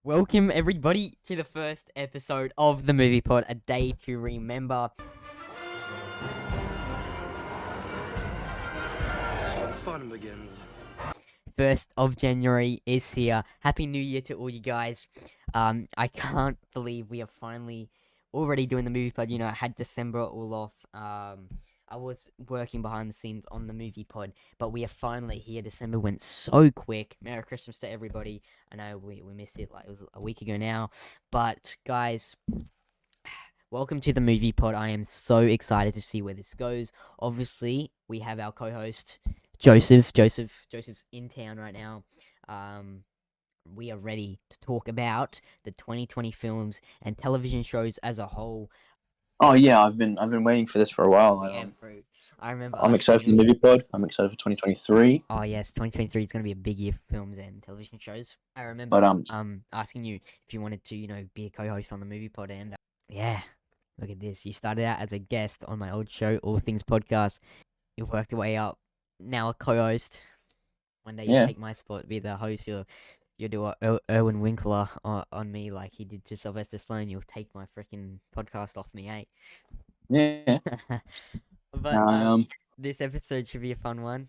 Welcome everybody to the first episode of the Movie Pod, a day to remember. Fun begins. 1st of January is here. Happy New Year to all you guys. I can't believe we are finally already doing the Movie Pod. I had December all off. I was working behind the scenes on the Movie Pod, but we are finally here. December went so quick. Merry Christmas to everybody. I know we missed it, like it was a week ago now. But guys, welcome to the Movie Pod. I am so excited to see where this goes. Obviously, we have our co-host Joseph. Joseph's in town right now. We are ready to talk about the 2020 films and television shows as a whole. Oh yeah, I've been waiting for this for a while. Yeah, bro. I remember. I'm excited for the movie pod. I'm excited for 2023. Oh yes, 2023 is gonna be a big year for films and television shows. I remember asking you if you wanted to, be a co-host on the movie pod, and yeah, look at this. You started out as a guest on my old show, All Things Podcast. You worked your way up. Now a co-host. One day you take my spot, be the host. You'll do a Erwin Winkler on me like he did to Sylvester Stallone. You'll take my freaking podcast off me, eh? Yeah. But this episode should be a fun one.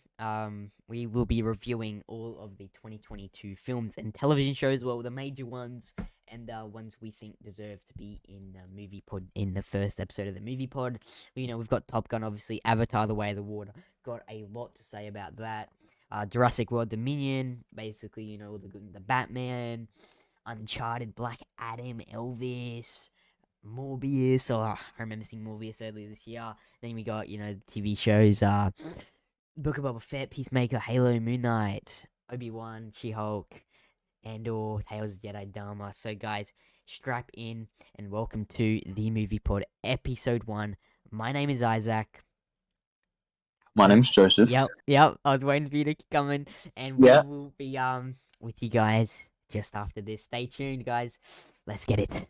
We will be reviewing all of the 2022 films and television shows. Well, the major ones and ones we think deserve to be in the movie pod in the first episode of the movie pod. We've got Top Gun, obviously, Avatar: The Way of the Water. Got a lot to say about that. Jurassic World Dominion, basically, the Batman, Uncharted, Black Adam, Elvis, Morbius. I remember seeing Morbius earlier this year. Then we got, the TV shows, Book of Boba Fett, Peacemaker, Halo, Moon Knight, Obi-Wan, She-Hulk, Andor, Tales of the Jedi, Dharma. So guys, strap in and welcome to the Movie Pod, episode 1. My name is Isaac. My name's Joseph. Yep. I was waiting for you to come in, and we will be with you guys just after this. Stay tuned, guys. Let's get it.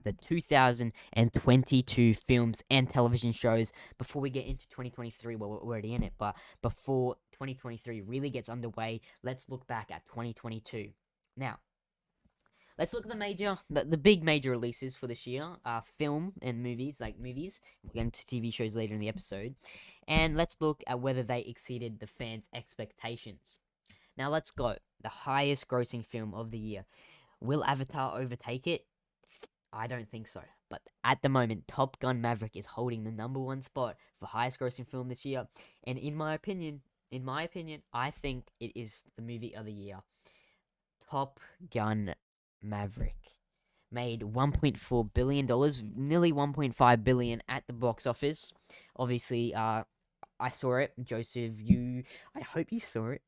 The 2022 films and television shows. Before we get into 2023, well, we're already in it, but before 2023 really gets underway, let's look back at 2022. Now, let's look at the big major releases for this year, film and movies, we'll get into TV shows later in the episode, and let's look at whether they exceeded the fans' expectations. Now let's go. The highest grossing film of the year. Will Avatar overtake it? I don't think so. But at the moment, Top Gun Maverick is holding the number 1 spot for highest grossing film this year. And in my opinion, I think it is the movie of the year. Top Gun Maverick made $1.4 billion, nearly $1.5 billion at the box office. Obviously, I saw it. Joseph, I hope you saw it.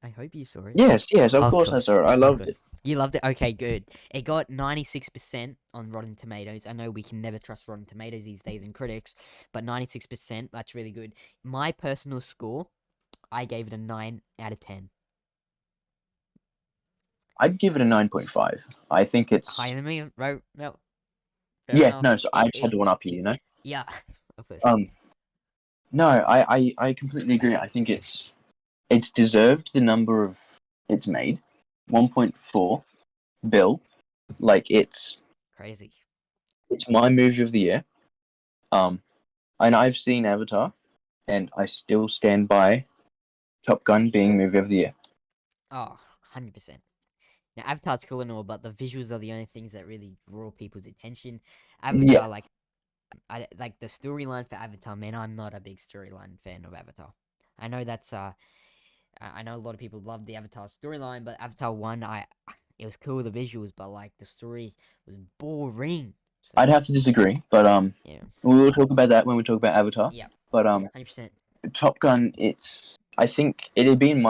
Yes, of course I saw it. I loved it. You loved it? Okay, good. It got 96% on Rotten Tomatoes. I know we can never trust Rotten Tomatoes these days and critics, but 96%, that's really good. My personal score, I gave it a 9 out of 10. I'd give it a 9.5. I think it's higher than me, right? No. So I just had to one up you, Yeah, of course. No, I completely agree. I think it's deserved the number of it's made. 1.4 bill. Like, it's crazy. It's my movie of the year. And I've seen Avatar, and I still stand by Top Gun being movie of the year. Oh, 100%. Now, Avatar's cool and all, but the visuals are the only things that really draw people's attention. Avatar, I like the storyline for Avatar, man. I'm not a big storyline fan of Avatar. I know that's I know a lot of people love the Avatar storyline, but Avatar 1, it was cool with the visuals, but like the story was boring. So, I'd have to disagree, but we will talk about that when we talk about Avatar. Yeah. But 100%. Top Gun, I think it had been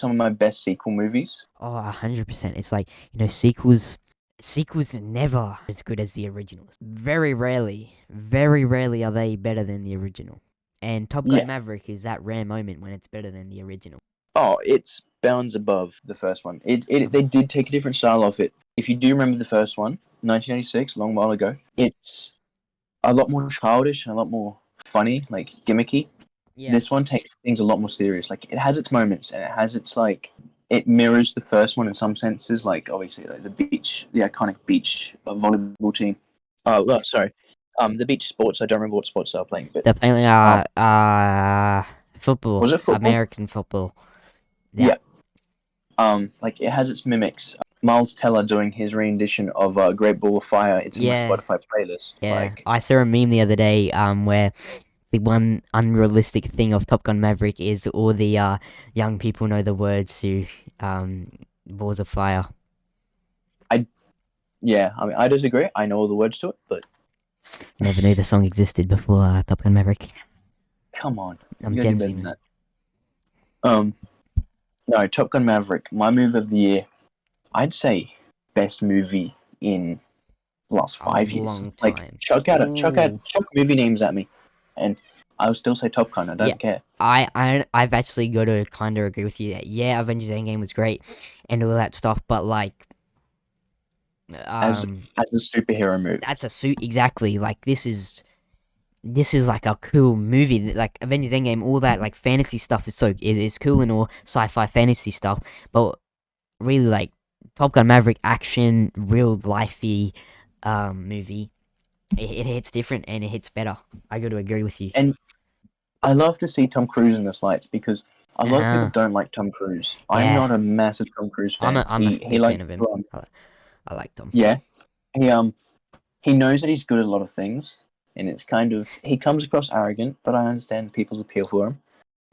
some of my best sequel movies. Oh, 100%. It's like, sequels sequels are never as good as the originals. Very rarely are they better than the original. And Top Gun Yeah. Maverick is that rare moment when it's better than the original. Oh, it's bounds above the first one. They did take a different style of it. If you do remember the first one, 1986, a long while ago, it's a lot more childish and a lot more funny, like gimmicky. Yeah. This one takes things a lot more serious. Like it has its moments and it has its like it mirrors the first one in some senses. Like obviously, like the iconic beach volleyball team. Oh, well, sorry, the beach sports. I don't remember what sports they were playing, but They're playing um, football, was it football? American football. Yeah. Yeah. Like it has its mimics. Miles Teller doing his rendition of Great Ball of Fire. It's in my Yeah. Spotify playlist. Yeah. Like I saw a meme the other day where the one unrealistic thing of Top Gun Maverick is all the young people know the words to Balls of Fire. yeah, I mean I disagree. I know all the words to it, but Never knew the song existed before Top Gun Maverick. come on, I'm you gotta do Gen better Z, than man. that. No, Top Gun Maverick, my movie of the year. I'd say best movie in the last A 5 years. long Like time. chuck Ooh. movie names at me, and I'll still say Top Gun. I Yeah. don't care. I've actually got to kind of agree with you that yeah, Avengers Endgame was great and all that stuff, but like As um as a superhero movie, that's a suit exactly like this is like a cool movie. Like Avengers Endgame, all that like fantasy stuff is cool and all sci-fi fantasy stuff, but really like Top Gun Maverick action, real lifey movie. It hits different and it hits better. I got to agree with you. and I love to see Tom Cruise in this lights because a Uh lot of people huh. don't like Tom Cruise. I'm Yeah, not a massive Tom Cruise fan. I'm a He big fan likes of him. to I like Tom. yeah, he knows that he's good at a lot of things, and it's kind of he comes across arrogant, but I understand people's appeal for him.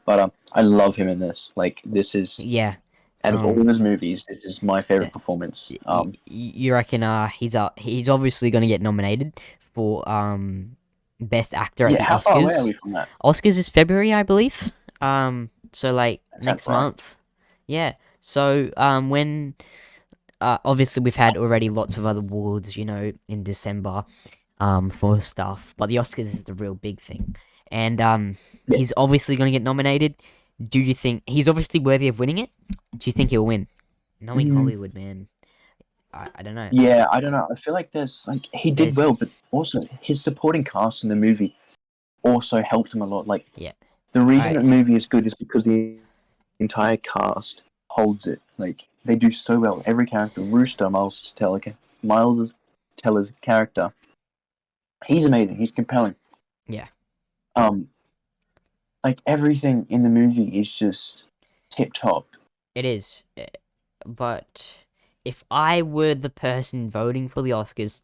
But I love him in this. Like this is Yeah. out of all Um. of his movies, this is my favorite performance. You reckon? He's obviously gonna get nominated for best actor at Yeah, the how far away are Oscars. we from that? Oscars is February, I believe. So like That sounds next right. month. Yeah. So when obviously we've had already lots of other awards, you know, in December, for stuff, but the Oscars is the real big thing, and Yeah. he's obviously gonna get nominated. Do you think he's obviously worthy of winning it? Do you think he'll win? Knowing Mm, Hollywood, man, I don't know. yeah, I don't know. I feel like there's like he did There's well, but also his supporting cast in the movie also helped him a lot. Like yeah, the reason I that movie is good is because the entire cast holds it. Like they do so well. Every character, Rooster, Miles Teller's character, he's amazing. He's compelling. yeah, Um, like everything in the movie is just tip top. it is. But if I were the person voting for the Oscars,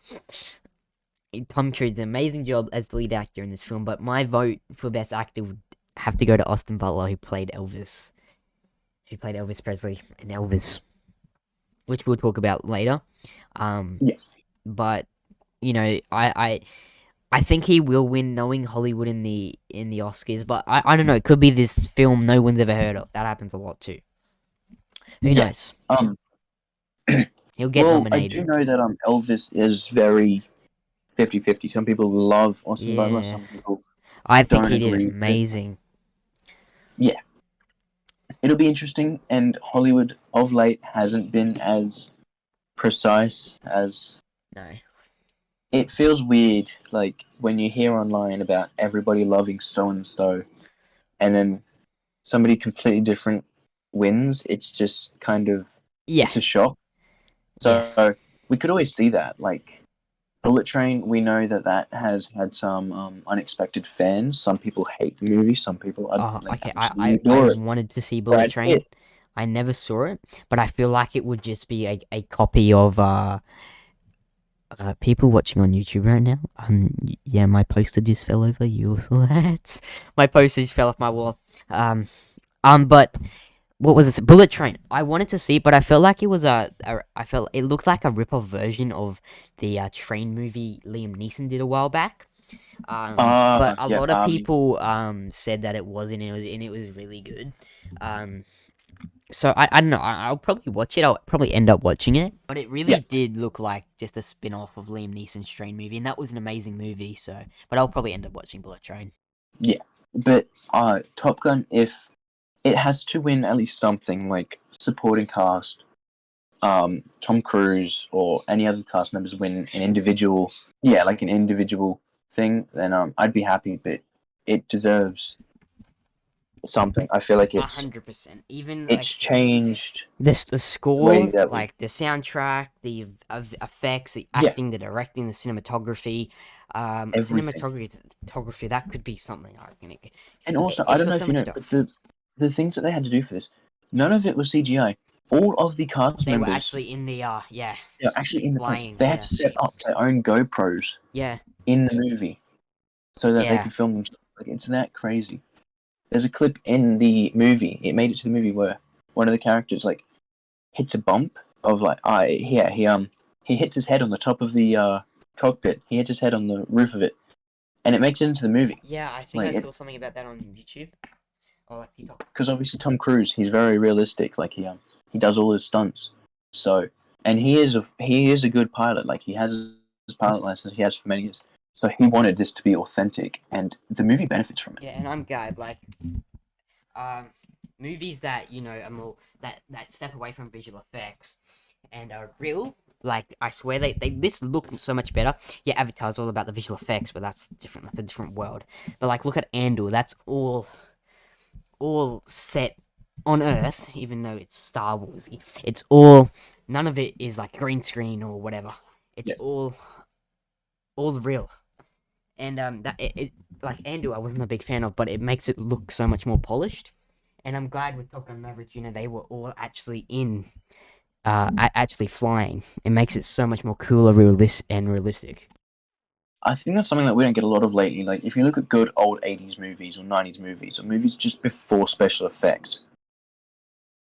Tom Cruise did an amazing job as the lead actor in this film. But my vote for best actor would have to go to Austin Butler, who played Elvis. Who played Elvis Presley and Elvis, which we'll talk about later. Um, Yeah. but you know, I think he will win, knowing Hollywood in the Oscars. But I don't know. It could be this film no one's ever heard of. That happens a lot too. Who Yeah. knows? Um. He'll get Well, I do nominated. know that Elvis is very 50-50. Some people love Austin Butler. Yeah, Some people I think don't he did agree with it. amazing. Yeah, it'll be interesting. And Hollywood of late hasn't been as precise as No. it feels weird. Like when you hear online about everybody loving so and so, and then somebody completely different wins. It's just kind of Yeah, it's a shock. yeah. So we could always see that. Like Bullet Train, we know that that has had some unexpected fans. Some people hate the movie. Some people are like Okay. absolutely I adore it. wanted to see Bullet Brad Train. Pitt. I never saw it, but I feel like it would just be a copy of people watching on YouTube right now. Yeah, my poster just fell over. You also that. My poster just fell off my wall. Um, but what was this? Bullet Train. I wanted to see it, but I felt like it was I felt it looked like a rip-off version of the train movie Liam Neeson did a while back. But a Yeah. lot of people said that it wasn't, and it was really good. Um, So I don't know. I'll probably watch it. I'll probably end up watching it. But it Yeah, really did look like just a spin off of Liam Neeson's Train movie, and that was an amazing movie. So, but I'll probably end up watching Bullet Train. yeah. But Top Gun, if it has to win at least something like supporting cast, Tom Cruise or any other cast members win an individual, yeah, like an individual thing, then I'd be happy. But it deserves something. I feel like 100%. Even it's like changed the the way score, that we, like the soundtrack, the effects, the yeah, acting, the directing, the cinematography, everything. cinematography. That could be something I can. And also, I It's don't got know so if you much know, but stuff. the things that they had to do for this, none of it was CGI. All of the cast They were members, actually in the yeah, they're actually in the plane. flying. They had Yeah, to set up their own GoPros yeah, in the movie so that they yeah, could film themselves. Like, it's that crazy. There's a clip in the movie. It made it to the movie where one of the characters like hits a bump of like yeah, he hits his head on the top of the cockpit. He hits his head on the roof of it, and it makes it into the movie. yeah. I think I Like saw it, something about that on YouTube or like TikTok. because obviously Tom Cruise, he's very realistic. Like he does all his stunts. So and he is a good pilot. Like he has his pilot license. He has for many years. So he wanted this to be authentic, and the movie benefits from it. Yeah, and I'm glad. Like, um, movies that are more that step away from visual effects and are real. Like, I swear they this look so much better. Yeah, Avatar's all about the visual effects, but that's different. That's a different world. But like, look at Andor. That's all set on Earth, even though it's Star Warsy. It's all none of it is like green screen or whatever. It's Yeah, all real. And that like Andor, I wasn't a big fan of, but it makes it look so much more polished. And I'm glad with Top Gun Maverick, they were all actually in, actually flying. It makes it so much more cooler, realistic. I think that's something that we don't get a lot of lately. Like if you look at good old '80s movies or '90s movies or movies just before special effects,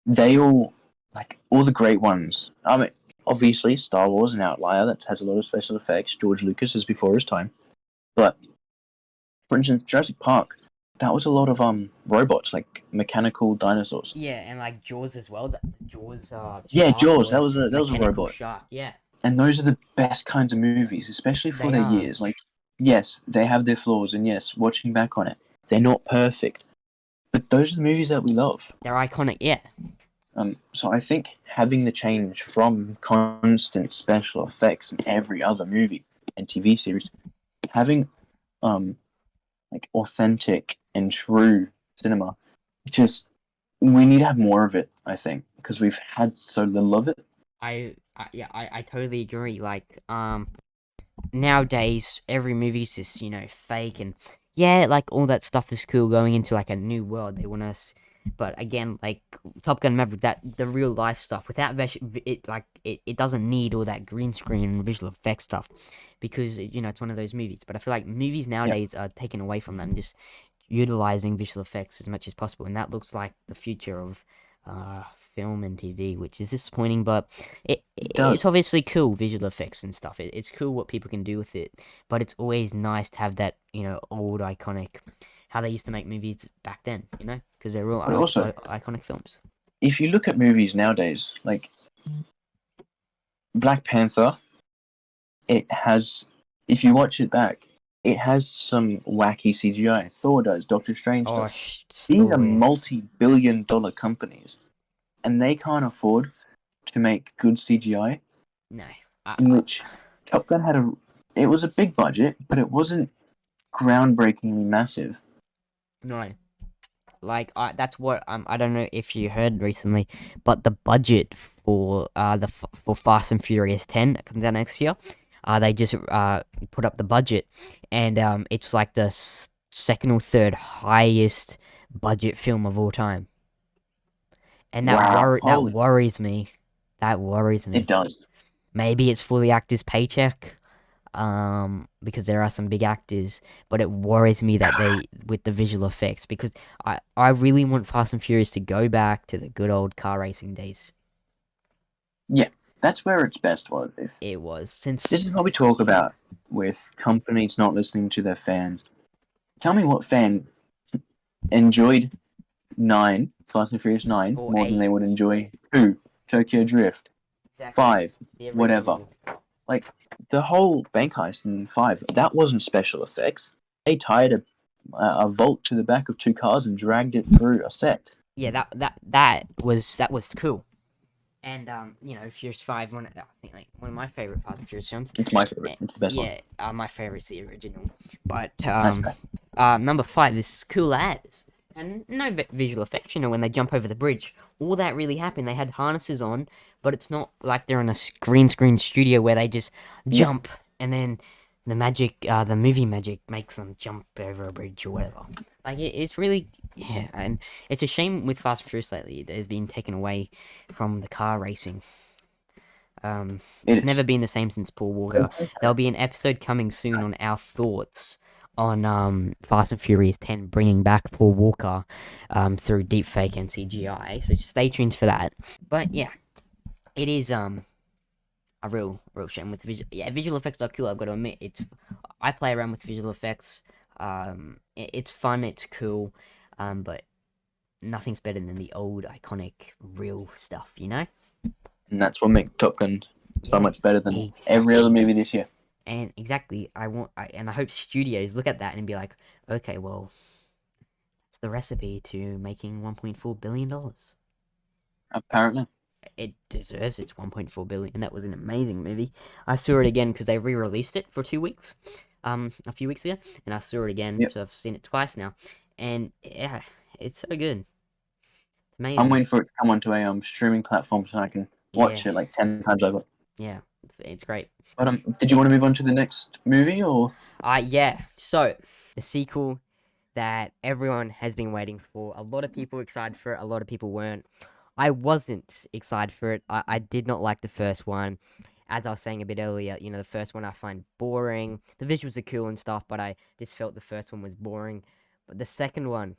they all like all the great ones. I mean, obviously Star Wars an outlier that has a lot of special effects. George Lucas is before his time, but for instance, Jurassic Park, that was a lot of robots like mechanical dinosaurs. Yeah, and like Jaws as well. That Jaws Yeah, shark Jaws, was that was a mechanical robot. shark. Yeah, And those are the best kinds of movies, especially for they their are. years. Like, yes, they have their flaws, and yes, watching back on it, they're not perfect, but those are the movies that we love. They're iconic. Yeah, So I think having the change from constant special effects in every other movie and TV series, having um like authentic and true cinema, just we need to have more of it. I think because we've had so little of it. I totally agree. Like, nowadays every movie's just fake, and yeah, like all that stuff is cool going into like a new world they want us. But again, like Top Gun Maverick, that the real life stuff without it doesn't need all that green screen and visual effects stuff, because it's one of those movies. But I feel like movies Yeah, nowadays are taken away from that and just utilizing visual effects as much as possible, and that looks like the future of film and TV, which is disappointing. But it does. it's obviously cool visual effects and stuff. It's cool what people can do with it, but it's always nice to have that old iconic how they used to make movies back then. Because they're all But also, iconic films. if you look at movies nowadays, like Black Panther, it has, if you watch it back, it has some wacky CGI. Thor does, Doctor Strange Oh, does. These are Thor. multi-billion-dollar companies, and they can't afford to make good CGI. No, In which Top Gun had it was a big budget, but it wasn't groundbreakingly massive. no. Like that's what I don't know if you heard recently, but the budget for for Fast and Furious 10 that comes out next year, they just put up the budget, and it's like the second or third highest budget film of all time, and Wow, that holy, worries me. That worries it me. does. Maybe it's for the actor's paycheck, because there are some big actors, but it worries me that they with the visual effects, because I really want Fast and Furious to go back to the good old car racing days. Yeah, that's where it's best. Was if It was since this is what we talk about with companies not listening to their fans. Tell me what fan enjoyed Fast and Furious 9, Or more than 8. they would enjoy 2, Tokyo Drift, Exactly. 5, The whatever. original. Like, the whole bank heist in 5, that wasn't special effects. They tied a vault to the back of 2 cars and dragged it through a set. Yeah, that was cool. And Furious 5, I think like one of my favorite Fast and Furious films. It's my favorite. It's the best one. Yeah, my favorite's the original. But That's fair. number 5 is cool as, and no visual effects. When they jump over the bridge, all that really happened. They had harnesses on, but it's not like they're in a green screen studio where they just Yep. jump and then the movie magic makes them jump over a bridge or whatever. Like it's really, yeah, and it's a shame with Fast and Furious lately. They've been taken away from the car racing. It It's is. never been the same since Paul Walker. There'll be an episode coming soon on our thoughts on Fast and Furious 10, bringing back Paul Walker through deepfake and CGI. So stay tuned for that. But yeah, it is a real shame with visual effects are cool. I've got to admit, I play around with visual effects. It's fun, it's cool, but nothing's better than the old iconic real stuff. And that's what makes Top Gun so Yeah, much better than every other movie this year. And exactly, I hope studios look at that and be like, okay, well, that's the recipe to making $1.4 billion. Apparently. It deserves its 1.4 billion. That was an amazing movie. I saw it again because they re-released it for 2 weeks, a few weeks ago, and I saw it again, Yep. so I've seen it twice now, and yeah, it's so good. It's I'm amazing. waiting for it to come onto a streaming platform so I can watch it like 10 times over. Yeah, it's great. But did you want to move on to the next movie or? Yeah. So the sequel that everyone has been waiting for. A lot of people were excited for it. A lot of people weren't. I wasn't excited for it. I did not like the first one. As I was saying a bit earlier, the first one I find boring. The visuals are cool and stuff, but I just felt the first one was boring. But the second one,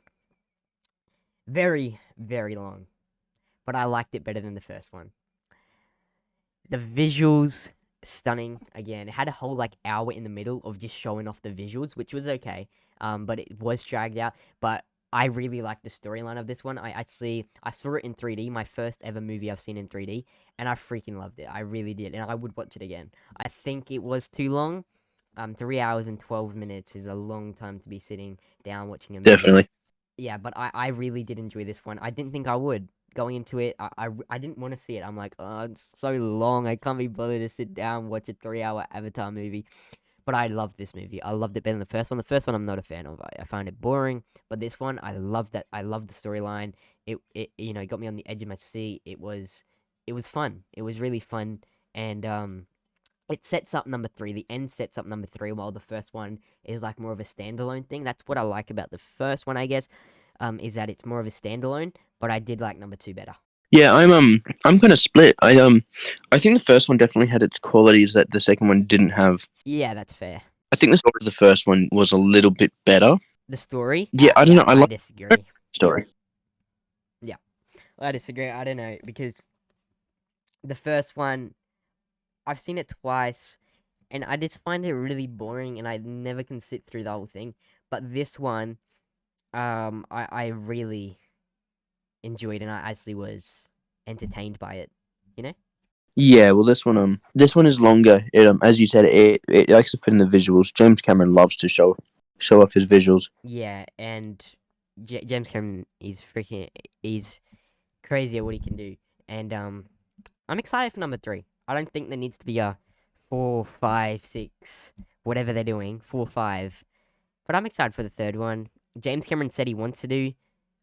very, very long. But I liked it better than the first one. The visuals, stunning. Again, it had a whole hour in the middle of just showing off the visuals, which was okay. But it was dragged out. But I really liked the storyline of this one. I saw it in 3D, my first ever movie I've seen in 3D, and I freaking loved it. I really did, and I would watch it again. I think it was too long. 3 hours and 12 minutes is a long time to be sitting down watching a movie. Definitely. Yeah, but I really did enjoy this one. I didn't think I would. Going into it, I didn't want to see it. I'm like, oh, it's so long. I can't be bothered to sit down watch a 3 hour Avatar movie. But I loved this movie. I loved it better than the first one. The first one I'm not a fan of. I find it boring. But this one, I loved that. I loved the storyline. It got me on the edge of my seat. It was fun. It was really fun. And it sets up number 3. The end sets up number 3, while the first one is like more of a standalone thing. That's what I like about the first one, I guess. Is that it's more of a standalone, but I did like number 2 better. Yeah, I'm kind of split. I think the first one definitely had its qualities that the second one didn't have. Yeah, that's fair. I think the story of the first one was a little bit better. The story? Yeah, I don't know. I like disagree. the story. Yeah, I disagree. I don't know, because the first one, I've seen it twice, and I just find it really boring, and I never can sit through the whole thing. But this one, I really enjoyed, and I actually was entertained by it. Yeah, well, this one is longer. It as you said, it likes to fit in the visuals. James Cameron loves to show off his visuals. Yeah, and James Cameron he's crazy at what he can do, and I'm excited for number 3. I don't think there needs to be a 4, 5, 6, whatever they're doing, 4, 5, but I'm excited for the third one. James Cameron said he wants to do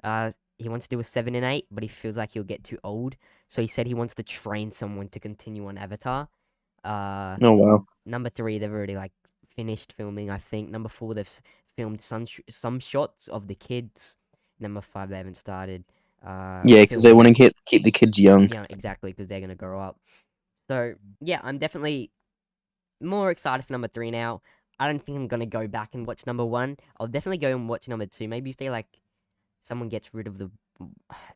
a 7 and 8, but he feels like he'll get too old, so he said he wants to train someone to continue on Avatar. Oh wow! Number 3, they've already finished filming. I think number 4, they've filmed some shots of the kids. Number 5, they haven't started. Yeah, because they want to keep the kids young. Yeah, exactly, because they're gonna grow up. So yeah, I'm definitely more excited for number 3 now. I don't think I'm gonna go back and watch number 1. I'll definitely go and watch number 2. Maybe if they someone gets rid of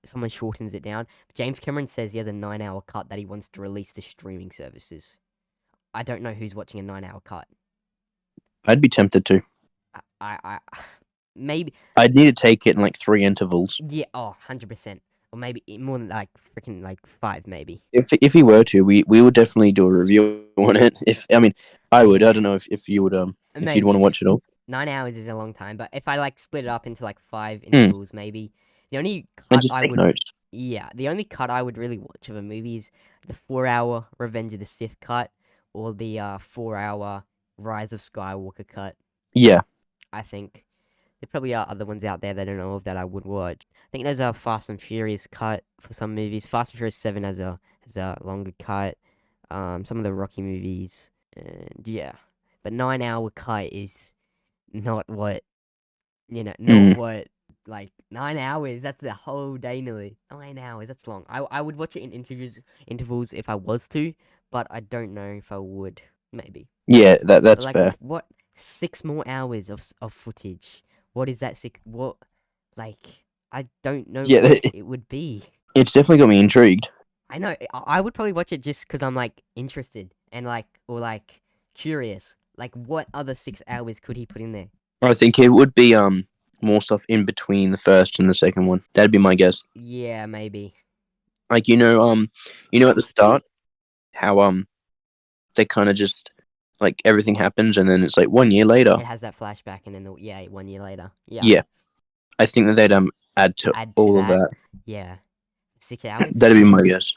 someone shortens it down. James Cameron says he has a 9-hour cut that he wants to release to streaming services. I don't know who's watching a 9-hour cut. I'd be tempted to. I maybe I'd need to take it in like 3 intervals. yeah, 100%. Or maybe more than like freaking like 5 maybe. If he were to, we would definitely do a review on it. If I mean, I would. Yeah, I don't know if you would if you'd want to maybe. watch it all. 9 hours is a long time, but if I like split it up into like 5 Hmm. intervals, maybe the only And cut just I take would, notes. yeah, the only cut I would really watch of a movie is the 4 hour Revenge of the Sith cut or the 4 hour Rise of Skywalker cut. Yeah. I think there probably are other ones out there that I don't know of that I would watch. I think there's a Fast and Furious cut for some movies. Fast and Furious 7 has a longer cut. Some of the Rocky movies, and yeah, but 9 hour cut is not what not Mm. what like 9 hours. That's the whole day nearly. 9 hours. That's long. I would watch it in intervals if I was to, but I don't know if I would. Maybe. Yeah. But That's like fair. what 6 more hours of footage? What is that six? What like I don't know Yeah. what it would be. It's definitely got me intrigued. I know I would probably watch it just because I'm like interested and like or like curious. Like what other 6 hours could he put in there? I think it would be more stuff in between the first and the second one. That'd be my guess. Yeah, maybe. Like at the start how they kind of just like everything happens and then it's like 1 year later. It has that flashback, and then 1 year later, yeah, Yeah. I think that they'd add to add to all of that, that. yeah, 6 hours, That'd be my guess.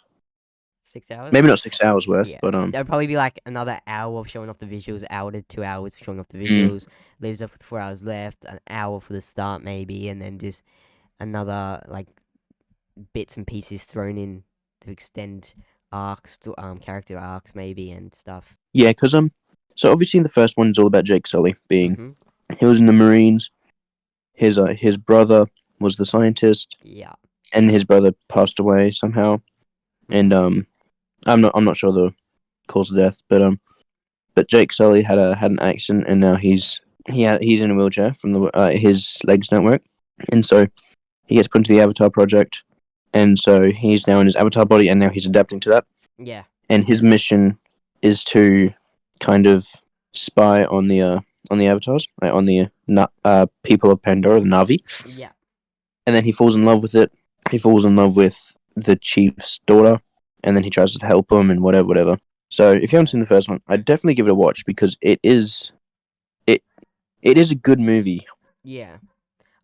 6 hours, Maybe not 6 hours worth, yeah. but There'd probably be like another hour of showing off the visuals, hour to 2 hours of showing off the mm, visuals. Leaves up with 4 hours left, an hour for the start maybe, and then just another like bits and pieces thrown in to extend arcs to character arcs maybe and stuff. yeah, because so obviously the first one's all about Jake Sully being Mhm. he was in the Marines. His brother was the scientist, Yeah. and his brother passed away somehow. And Mhm. I'm not sure the cause of death, but Jake Sully had an accident, and now he's in a wheelchair from his legs don't work, and so he gets put into the Avatar project, and so he's now in his Avatar body, and now he's adapting to that. Yeah. And his mission is to kind of spy on the avatars, like on the people of Pandora, the Navi, Yeah. and then he falls in love with it. He falls in love with the chief's daughter, and then he tries to help him and whatever. So if you haven't seen the first one, I'd definitely give it a watch because it it is a good movie. Yeah.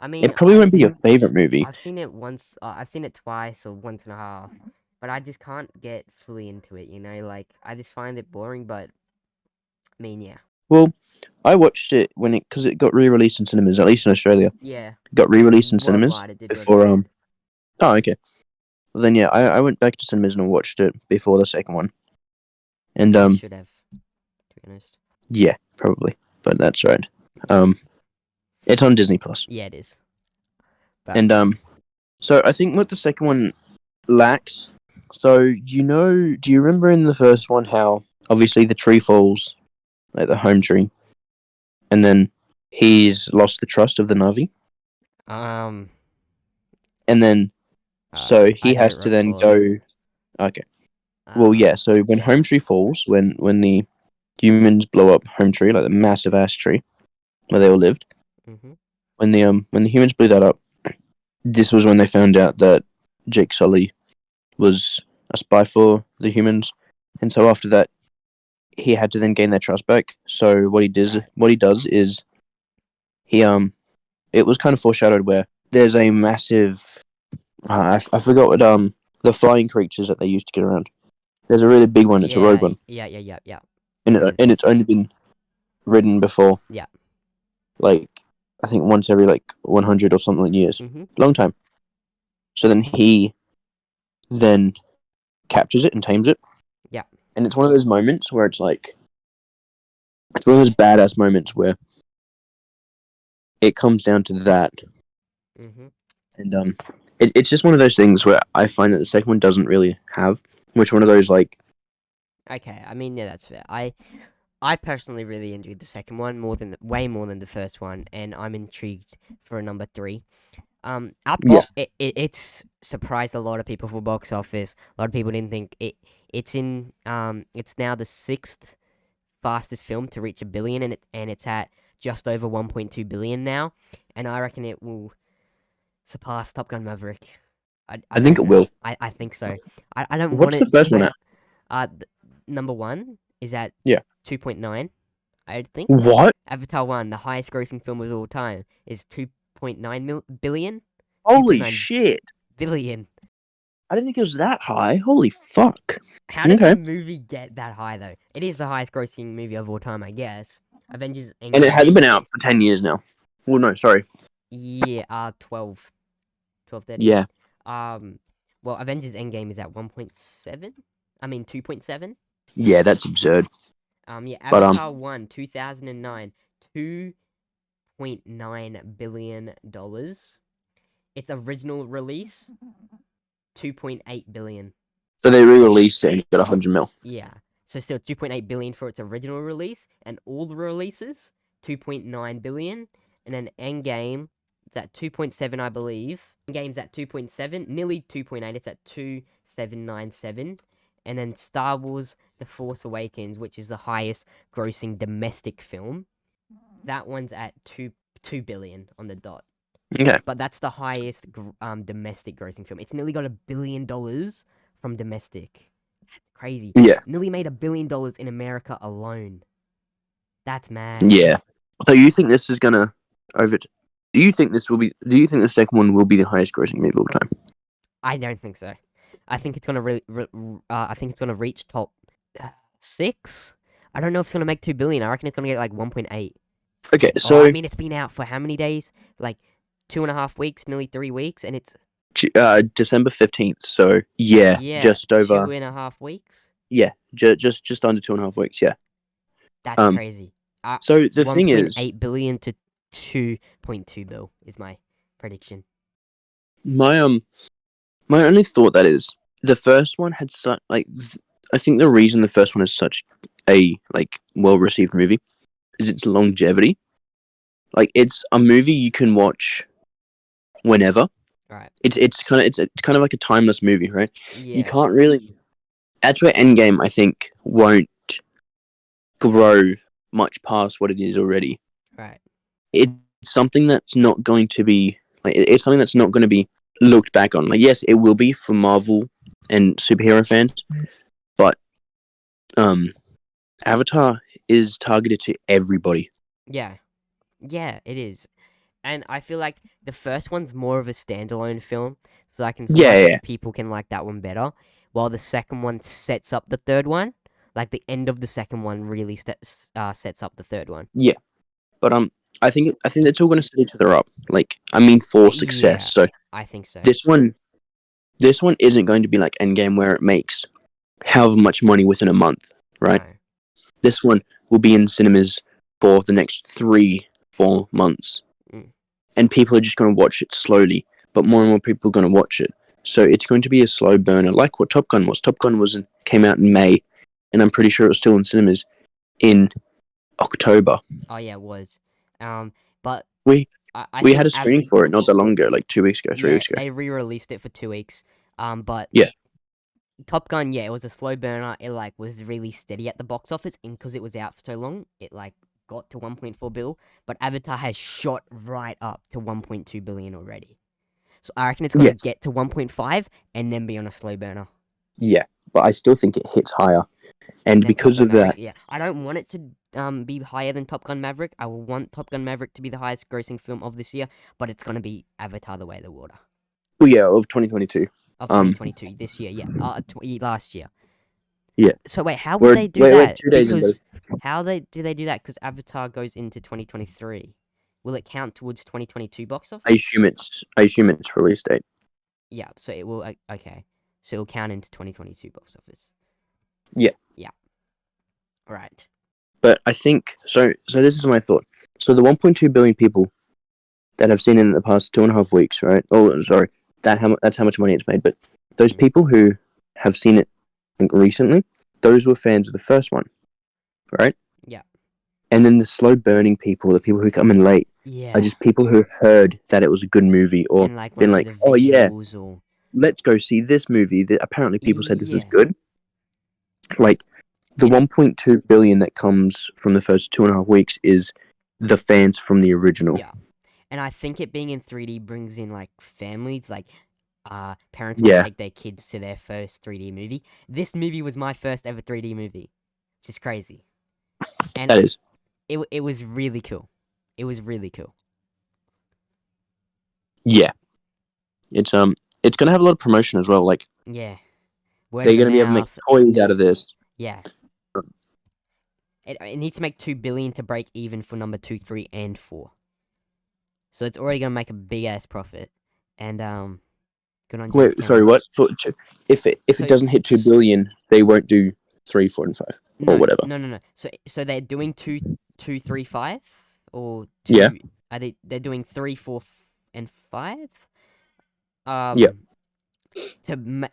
I mean, It probably won't be your favorite movie. I've seen it once. I've seen it twice or once and a half, but I just can't get fully into it. Like I just find it boring. But I mean, yeah, Well, I watched it because it got re-released in cinemas, at least in Australia. yeah. It got re-released in cinemas Worldwide, it did before worldwide. Oh, okay. Well, then yeah, I went back to cinemas and watched it before the second one, and You should have, to be honest. yeah, probably, but that's right. It's on Disney Plus, Yeah, it is. But and so I think what the second one lacks. So do you remember in the first one how obviously the tree falls, like the home tree, and then he's lost the trust of the Navi, um, and then so I he has don't to then recall it. go. Okay, well yeah. So when Yeah. home tree falls, when the humans blow up home tree, like the massive ash tree where they all lived, Mhm. when the humans blew that up, this was when they found out that Jake Sully was a spy for the humans, and so after that, he had to then gain their trust back. So what he does is he it was kind of foreshadowed where there's a massive I forgot what the flying creatures that they used to get around. There's a really big one. It's a rogue Yeah. one, Yeah. and it's only been ridden before. Yeah. Like I think once every like 100 or something years, Mhm. long time. So then he then captures it and tames it. Yeah. And it's one of those moments where it's one of those badass moments where it comes down to that, Mhm. and it's just one of those things where I find that the second one doesn't really have, which one of those like Okay. I mean, yeah, that's fair. I personally really enjoyed the second one way more than the first one, and I'm intrigued for a number 3. yeah It's surprised a lot of people for box office. A lot of people didn't think it. It's now the 6th fastest film to reach 1 billion, and it's at just over 1.2 billion now, and I reckon it will surpass Top Gun Maverick. I I think don't it know. will. I think so. I don't want What's the it first one to. at? Number one is at Yeah. 2.9, I think. What? Avatar 1, the highest grossing film of all time, is 2.9 billion? Holy 2.9 shit! billion. I didn't think it was that high. Holy fuck! How did Okay. the movie get that high, though? It is the highest grossing movie of all time, I guess. Avengers And it Endgame. hasn't been out for 10 years now. Well, no, sorry. Yeah, 12, 13. Yeah. Well, Avengers Endgame is at 1.7. I mean 2.7. Yeah, that's absurd. Yeah, But Avatar 1, 2009, $2.9 billion. Its original release, 2.8 billion. so they re-released it and got 100 mil. Yeah. So still 2.8 billion for its original release, and all the releases, 2.9 billion. And then Endgame, it's at 2.7, I believe. Endgame's at 2.7, nearly 2.8. It's at 2.797. And then Star Wars: The Force Awakens, which is the highest grossing domestic film, that one's at 2 billion on the dot. Okay. But that's the highest domestic grossing film. It's nearly got $1 billion from domestic. That's crazy. Yeah. Nearly made $1 billion in America alone. That's mad. Yeah. So you think this is gonna over? Do you think this will be? Do you think the second one will be the highest grossing movie of all time? I don't think so. I think it's gonna I think it's gonna reach top 6. I don't know if it's gonna make 2 billion. I reckon it's gonna get like 1.8. Okay, Oh, so I mean, it's been out for how many days? Like 2.5 weeks, nearly 3 weeks, and it's December 15th. So yeah, just over. 2.5 weeks. Yeah, just under 2.5 weeks. Yeah. That's crazy. So the thing is, 1.8 billion to 2.2 bill is my prediction. my my only thought that is the first one had such like I think the reason the first one is such a like well received movie is its longevity. Like it's a movie you can watch whenever. Right. It's kind of like a timeless movie, right? You Yeah. can't really. That's where Endgame I think won't grow much past what it is already. Right. It's something that's not going to be like it's something that's not going to be looked back on. Like yes, it will be for Marvel and superhero fans, but Avatar is targeted to everybody. Yeah. Yeah, it is. And I feel like the first one's more of a standalone film, so I can see Yeah, like yeah, people can like that one better, while the second one sets up the third one. Like the end of the second one really sets up the third one. yeah. But I think it's all going to set each other up. Like I mean, for Yeah, success. So I think so. this one, this one isn't going to be like Endgame where it makes however much money within a month, right? No. This one will be in cinemas for the next 3-4 months, Mm. and people are just going to watch it slowly. But more and more people are going to watch it, so it's going to be a slow burner, like what Top Gun was. Top Gun came out in May, and I'm pretty sure it was still in cinemas in October. Oh yeah, it was. But We I we think had a screening for it not that long ago, like 2 weeks ago, 3 weeks ago. they re-released it for 2 weeks. But Yeah. Top Gun, yeah, it was a slow burner. It like was really steady at the box office, and because it was out for so long, it like got to 1.4 bill. But Avatar has shot right up to 1.2 billion already. So I reckon it's gonna Yes. get to 1.5 and then be on a slow burner. Yeah, but I still think it hits higher, and Then Top because Gun of that, Maverick, yeah, I don't want it to be higher than Top Gun Maverick. I will want Top Gun Maverick to be the highest grossing film of this year, but it's gonna be Avatar: The Way of the Water oh yeah, of 2022. of 2022 this year. Yeah, last year. Yeah. So wait, how would they do We're that? 2 days in Because do they do that? Because Avatar goes into 2023. Will it count towards 2022 box office? I assume it's release date. Yeah, so it will. Okay, so it'll count into 2022 box office. Yeah. Yeah. Right. But I think so. So this is my thought. So the 1.2 billion people that have seen it in the past 2.5 weeks, right? Oh, sorry, that's how much money it's made. But those Mm. people who have seen it recently, those were fans of the first one, right? Yeah. And then the slow burning people, the people who come in late, Yeah. are just people who heard that it was a good movie or And like been went for like, the oh yeah, visuals or let's go see this movie that apparently people said this is yeah. good. Like the Yeah. 1.2 billion that comes from the first 2.5 weeks is the fans from the original. Yeah. And I think it being in 3D brings in like families, like parents want to Yeah, take their kids to their first 3D movie. This movie was my first ever 3D movie, which is crazy, and that is. it was really cool. It was really cool. Yeah, it's gonna have a lot of promotion as well. Like Yeah, word they're of the gonna be able to make mouth. toys out of this. Yeah, it needs to make 2 billion to break even for number 2, 3, and 4. So it's already gonna make a big ass profit, and good on James Wait, sorry, Cameron. what? If So it doesn't hit 2 billion, they won't do 3, 4, and 5 or no, whatever. no, no, no. So they're doing 2, 2, 3, 5, or Yeah, two. Are they? They're doing 3, 4, and 5. yeah. Um, to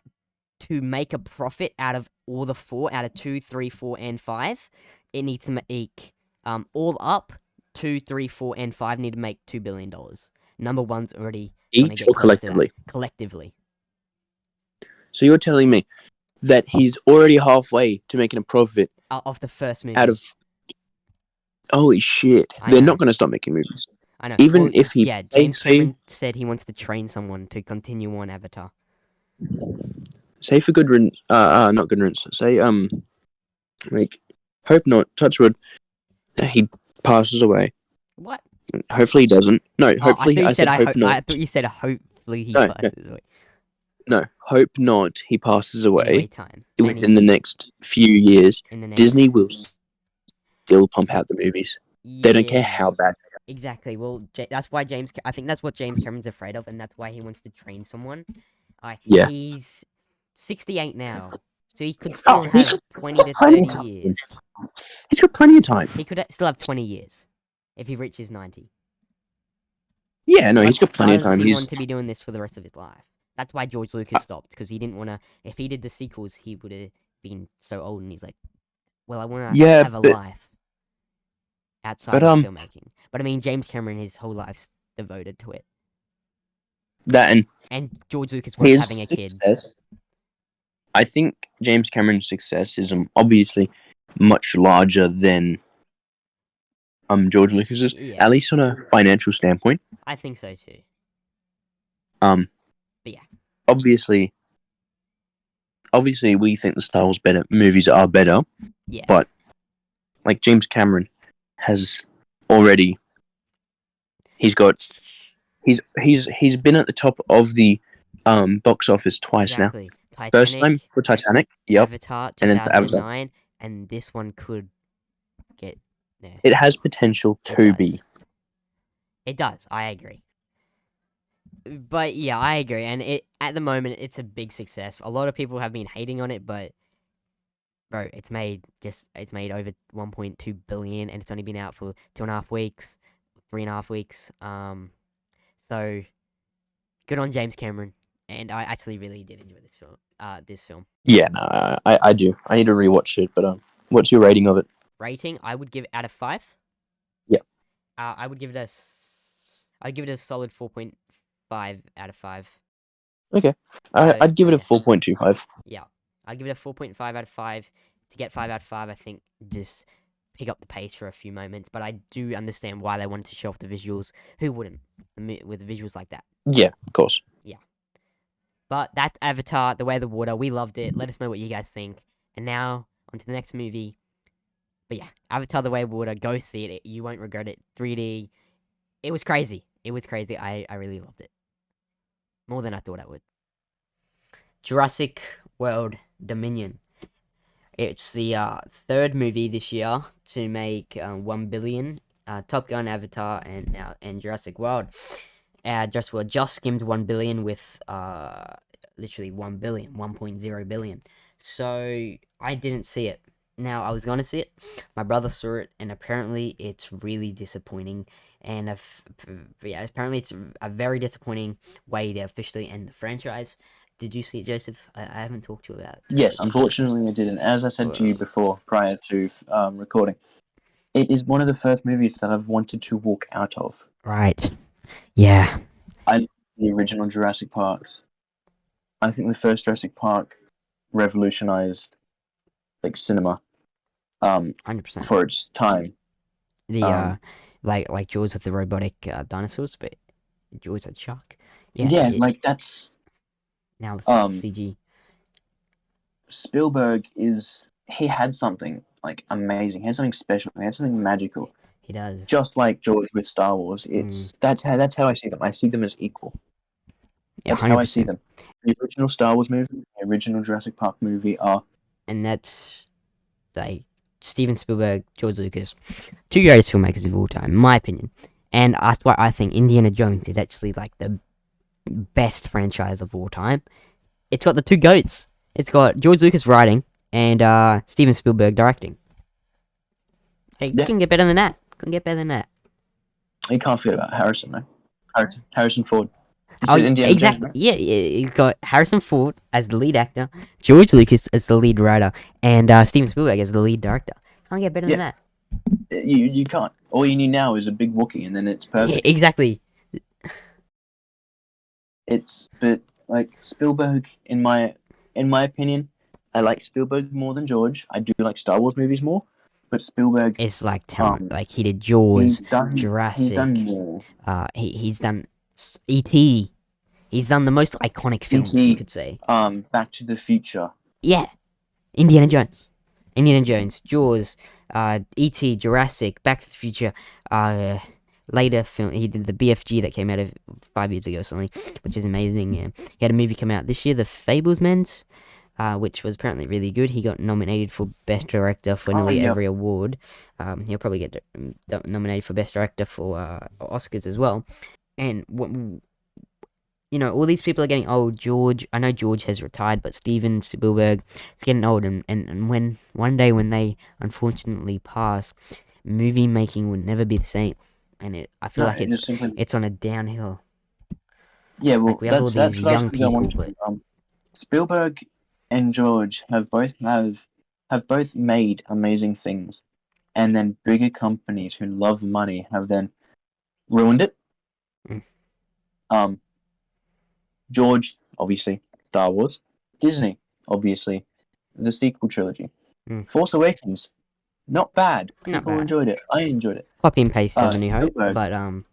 to make a profit out of all the 4, out of 2, 3, 4, and 5, it needs to make all up 2, 3, 4, and 5 need to make $2 billion. Number one's already gonna Each get or close to that collectively. collectively. So you're telling me that he's already halfway to making a profit Of the first out movie. of. Holy shit! I They're know. not going to stop making movies. I know. Even Well, if he yeah, paid, James Cameron said he wants to train someone to continue on Avatar. say for good riddance, not good riddance. Say like, hope not. Touch wood. He passes away. What? Hopefully he doesn't. No, Oh, I hopefully thought you I said said I hope hope. not. I thought you said hopefully he No, no, passes away. no. Hope not. He passes In away wait time. within the next few years. In the Disney next. will still pump out the movies. They don't care Yeah. how bad. Exactly. Well, that's why I think that's what James Cameron's afraid of, and that's why he wants to train someone. Yeah. He's 68 now, so he could Oh, still have 20 to plenty of 30 time. years. He's got plenty of time. He could still have 20 years if he reaches 90. Yeah, no, But he's got plenty of does time. he He's want to be doing this for the rest of his life? That's why George Lucas stopped, because he didn't want to. If he did the sequels, he would have been so old, and he's like, well, I want to yeah, have a life outside but of filmmaking. But I mean, James Cameron, his whole life's devoted to it. that and And George Lucas wants his having a kid. success. I think James Cameron's success is obviously much larger than George Lucas's, Yeah, at least on a financial standpoint. I think so too. Um, But yeah, obviously, we think the Star Wars better movies are better, yeah. but like James Cameron has already, he's got he's been at the top of the box office twice now. Exactly. First Titanic, time for Titanic, yep, Avatar, and then for Avatar. 2009, and this one could get there. It has potential It to does. be. It does. I agree. But yeah, I agree. And at the moment, it's a big success. A lot of people have been hating on it, but bro, it's made over 1.2 billion, and it's only been out for 2.5 weeks, 3.5 weeks. So good on James Cameron. And I actually really did enjoy this film. Yeah, no, I do. I need to rewatch it, but what's your rating of it? Rating, I would give it out of 5. Yeah. I would give it I'd give it a solid 4.5 out of 5. Okay, I'd give it a 4.25. Yeah, I'd give it a 4.5 out of 5. To get 5 out of 5, I think just pick up the pace for a few moments. But I do understand why they wanted to show off the visuals. Who wouldn't with visuals like that? Yeah, of course. Yeah. But that's Avatar, The Way of the Water. We loved it. Let us know what you guys think. And now, on to the next movie. But yeah, Avatar, The Way of Water. Go see it. You won't regret it. 3D. It was crazy. I really loved it. More than I thought I would. Jurassic World Dominion. It's the third movie this year to make 1 billion. Top Gun, Avatar, and Jurassic World. Jurassic World just skimmed 1 billion with literally 1 billion, 1.0 billion. So I didn't see it. Now I was gonna see it. My brother saw it, and apparently it's really disappointing. And apparently it's a very disappointing way to officially end the franchise. Did you see it, Joseph? I haven't talked to you about it. Yes, unfortunately I didn't. As I said to you before, prior to recording, it is one of the first movies that I've wanted to walk out of. Right. Yeah. The original Jurassic Parks. I think the first Jurassic Park revolutionized cinema 100%. for its time. The like Jaws with the robotic dinosaurs, but Jaws a shark. Yeah, Yeah, yeah. like that's Now it's um CG. Spielberg is he had something like amazing. He had something special. He had something magical. He does. Just like George with Star Wars, Mm. it's that's how I see them. I see them as equal. Yeah, That's how I see 100%. them. The original Star Wars movie, the original Jurassic Park movie are And that's like Steven Spielberg, George Lucas, two greatest filmmakers of all time, in my opinion. And that's why I think Indiana Jones is actually like the best franchise of all time. It's got the two goats. It's got George Lucas writing and Steven Spielberg directing. Hey, yeah. couldn't get better than that. Couldn't get better than that. You can't forget about Harrison though. Harrison Ford. It's Oh, Indiana Jones, exactly. right? Yeah, yeah, he's got Harrison Ford as the lead actor, George Lucas as the lead writer, and Steven Spielberg as the lead director. Can't get better than Yeah. that. You can't. All you need now is a big Wookiee, and then it's Yeah, perfect. exactly. But like Spielberg, in my opinion, I like Spielberg more than George. I do like Star Wars movies more, but Spielberg, It's like telling, um, like he did Jaws, he's done Jurassic. more. He's done E.T. He's done the most iconic films you E.T., could say. Back to the Future. Yeah, Indiana Jones, Jaws, E.T., Jurassic, Back to the Future. Uh, Later film he did the BFG that came out of 5 years ago or something, which is amazing. Yeah. He had a movie come out this year, The Fablesmans, which was apparently really good. He got nominated for Best Director for Oh nearly yeah, every award. He'll probably get nominated for Best Director for Oscars as well. And all these people are getting old. I know George has retired, but Steven Spielberg is getting old. And when one day when they unfortunately pass, movie making will never be the same. And I feel no, like it just simply it's on a downhill. yeah. Like Well, we have all these that's what I was young going to go on people, to. but Spielberg and George have both made amazing things, and then bigger companies who love money have then ruined it. mm, Um, George, obviously, Star Wars. Disney, obviously, the sequel trilogy. mm, Force Awakens, not bad. not People bad. enjoyed it. I enjoyed it. Copy and paste of A New Hope, Spielberg, but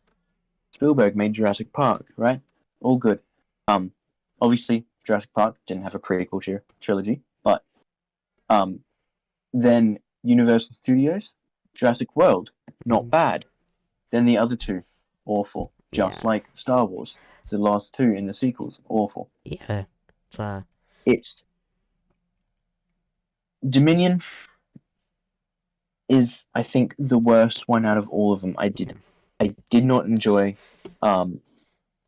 Spielberg made Jurassic Park, right? All good. Um, Obviously, Jurassic Park didn't have a prequel trilogy, but um, then Universal Studios, Jurassic World, not mm, bad. Then the other two, awful. yeah, Just like Star Wars, the last two in the sequels, awful. yeah, it's It's Dominion is, I think, the worst one out of all of them. I did not enjoy,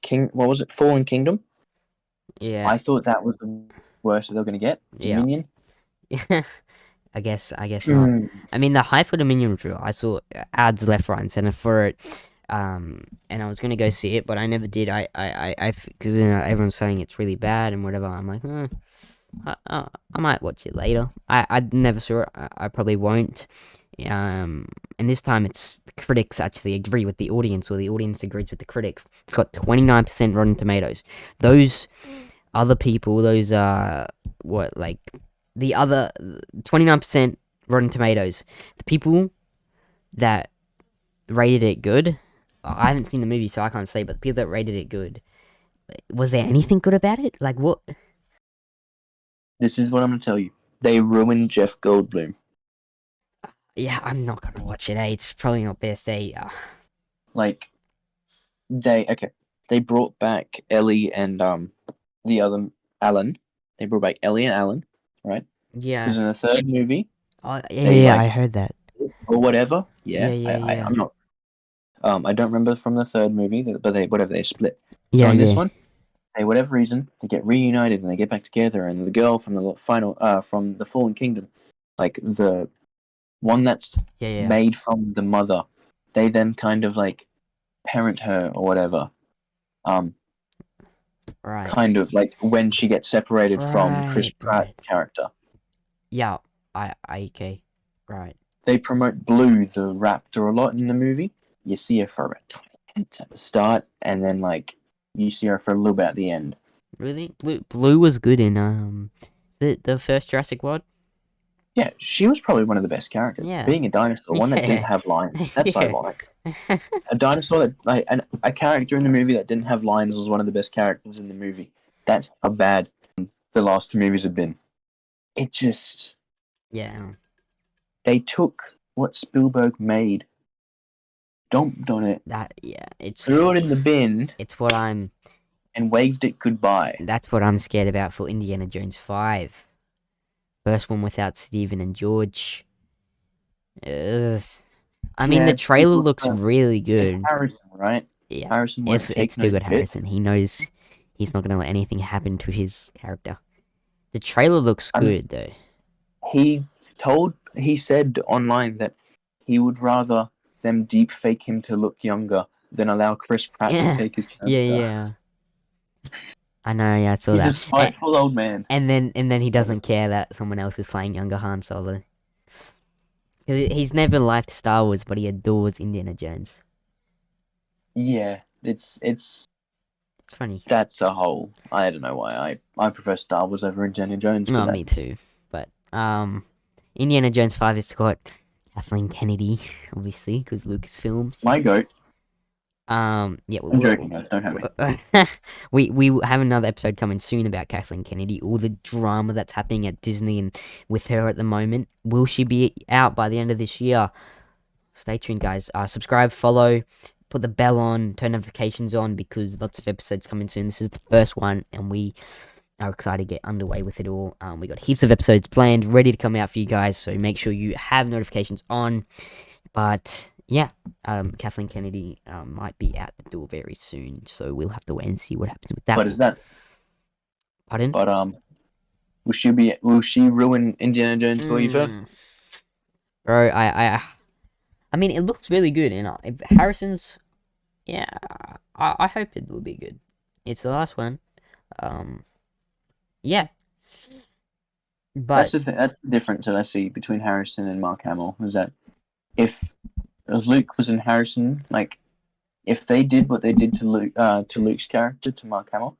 King. What was it? Fallen Kingdom. yeah, I thought that was the worst that they were going to get. yeah. Dominion. I guess not. Hmm. I mean, the hype for Dominion was real. I saw ads left, right, and center for it. And I was gonna go see it, but I never did. Because everyone's saying it's really bad and whatever. I'm like, I might watch it later. I never saw it. I probably won't. And this time it's the critics actually agree with the audience, or the audience agrees with the critics. It's got 29% Rotten Tomatoes. Those other people, those what like the other 29% Rotten Tomatoes. The people that rated it good. I haven't seen the movie, so I can't say. But the people that rated it good, was there anything good about it? Like what? This is what I'm going to tell you. They ruined Jeff Goldblum. Yeah, I'm not gonna watch it. It's probably not best. Like they brought back Ellie and the other Alan. They brought back Ellie and Alan, right? Yeah. Because in the third movie, Oh, yeah, they yeah, like I heard that. or whatever. Yeah, Yeah, yeah, I'm yeah. not. I don't remember from the third movie, but they split. So Yeah, in this yeah. one, they whatever reason they get reunited and they get back together, and the girl from the final from the Fallen Kingdom, like the one that's Yeah, yeah. made from the mother, they then kind of like parent her or whatever. Um, Right. kind of like when she gets separated from Chris Right, Pratt's right. character. Yeah, okay. Right. They promote Blue the raptor a lot in the movie. You see her for about 20 minutes at the start, and then like you see her for a little bit at the end. Really? Blue was good in the first Jurassic World? Yeah, she was probably one of the best characters. Yeah. Being a dinosaur, one that didn't Yeah. have lines. That's Yeah. ironic. A dinosaur that a character in the movie that didn't have lines was one of the best characters in the movie. That's how bad the last two movies have been. It just Yeah. they took what Spielberg made, dumped on it, It's threw it in the bin, what I'm and waved it goodbye. that's what I'm scared about for Indiana Jones 5. First one without Steven and George. Ugh. I mean, the Yeah, trailer looks really it's good. Harrison, right? Yeah, Harrison won't take it's still no good. shit. Harrison. He knows he's not gonna let anything happen to his character. The trailer looks I mean, good though. he said online that he would rather them deep fake him to look younger than allow Chris Pratt to Yeah, take his yeah, character. yeah. I know. Yeah, I saw He's a that. spiteful old man. And then he doesn't care that someone else is playing younger Han Solo. He's never liked Star Wars, but he adores Indiana Jones. Yeah, it's It's funny. that's a whole. I don't know why I prefer Star Wars over Indiana Jones. Oh, But me too. But Indiana Jones 5 has got Kathleen Kennedy, obviously, because Lucasfilms. my goat. Yeah, I'm joking, guys. Don't have me. we have another episode coming soon about Kathleen Kennedy, all the drama that's happening at Disney and with her at the moment. Will she be out by the end of this year? Stay tuned, guys. Subscribe, follow, put the bell on, turn notifications on, because lots of episodes coming soon. This is the first one, and we are excited to get underway with it all. We got heaps of episodes planned, ready to come out for you guys, so make sure you have notifications on. But yeah, Kathleen Kennedy might be out the door very soon, so we'll have to wait and see what happens with that. What is that? Pardon? But will she ruin Indiana Jones for you first? Bro, I mean, it looks really good, and if Harrison's, yeah, I hope it will be good. It's the last one, yeah. But That's the difference that I see between Harrison and Mark Hamill. Is that if Luke was in Harrison, like if they did what they did to Luke's character to Mark Hamill,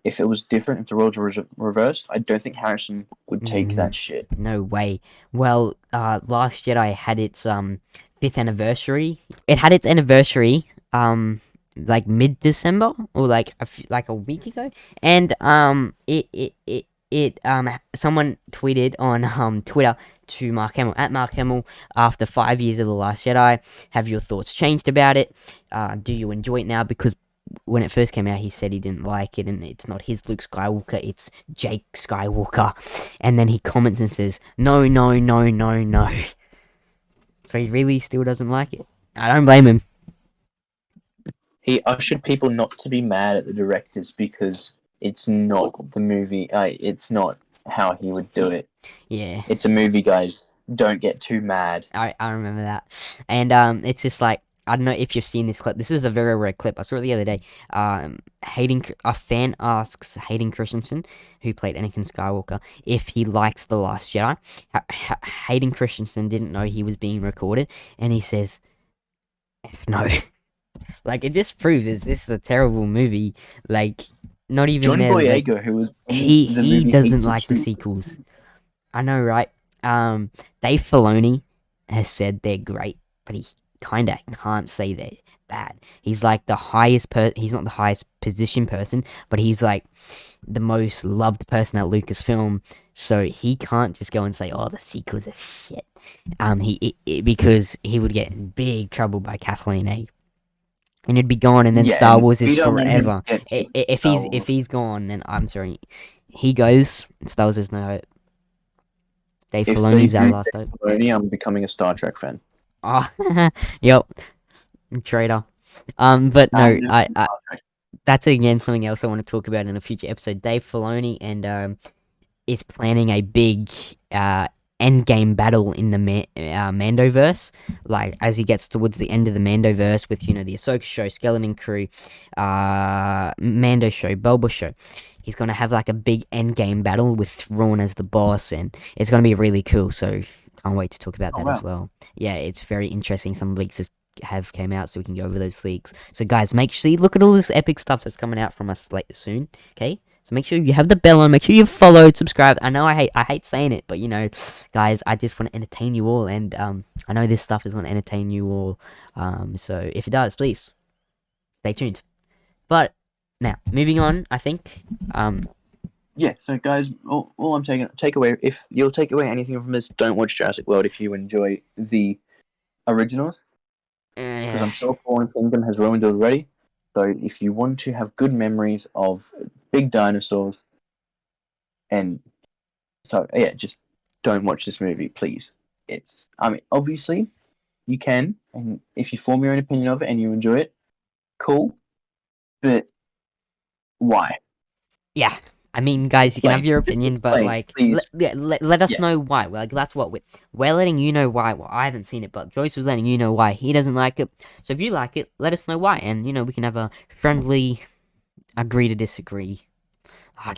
if it was different, if the roles were reversed, I don't think Harrison would take that shit. No way. Well, Last Jedi had its 5th anniversary. It had its anniversary like mid-December or like a week ago, and someone tweeted on Twitter to Mark Hamill at Mark Hamill, after 5 years of The Last Jedi, have your thoughts changed about it? Do you enjoy it now? Because when it first came out, he said he didn't like it, and it's not his Luke Skywalker, it's Jake Skywalker. And then he comments and says, no, no, no, no, no. So he really still doesn't like it. I don't blame him. He ushered people not to be mad at the directors because it's not the movie. It's not how he would do it. Yeah. It's a movie, guys. Don't get too mad. I remember that. And it's just like, I don't know if you've seen this clip. This is a very rare clip. I saw it the other day. A fan asks Hayden Christensen, who played Anakin Skywalker, if he likes The Last Jedi. Hayden Christensen didn't know he was being recorded, and he says, F no. Like, it just proves this is a terrible movie. Like, not even John there. Boyega, who was He doesn't like the sequels. I know, right? Dave Filoni has said they're great, but he kinda can't say they're bad. He's like the highest he's not the highest position person, but he's like the most loved person at Lucasfilm, so he can't just go and say, oh, the sequels are shit. Because he would get in big trouble by Kathleen, and it'd be gone, and then Star Wars is forever. If he's gone, then I'm sorry, he goes, Star Wars is no hope. Dave Filoni's our last hope. I'm becoming a Star Trek fan. Yep, traitor. But no, I that's again something else I want to talk about in a future episode. Dave Filoni and is planning a big endgame battle in the Mandoverse. Like, as he gets towards the end of the Mandoverse with, the Ahsoka show, Skeleton Crew, Mando show, Boba show. He's going to have like a big endgame battle with Thrawn as the boss, and it's going to be really cool, so can't wait to talk about that as well. Yeah, it's very interesting. Some leaks have came out, so we can go over those leaks. So guys, make sure you look at all this epic stuff that's coming out from us soon, okay? So make sure you have the bell on. Make sure you followed, subscribed. I know I hate saying it, but guys, I just want to entertain you all, and I know this stuff is going to entertain you all. So if it does, please stay tuned. But now moving on, I think Yeah, so guys, all I'm take away, if you'll take away anything from this, don't watch Jurassic World if you enjoy the originals, because eh, I'm sure Fallen Kingdom has ruined it already. So if you want to have good memories of big dinosaurs, and so yeah, just don't watch this movie, please. I mean, obviously you can, and if you form your own opinion of it and you enjoy it, cool. But why? yeah. I mean, guys, you can have Explain. your Just opinion, but explain, please. let us Yeah. know why. Like that's what we're letting you know why. Well, I haven't seen it, but Joyce was letting you know why he doesn't like it. So if you like it, let us know why, and we can have a friendly agree to disagree If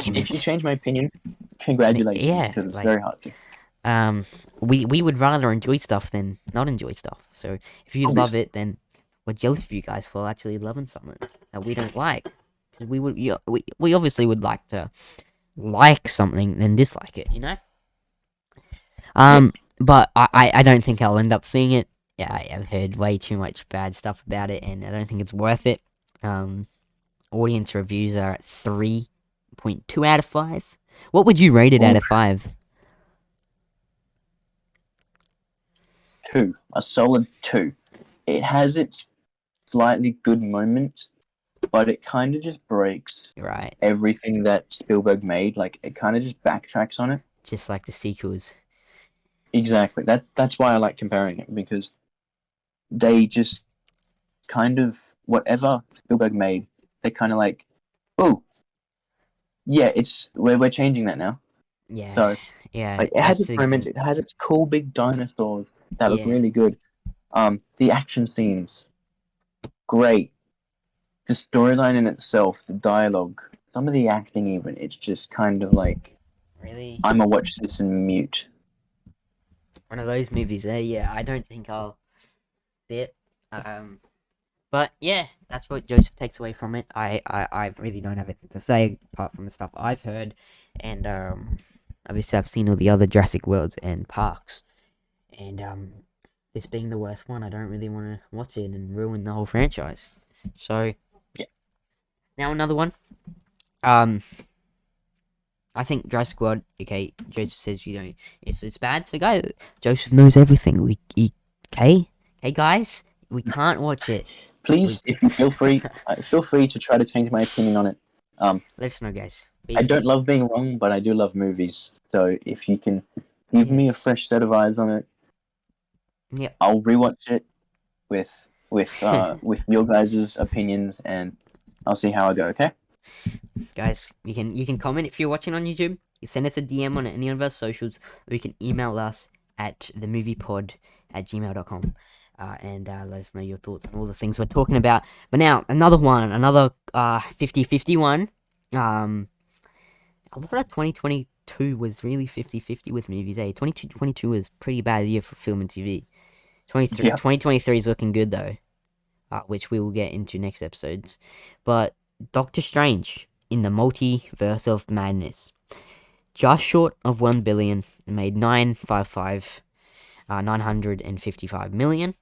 you argument. change my opinion, congratulations, Yeah, because it's like very hard to. we would rather enjoy stuff than not enjoy stuff. So if you love Obviously. it, then we're jealous of you guys for actually loving something that we don't like. We obviously would like to like something than dislike it, Yeah. But I don't think I'll end up seeing it. Yeah, I've heard way too much bad stuff about it, and I don't think it's worth it. Audience reviews are at 3.2 out of 5. What would you rate it out Ooh, of 5? 2. A solid 2. It has its slightly good moments, but it kind of just breaks Right, everything that Spielberg made. Like, it kind of just backtracks on it. just like the sequels. Exactly. That's why I like comparing it, because they just kind of, whatever Spielberg made, they kind of like, oh, yeah, we're changing that now. Yeah, So, yeah, like, it has that's its moments. It has its cool big dinosaurs that look yeah, really good. The action scenes, great. The storyline in itself, the dialogue, some of the acting, even, it's just kind of like really I'm gonna watch this in mute. one of those movies. Yeah, I don't think I'll see it. But yeah, that's what Joseph takes away from it. I really don't have anything to say apart from the stuff I've heard, and obviously I've seen all the other Jurassic Worlds and parks, and this being the worst one, I don't really want to watch it and ruin the whole franchise. So Yeah. now another one. Um, I think Jurassic World. Okay, Joseph says it's bad. So guys, Joseph knows everything. Okay, hey guys, we can't watch it. We Please, if you feel free to try to change my opinion on it. Let's know, guys. I don't love being wrong, but I do love movies. So if you can give me a Yes. fresh set of eyes on it, Yep. I'll rewatch it with your guys' opinions, and I'll see how I go. Okay. Guys, you can comment if you're watching on YouTube. You send us a DM on any of our socials, or you can email us at themoviepod@gmail.com. And let us know your thoughts on all the things we're talking about. But now, another 50-50 one. A lot of 2022 was really 50-50 with movies, 2022 was pretty bad year for film and TV. Yeah. 2023 is looking good, though, which we will get into next episodes. But Doctor Strange in the Multiverse of Madness, just short of 1 billion, made 955 million.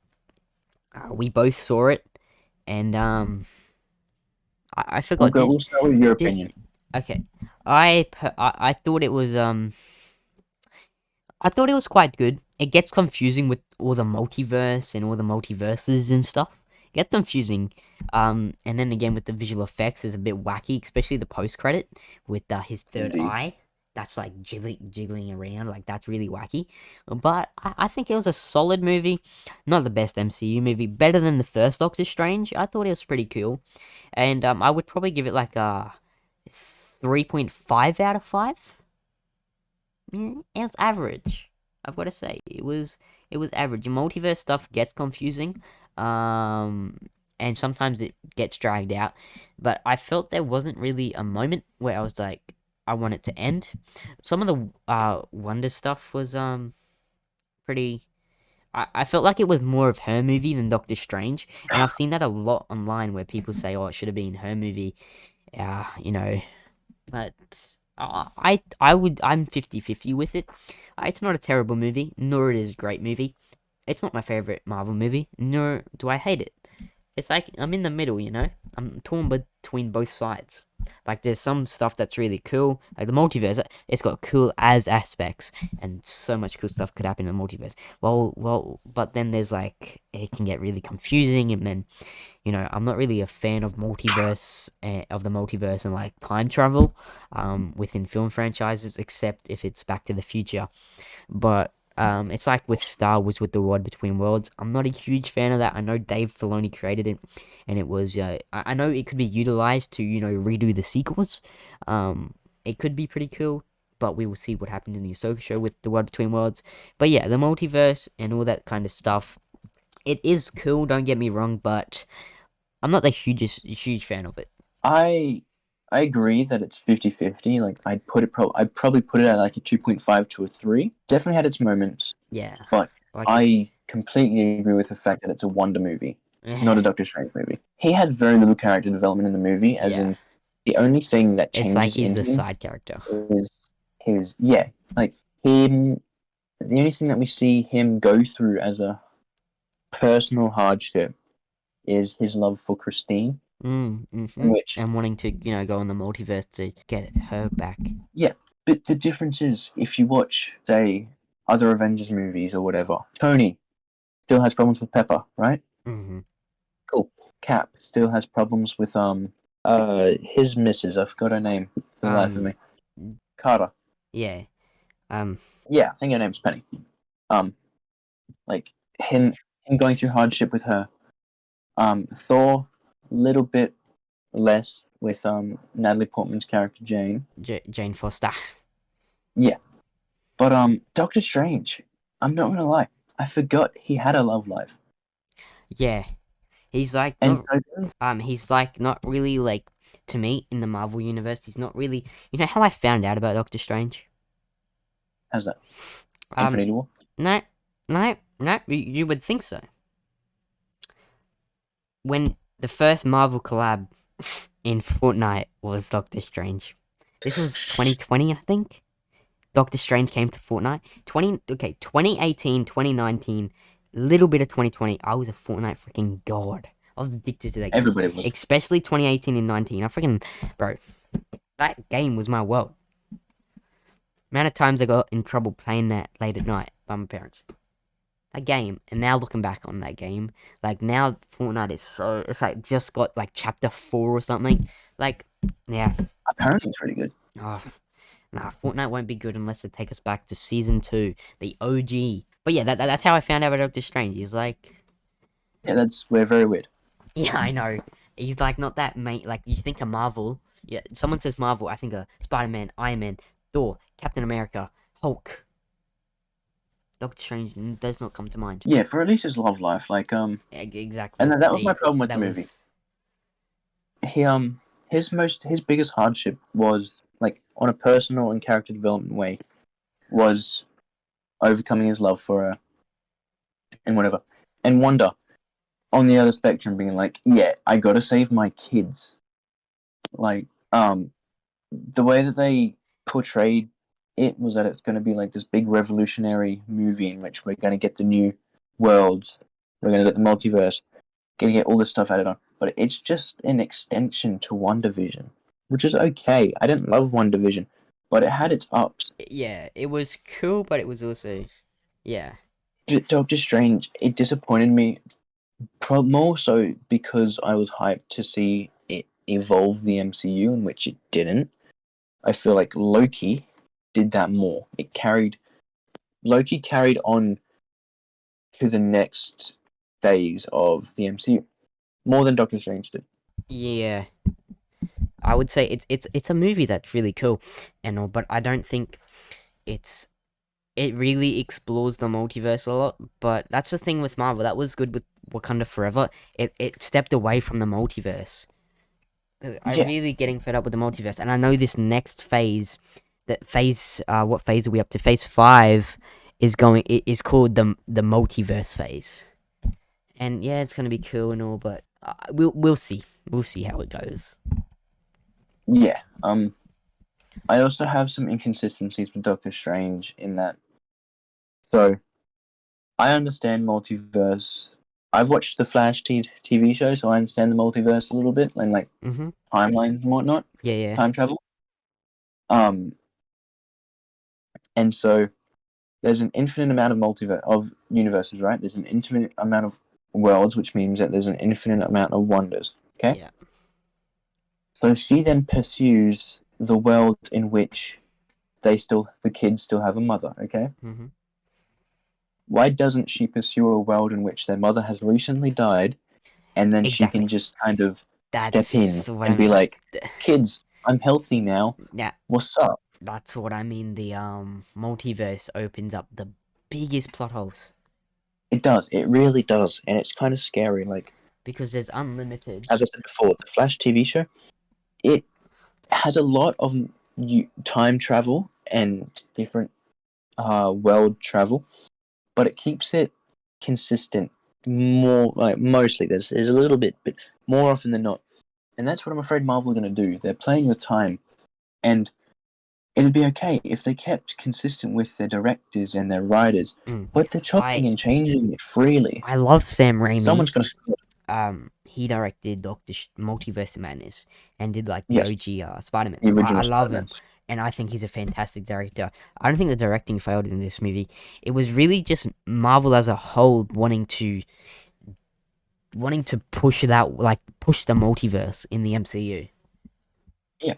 We both saw it, and I forgot. We'll start with your Did opinion. okay? I thought it was I thought it was quite good. It gets confusing with all the multiverse and all the multiverses and stuff. It gets confusing. And then again with the visual effects is a bit wacky, especially the post credit with his third Indeed. eye. That's like jiggling around, like that's really wacky. But I think it was a solid movie. Not the best MCU movie, better than the first Doctor Strange. I thought it was pretty cool, and I would probably give it like a 3.5 out of 5. It was average. I've got to say, it was average. Multiverse stuff gets confusing, and sometimes it gets dragged out. But I felt there wasn't really a moment where I was like, I want it to end. Some of the Wonder stuff was pretty. I felt like it was more of her movie than Doctor Strange, and I've seen that a lot online where people say, "Oh, it should have been her movie." You know, but I'm 50-50 with it. It's not a terrible movie, nor it is a great movie. It's not my favorite Marvel movie, nor do I hate it. It's like I'm in the middle, you know. I'm torn between both sides. Like there's some stuff that's really cool, like the multiverse. It's got cool as aspects, and so much cool stuff could happen in the multiverse. But then there's like it can get really confusing, and then I'm not really a fan of of the multiverse and like time travel, within film franchises, except if it's Back to the Future. But it's like with Star Wars with the World Between Worlds. I'm not a huge fan of that. I know Dave Filoni created it, and it was. I know it could be utilized to redo the sequels. It could be pretty cool, but we will see what happens in the Ahsoka show with the World Between Worlds. But yeah, the multiverse and all that kind of stuff. It is cool. Don't get me wrong, but I'm not the huge fan of it. I I agree that it's 50-50. Like I'd probably put it at like a 2.5 to a 3. Definitely had its moments, Yeah, but like I completely agree with the fact that it's a Wonder movie, not a eh, Doctor Strange movie. He has very little character development in the movie, as yeah. in the only thing that It's like changes he's in the him side character. is his like him. The only thing that we see him go through as a personal hardship is his love for Christine, in which And wanting to, go in the multiverse to get her back. yeah. But the difference is, if you watch, say, other Avengers movies or whatever, Tony still has problems with Pepper, right? Mm-hmm. Cool. Cap still has problems with his missus. I forgot her name for the life of Um, me. Carter. yeah. Um, Yeah, I think her name's Penny. Um, like him going through hardship with her. Thor, little bit less with Natalie Portman's character Jane. Jane Foster. Yeah, but Doctor Strange. I'm not gonna lie, I forgot he had a love life, Yeah. He's like and not. so He's like not really like to me in the Marvel universe. He's not really. You know how I found out about Doctor Strange? how's that? Um, Infinity War. no, no, no. You would think so. When the first Marvel collab in Fortnite was Doctor Strange. This was 2020, I think. Doctor Strange came to Fortnite. 2018, 2019, little bit of 2020. I was a Fortnite freaking god. I was addicted to that game. Everybody was. Especially 2018 and 19. I freaking, bro, that game was my world. Amount of times I got in trouble playing that late at night by my parents. That game, and now looking back on that game, like now Fortnite is it's like just got like chapter 4 or something. Like, yeah. Apparently, it's pretty good. Oh, nah, Fortnite won't be good unless they take us back to season 2, the OG. But yeah, that's how I found out about Doctor Strange. He's like, Yeah, we're very weird. yeah, I know. He's like not that main. Like you think of Marvel. Yeah, someone says Marvel. I think of Spider-Man, Iron Man, Thor, Captain America, Hulk. Doctor Strange does not come to mind. Yeah, for at least his love life, like Exactly. and that was my problem with That the movie. was He his biggest hardship was like on a personal and character development way was overcoming his love for her and whatever, and Wanda on the other spectrum being like, yeah, I gotta save my kids. Like the way that they portrayed it was that it's going to be like this big revolutionary movie in which we're going to get the new worlds, we're going to get the multiverse, going to get all this stuff added on. But it's just an extension to WandaVision, which is okay. I didn't love WandaVision, but it had its ups. yeah. It was cool, but it was also yeah. Doctor Strange, it disappointed me more so because I was hyped to see it evolve the MCU, in which it didn't. I feel like Loki did that more. Loki carried on to the next phase of the MCU more than Doctor Strange did. Yeah, I would say it's a movie that's really cool and all, but I don't think it's it really explores the multiverse a lot. But that's the thing with Marvel. That was good with Wakanda Forever. It stepped away from the multiverse. I'm Yeah, really getting fed up with the multiverse, and I know this next phase, what phase are we up to? Phase 5 is called the multiverse phase, and yeah, it's gonna be cool and all, but we'll see how it goes. yeah. I also have some inconsistencies with Doctor Strange in that. So I understand multiverse. I've watched the Flash TV show, so I understand the multiverse a little bit and like Mm-hmm. timelines and whatnot, Yeah, yeah. time travel. Um, and so there's an infinite amount of multiverse of universes, right? There's an infinite amount of worlds, which means that there's an infinite amount of wonders. Okay. Yeah. So she then pursues the world in which the kids still have a mother. Okay. Mm-hmm. Why doesn't she pursue a world in which their mother has recently died, and then she Exactly. can just kind of step in That's what I and be mean. like, "Kids, I'm healthy now. Yeah, What's up?" that's what I mean. The multiverse opens up the biggest plot holes It does. It really does, and it's kind of scary. Like because there's unlimited. as I said before, the Flash TV show, it has a lot of time travel and different world travel, but it keeps it consistent. More like mostly, there's a little bit, but more often than not, and that's what I'm afraid Marvel are going to do. They're playing with time, and it'd be okay if they kept consistent with their directors and their writers, Mm. but they're chopping and changing it freely. I love Sam Raimi. Someone's going to. He directed Multiverse of Madness and did like the Yes, OG Spider-Man. the So I original love him, Spider-Man. and I think he's a fantastic director. I don't think the directing failed in this movie. It was really just Marvel as a whole wanting to push that, like push the multiverse in the MCU. Yeah.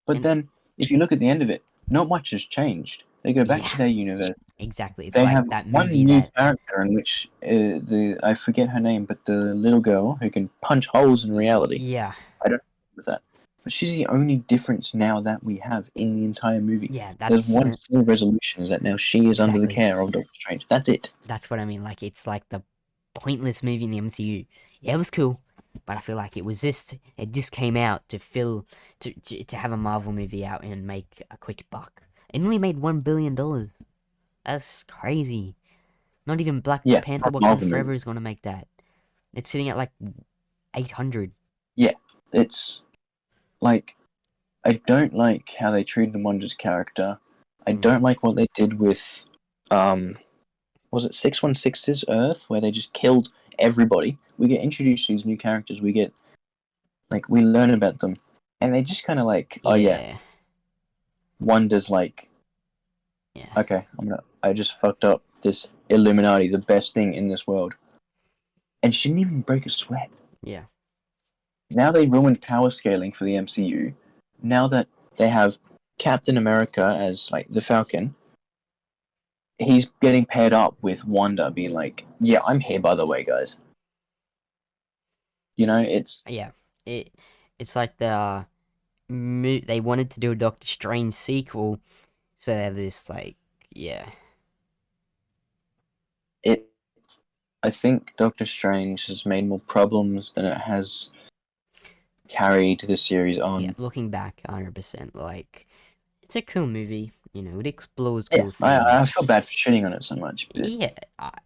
But And then, if you look at the end of it, not much has changed. They go back yeah, to their universe. exactly. It's They like have that one movie new that character in which the I forget her name, but the little girl who can punch holes in reality. yeah, I don't know with that, but she's the only difference now that we have in the entire movie. yeah. There's That's one single resolution: is that now she is under the exactly. care of Doctor Strange. That's it. That's what I mean. Like it's like the pointless movie in the MCU. Yeah, it was cool, but I feel like it just came out to fill to have a Marvel movie out and make a quick buck. It only made $1 billion. That's crazy. Not even Black Yeah, Panther: for a Wakanda Marvel Forever movie. is gonna make that. It's sitting at like 800. Yeah, it's like I don't like how they treated Wanda's character. I Mm. don't like what they did with um was it 616's Earth, where they just killed everybody. We get introduced to these new characters. We get like we learn about them, and they just kind of like, oh yeah, Yeah, Wanda's like, yeah, okay, I just fucked up this Illuminati, the best thing in this world, and she didn't even break a sweat. yeah, Now they ruined power scaling for the MCU. Now that they have Captain America as like the Falcon, he's getting paired up with Wanda, being like, yeah, I'm here by the way, guys. You know, it's yeah. It it's like they wanted to do a Doctor Strange sequel, so they're this like yeah. it. I think Doctor Strange has made more problems than it has carried the series Yeah, on. looking back, 100%. Like, it's a cool movie. You know, it explores Yeah, cool I things. feel bad for shitting on it so much, but Yeah,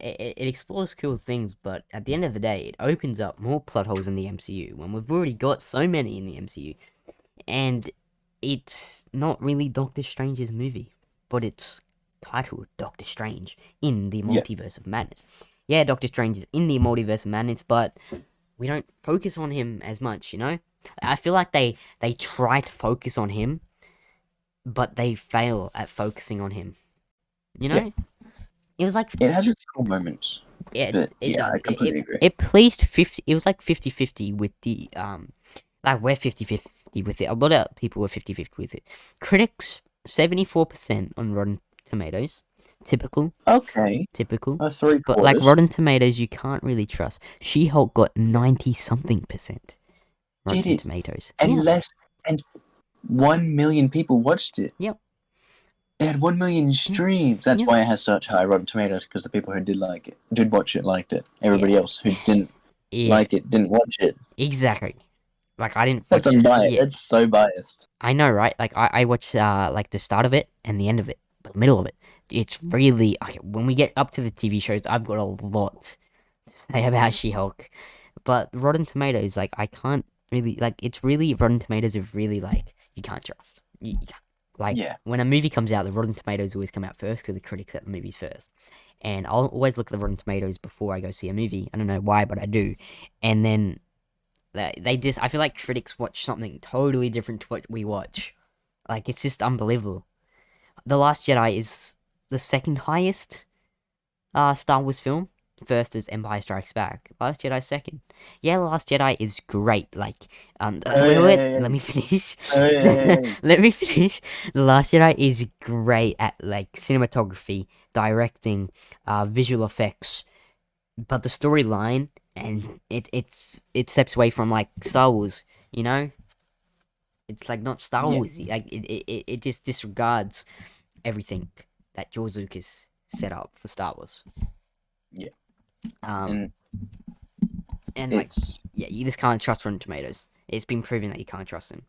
it explores cool things, but at the end of the day, it opens up more plot holes in the MCU when we've already got so many in the MCU. And it's not really Doctor Strange's movie, but it's titled Doctor Strange in the yeah, Multiverse of Madness. Yeah, Doctor Strange is in the Multiverse of Madness, but we don't focus on him as much, you know? I feel like they try to focus on him, but they fail at focusing on him. You yeah, know? It was like it has its cool moments, but it yeah, does. I completely agree. It placed 50, it was like 50-50 with the like we're 50-50 with it. A lot of people were 50-50 with it. Critics 74% on Rotten Tomatoes. Typical, Okay, typical. three But like quarters. Rotten Tomatoes you can't really trust. She-Hulk got 90 something percent Did Rotten it? Tomatoes. And Yeah. less, and 1 million people watched it. Yep. It had 1 million Yep. streams. That's Yep. why it has such high Rotten Tomatoes, because the people who did like it, did watch it, liked it. Everybody Yeah. else who didn't Yeah. like it, didn't watch it. Exactly. Like I didn't That's watch. unbiased. Yeah. That's so biased. I know, right? Like I watched like the start of it and the end of it, but the middle of it. It's really okay. When we get up to the TV shows, I've got a lot to say about She-Hulk. But Rotten Tomatoes, like I can't really like. It's really Rotten Tomatoes is really like you can't trust. y- like Yeah. when a movie comes out, the Rotten Tomatoes always come out first because the critics set the movies first. And I'll always look at the Rotten Tomatoes before I go see a movie. I don't know why, but I do. And then they just, I feel like critics watch something totally different to what we watch. Like, it's just unbelievable. The Last Jedi is the second highest Star Wars film. First is Empire Strikes Back. Last Jedi second. Yeah, The Last Jedi is great. Like, Hey, wait, hey, wait, hey, let hey. me finish. Hey, hey, hey, hey. Let me finish. The Last Jedi is great at like cinematography, directing, visual effects, but the storyline and it steps away from like Star Wars. You know, it's like not Star Yeah, Wars. Like it just disregards everything that George Lucas set up for Star Wars. yeah, Um, and and like, it's yeah, you just can't trust Rotten Tomatoes. It's been proven that you can't trust them.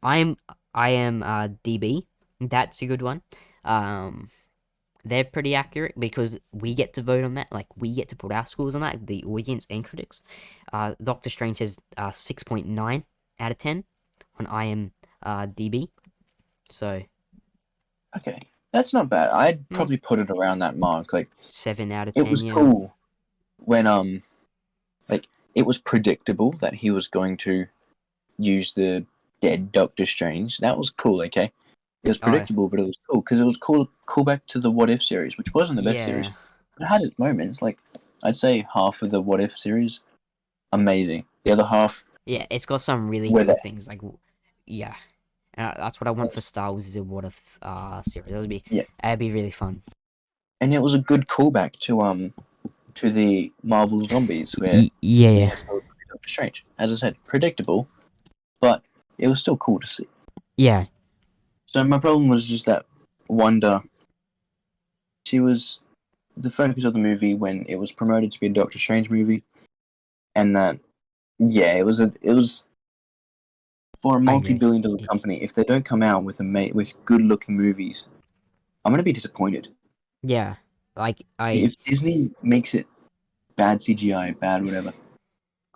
I am DB. That's a good one. Um, they're pretty accurate because we get to vote on that. Like we get to put our scores on that. The audience and critics. Doctor Strange has 6.9 out of 10 on IMDb. So okay. That's not bad. I'd yeah, probably put it around that mark. Like 7 out of it 10. was Yeah. cool when like it was predictable that he was going to use the dead Doctor Strange. That was cool. Okay, it was Oh predictable, but it was cool because it was cool back to the What If series, which wasn't the best series. yeah, It has its moments. Like I'd say half of the What If series amazing. The other half yeah. It's got some really were good there. things. Like yeah, that's what I want for Star Wars is a what if series. Yeah, That'd be really fun. and it was a good callback to the Marvel Zombies, where Yeah, yes, that was Doctor Strange. As I said, predictable, but it was still cool to see. yeah. So my problem was just that Wanda, she was the focus of the movie when it was promoted to be a Doctor Strange movie, and that yeah, it was for a I agree. multi-billion-dollar company. If they don't come out with with good-looking movies, I'm gonna be disappointed. Yeah, like If Disney makes it bad CGI, bad whatever,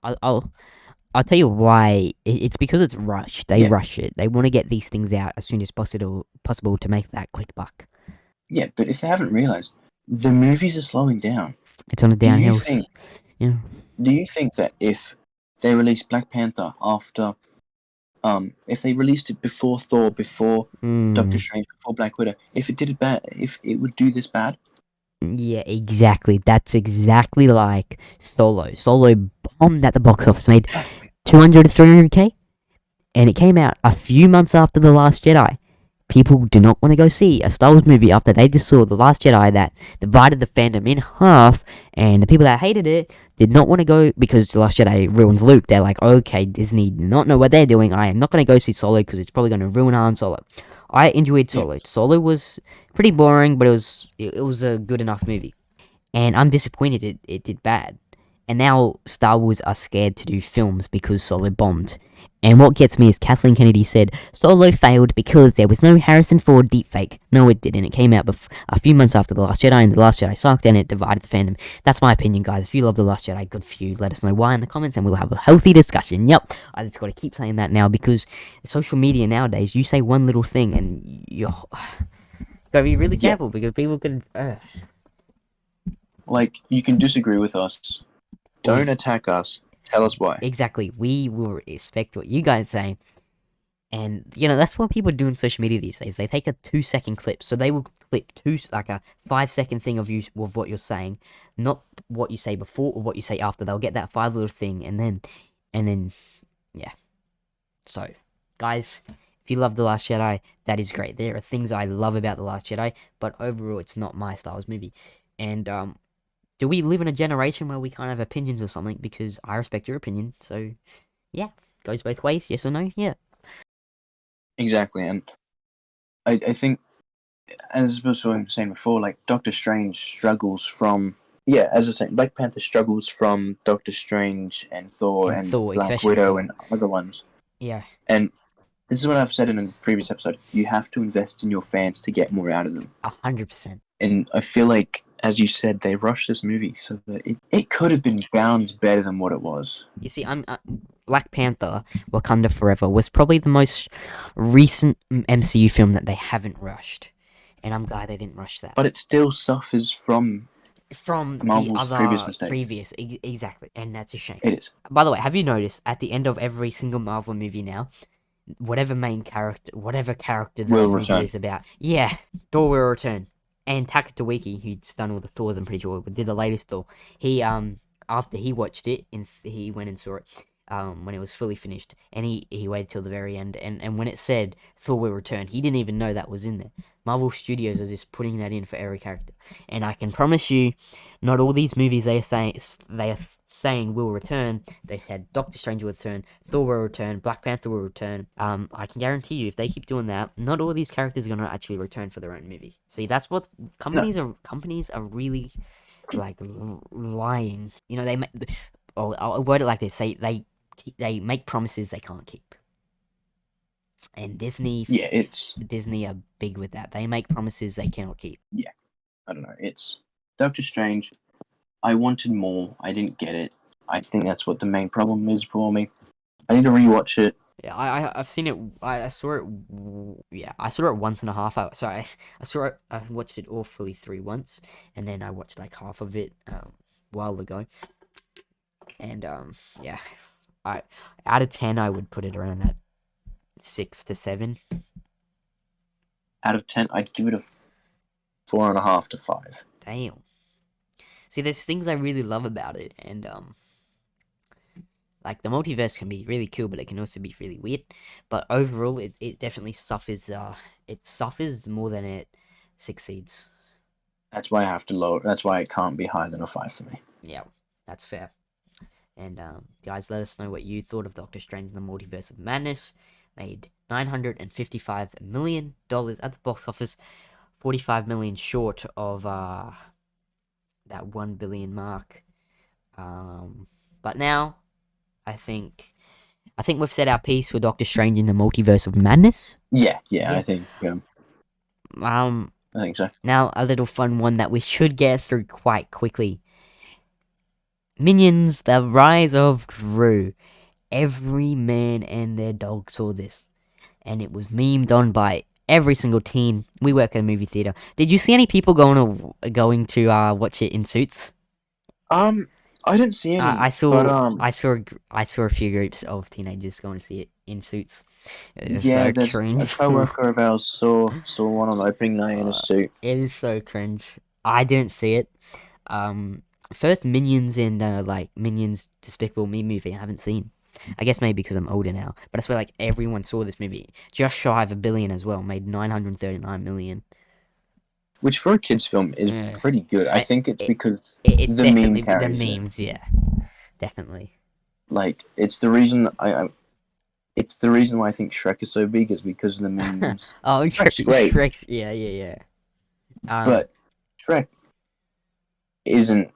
I'll, I'll I'll tell you why. It's because it's rushed. They yeah, rush it. They want to get these things out as soon as possible to make that quick buck. yeah. But if they haven't realized, the movies are slowing down. It's on the Do you downhills. think? Yeah. Do you think that if they released Black Panther after, if they released it before Thor, before Doctor Mm. Strange, before Black Widow, if it did it bad, if it would do this bad? Yeah, exactly. That's exactly like Solo. Solo bombed at the box office, made Exactly. 200 to 300K, and it came out a few months after The Last Jedi. People do not want to go see a Star Wars movie after they just saw The Last Jedi that divided the fandom in half, and the people that hated it did not want to go because The Last Jedi ruined Luke. They're like, okay, Disney do not know what they're doing. I am not going to go see Solo because it's probably going to ruin Han Solo. I enjoyed Yeah. Solo. Solo was pretty boring, but it was a good enough movie. And I'm disappointed it did bad. And now Star Wars are scared to do films because Solo bombed. And what gets me is Kathleen Kennedy said Solo failed because there was no Harrison Ford deepfake. No, it didn't. It came out a few months after The Last Jedi, and The Last Jedi sucked, and it divided the fandom. That's my opinion, guys. If you love The Last Jedi, good for you. Let us know why in the comments, and we'll have a healthy discussion. Yep, I just gotta keep saying that now because social media nowadays, you say one little thing, and you're gotta be really Yeah. careful because people can. Like you can disagree with us. Don't attack us. Tell us why. Exactly. We will respect what you guys say. And, that's what people do on social media these days. They take a 2-second clip. So they will clip like a 5-second thing of what you're saying, not what you say before or what you say after. They'll get that 5 little thing and then, yeah. So, guys, if you love The Last Jedi, that is great. There are things I love about The Last Jedi, but overall, it's not my Star Wars movie. And, do we live in a generation where we can't have opinions or something? Because I respect your opinion. So, yeah, goes both ways. Yes or no? Yeah. Exactly, and I think as I was saying before, like Doctor Strange struggles from yeah, as I was saying, Black Panther struggles from Doctor Strange and Thor And and Thor, Black especially Widow Thor. and other ones. Yeah. And this is what I've said in a previous episode. You have to invest in your fans to get more out of them. 100%. And I feel like, as you said, they rushed this movie so that it could have been bound better than what it was. You see, Black Panther: Wakanda Forever was probably the most recent MCU film that they haven't rushed, and I'm glad they didn't rush that. But it still suffers from From the Marvel's previous other mistakes. previous, exactly, and that's a shame. It is. By the way, have you noticed at the end of every single Marvel movie now, whatever character the Will movie return. is about, yeah, Thor will return. And Taika Waititi, who's done all the Thors, I'm pretty sure, did the latest Thor. He after he watched it, and he went and saw it when it was fully finished, and he waited till the very end, and when it said Thor will return, he didn't even know that was in there. Marvel Studios are just putting that in for every character, and I can promise you, not all these movies they are saying will return. They said Doctor Strange will return, Thor will return, Black Panther will return. I can guarantee you, if they keep doing that, not all these characters are gonna actually return for their own movie. See, that's what companies are really like lying. You know, they make. Oh, I'll word it like this: they make promises they can't keep. And Disney are big with that. They make promises they cannot keep. I don't know. It's Doctor Strange. I wanted more. I didn't get it. I think that's what the main problem is for me. I need to rewatch it. Yeah, I've seen it. I saw it. Yeah, I saw it once and a half. I saw it. I watched it all fully through once, and then I watched like half of it a while ago. And yeah, I out of 10, I would put it around that 6 to 7. Out of 10, I'd give it a 4.5 to 5. Damn. See, there's things I really love about it, and like the multiverse can be really cool, but it can also be really weird. But overall, it definitely suffers. It suffers more than it succeeds. That's why I have to lower. That's why it can't be higher than a 5 for me. Yeah, that's fair. And guys, let us know what you thought of Doctor Strange in the Multiverse of Madness. Made $955 million at the box office, 45 million short of that 1 billion mark. But now, I think we've said our piece for Doctor Strange in the Multiverse of Madness. Yeah. Yeah. I think so. Now a little fun one that we should get through quite quickly. Minions: The Rise of Gru. Every man and their dog saw this, and it was memed on by every single teen. We work at a movie theater. Did you see any people going to watch it in suits? I didn't see any. I saw but, I saw a few groups of teenagers going to see it in suits. It was yeah, so there's cringe. a coworker of ours saw one on opening night in a suit. It is so cringe. I didn't see it. First Minions and like Minions Despicable Me movie I haven't seen. I guess maybe because I'm older now, but I swear like everyone saw this movie. Just shy of $1 billion as well, made 939 million. Which for a kids' film is pretty good. I think it's because It's the definitely meme carries the it. memes, yeah, definitely. Like it's the reason it's the reason why I think Shrek is so big is because of the memes. Oh, Shrek's great. Shrek's, yeah. But Shrek isn't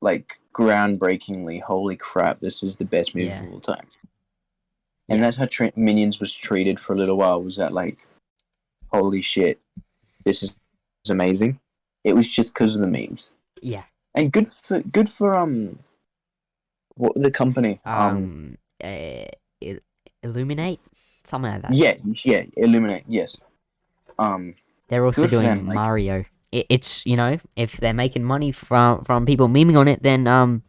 like groundbreakingly, holy crap, this is the best movie of all time. And that's how Minions was treated for a little while, was that like, holy shit, this is amazing. It was just because of the memes. Yeah. And good for what the company? Illuminate? Something like that. Yeah, Illuminate, yes. They're also doing them, like, Mario. It's, you know, if they're making money from people memeing on it, then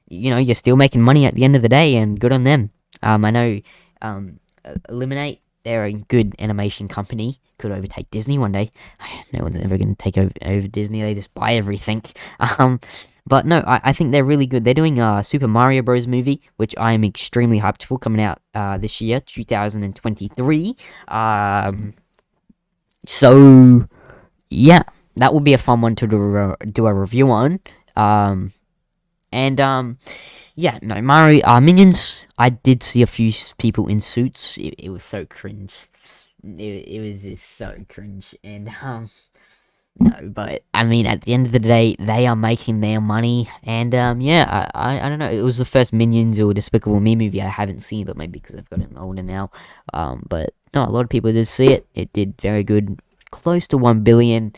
you know, you're still making money at the end of the day, and good on them. I know Illuminate, they're a good animation company. Could overtake Disney one day. No one's ever going to take over Disney. They just buy everything. But no, I think they're really good. They're doing a Super Mario Bros. Movie, which I am extremely hyped for, coming out this year, 2023. So, yeah, that will be a fun one to do a review on. Yeah, no, Mario, Minions, I did see a few people in suits. It was so cringe. It was just so cringe. And, no, but, I mean, at the end of the day, they are making their money. And, yeah, I don't know. It was the first Minions or Despicable Me movie I haven't seen, but maybe because I've gotten older now. But, no, a lot of people did see it. It did very good. Close to 1 billion.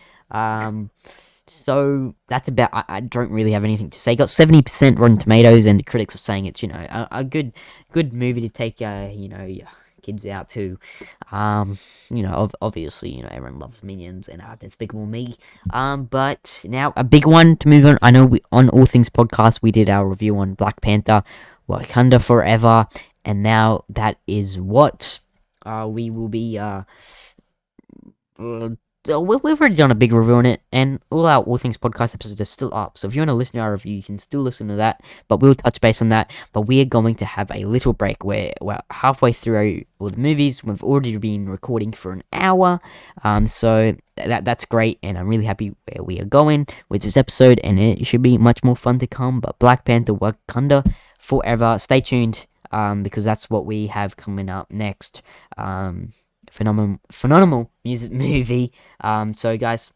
So that's about. I don't really have anything to say. Got 70% Rotten Tomatoes, and the critics were saying it's a good movie to take your kids out to. Obviously everyone loves Minions and Despicable Me. But now a big one to move on. I know on All Things Podcast we did our review on Black Panther, Wakanda Forever, and now that is what we will be we've already done a big review on it, and all our All Things Podcast episodes are still up. So if you want to listen to our review, you can still listen to that. But we'll touch base on that. But we are going to have a little break where we're halfway through all the movies. We've already been recording for an hour, so that's great, and I'm really happy where we are going with this episode, and it should be much more fun to come. But Black Panther: Wakanda Forever. Stay tuned, because that's what we have coming up next. Phenomenal music movie. So guys,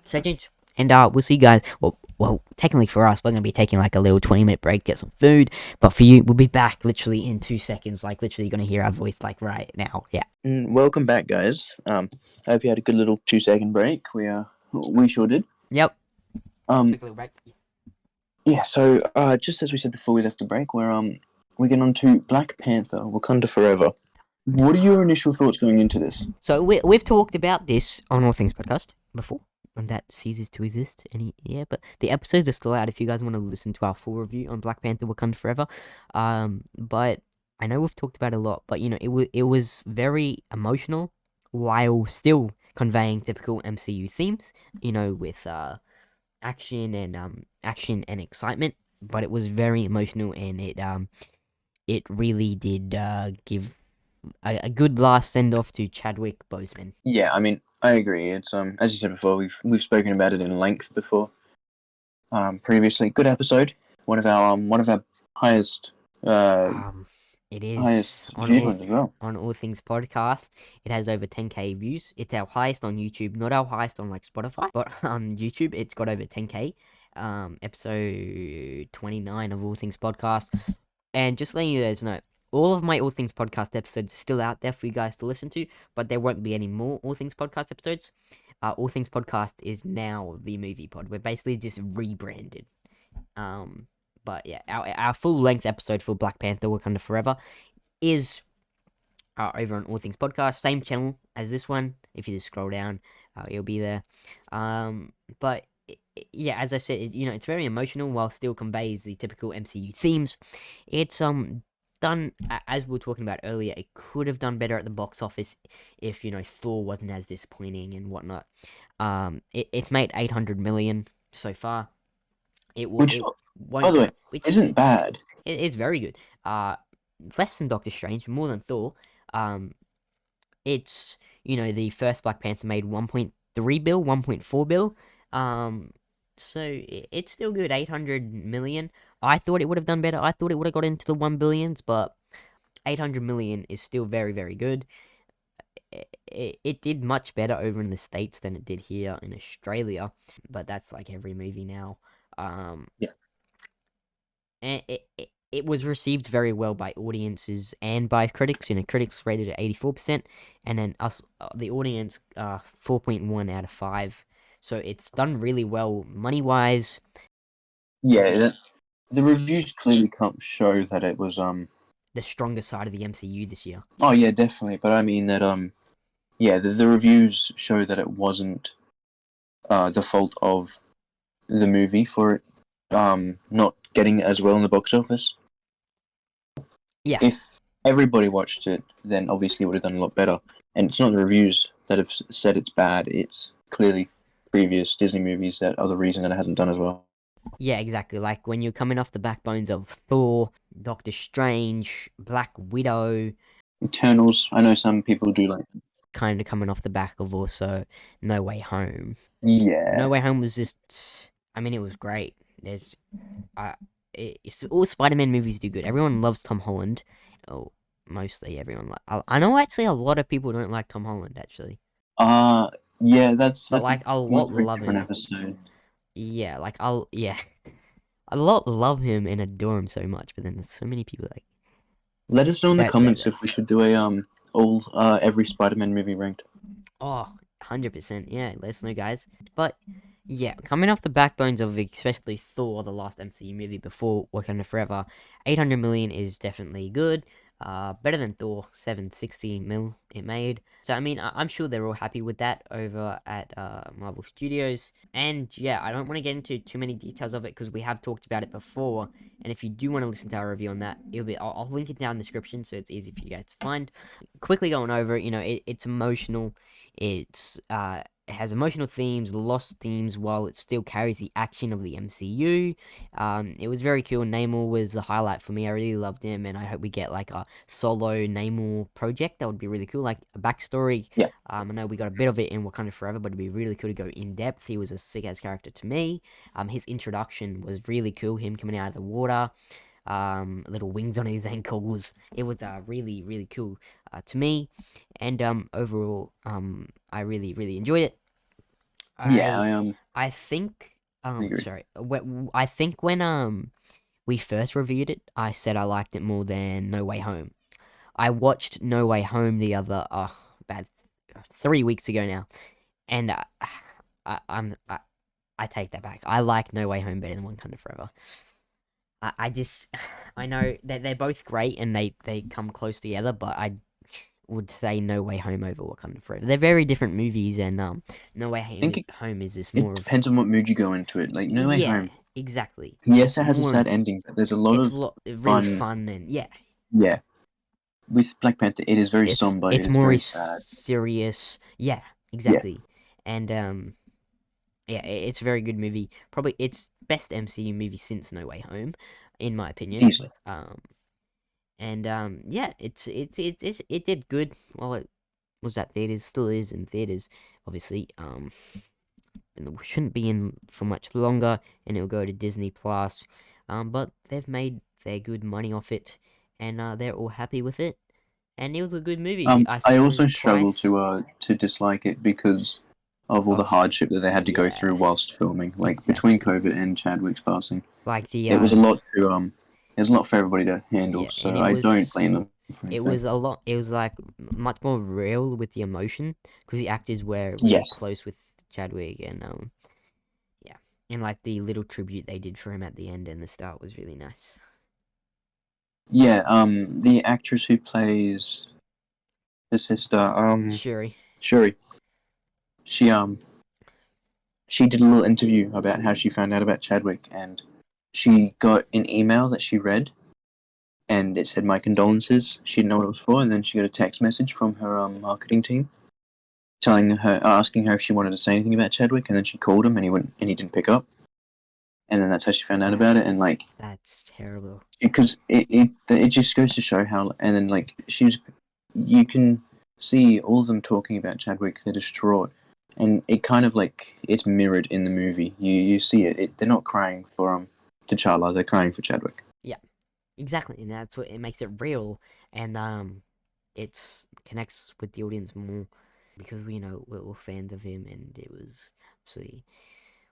stay tuned, and we'll see you guys. Well, technically for us, we're gonna be taking like a little 20-minute break, get some food. But for you, we'll be back literally in 2 seconds. Like literally, you're gonna hear our voice like right now. Yeah. Welcome back, guys. I hope you had a good little 2-second break. We sure did. Yep. Quick little break. Yeah. So just as we said before we left the break, we're getting on to Black Panther: Wakanda Forever. What are your initial thoughts going into this? So we've talked about this on All Things Podcast before, when that ceases to exist. But the episodes are still out if you guys want to listen to our full review on Black Panther: Wakanda Forever. But I know we've talked about it a lot, but it was very emotional while still conveying typical MCU themes. With action and excitement, but it was very emotional, and it really did give a good last send off to Chadwick Boseman. Yeah, I mean, I agree. It's as you said before, we've spoken about it in length before. Previously, good episode. One of our highest It is highest on viewers as well. on All Things Podcast. It has over 10K views. It's our highest on YouTube, not our highest on like Spotify, but on YouTube it's got over 10K. Episode 29 of All Things Podcast. And just letting you guys know, all of my All Things Podcast episodes are still out there for you guys to listen to, but there won't be any more All Things Podcast episodes. All Things Podcast is now the Movie Pod. We're basically just rebranded. But yeah, our full length episode for Black Panther: Wakanda Forever is over on All Things Podcast, same channel as this one. If you just scroll down, it'll be there. But yeah, as I said, it's very emotional while still conveys the typical MCU themes. It's done, as we were talking about earlier. It could have done better at the box office if Thor wasn't as disappointing and whatnot. It's made 800 million so far. Which, by the way, isn't bad. It's very good. Less than Doctor Strange, more than Thor. It's the first Black Panther made 1.3 bill, 1.4 bill. So it's still good. 800 million. I thought it would have done better. I thought it would have got into the 1 billions, but 800 million is still very, very good. It did much better over in the States than it did here in Australia, but that's like every movie now. Yeah. And it was received very well by audiences and by critics. Critics rated it 84%, and then us, the audience, 4.1 out of 5. So it's done really well money-wise. Yeah, the reviews clearly show that it was the stronger side of the MCU this year. Oh yeah, definitely. But I mean that yeah, the reviews show that it wasn't the fault of the movie for it not getting as well in the box office. Yeah. If everybody watched it, then obviously it would have done a lot better. And it's not the reviews that have said it's bad. It's clearly previous Disney movies that are the reason that it hasn't done as well. Yeah, exactly. Like when you're coming off the backbones of Thor, Doctor Strange, Black Widow, Eternals. I know some people do like. Kind of coming off the back of also No Way Home. Yeah. No Way Home was just. I mean, it was great. All Spider-Man movies do good. Everyone loves Tom Holland. Oh, mostly everyone. I know actually a lot of people don't like Tom Holland actually. Yeah, that's like a lot love him. Episode. Yeah, like a lot love him and adore him so much, but then there's so many people like. Let us know in the comments if we should do a every Spider-Man movie ranked. Oh, 100%. Yeah, let us know, guys. But Yeah, coming off the backbones of especially Thor, the last MCU movie before Wakanda Forever, 800 million is definitely good. Better than Thor 760 mil it made. So I mean, I'm sure they're all happy with that over at Marvel Studios. And yeah, I don't want to get into too many details of it because we have talked about it before. And if you do want to listen to our review on that, I'll link it down in the description so it's easy for you guys to find. Quickly going over, it's emotional. It has emotional themes, lost themes, while it still carries the action of the MCU. It was very cool. Namor was the highlight for me. I really loved him, and I hope we get like a solo Namor project. That would be really cool, like a backstory. Yeah. I know we got a bit of it in Wakanda Forever, but it'd be really cool to go in depth. He was a sick ass character to me. His introduction was really cool. Him coming out of the water, little wings on his ankles. It was really really cool to me, and overall I really really enjoyed it. Yeah, I think agree. sorry, I think when we first reviewed it, I said I liked it more than No Way Home. I watched No Way Home the other about 3 weeks ago now, and I I take that back. I like No Way Home better than Wakanda Forever. I just I know that they're both great and they come close together, but I would say No Way Home over Wakanda Forever. They're very different movies, and No Way I think Home is this it more of depends on what mood you go into it. Like No Way yeah, Home. exactly. Yes, It's it has a more sad ending, but there's a lot it's of really fun. fun and yeah, Yeah, with Black Panther, it is very it's somber. It it's is more very sad. serious. Yeah, Yeah, exactly. And yeah, it's a very good movie. Probably its best MCU movie since No Way Home, in my opinion. easily. And yeah, it did good. Well, it was at theaters, still is in theaters, obviously. And it shouldn't be in for much longer, and it'll go to Disney Plus. But they've made their good money off it, and they're all happy with it. And it was a good movie. I I saw also it struggle twice. to dislike it because of all the Of hardship that they had to go yeah, through whilst filming. Like between exactly. COVID and Chadwick's passing, Like the it was a lot to it was a lot for everybody to handle. yeah, and So I don't blame them for it anything. was a lot. It was like much more real with the emotion because the actors were really Yes. close with Chadwick, and yeah, and like the little tribute they did for him at the end and the start was really nice. Yeah. The actress who plays the sister, Shuri. Shuri, she she did a little interview about how she found out about Chadwick, and she got an email that she read, and it said my condolences. She didn't know what it was for, and then she got a text message from her marketing team telling her, asking her if she wanted to say anything about Chadwick, and then she called him, and he didn't pick up, and then that's how she found out about it, and like That's terrible. because it just goes to show how, and then like you can see all of them talking about Chadwick, they're distraught, and it kind of like it's mirrored in the movie. You see they're not crying for T'Challa, they're crying for Chadwick. Yeah, exactly, and that's what it makes it real, and it connects with the audience more because we're fans of him, and it was obviously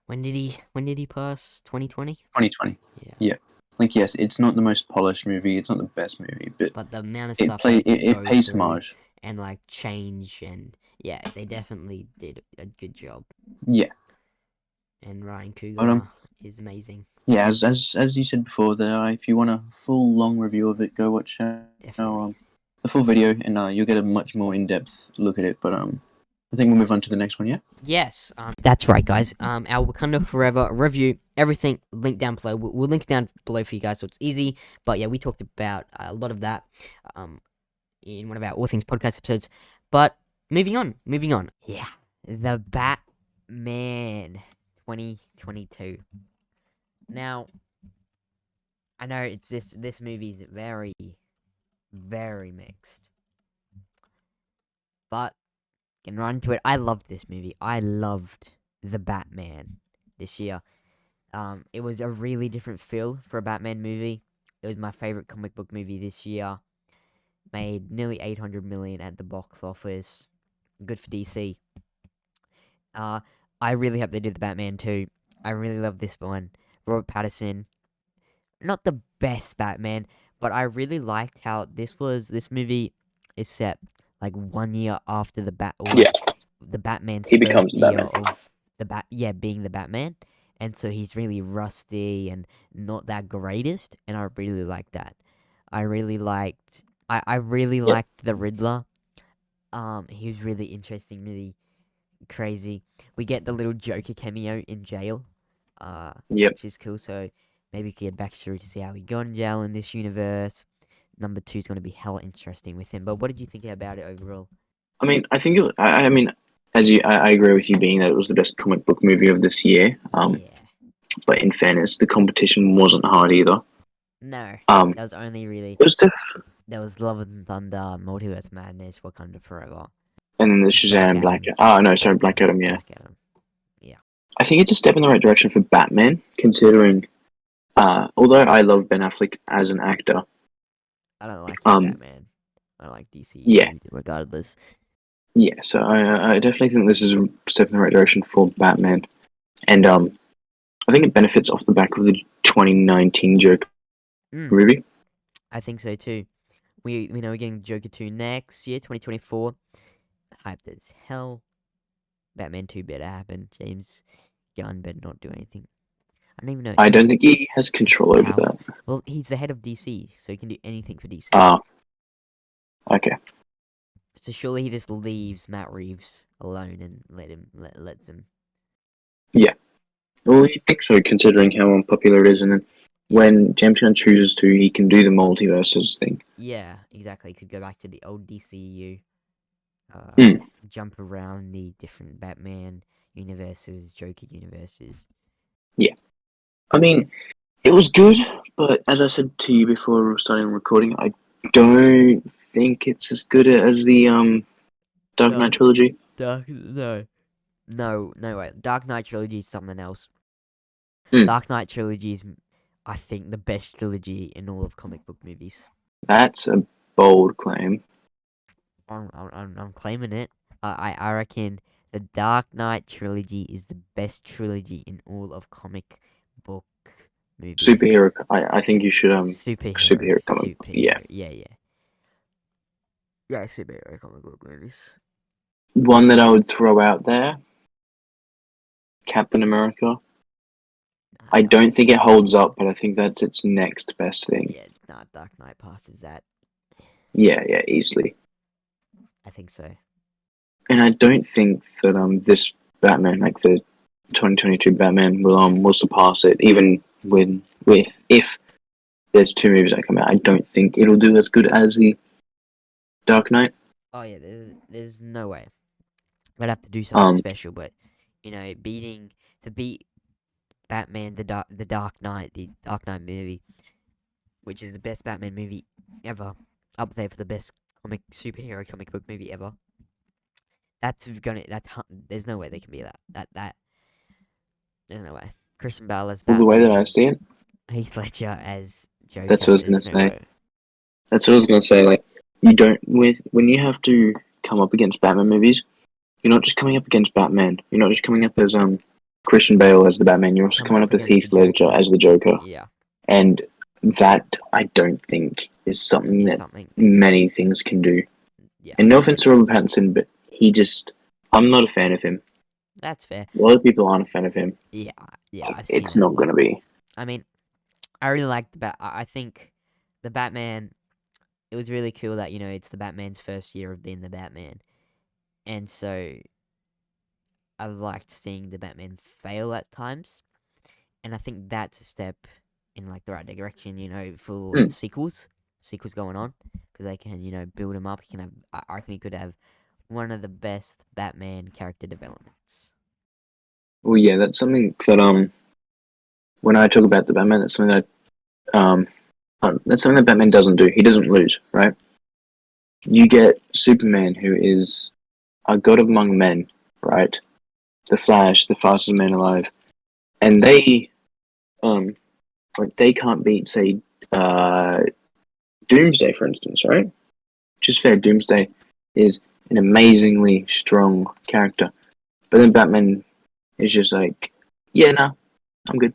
when did he pass? 2020. 2020, Yeah, yeah. Like yes, it's not the most polished movie, it's not the best movie, but but the amount of stuff he had to it go pays through homage. and like change and yeah, they definitely did a good job. Yeah, And Ryan but Coogler is amazing, yeah, as you said before, there if you want a full long review of it, go watch definitely. the full video, and you'll get a much more in depth look at it. But I think we'll move on to the next one. Yeah. Yes, that's right, guys. Our Wakanda Forever review, everything linked down below. We'll link it down below for you guys, so it's easy. But yeah, we talked about a lot of that, in one of our All Things podcast episodes. But moving on. Yeah, the Batman 2022. Now, I know it's this movie is very, very mixed, but getting right into it, I loved this movie. I loved the Batman this year. It was a really different feel for a Batman movie. It was my favorite comic book movie this year. Made nearly 800 million at the box office. Good for DC. Uh, I really hope they do the Batman too. I really love this one. Robert Pattinson, not the best Batman, but I really liked how this movie is set like 1 year after the Yeah, the Batman's he becomes first the year Batman. of being the Batman, and so he's really rusty and not that greatest, and I really like that. I really Yep. liked the Riddler. He was really interesting, really crazy. We get the little Joker cameo in jail, Yep. which is cool. So maybe we can get backstory to see how he got in jail in this universe. Number two is going to be hella interesting with him. But what did you think about it overall? I mean, I think I mean, I agree with you being that it was the best comic book movie of this year. Yeah. But in fairness, the competition wasn't hard either. No, Um, that was only really it was diff- there was Love and Thunder, Multiverse Madness, Wakanda Forever, and then the Black Shazam, Black. Adam, Oh no, sorry, Black Adam. Yeah, Black Adam. Yeah, I think it's a step in the right direction for Batman, considering. Although I love Ben Affleck as an actor, I don't like his um, Batman. I like yeah, DC regardless. yeah. So I definitely think this is a step in the right direction for Batman, and I think it benefits off the back of the 2019 Joker Mm, movie. I think so too. We know we're getting Joker 2 next year, 2024. Hyped as hell. Batman 2 better happen. James Gunn better not do anything. I don't even know I don't think he has his control over power. that. Well, he's the head of DC, so he can do anything for DC. Ah, okay. So surely he just leaves Matt Reeves alone and lets him. Yeah. Well, you think so, considering how unpopular it is, and then Yeah, when James Gunn chooses to, he can do the multiverses thing. yeah, exactly. Could go back to the old DCU. Hmm. Jump around the different Batman universes, Joker universes. Yeah. I mean, it was good, but as I said to you before we were starting recording, I don't think it's as good as the Dark Knight Dark, trilogy. no way. Dark Knight trilogy is something else. Hmm. Dark Knight trilogy is, I think, the best trilogy in all of comic book movies. That's a bold claim. I'm claiming it. I reckon the Dark Knight trilogy is the best trilogy in all of comic book movies. I think you should Superhero, superhero comic book. Yeah. superhero, yeah, superhero comic book movies. One that I would throw out there, Captain America. I Dark, don't think it holds up, but I think that's its next best thing. yeah, nah, Dark Knight passes that. Yeah, yeah, easily. I think so. And I don't think that this Batman, like the 2022 Batman, will surpass it. Even with if there's two movies that come out, I don't think it'll do as good as the Dark Knight. Oh yeah, there's no way. I'd have to do something Um, special, but to beat Batman, the Dark Knight movie, which is the best Batman movie ever, up there for the best superhero comic book movie ever. There's no way they can be that. There's no way. Christian Bale as well, the way that I Batman, see it, Heath Ledger as that's what I Joker. was gonna There's no say. way. That's what I was gonna say. Like, you don't when you have to come up against Batman movies, you're not just coming up against Batman. You're not just coming up as Christian Bale as the Batman. You're also Coming coming up up as against the Heath Ledger Joker. as the Joker. Yeah, And that I don't think is something is that something. many things can do. Yeah, And no offense to Robert Pattinson, but I'm not a fan of him. that's fair. A lot of people aren't a fan of him. Yeah, yeah, I've seen It's that a not lot. going to be. I mean, I really like I think the Batman. It was really cool that it's the Batman's first year of being the Batman, and so I liked seeing the Batman fail at times, and I think that's a step in like the right direction. For Hmm. sequels going on, because they can build him up. He can have. I reckon he could have one of the best Batman character developments. Well, yeah, that's something that when I talk about the Batman, that's something that Batman doesn't do. He doesn't lose, right? You get Superman, who is a god among men, right? The Flash, the fastest man alive, and they can't beat, say, Doomsday, for instance, right? Which is fair. Doomsday is an amazingly strong character, but then Batman is just like, yeah, nah, I'm good.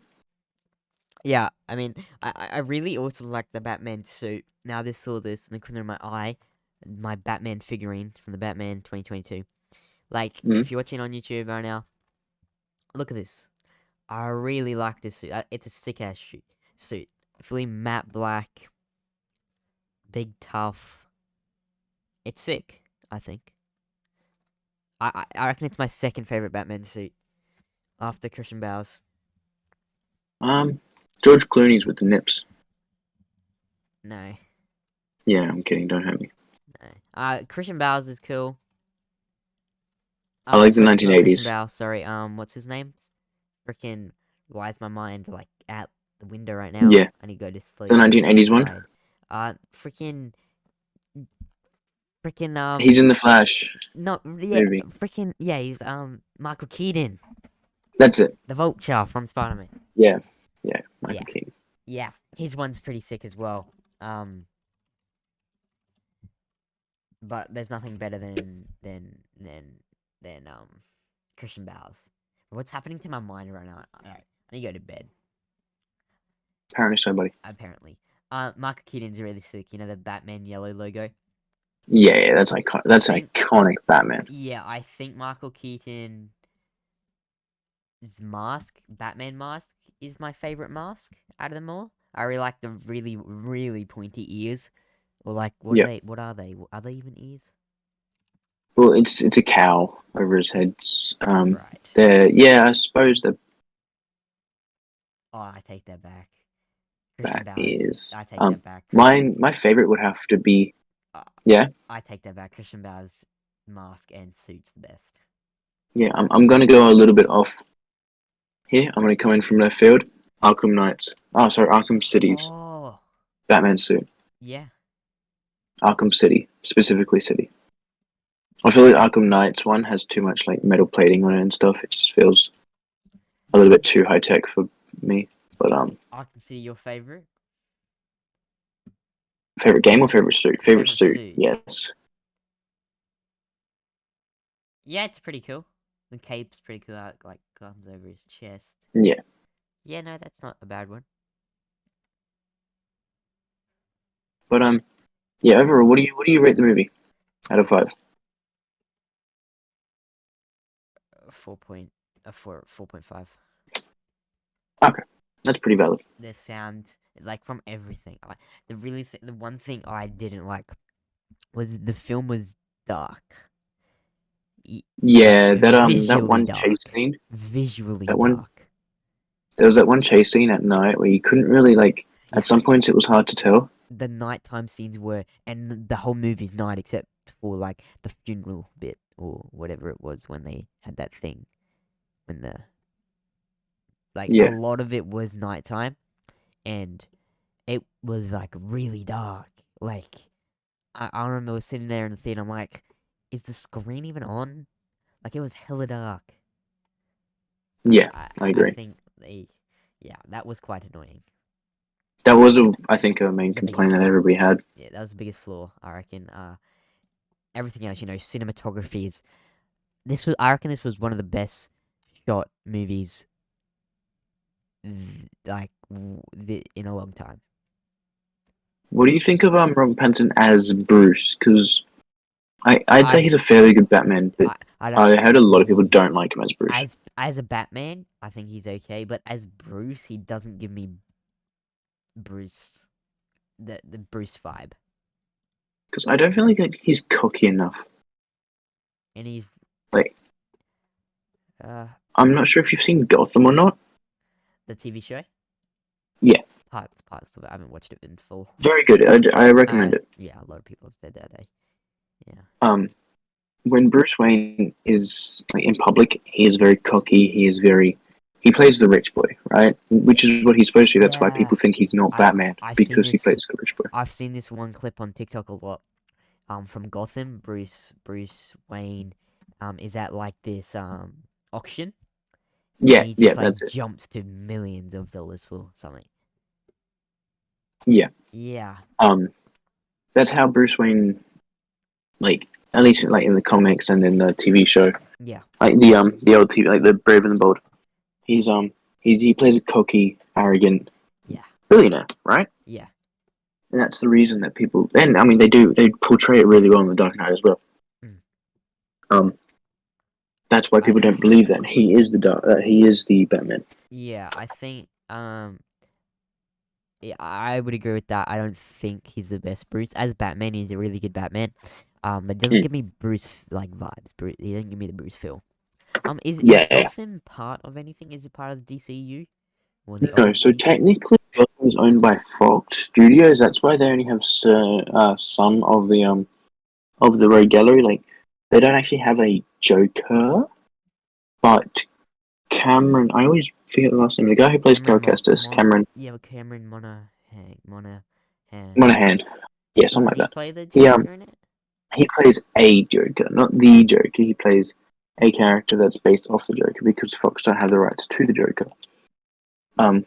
Yeah, I mean, I really also like the Batman suit. Now this saw this in the corner of my eye, my Batman figurine from the Batman 2022. Like, Mm. if you're watching on YouTube right now, Look at this. I really like this suit. It's a sick ass suit. Fully matte black, big tough. It's sick. I think. I reckon it's my second favorite Batman suit after Christian Bale's. George Clooney's with the nips. No, Yeah, I'm kidding. Don't hurt me. no. Christian Bale's is cool. I like the Sorry, not Christian 1980s. Bale. Sorry. What's his name? Freaking, why is my mind like out the window right now? Yeah, I need to go to the sleep. 1980s one. Tired. Freaking, He's in the Flash not yeah, movie. freaking yeah. He's Michael Keaton, That's it. the Vulture from Spider-Man. Yeah, Michael Yeah, Keaton. yeah. His one's pretty sick as well. But there's nothing better than Christian Bale's. What's happening to my mind right now? Alright, I need to go to bed. Apparently so, buddy. Apparently. Michael Keaton's really sick. You know the Batman yellow logo. Yeah, that's iconic. That's Think- iconic Batman. Yeah, I think Michael Keaton's mask, Batman mask, is my favorite mask out of them all. I really like the really, really pointy ears. Or like, what Yeah. are they? What are they? Are they even ears? Well, it's a cowl over his head. Right. I suppose the Oh, I take that back. bat Bale's. is. I take that back. My favorite would have to be. Uh, Yeah, I take that back. Christian Bale's mask and suit's the best. yeah. I'm gonna go a little bit off here. I'm gonna come in from left field. Arkham Knights. Oh, sorry, Arkham City's Oh, Batman suit. yeah. Arkham City, specifically City. I feel like Arkham Knights one has too much like metal plating on it and stuff. It just feels a little bit too high tech for me. But Arkham City, your favorite? favorite game or favorite suit? Favorite Favorite suit. suit. Yes. Yeah, it's pretty cool. The cape's pretty cool. It, like comes over his chest. Yeah. Yeah, no, that's not a bad one. But yeah. Overall, what do you rate the movie out of 5? 4.5. Okay, that's pretty valid. The sound, like from everything. The one thing I didn't like was the film was dark. Yeah, that Visually one dark. chase scene. Visually That one. dark. There was that one chase scene at night where you couldn't really like. Yeah. At some points, it was hard to tell. The nighttime scenes were, and the whole movie's night except for like the funeral bit or whatever it was when they had that thing. When the Yeah. a lot of it was nighttime, and it was like really dark. Like I remember sitting there in the theater. I'm like, is the screen even on? Like it was hella dark. Yeah, I agree. I think that was quite annoying. That was I think a main The complaint biggest that flaw. everybody had. Yeah, that was the biggest flaw, I reckon. Everything else, cinematography is. I reckon this was one of the best shot movies, in a long time. What do you think of Robert Pattinson as Bruce? Because I'd say he's a fairly good Batman, but I heard a lot of people don't like him as Bruce. As a Batman, I think he's okay, but as Bruce, he doesn't give me Bruce, the Bruce vibe. Because I don't feel like he's cocky enough. And he's like, I'm not sure if you've seen Gotham or not. The TV show. Yeah. Parts of it. I haven't watched it in full. Very good. I recommend it. Yeah, a lot of people have said that. Yeah. When Bruce Wayne is like in public, he is very cocky. He plays the rich boy, right? Which is what he's supposed to. That's why people think he's not Batman because he plays the rich boy. I've seen this one clip on TikTok a lot. From Gotham, Bruce Wayne, is at like this auction. Yeah, and he just, that's it. Jumps to millions of dollars for something. Yeah. Yeah. That's how Bruce Wayne, like at least like in the comics and in the TV show. Yeah. Like the old TV, like the Brave and the Bold. He plays a cocky, arrogant. Yeah. Billionaire, right? Yeah. And that's the reason that people. And I mean, they portray it really well in The Dark Knight as well. That's why people don't believe that he is the Batman. Yeah, I think yeah, I would agree with that. I don't think he's the best Bruce. As Batman, he's a really good Batman. But it doesn't Hmm. give me Bruce like vibes. He doesn't give me the Bruce feel. Is Yeah. Gotham part of anything? Is it part of the DCU or the No, old so technically Gotham is owned by Fox Studios. That's why they only have some of the Rogue Gallery. Like they don't actually have a Joker, but Cameron. I always forget the last name. The guy who plays Carol Kestis, Cameron Yeah, Cameron Monahan. Monahan. Yeah, something Doesn't like he that. play the He Joker in it? he plays a Joker, not the Joker. He plays a character that's based off the Joker because Fox don't have the rights to the Joker. A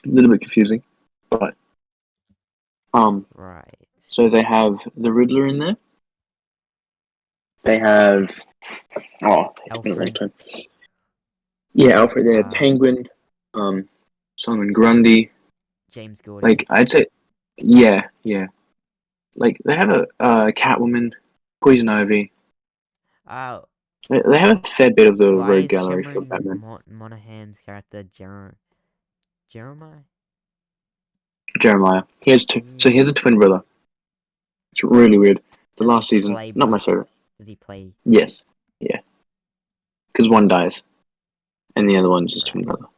little bit confusing, but Right. so they have the Riddler in there. They have it's been a long Alfred. time. Yeah, Alfred there, Uh, Penguin, Simon Grundy. James Gordon. Like I'd say, yeah. Like they have a Catwoman, Poison Ivy. Uh, They have a fair bit of the why Rogue is Gallery for Cameron Batman. Monahan's character Jeremiah? Jeremiah. He has two. So he Yeah. has a twin brother. It's really weird. The Does he last season, play not my both? favorite. Does he play? Yes, yeah, because one dies and the other one's his twin Right. brother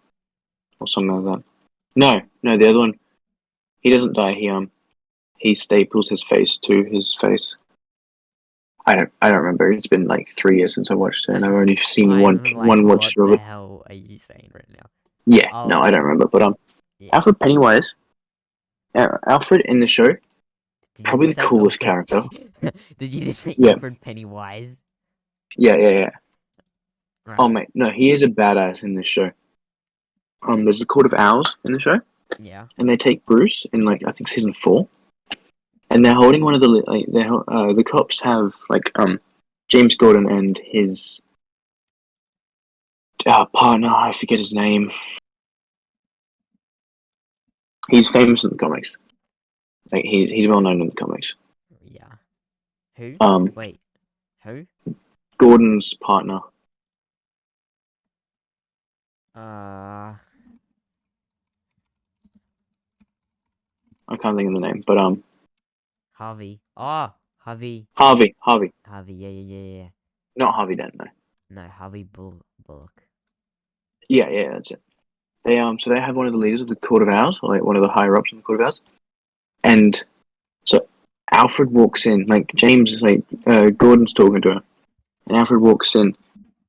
or something like that. No, the other one he doesn't die. He staples his face to his face. I don't remember. It's been like 3 years since I watched it, and I've only seen I'm like, one watch what of the it. hell are you saying right now? Yeah, no, Oh, I don't remember. But yeah. Alfred Pennywise, Alfred in the show, Did you probably just the say coolest Alfred? character. Did you just say Yeah, Alfred Pennywise? yeah. Oh Right. mate, no, he is a badass in this show. There's a Court of Owls in the show, Yeah. and they take Bruce in like I think season 4, and they're holding one of the the cops have like James Gordon and his partner. I forget his name. He's famous in the comics. Like he's well known in the comics. Yeah. Who? Um, Wait. Who? Gordon's partner. Uh, I can't think of the name, but Harvey. Oh, Harvey. Harvey, Harvey. Yeah. not Harvey Dent. No. No, Harvey Bullock. Yeah, that's it. They so they have one of the leaders of the Court of Owls, or like one of the higher ups in the Court of Owls, and so Alfred walks in, like James, like Gordon's talking to her, and Alfred walks in,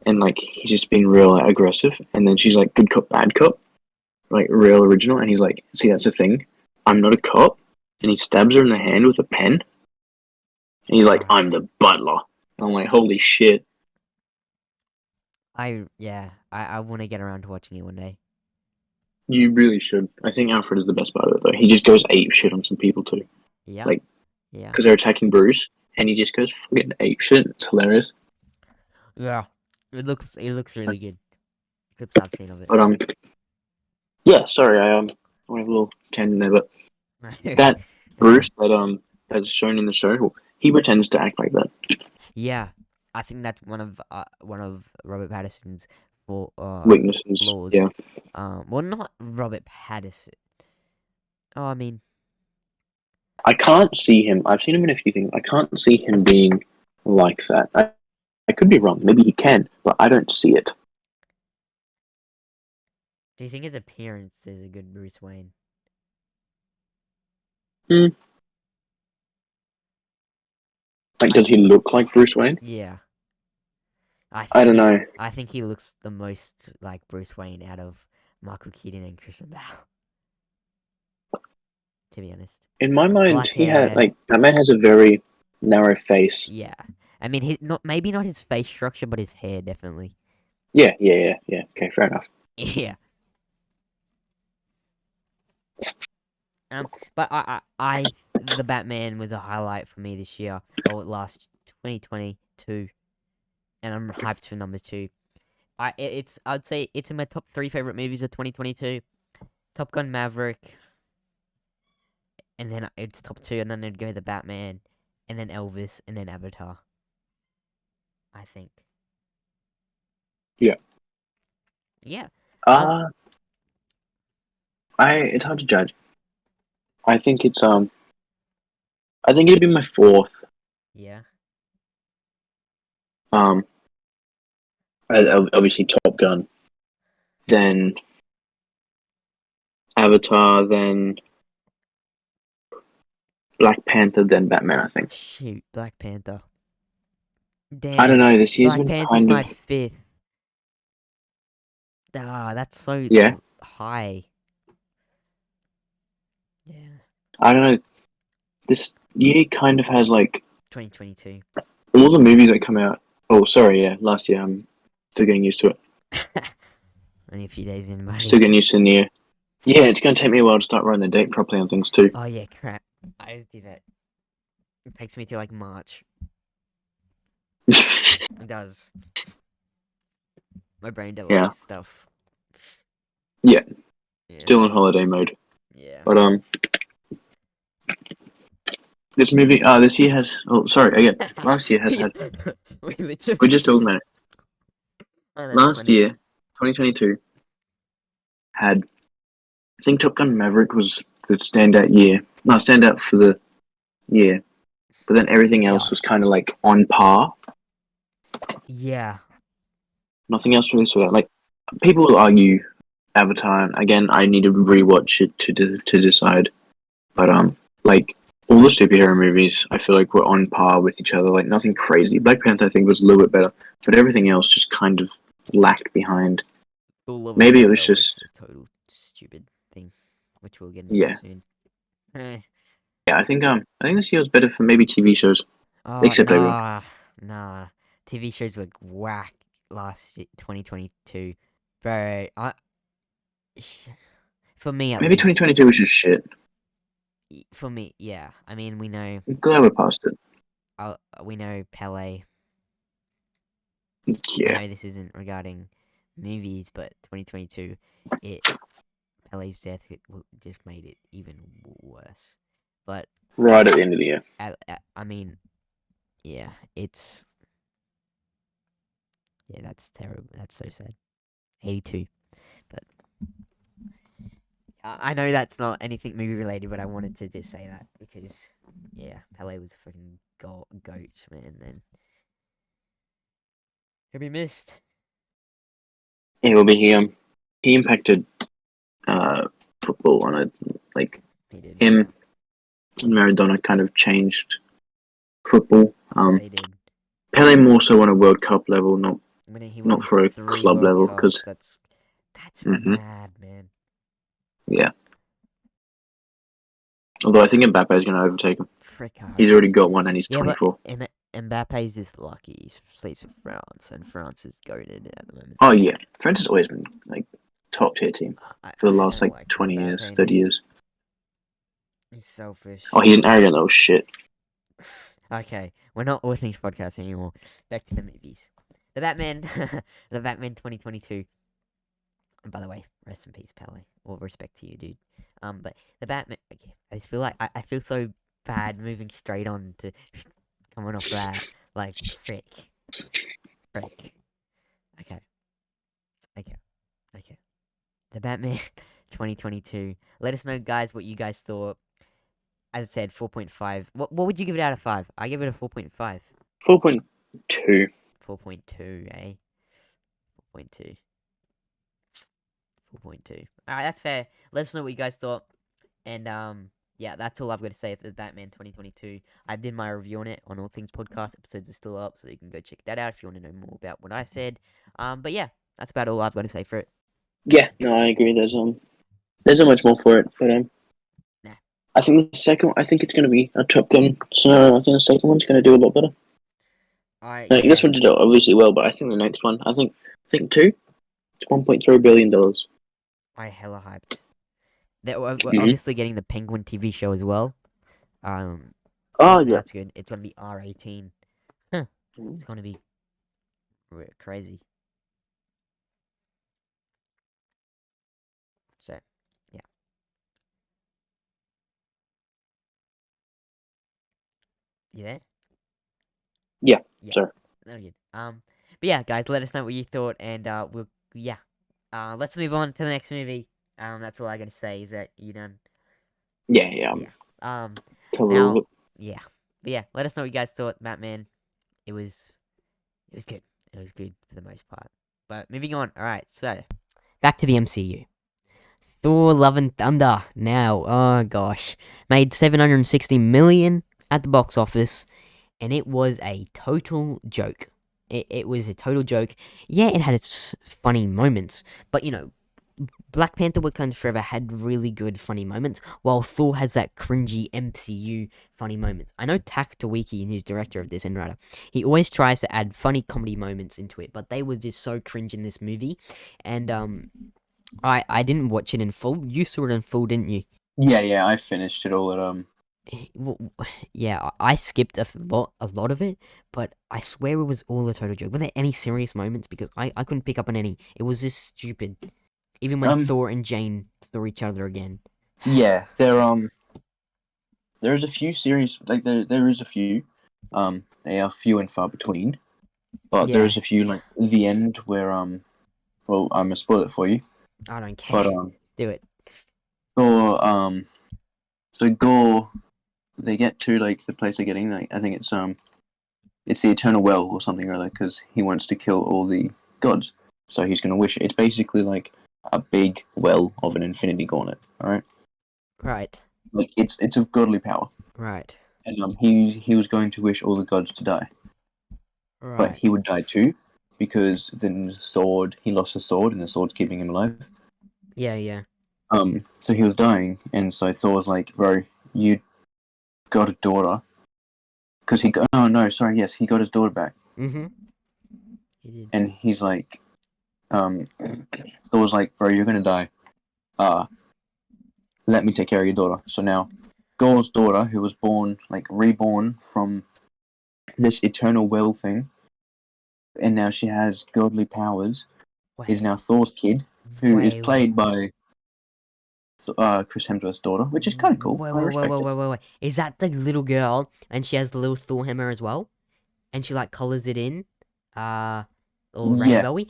and like he's just being real like, aggressive, and then she's like, "Good cop, bad cop," like real original, and he's like, "See, that's the thing. I'm not a cop," and he stabs her in the hand with a pen, and he's like, Right. "I'm the butler." And I'm like, "Holy shit!" I want to get around to watching it one day. You really should. I think Alfred is the best part of it, though. He just goes ape shit on some people too, Yeah. like Yeah. because they're attacking Bruce, and he just goes fucking ape shit. It's hilarious. Yeah. It looks really good. Clips I've seen of it. But yeah. Sorry, I went a little tangent there, but that Bruce that's shown in the show, well, he pretends to act like that. Yeah, I think that's one of Robert Pattinson's for Weaknesses. Yeah. flaws. Well, not Robert Pattinson. Oh, I mean, I can't see him. I've seen him in a few things. I can't see him being like that. I could be wrong. Maybe he can, but I don't see it. do you think his appearance is a good Bruce Wayne? Hmm. Like, I does he think, look like Bruce Wayne? yeah, I I think don't he, know. I think he looks the most like Bruce Wayne out of Michael Keaton and Christian Bale. To be honest, In my mind, black he had hair. like that man has a very narrow face. Yeah, I mean, maybe not his face structure, but his hair definitely. Yeah. Okay, fair enough. Yeah. But the Batman was a highlight for me this year, or last 2022, and I'm hyped for number two. I'd say it's in my top three favorite movies of 2022. Top Gun Maverick, and then it's top two, and then it'd go the Batman, and then Elvis, and then Avatar. I think. Yeah. Yeah. Uh it's hard to judge. I think it's I think it'd be my fourth. Yeah. Um obviously Top Gun, then Avatar, then Black Panther, then Batman, I think. Shoot, Black Panther. I don't Damn. know, this year's Black been Panther's kind my of fifth. Ah, that's so yeah. high. Yeah. I don't know. This year kind of has like 2022. all the movies that come out. Oh, sorry, yeah, last year. I'm still getting used to it. Only a few days in, Still buddy. getting used to the year. Yeah, it's going to take me a while to start running the date properly on things too. Oh yeah, crap. I just did that. It takes me to like March. It does. My brain Yeah, delays stuff. yeah, Yeah. still in holiday mode. Yeah. But this year has. Oh, sorry, again. Last year has Yeah. had. We literally We're just just. talking about it. Oh, that's Last funny. year, 2022, had. I think Top Gun Maverick was the standout year. No, standout for the year. But then everything Yeah. else was kind of like on par. Yeah. Nothing else really stood out. Like people will argue Avatar. Again, I need to rewatch it to decide. But like all the superhero movies, I feel like were on par with each other. Like nothing crazy. Black Panther, I think, was a little bit better, but everything else just kind of lagged behind. All Love and Maybe it was Thunder was just a total stupid thing, which we'll get into yeah, soon. Eh. yeah. I think this year was better for maybe TV shows, Oh, except April. nah. TV shows were whack last 2022. Bro, for me at Maybe least. 2022 was just shit. For me, yeah. I mean, we know, I'm glad we're past it. we know Pele. I Yeah, know this isn't regarding movies, but 2022, it Pele's death just made it even worse. But right at the end of the year. I mean, yeah, that's terrible. That's so sad. 82. But I know that's not anything movie related, but I wanted to just say that because, yeah, Pele was a freaking goat, man. Then he'll be missed. It will be he impacted uh football on a like He did. him and Maradona kind of changed football. They did. Pele more so on a World Cup level, not When he not won for a 3 club World level. Cups, Because that's hmm mad, man. yeah, although I think Mbappe is going to overtake him. Frick, I He's hope. already got one, and he's Yeah, but 24. Mbappe's just lucky. He plays for France, and France is goaded at the moment. Oh yeah, France has always been like top tier team for the I last don't like like 20 years, Mbappe, 30 man. years. He's selfish. Oh, he's an arrogant little shit. Okay, we're not all things podcast anymore. Back to the movies. The Batman, the Batman 2022. And by the way, rest in peace, Pele. All respect to you, dude. But the Batman. Okay, I just feel like I feel so bad moving straight on to coming off that. Like frick. Okay, okay, okay. The Batman 2022. Let us know, guys, what you guys thought. As I said, 4.5. What would you give it out of 5? I give it a 4.5. 4.2. 4.2, eh? 4.2. 4.2. Alright, that's fair. Let us know what you guys thought. And yeah, that's all I've got to say for the Batman 2022. I did my review on it on All Things Podcast. Episodes are still up, so you can go check that out if you want to know more about what I said. But yeah, that's about all I've got to say for it. Yeah, no, I agree. There's not much more for it, but Nah. I think the second, I think it's going to be a Top Gun scenario. I think the second one's going to do a lot better. Like, this Yeah, one did obviously well, but I think the next one, I think two, it's $1.3 billion. I hella hyped. We're Mm-hmm. obviously getting the Penguin TV show as well. Um, Oh so yeah. that's good. It's gonna be R18. Huh. It's gonna be crazy. So, yeah. You there? Yeah. Yeah. Sorry. No good. But yeah, guys, let us know what you thought, and let's move on to the next movie. That's all I gotta say is that you done. Yeah, yeah. Yeah. Um. Cover all of Now, it. yeah, but yeah. Let us know what you guys thought, Batman. It was, it was good. It was good for the most part. But moving on. All right. So back to the MCU. Thor: Love and Thunder. Now, oh gosh, made 760 million at the box office, and it was a total joke. It was a total joke. Yeah, it had its funny moments, but Black Panther Wakanda Forever had really good funny moments, while Thor has that cringy MCU funny moments. I know Tak Tawiki, who's director of this and writer, he always tries to add funny comedy moments into it, but they were just so cringe in this movie, and I didn't watch it in full. You saw it in full, didn't you? Yeah, yeah. I finished it all at Yeah, I skipped a lot of it, but I swear it was all a total joke. Were there any serious moments? Because I couldn't pick up on any. It was just stupid. Even when Thor and Jane saw each other again. Yeah, there's a few series like there is a few. They are few and far between, but Yeah, there's a few like the end where well, I'm gonna spoil it for you, I don't care. but Do it. Thor so Gore, they get to like the place they're getting, like I think it's the Eternal Well or something or other, because he wants to kill all the gods, so he's gonna wish it. It's basically like a big well of an Infinity Gauntlet. All right, Right. like it's of godly power, Right. and he was going to wish all the gods to die, but Right. he would die too, because then the sword, he lost the sword, and the sword's keeping him alive. Yeah. Yeah. So he was dying, and so Thor was like, "Bro, you got a daughter," because he got, oh no, sorry, yes, he got his daughter back, Mm-hmm. He did. and he's like, Thor was like, "Bro, you're gonna die. Uh, let me take care of your daughter." So now, Gor's daughter, who was born, like reborn from this eternal well thing, and now she has godly powers, is Wait. now Thor's kid, who is Wait. played by Chris Hemsworth's daughter, which is kind of cool. I respect it. Wait. Is that the little girl, and she has the little Thor hammer as well, and she like colors it in, uh, all Yeah, rainbowy?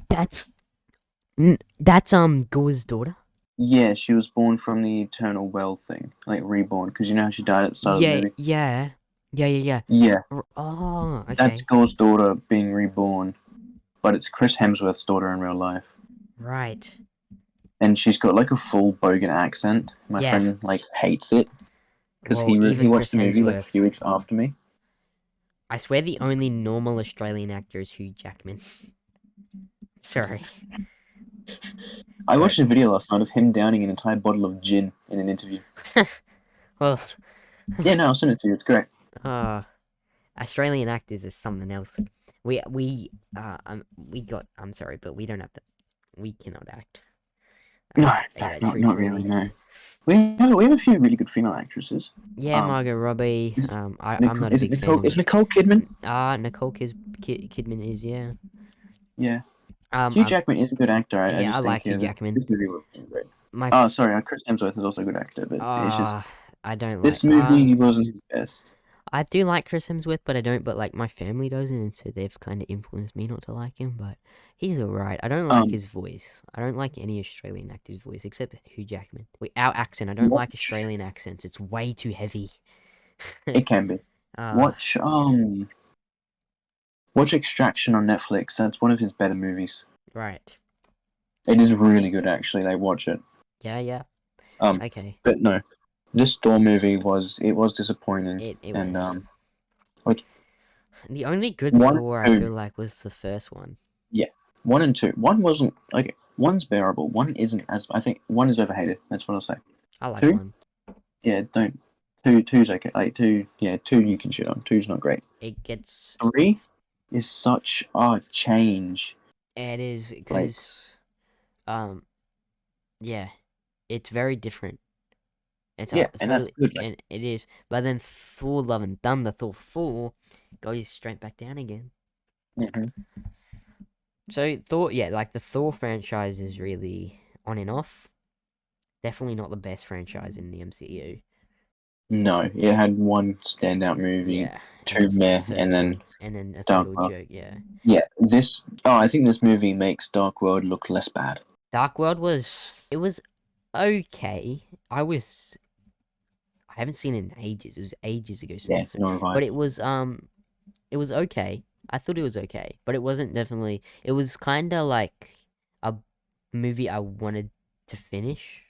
That's Gore's daughter. yeah, she was born from the eternal well thing, like reborn, because you know how she died at the start of the Yeah, movie. yeah, yeah. Yeah, Oh, that's okay, Gor's daughter being reborn, but it's Chris Hemsworth's daughter in real life. right. And she's got like a full Bogan accent. My Yeah. friend like hates it because Well, he even watched Chris the movie like a few Hemsworth. weeks after me. I swear the only normal Australian actor is Hugh Jackman. Sorry, I but watched a video last night of him downing an entire bottle of gin in an interview. well, Yeah, no, I'll send it to you. It's great. uh, Australian actors is something else. We got. I'm sorry, but we don't have the. We cannot act. No, Yeah, not really. truthfully. No, we have a few really good female actresses. Yeah, Margot Robbie. Is, I'm not a is it big fan Nicole? of. Is Nicole Kidman? Nicole Kidman is, yeah. Yeah, Hugh I'm Jackman is a good actor. I Yeah, I just think like Hugh Jackman. this movie wasn't great. My Oh, sorry, Chris Hemsworth is also a good actor, but it's just I don't like. this movie wasn't his best. I do like Chris Hemsworth, but I don't. But like my family doesn't, and so they've kind of influenced me not to like him. But he's alright. I don't like Um, his voice. I don't like any Australian actor's voice except Hugh Jackman. Our accent. I don't what like Australian accents. It's way too heavy. it can be. uh Watch watch Extraction on Netflix. That's one of his better movies. right. It is really good, actually. They watch it. Yeah. Um, Okay. but no, this Thor movie was disappointing, It and was like the only good one Thor I and feel two, like was the first one. yeah, one and two. One wasn't okay. One's bearable. One isn't as I think one is overhated. That's what I'll say. I like Two, one. yeah, don't. Two's okay. Like two, yeah, two you can shit on. Two's not great. It gets. Three is such a change. It is Like because yeah, it's very different. yeah, It's and that's totally, good. Like and it is. But then Thor: Love and Thunder, Thor 4 goes straight back down again. mhm. So Thor, yeah, like the Thor franchise is really on and off. Definitely not the best franchise in the MCU. No, it had one standout movie, Yeah, and two that's the meh, and first then one, and then a total Dharma. joke. Yeah, Yeah, I think this movie makes Dark World look less bad. Dark World was okay. I haven't seen it in ages. It was ages ago since Yeah, I saw it. no But revive. it was okay. I thought it was okay, but it wasn't definitely. It was kind of like a movie I wanted to finish,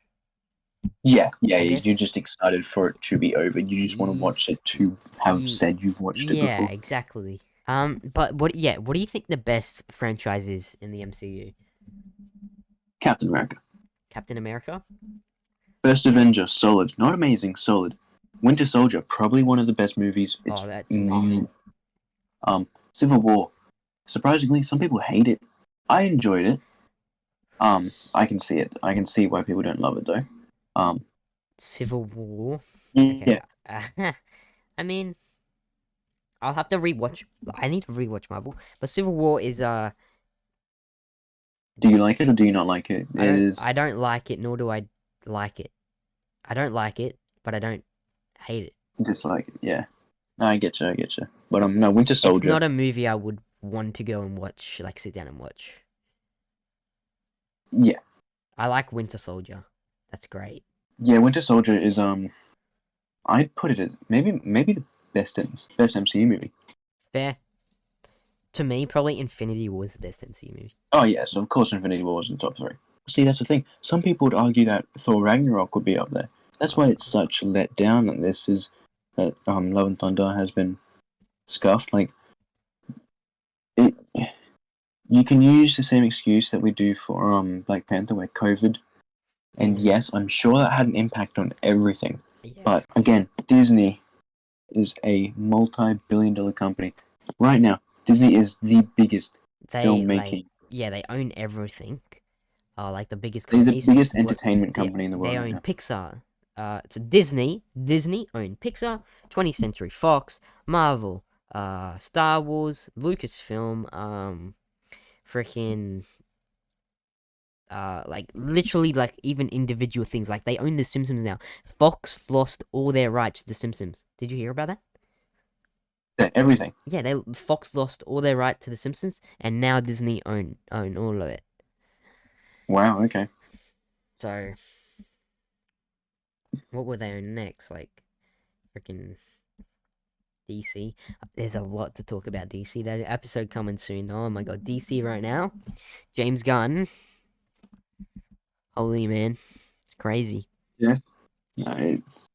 Yeah. I You're guess. just excited for it to be over. You just want to Ye- watch it to have ye- said you've watched it yeah, before. exactly. But what? Yeah, what do you think the best franchise is in the MCU? Captain America. Captain America. First Avenger, solid. Not amazing, solid. Winter Soldier, probably one of the best movies. Oh, that's amazing. Civil War. Surprisingly, some people hate it. I enjoyed it. I can see it. I can see why people don't love it though. Um, Civil War. Okay. yeah. I mean, I'll have to rewatch. I need to rewatch Marvel, but Civil War is Do you like it or do you not like it? It is I don't like it, nor do I like it. I don't like it, but I don't hate it. dislike it. Yeah. No, I get you. I get you. But no, Winter It's Soldier. not a movie I would want to go and watch, like sit down and watch. Yeah. I like Winter Soldier. That's great. Yeah, Winter Soldier is I'd put it as maybe the best MCU movie. Fair. To me, probably Infinity War is the best MCU movie. Oh yes, of course Infinity War is in top three. See, that's the thing. Some people would argue that Thor Ragnarok would be up there. That's why it's such a letdown that this is that Love and Thunder has been scuffed. Like it, you can use the same excuse that we do for Black Panther, where COVID. And yes, I'm sure that had an impact on everything. Yeah. But again, Disney is a multi-billion-dollar company. Right now, Disney is the biggest filmmaking. They own everything. Like the biggest They're the companies. biggest entertainment company in the They world right own now. Pixar. So Disney owned Pixar, 20th Century Fox, Marvel, Star Wars, Lucasfilm, freaking, like literally like even individual things. Like they own The Simpsons now. Fox lost all their rights to The Simpsons. Did you hear about that? Yeah, everything. Yeah, Fox lost all their right to The Simpsons, and now Disney own all of it. Wow. Okay. So what would they own next? Like freaking DC. There's a lot to talk about DC. That episode coming soon. Oh my god, DC right now. James Gunn. Holy man, it's crazy. Yeah. No, it's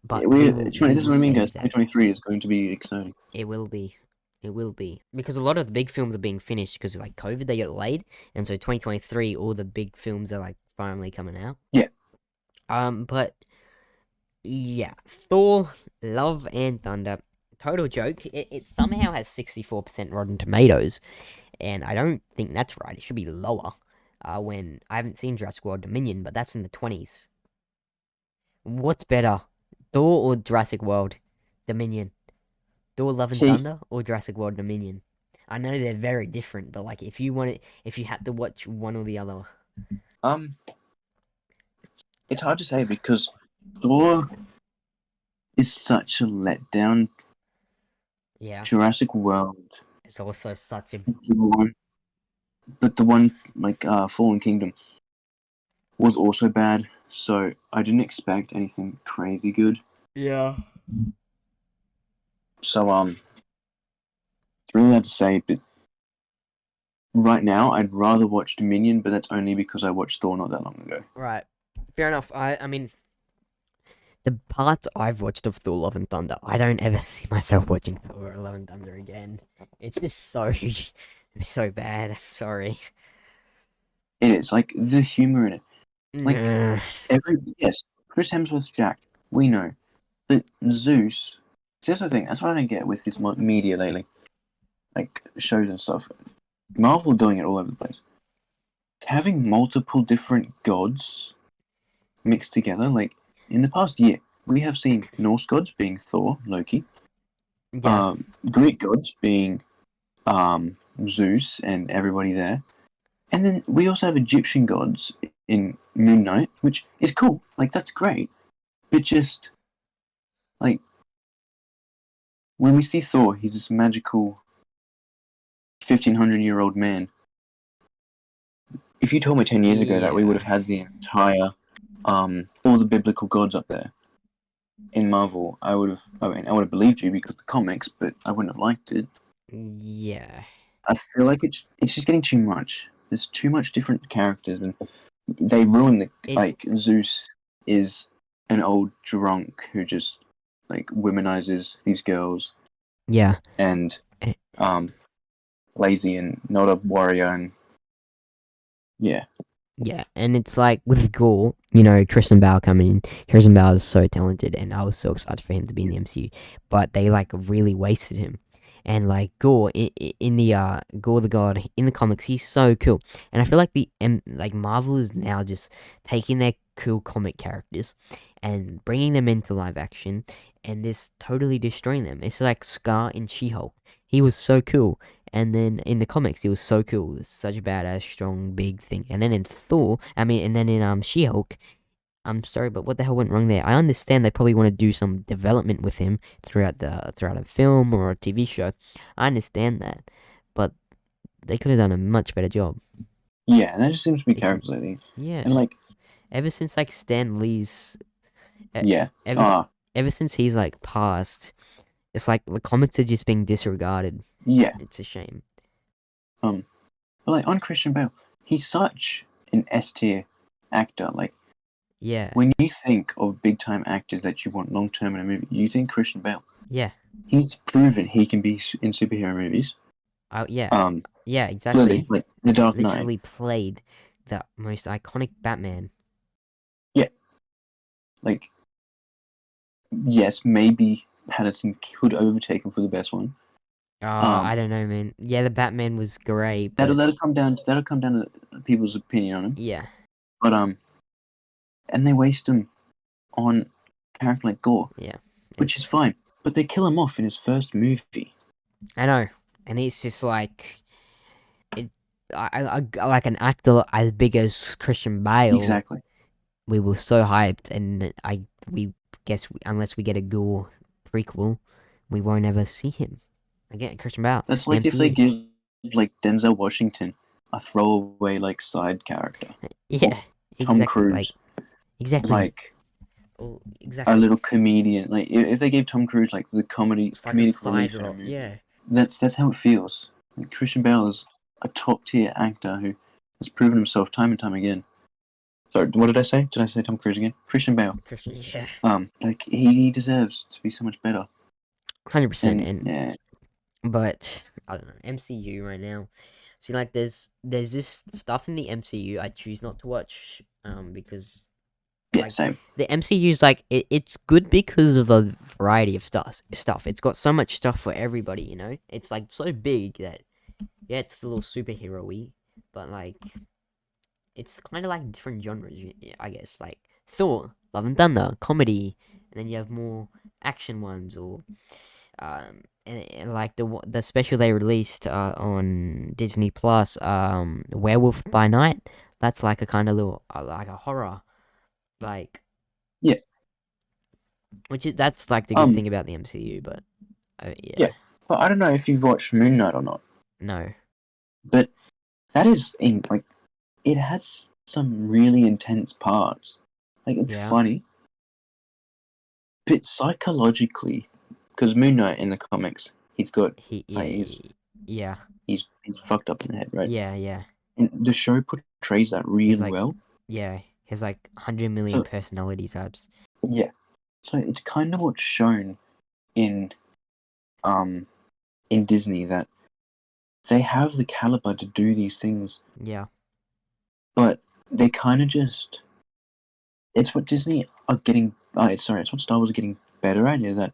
But we this is will what I mean, guys. save that. 2023 is going to be exciting. It will be. It will be because a lot of the big films are being finished because of like COVID. They got delayed, and so 2023, all the big films are like finally coming out. Yeah. But yeah, Thor, Love and Thunder. Total joke. It somehow has 64% Rotten Tomatoes, and I don't think that's right. It should be lower. When I haven't seen Jurassic World Dominion, but that's in the 20s. What's better, Thor or Jurassic World Dominion? Thor: Love and See, Thunder or Jurassic World Dominion? I know they're very different, but like if you had to watch one or the other, um, it's hard to say because Thor is such a letdown. yeah, Jurassic World, it's also such a but the one like Fallen Kingdom was also bad. So I didn't expect anything crazy good. yeah. So it's really hard to say. But right now, I'd rather watch Dominion, but that's only because I watched Thor not that long ago. Right, fair enough. I mean, the parts I've watched of Thor: Love and Thunder, I don't ever see myself watching Thor: Love and Thunder again. It's just so so bad. I'm sorry. It is like the humor in it. Like Nah. yes, Chris Hemsworth's Jack. We know, but Zeus. See, that's the thing. That's what I don't get with this media lately, like shows and stuff. Marvel doing it all over the place. Having multiple different gods mixed together, like in the past year, we have seen Norse gods being Thor, Loki, Yeah, Greek gods being Zeus and everybody there, and then we also have Egyptian gods in Moon Knight, which is cool. Like that's great, but just like when we see Thor, he's this magical 1,500-year-old man. If you told me 10 years ago that we would Yeah. have had the entire, all the biblical gods up there in Marvel, I would have believed you because of the comics, but I wouldn't have liked it. Yeah. I feel like it's just getting too much. There's too much different characters, and they ruin like Zeus is an old drunk who just like womanizes these girls Yeah. and Eh. lazy and not a warrior, and yeah. Yeah, and it's like with Gore, you know, Christian Bale coming in. Christian Bale is so talented, and I was so excited for him to be in the MCU. But they like really wasted him. And like Gore in the Gore the God in the comics, he's so cool. And I feel like like Marvel is now just taking their cool comic characters and bringing them into live action and just totally destroying them. It's like Scar in She-Hulk. He was so cool. And then in the comics, he was so cool. It was such a badass, strong, big thing. And then in and then in She-Hulk, I'm sorry, but what the hell went wrong there? I understand they probably want to do some development with him throughout a film or a TV show. I understand that, but they could have done a much better job. Yeah, and that just seems to be They can, characters, I think. yeah. And like, Ever since like Stan Lee's, e- yeah, ever s- ever since he's like passed, it's like the comics are just being disregarded. yeah. It's a shame. But like on Christian Bale, he's such an S tier actor. Like Yeah, when you think of big time actors that you want long term in a movie, you think Christian Bale. yeah, He's proven he can be in superhero movies. yeah, Um, yeah. clearly, Exactly. like The Dark Knight. Literally played the most iconic Batman. Yeah, like yes, maybe Patterson could overtake him for the best one. I don't know, man. Yeah, the Batman was great, That'll but come down. That'll come down to people's opinion on him. yeah, But and they waste him on a character like Gore, yeah. which is fine. But they kill him off in his first movie. I know, and it's just like it. Like an actor as big as Christian Bale, Exactly. we were so hyped, and we guess unless we get a Gore prequel, we won't ever see him again. Christian Bale, That's the like if they MCU. give like Denzel Washington a throwaway like side character, Yeah, Tom exactly. Cruise like Oh, a exactly. little comedian. Like if they gave Tom Cruise like the It's like a comedic side relief in a role. movie, Yeah, that's how it feels. Like Christian Bale is a top tier actor who has proven himself time and time again. Sorry, what did I say? Did I say Tom Cruise again? Christian Bale. Christian. Yeah, Like he deserves to be so much better. 100%. And And yeah, but I don't know MCU right now. See, like there's this stuff in the MCU I choose not to watch. Because yeah, like same. the MCU's like it's good because of the variety of stuff. It's got so much stuff for everybody. You know, it's like so big that yeah, it's a little superhero-y, but like it's kind of like different genres. I guess like Thor, Love and Thunder, comedy, and then you have more action ones or and like the special they released on Disney Plus, Werewolf by Night. That's like a kind of little like a horror, like Yeah. that's like the good thing about the MCU. But yeah, Yeah. But I don't know if you've watched Moon Knight or not, no, but that is in like it has some really intense parts. Like it's yeah, funny, but psychologically, because Moon Knight in the comics, he's got like yeah, he's fucked up in the head, right? yeah, yeah. And the show portrays that He's really like well. yeah, he's like 100 million So personality types. yeah, so it's kind of what's shown in um in Disney that they have the caliber to do these things, Yeah, but they kind of just it's what Disney are getting. It's what Star Wars are getting better at is that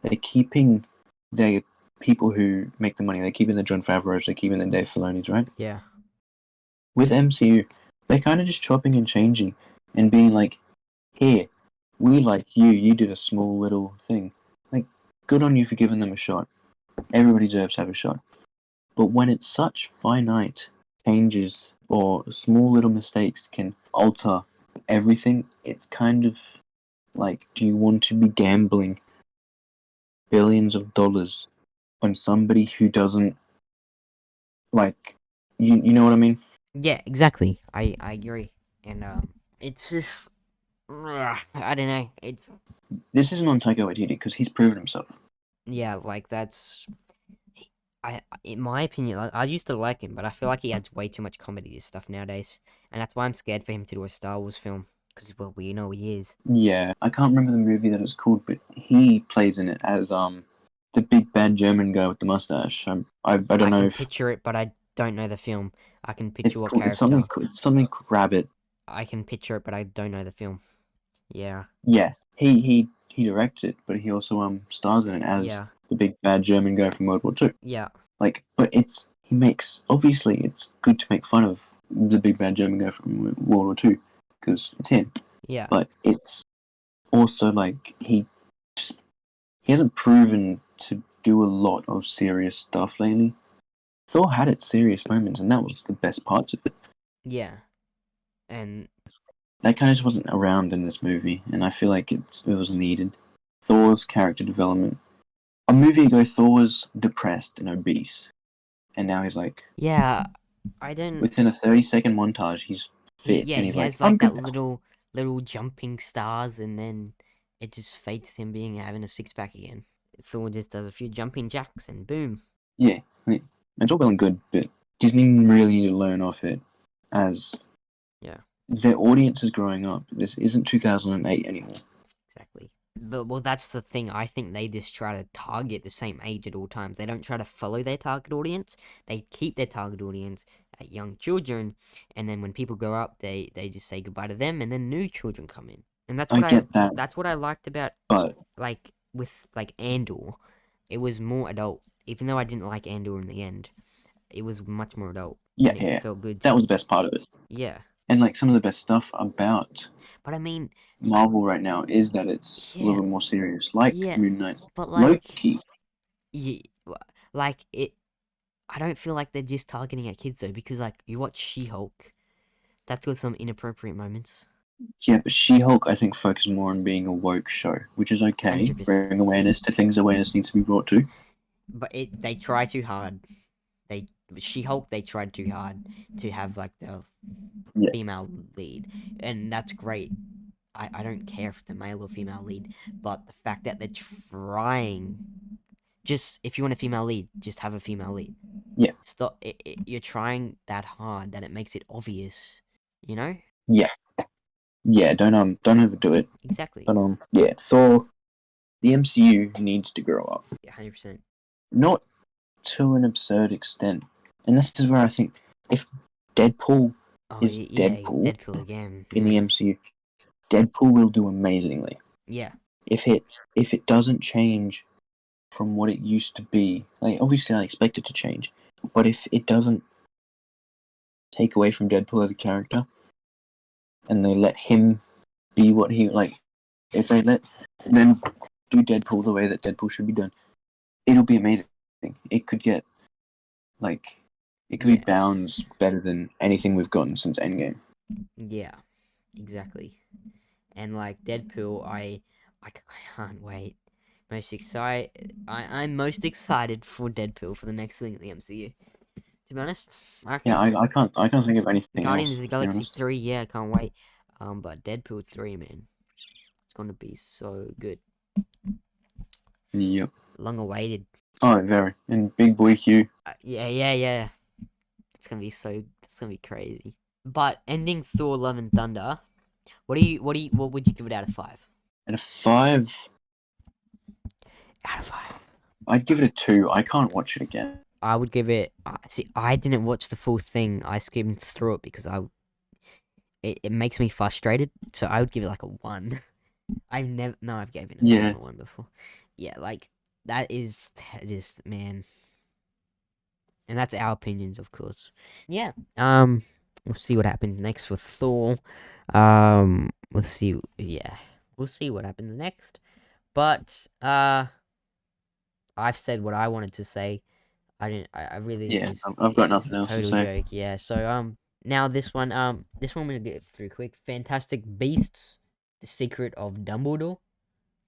they're keeping their people who make the money. They're keeping the John Favreau's. They're keeping the Dave Filoni's, right? yeah, With MCU, they're kind of just chopping and changing and being like, "Here, we like you. You did a small little thing. Like, good on you for giving them a shot. Everybody deserves to have a shot." But when it's such finite changes or small little mistakes can alter everything, it's kind of like, do you want to be gambling billions of dollars on somebody who doesn't Like, you know what I mean? Yeah, exactly. I agree. And it's just I don't know. It's This isn't on Taika Waititi because he's proven himself. yeah, like that's in my opinion, I used to like him, but I feel like he adds way too much comedy to stuff nowadays, and that's why I'm scared for him to do a Star Wars film because well, we know he is. Yeah, I can't remember the movie that it's called, but he plays in it as the big bad German guy with the mustache. I don't I know can if picture it, but I don't know the film. I can picture what something character. Rabbit. I can picture it, but I don't know the film. Yeah, Yeah, he directed it, but he also stars in it as yeah, the big bad German guy from World War Two. yeah, Like, but he makes obviously it's good to make fun of the big bad German guy from World War Two because it's him. yeah, But it's also like he hasn't proven to do a lot of serious stuff lately. Thor had its serious moments, and that was the best parts of it. yeah, and That kind of just wasn't around in this movie, and I feel like it was needed. Thor's character development. A movie ago, Thor was depressed and obese, and now he's like, yeah. I don't. within a 30-second montage, he's fit, and He he's like, has I'm like that good. little jumping stars, and then it just fades to him being having a six pack again. Thor just does a few jumping jacks, and boom. Yeah, it's all well and good, but Disney really need to learn off it as Yeah, their audience is growing up. This isn't 2008 anymore. exactly. But well, that's the thing. I think they just try to target the same age at all times. They don't try to follow their target audience. They keep their target audience at young children, and then when people grow up, they just say goodbye to them, and then new children come in. And I get that, that's what I liked about but like with like Andor. It was more adult, even though I didn't like Andor in the end. It was much more adult, yeah, and it yeah, felt good. that was the best part of it. Yeah, And like some of the best stuff about but I mean, I Marvel right now is that it's a yeah, little bit more serious, like yeah, Moon Knight, but like Loki. yeah, like it. I don't feel like they're just targeting at kids though, because like you watch She-Hulk, that's got some inappropriate moments. Yeah, but She-Hulk I think focuses more on being a woke show, which is okay. 100%. Bring awareness to things awareness needs to be brought to. But they try too hard. They She-Hulk they tried too hard to have like the Yeah, female lead, and that's great. I don't care if it's a male or female lead, but the fact that they're trying, just if you want a female lead, just have a female lead. yeah, Stop. You're trying that hard that it makes it obvious. You know yeah, yeah. Don't overdo it. exactly. But yeah. Thor, the MCU needs to grow up, 100%. not to an absurd extent. And this is where I think if Deadpool Oh is yeah, Deadpool Deadpool again. in the Yeah, MCU, Deadpool will do amazingly. yeah, If it doesn't change from what it used to be, like obviously I expect it to change, but if it doesn't take away from Deadpool as a character and they let him be what he like, if they let them do Deadpool the way that Deadpool should be done, it'll be amazing. It could get like it could be yeah, bounds better than anything we've gotten since Endgame. yeah. Exactly. And like Deadpool, I can't wait. I'm most excited for Deadpool for the next thing in the MCU. To be honest, I Yeah, reckon I can't think of anything Guardians else, of the to be Galaxy honest. 3, yeah, I can't wait. But Deadpool 3, man, it's gonna be so good. Yep. Long awaited. Oh, very. And Big Boy Hugh. Yeah, yeah, yeah. It's gonna be crazy. But ending Thor: Love and Thunder, what would you give it out of 5? At a 5, Out of 5. I'd give it a 2. I can't watch it again. I would give it. See, I didn't watch the full thing. I skimmed through it because it makes me frustrated. So I would give it like a 1. I've never. No, I've given a film Yeah. a 1 before. Yeah, like that is just man, and that's our opinions, of course. Yeah. We'll see what happens next with Thor. We'll see. Yeah, we'll see what happens next. But I've said what I wanted to say. I didn't. I really think Yeah, I've got it's nothing a else to total say. joke. Yeah. So now this one I'm gonna get through quick. Fantastic Beasts: The Secret of Dumbledore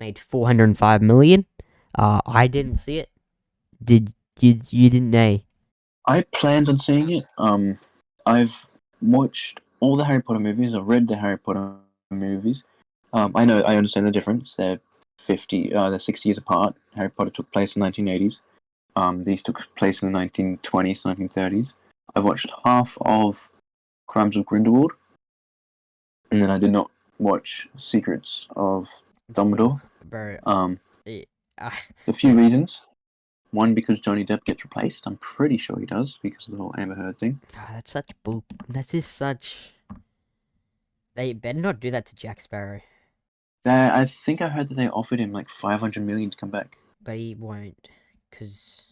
made 405 million. I didn't see it. Did you? You didn't know? I planned on seeing it. I've watched all the Harry Potter movies. I've read the Harry Potter movies. I understand the difference. They're 60 years apart. Harry Potter took place in the 1980s. These took place in the 1920s, 1930s. I've watched half of Crimes of Grindelwald, and then I did not watch Secrets of Dumbledore. Bro. Um, I, a few reasons. One, because Johnny Depp gets replaced. I'm pretty sure he does because of the whole Amber Heard thing. that's such bull. That's just such. They better not do that to Jack Sparrow, I think I heard that they offered him like 500 million to come back. but he won't, cause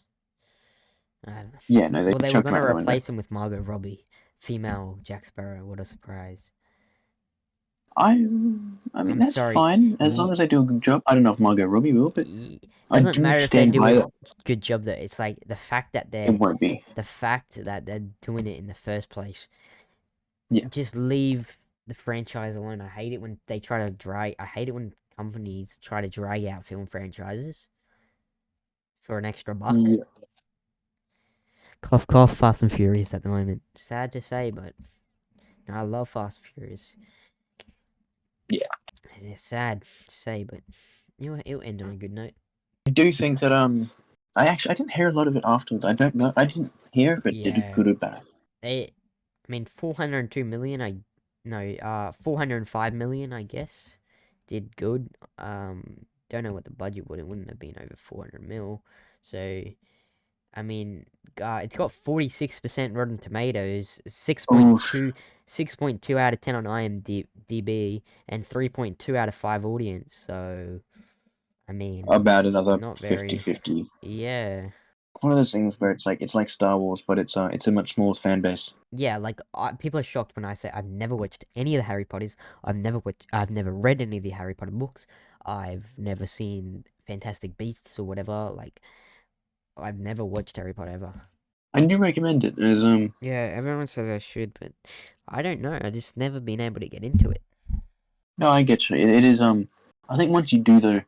I don't know. Yeah, no, they Well, they were chucked him gonna out the window. replace him with Margot Robbie, female Jack Sparrow. What a surprise! I mean, I'm that's sorry. fine as long as they do a good job. I don't know if Margot Robbie will, but It I doesn't do matter if they stand do by a that. good job though. It's like the fact that It won't be. they're doing it in the first place. Yeah. Just leave the franchise alone. I hate it when they try to drag. I hate it when companies try to drag out film franchises for an extra buck. Yeah. Cough, cough. Fast and Furious at the moment. Sad to say, but no, I love Fast and Furious. Yeah. It's sad to say, but it'll end on a good note. I do think that I didn't hear a lot of it afterwards. I don't know. I didn't hear if it did Yeah. good or bad. I mean, 402 million. 405 million. I guess did good. Don't know what the budget would. It wouldn't have been over 400 mil. So, I mean, it's got 46% Rotten Tomatoes, 6.2 out of 10 on IMDb, and 3.2 out of 5 audience. So, I mean, About another not 50-50. Yeah. One of those things where it's like Star Wars, but it's a much smaller fan base. Yeah, like people are shocked when I say I've never watched any of the Harry Potters. I've never read any of the Harry Potter books. I've never seen Fantastic Beasts or whatever. Like, I've never watched Harry Potter ever. I do recommend it. As Yeah, everyone says I should, but I don't know. I just never been able to get into it. no, I get you. It is I think once you do though,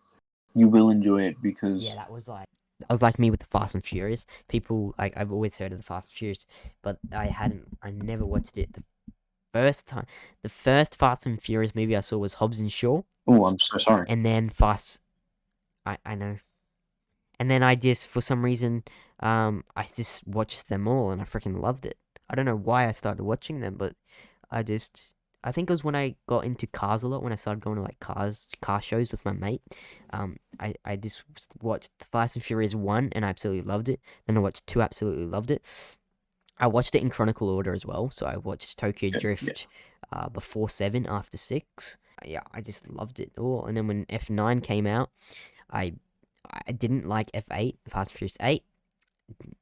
you will enjoy it because Yeah, that was like me with the Fast and Furious. People like I've always heard of the Fast and Furious, but I never watched it. The first Fast and Furious movie I saw was Hobbs and Shaw, oh, I'm so sorry. and then I know, and then I just for some reason I just watched them all and I freaking loved it. I don't know why I started watching them, but I think it was when I got into cars a lot, when I started going to like car shows with my mate. I just watched Fast and Furious 1 and I absolutely loved it. Then I watched 2, absolutely loved it. I watched it in chronicle order as well. So I watched Tokyo Drift before 7, after 6. Yeah, I just loved it all. And then when F9 came out, I didn't like F8, Fast and Furious 8.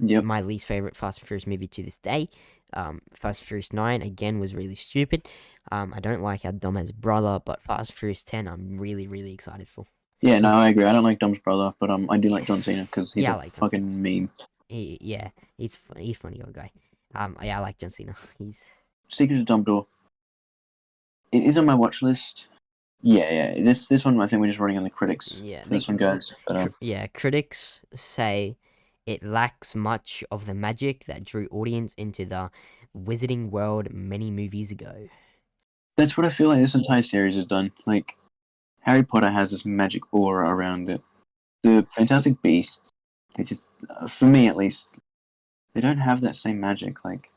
Yep. My least favorite Fast and Furious movie to this day. Fast and Furious 9 again was really stupid. I don't like how Dom has a brother, but Fast and Furious 10 I'm really, really excited for. Yeah, no, I agree. I don't like Dom's brother, but I do like John Cena because he's Yeah, I a like John fucking meme. He's funny old guy. Yeah, I like John Cena. He's Secret of Dumbledore. It is on my watch list. Yeah. This one I think we're just running on the critics. yeah. This one, guys. But, Critics say it lacks much of the magic that drew audience into the wizarding world many movies ago. that's what I feel like this entire series has done. Like, Harry Potter has this magic aura around it. The Fantastic Beasts, they just, for me at least, they don't have that same magic. Like,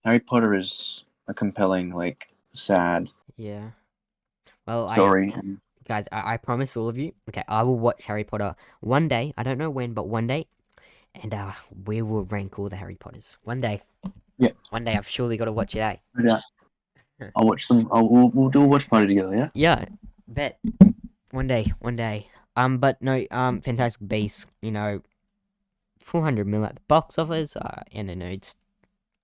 Harry Potter is a compelling, like, sad Yeah. Well, story. guys, I promise all of you. Okay, I will watch Harry Potter one day. I don't know when, but one day, and we will rank all the Harry Potters one day. Yeah. One day, I've surely got to watch it. Yeah. I'll watch them. We'll do a watch party together. Yeah. Yeah, bet. One day. But no, Fantastic Beasts. 400 mil at the box office. And I know it's,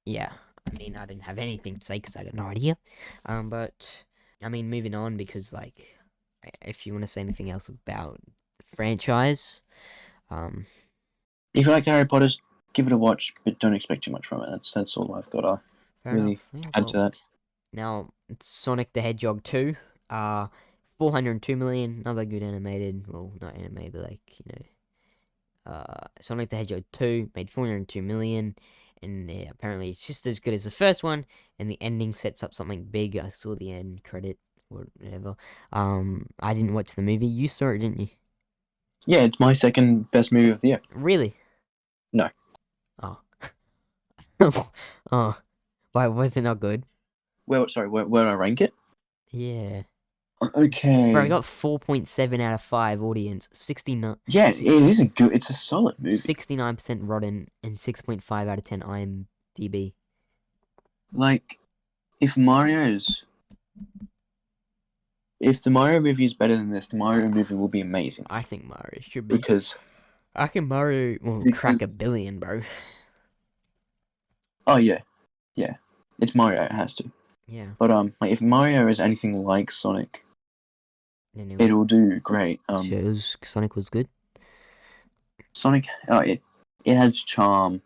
yeah. I mean, I didn't have anything to say because I got no idea. But I mean, moving on because like, if you want to say anything else about the franchise, If you like Harry Potter's, give it a watch, but don't expect too much from it. That's all I've got to fair really enough. Yeah, add to that. Now, Sonic the Hedgehog 2, 402 million, another good animated, well, not animated, but like, Sonic the Hedgehog 2 made 402 million, and yeah, apparently it's just as good as the first one, and the ending sets up something big. I saw the end credit or whatever. I didn't watch the movie. You saw it, didn't you? Yeah, it's my second best movie of the year. Really? No. Oh. Oh. Why was it not good? Where did I rank it? Yeah. Okay. Bro, I got 4.7 out of 5 audience. 69. Yeah, it is it's a solid movie. 69% Rotten and 6.5 out of 10 IMDb. Like, if the Mario movie is better than this, the Mario movie will be amazing. I think Mario should be. Because I think Mario will crack 1 billion, bro. oh yeah, it's Mario. It has to. Yeah. But like if Mario is anything like Sonic, Anyway, it'll do great. shows Sonic was good. Sonic, it has charm.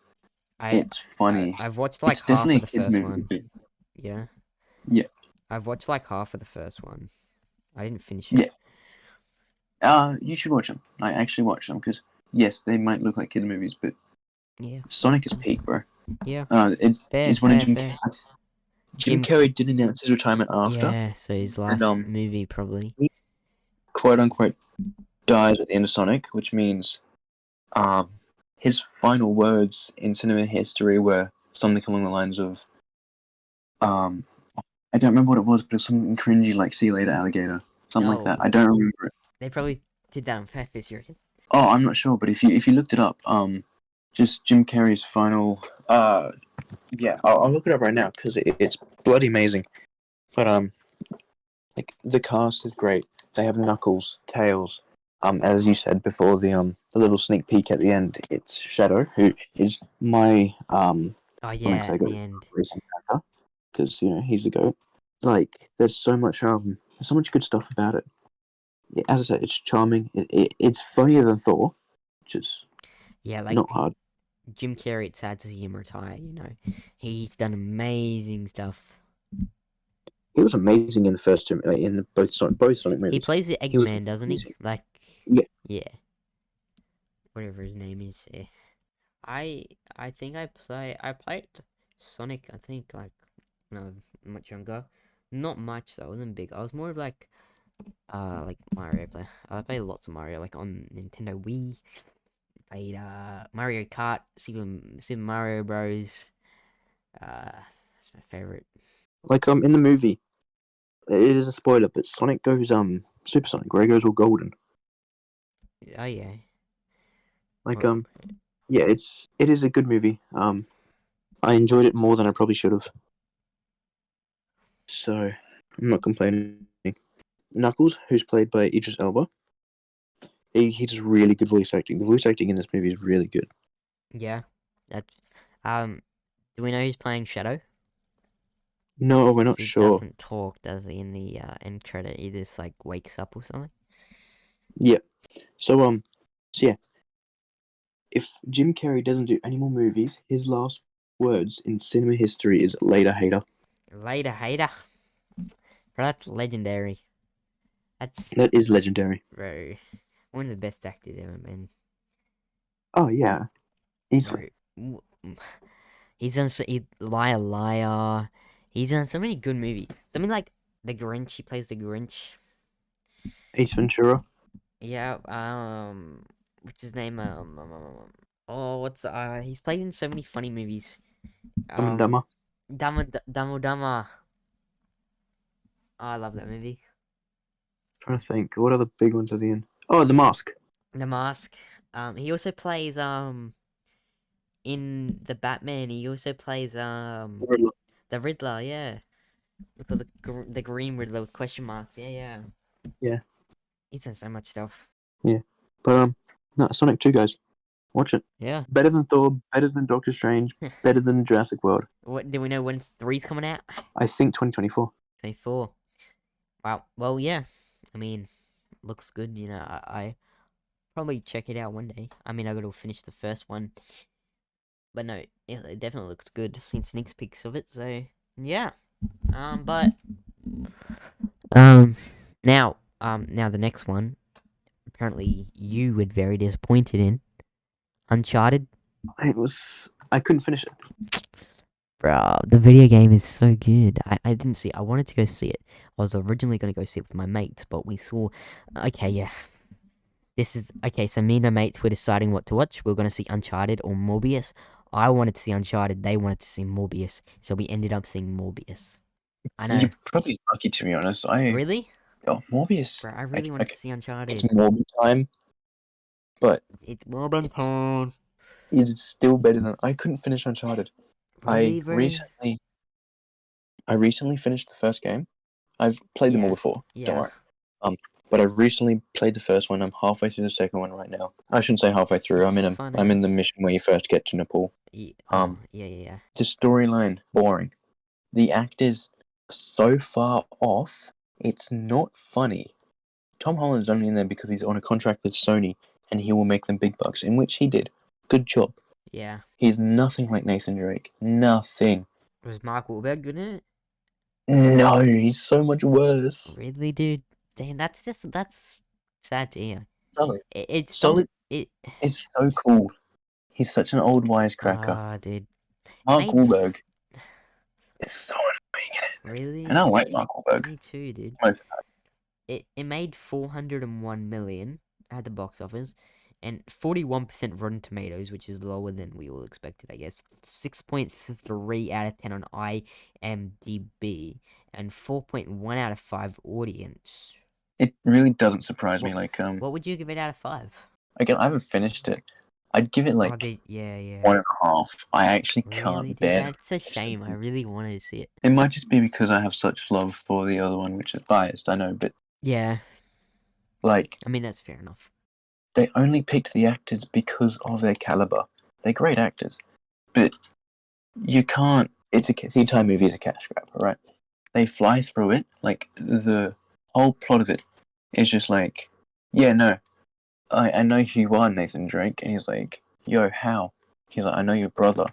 It's funny. I've watched like It's half definitely of a the kids first movie. one. Yeah. Yeah. I've watched like half of the first one. I didn't finish it. Yeah. You should watch them. I actually watch them because yes, they might look like kid movies, but Yeah. Sonic is peak, bro. Yeah. It's one of Jim. Fair. Jim Carrey did announce his retirement after. Yeah, so his last movie probably. Quote unquote dies at the end of Sonic, which means his final words in cinema history were something along the lines of I don't remember what it was, but it was something cringy like "See you later, alligator," something like that. I don't remember it. They probably did that on purpose, you reckon? Oh, I'm not sure, but if you looked it up, just Jim Carrey's final, yeah, I'll look it up right now because it's bloody amazing. But like the cast is great. They have Knuckles, Tails. As you said before, the little sneak peek at the end, it's Shadow, who is my Oh yeah, at the end. racing character, because he's the goat. Like, there's so much good stuff about it. As I said, it's charming. It's funnier than Thor, which is not hard. Jim Carrey, it's sad to see him retire. He's done amazing stuff. He was amazing in the first two, in both Sonic movies. He plays the Eggman, doesn't he? Like, yeah, whatever his name is. Yeah. I think I played Sonic. I think like when I was much younger. Not much though. I wasn't big. I was more of like Mario player. I played lots of Mario, like on Nintendo Wii. Played Mario Kart, Super Mario Bros. That's my favorite. Like in the movie, it is a spoiler, but Sonic goes Super Sonic, where he goes all golden. Oh yeah. Like yeah, it is a good movie. I enjoyed it more than I probably should have. So I'm not complaining. Knuckles, who's played by Idris Elba, he does really good voice acting. The voice acting in this movie is really good. Yeah, that's do we know who's playing Shadow? No, we're not sure. He doesn't talk, does he? In the end credit, he just like wakes up or something. Yeah. So yeah. If Jim Carrey doesn't do any more movies, his last words in cinema history is "Later, hater." Later, hater. Bro, that's legendary. That is legendary. Bro, one of the best actors ever, man. Oh yeah, easily. He's done Liar Liar. He's done so many good movies. Something like The Grinch. He plays the Grinch. Ace Ventura. Yeah. What's his name? He's played in so many funny movies. Dumb and Dumber. Dumber. Oh, I love that movie. Trying to think, what are the big ones at the end? Oh, The Mask. The Mask. He also plays in the Batman. He also plays the Riddler. Yeah, for the Green Riddler with question marks. Yeah. He's done so much stuff. Yeah, but no, Sonic 2, guys, watch it. Yeah, better than Thor, better than Doctor Strange, better than Jurassic World. What do we know when 3's coming out? I think 2024. 24. Wow. Well, yeah. I mean, looks good. I probably check it out one day. I mean, I got to finish the first one, but no, it definitely looks good. Seen sneak peeks of it, so yeah. But now the next one. Apparently, you were very disappointed in Uncharted. It was I couldn't finish it. Bro, the video game is so good. I didn't see it. I wanted to go see it. I was originally going to go see it with my mates, but we saw. Okay, yeah. This is. Okay, so me and my mates were deciding what to watch. We were going to see Uncharted or Morbius. I wanted to see Uncharted. They wanted to see Morbius. So we ended up seeing Morbius. I know. You're probably lucky, to be honest. Really? Morbius. Bro, I really wanted Okay, to see it's Uncharted. Morbid time, but It's Morbin time. it's still better than I couldn't finish Uncharted. I Really, bro? recently, I recently finished the first game. I've played them all Yeah. before. Don't Yeah. worry. But I've recently played the first one. I'm halfway through the second one right now. I shouldn't say halfway through. It's fun I'm in the as. mission where you first get to Nepal. Yeah. Oh, Um, yeah. the storyline boring. The actors so far off. It's not funny. Tom Holland's only in there because he's on a contract with Sony, and he will make them big bucks, in which he did. Good job. Yeah. He is nothing like Nathan Drake. Nothing. Was Mark Wahlberg good in it? No, he's so much worse. Really, dude? Damn, that's sad to hear. Solid. It's Solid it. is so cool. He's such an old wisecracker. Dude, it Mark made Wahlberg is so annoying in it. And I really. like Mark Wahlberg. Me too, dude. Most- It made 401 million at the box office, and 41% Rotten Tomatoes, which is lower than we all expected, I guess. 6.3 out of 10 on IMDb, and 4.1 out of 5 audience. It really doesn't surprise me. What would you give it out of 5? Again, I haven't finished it. I'd give it Oh, like yeah. 1.5. I actually Really, can't dude, bear. that's a shame. I really wanted to see it. It might just be because I have such love for the other one, which is biased. I know, but Yeah, like I mean that's fair enough. they only picked the actors because of their caliber. They're great actors, but you can't. The entire movie is a cash grab, right? They fly through it. Like the whole plot of it is just like, yeah, no, I know who you are, Nathan Drake, and he's like, yo, how? He's like, I know your brother,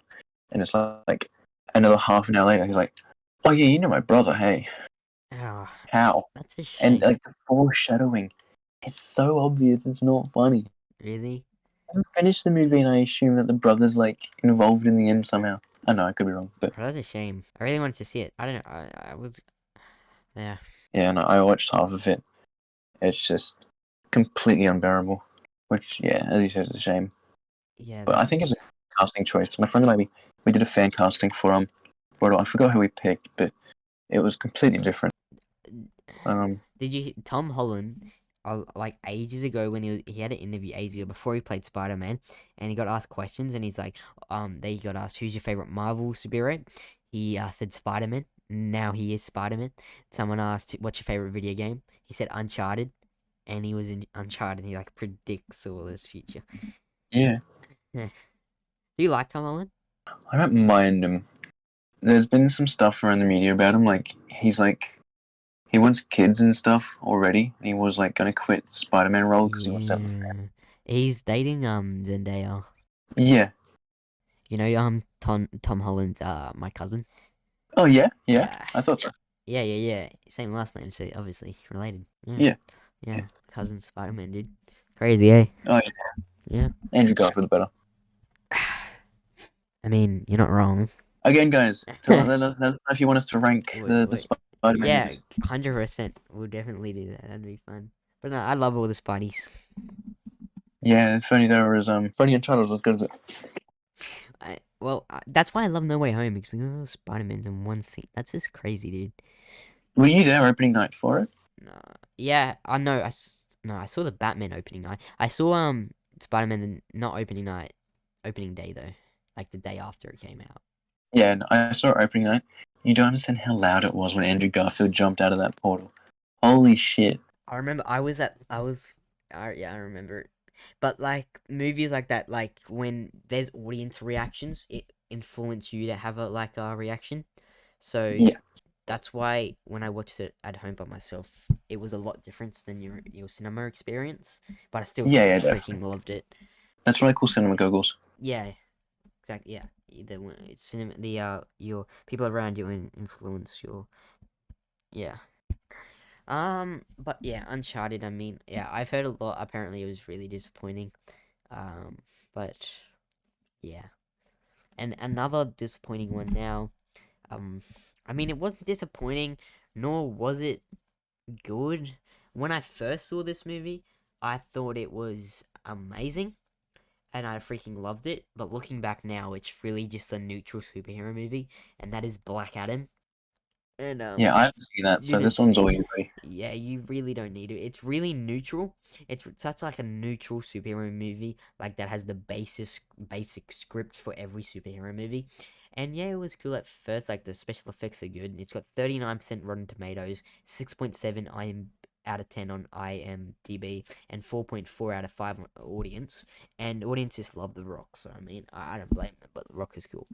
and it's like another half an hour later, he's like, oh yeah, you know my brother, hey, Oh, how? that's a And shame. like the foreshadowing is so obvious, it's not funny. Really? I haven't finished the movie, and I assume that the brother's like involved in the end somehow. I know I could be wrong, but Bro, that's a shame. I really wanted to see it. I don't know. I was. Yeah. yeah, no, I watched half of it. It's just completely unbearable. Which, yeah, as you said, is a shame. Yeah, But I think it's a casting choice. My friend and I, we did a fan casting for I forgot who we picked, but it was completely different. Did you Tom Holland? Like ages ago when he had an interview ages ago before he played Spider Man, and he got asked questions, and he's like, they got asked who's your favorite Marvel superhero. He said Spider Man. Now he is Spider Man. Someone asked what's your favorite video game. He said Uncharted, and he was in Uncharted. He like predicts all his future. Yeah, Yeah. Do you like Tom Holland? I don't mind him. There's been some stuff around the media about him, like he wants kids and stuff already. He was like gonna quit the Spider-Man role because he wants to have a family. He's dating Zendaya. Yeah. You know Tom Holland my cousin. Oh yeah, yeah. Yeah. I thought so. Yeah. Same last name, so obviously related. Yeah. Yeah. Cousin Spider Man, dude. Crazy, eh? Oh yeah. Yeah. Andrew Garfield better. I mean, you're not wrong. Again, guys, let us know if you want us to rank the Wait. Spider-Man Yeah, movies. 100%. We'll definitely do that. That'd be fun. But no, I love all the Spideys. Yeah, funny there was Funny Uncharted was good as it. That's why I love No Way Home because we got all Spider-Mans in one scene. That's just crazy, dude. Were you there opening night for it? No, yeah, I know. No, I saw the Batman opening night. I saw Spider-Man not opening night, opening day though, like the day after it came out. Yeah, no, I saw it opening night. You don't understand how loud it was when Andrew Garfield jumped out of that portal. Holy shit. I remember yeah, I remember it. But like movies like that, like when there's audience reactions, it influence you to have a reaction. So Yeah. that's why when I watched it at home by myself, it was a lot different than your cinema experience. But I still Yeah, freaking loved it. That's really cool cinema goggles. Yeah, exactly. Yeah, cinema, your people around you influence your yeah. But yeah, Uncharted. I mean, yeah, I've heard a lot. Apparently, it was really disappointing. But yeah, And another disappointing one now. I mean, it wasn't disappointing, nor was it good. When I first saw this movie, I thought it was amazing, and I freaking loved it. But looking back now, it's really just a neutral superhero movie, and that is Black Adam. And Yeah, I haven't seen that, you so didn't this one's see all it. you. Yeah, you really don't need it. It's really neutral. It's such like a neutral superhero movie, like that has the basic script for every superhero movie. And yeah, it was cool at first. Like the special effects are good. It's got 39% Rotten Tomatoes, 6.7 IM out of 10 on IMDb, and 4.4 out of 5 on audience. And audiences love The Rock, so I mean, I don't blame them. But The Rock is cool.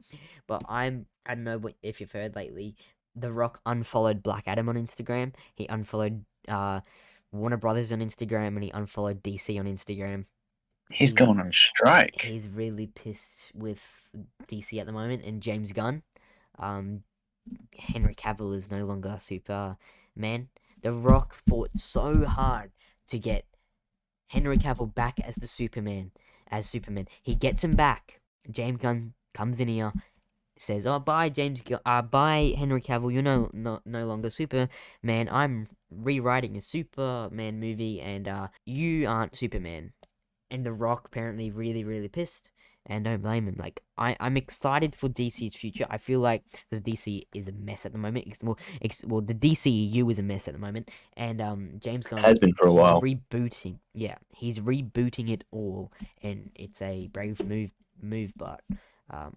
But I don't know if you've heard lately. The Rock unfollowed Black Adam on Instagram. He unfollowed Warner Brothers on Instagram, and he unfollowed DC on Instagram. He's going on strike. He's really pissed with DC at the moment, and James Gunn. Um, Henry Cavill is no longer Superman. The Rock fought so hard to get Henry Cavill back as Superman. He gets him back. James Gunn comes in here, says, "Oh, bye, bye, Henry Cavill. You're no longer Superman. I'm rewriting a Superman movie, and you aren't Superman." And The Rock apparently really pissed, and don't blame him. Like I'm excited for DC's future. I feel like because DC is a mess at the moment. Well, the DCEU is a mess at the moment, and James Gunn Has been for a he's while. rebooting. Yeah, he's rebooting it all, and it's a brave move, but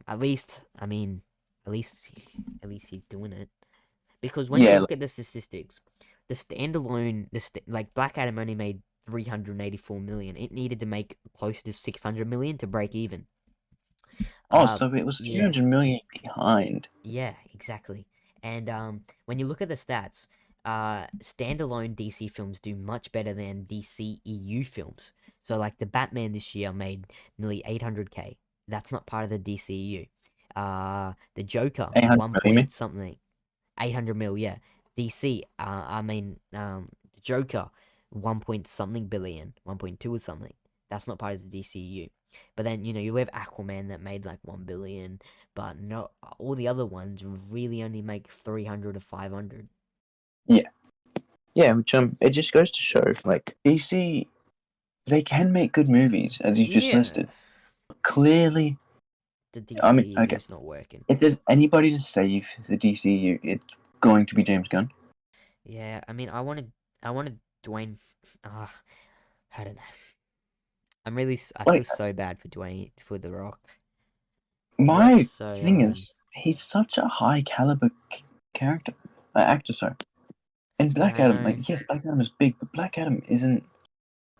at least I mean, at least he's doing it. Because when you Yeah, look at the statistics, the standalone, like Black Adam only made 384 million. It needed to make close to 600 million to break even. so it was Yeah, 300 million behind. yeah, exactly. And when you look at the stats, standalone DC films do much better than DCEU films. So like the Batman this year made nearly 800K. That's not part of the DCEU. The Joker 800 one million. point something. 800 mil, yeah. DC, the Joker, 1 point something billion, 1.2 or something. That's not part of the DCU. But then, you have Aquaman that made like 1 billion, but no, all the other ones really only make 300 or 500. Yeah, which it just goes to show, like, DC, they can make good movies, as you just Yeah. listed. Clearly, The I mean, okay, DCU's not working. if there's anybody to save the DCU, it's going to be James Gunn. Yeah, I mean, I wanted Dwayne, I don't know. I Like, feel so bad for Dwayne, for The Rock. He works my so thing hard. is, he's such a high caliber character, actor, sorry. And Yeah, Black I Adam, know. like, yes, Black Adam is big, but Black Adam isn't.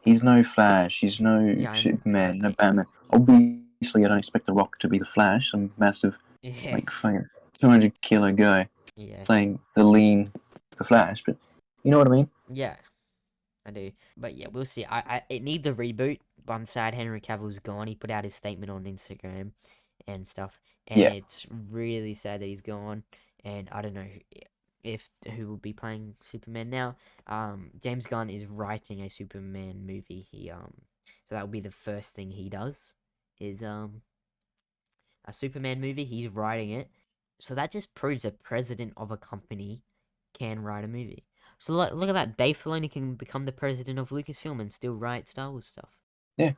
He's no Flash. He's no Yeah, Superman. No Batman. Obviously, I don't expect The Rock to be the Flash. Some massive, yeah, like, fucking 200 kilo guy yeah, playing the Flash. But you know what I mean? yeah. I do. But yeah, we'll see. It needs a reboot. But I'm sad Henry Cavill's gone. He put out his statement on Instagram and stuff, and Yeah. it's really sad that he's gone. And I don't know if who will be playing Superman now. James Gunn is writing a Superman movie. So that will be the first thing he does is a Superman movie. He's writing it. So that just proves a president of a company can write a movie. So look at that. Dave Filoni can become the president of Lucasfilm and still write Star Wars stuff. Yeah.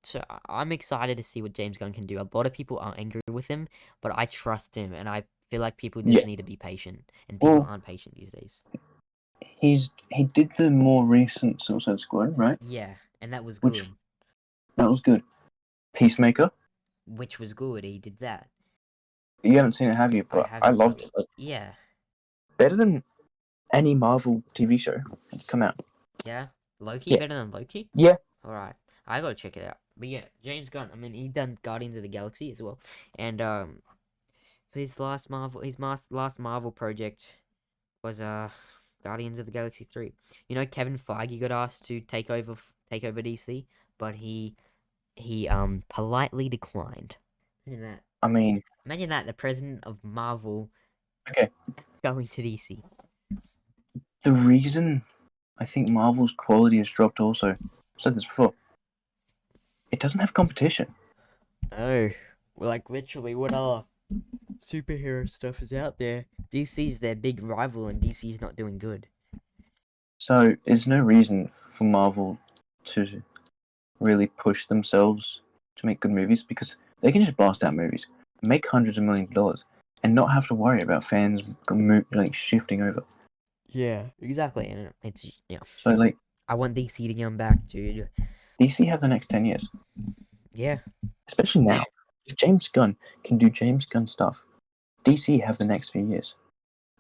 So I'm excited to see what James Gunn can do. A lot of people are angry with him, but I trust him, and I feel like people just Yeah. need to be patient, and people Well, aren't patient these days. he did the more recent Suicide Squad, right? Yeah, and that was Which good. that was good. Peacemaker. Which was good. He did that. You haven't seen it, have you? I But I haven't, loved but it. Like, yeah, better than any Marvel TV show that's come out. yeah. Loki Yeah. better than Loki. Yeah. All right, I gotta check it out. But yeah, James Gunn. I mean, he done Guardians of the Galaxy as well, and so last Marvel project was Guardians of the Galaxy 3. Kevin Feige got asked to take over DC, but he politely declined. Imagine that. I mean, Imagine that, the president of Marvel okay. going to DC. The reason I think Marvel's quality has dropped also, I've said this before, it doesn't have competition. Oh, Like literally, what other superhero stuff is out there? DC's their big rival, and DC's not doing good. So there's no reason for Marvel to really push themselves to make good movies because they can just blast out movies, make hundreds of millions of dollars, and not have to worry about fans like shifting over. Yeah, exactly. And it's So like I want DC to come back, dude. DC have the next 10 years, Yeah, especially now. If James Gunn can do James Gunn stuff, DC have the next few years,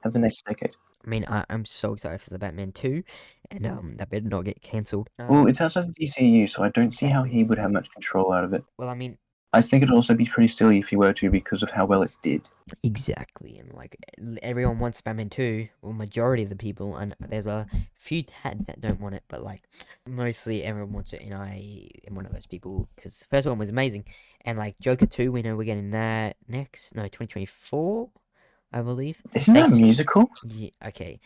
have the next decade. I mean, I'm so excited for the Batman 2, and that better not get cancelled. Well, it's outside the DCU, so I don't see how Exactly. he would have much control out of it. Well, I mean, I think it'd also be pretty silly if he were to because of how well it did. exactly, and like everyone wants Batman 2, or majority of the people, and there's a few tad that don't want it, but like mostly everyone wants it, and I am one of those people because the first one was amazing, and like Joker 2, we know we're getting that next, no, 2024, I believe. Isn't that a musical? Yeah, okay.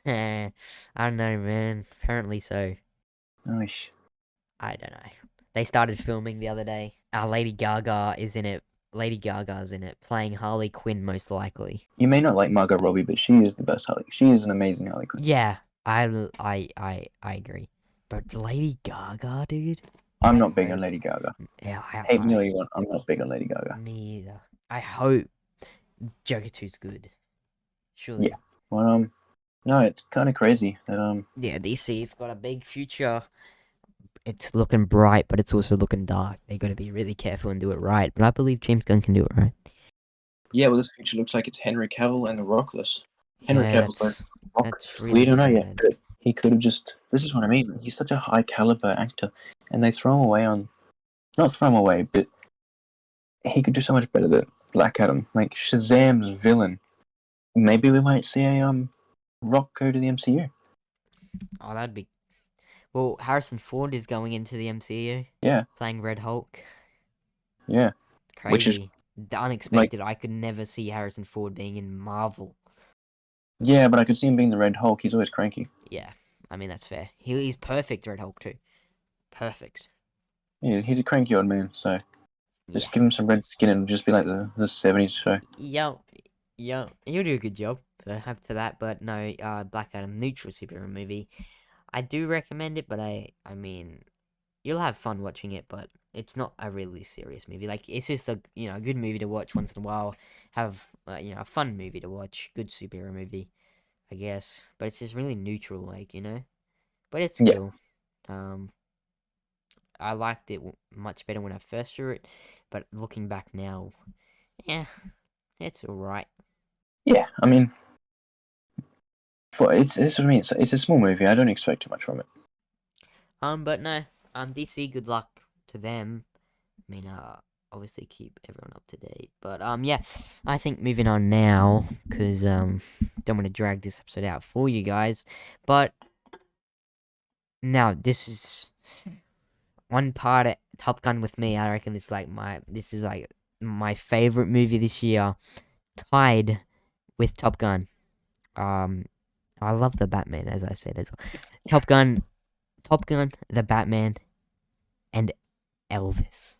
I don't know, man. Apparently so. Nice. I don't know. They started filming the other day. Lady Gaga is in it. Lady Gaga's in it, playing Harley Quinn most likely. You may not like Margot Robbie, but she is the best Harley. She is an amazing Harley Quinn. Yeah, I agree. But Lady Gaga, dude. I'm not big on Lady Gaga. Yeah, Hate me all you want. I'm not big on Lady Gaga. Me either. I hope Joker 2's good. Surely. Yeah. Well, no, it's kind of crazy that Yeah, DC's got a big future. It's looking bright, but it's also looking dark. They got to be really careful and do it right. But I believe James Gunn can do it right. Yeah, well, this future looks like it's Henry Cavill and the Rockless. Henry Yeah, Cavill's like Rock. that's really We don't know yet. sad. But he could have just. This is what I mean. He's such a high caliber actor, and they throw him away on. Not throw him away, but he could do so much better than Black Adam, like Shazam's villain. Maybe we might see a Rock go to the MCU. Oh, that'd be. Well, Harrison Ford is going into the MCU. Yeah. Playing Red Hulk. Yeah. Crazy. Which is the unexpected. I could never see Harrison Ford being in Marvel. Yeah, but I could see him being the Red Hulk. He's always cranky. Yeah, I mean that's fair. He's perfect Red Hulk too. Perfect. Yeah, he's a cranky old man. So just Yeah. give him some red skin and just be like the '70s show. Yeah, he'll do a good job. So have to that, but no, Black Adam neutral superhero movie. I do recommend it, but I mean, you'll have fun watching it, but it's not a really serious movie. Like it's just a a good movie to watch once in a while. Have a fun movie to watch. Good superhero movie, I guess. But it's just really neutral, like But it's Yeah. cool. I liked it much better when I first saw it, but looking back now, yeah, it's alright. Yeah, I mean, it's what I mean. It's a small movie. I don't expect too much from it. But no, DC, good luck to them. I mean, obviously keep everyone up to date. But yeah, I think moving on now, cause don't want to drag this episode out for you guys. But now this is one part of Top Gun with me. I reckon it's like this is like my favorite movie this year, tied with Top Gun. I love the Batman, as I said as well. Top Gun, the Batman, and Elvis.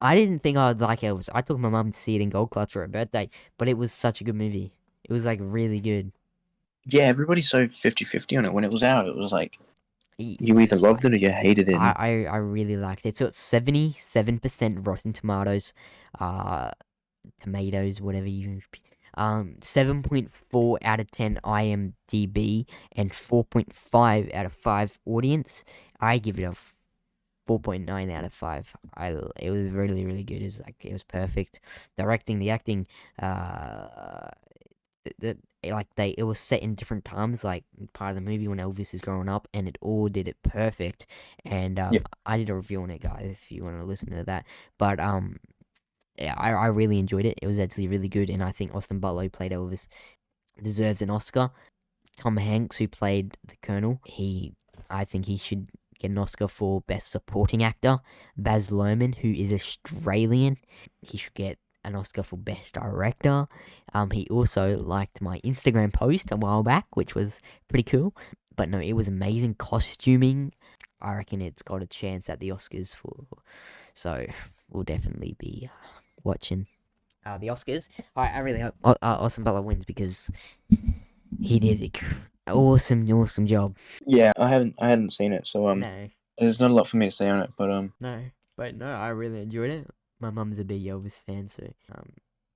I didn't think I would like Elvis. I took my mum to see it in Gold Class for her birthday, but it was such a good movie. It was like really good. Yeah, everybody's so 50-50 on it. When it was out, it was like you either loved it or you hated it. I really liked it. So it's 77% Rotten Tomatoes, tomatoes, whatever you 7.4 out of 10 IMDb and 4.5 out of 5 audience. I give it a 4.9 out of 5. It was really really good. It was perfect. Directing, the acting, it was set in different times, like part of the movie when Elvis is growing up, and it all did it perfect. And I did a review on it, guys, if you want to listen to that. But yeah, I really enjoyed it. It was actually really good, and I think Austin Butler, who played Elvis, deserves an Oscar. Tom Hanks, who played the Colonel, I think he should get an Oscar for Best Supporting Actor. Baz Luhrmann, who is Australian, he should get an Oscar for Best Director. He also liked my Instagram post a while back, which was pretty cool. But no, it was amazing costuming. I reckon it's got a chance at the Oscars for So we'll definitely be watching the Oscars. I really hope Austin Butler wins because he did an awesome job. Yeah, I hadn't seen it, so No, there's not a lot for me to say on it, but no, but no, I really enjoyed it. My mum's a big Elvis fan, so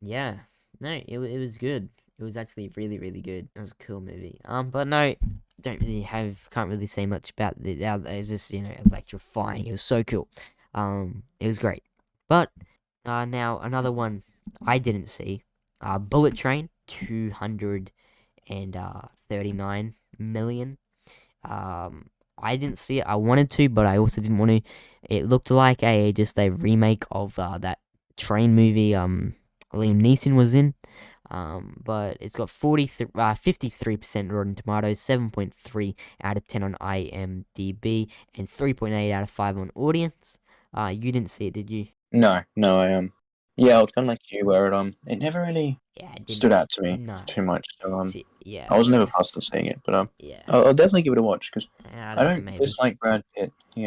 yeah, no, it was good. It was actually really good. It was a cool movie. But no, can't really say much about it. It was just electrifying. It was so cool. It was great. But now another one I didn't see. Bullet Train, 239 million. I didn't see it. I wanted to, but I also didn't want to. It looked like just a remake of that train movie Liam Neeson was in. But it's got 53% Rotten Tomatoes, 7.3 out of 10 on IMDb, and 3.8 out of 5 on audience. You didn't see it, did you? no, yeah, I was kind of like you, where it never really Yeah, I didn't. stood out to me No. too much. So Yeah, I was it never was. fussed on seeing it, but Yeah, I'll definitely give it a watch because I don't maybe. dislike Brad Pitt. He's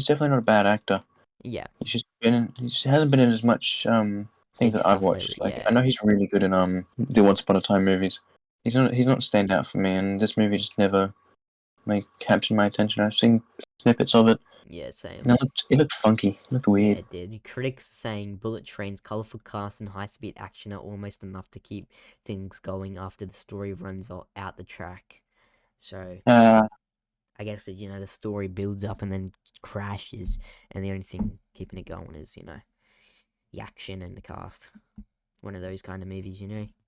definitely not a bad actor. Yeah, He just hasn't been in as much things big that I've stuff lately. watched. Like Yeah. I know he's really good in the Once Upon a Time movies. He's not stand out for me, and this movie just never captured my attention. I've seen snippets of it, Yeah, same. and it looked funky, it looked Yeah, weird. it did. Critics are saying Bullet Train's colorful cast and high-speed action are almost enough to keep things going after the story runs out the track. So Uh, I guess that the story builds up and then crashes, and the only thing keeping it going is the action and the cast. One of those kind of movies.